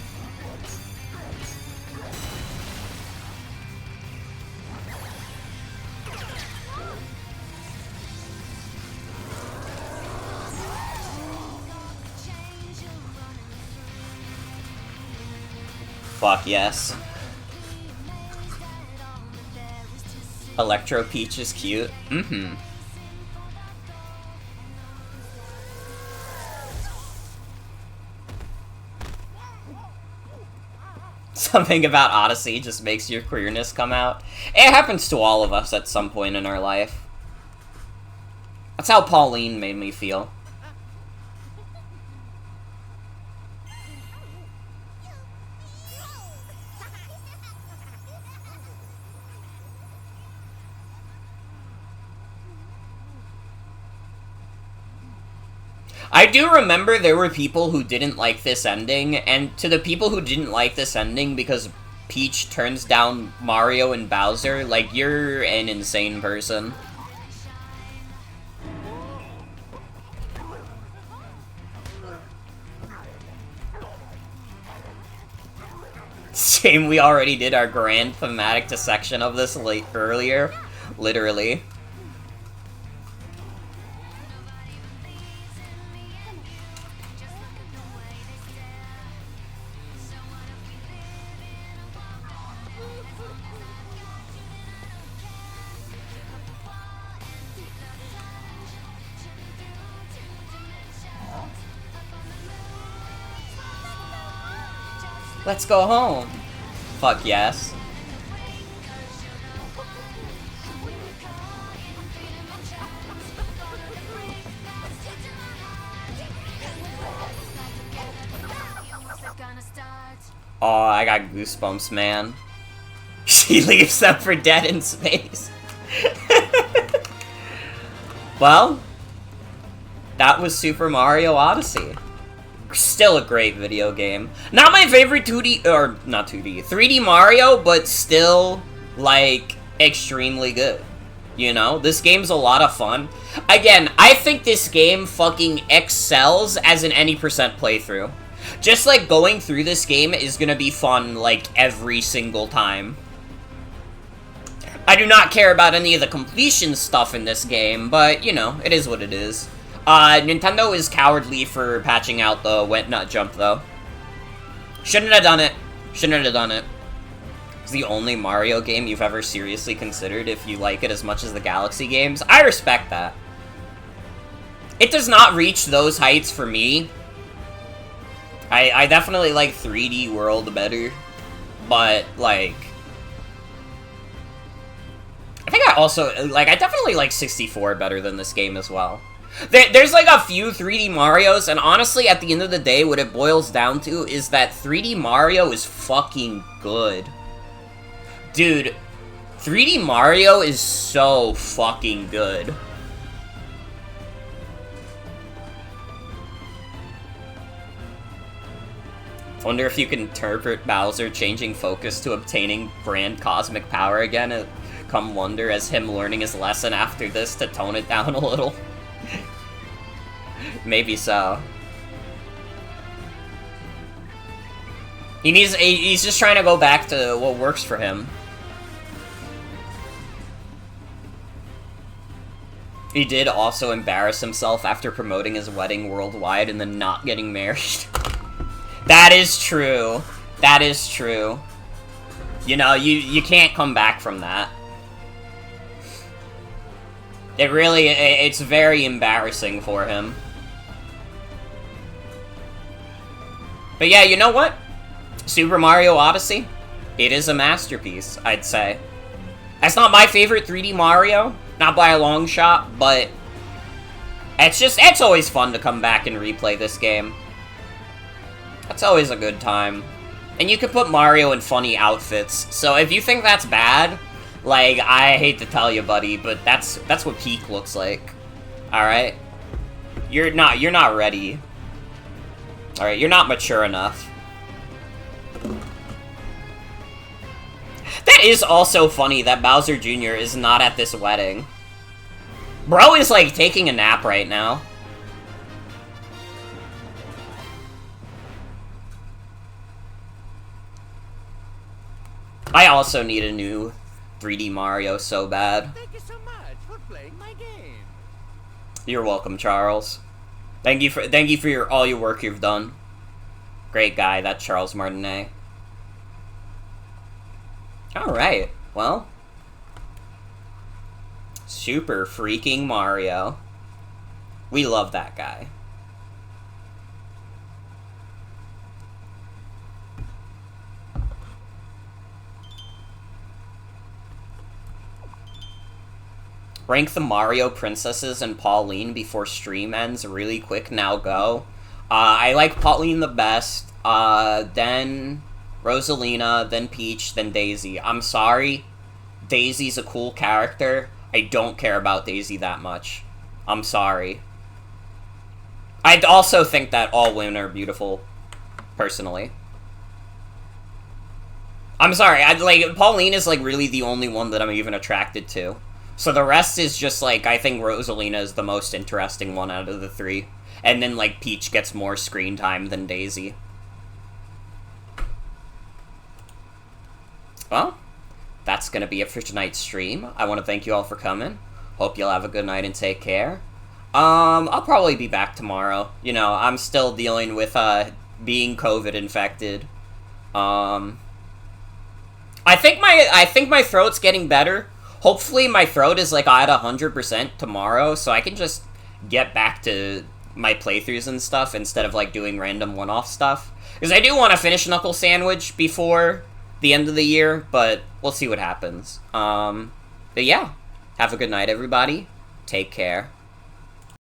Fuck yes. Electro Peach is cute. Mm-hmm. Something about Odyssey just makes your queerness come out. It happens to all of us at some point in our life. That's how Pauline made me feel. I do remember there were people who didn't like this ending, and to the people who didn't like this ending because Peach turns down Mario and Bowser, like, you're an insane person. Shame we already did our grand thematic dissection of this earlier. Literally. Let's go home. Fuck yes. Oh, I got goosebumps, man. She leaves them for dead in space. Well, that was Super Mario Odyssey. Still a great video game. Not my favorite 2D, or not 2D, 3D Mario, but still, like, extremely good. You know? This game's a lot of fun. Again, I think this game fucking excels as an any percent playthrough. Just, like, going through this game is gonna be fun, like, every single time. I do not care about any of the completion stuff in this game, but, you know, it is what it is. Nintendo is cowardly for patching out the Wet Nut Jump, though. Shouldn't have done it. Shouldn't have done it. It's the only Mario game you've ever seriously considered if you like it as much as the Galaxy games. I respect that. It does not reach those heights for me. I definitely like 3D World better, but, like... I think I also, like, I definitely like 64 better than this game as well. There's like a few 3D Marios, and honestly, at the end of the day, what it boils down to is that 3D Mario is fucking good. Dude, 3D Mario is so fucking good. Wonder if you can interpret Bowser changing focus to obtaining grand cosmic power again, and come wonder as him learning his lesson after this to tone it down a little. Maybe so. He's just trying to go back to what works for him. He did also embarrass himself after promoting his wedding worldwide and then not getting married. That is true. That is true. You know, you can't come back from that. It really, it's very embarrassing for him. But yeah, you know what? Super Mario Odyssey, it is a masterpiece, I'd say. That's not my favorite 3D Mario, not by a long shot, but it's always fun to come back and replay this game. That's always a good time. And you can put Mario in funny outfits, so if you think that's bad, like, I hate to tell you, buddy, but that's what peak looks like. Alright? You're not ready. Alright, you're not mature enough. That is also funny that Bowser Jr. is not at this wedding. Bro is, like, taking a nap right now. I also need a new 3D Mario so bad. Thank you so much for playing my game. You're welcome, Charles. Thank you for all your work you've done. Great guy, that Charles Martinet. Alright, well. Super freaking Mario. We love that guy. Rank the Mario princesses and Pauline before stream ends really quick, now go. I like Pauline the best, then Rosalina, then Peach, then Daisy. I'm sorry, Daisy's a cool character. I don't care about Daisy that much. I'm sorry. I also think that all women are beautiful, personally. I'm sorry, Pauline is, like, really the only one that I'm even attracted to. So the rest is just, like, I think Rosalina is the most interesting one out of the three. And then, like, Peach gets more screen time than Daisy. Well, that's gonna be it for tonight's stream. I want to thank you all for coming. Hope you'll have a good night and take care. I'll probably be back tomorrow. You know, I'm still dealing with, being COVID infected. I think my throat's getting better. Hopefully my throat is, like, at 100% tomorrow, so I can just get back to my playthroughs and stuff instead of, like, doing random one-off stuff. Because I do want to finish Knuckle Sandwich before the end of the year, but we'll see what happens. But yeah, have a good night, everybody. Take care.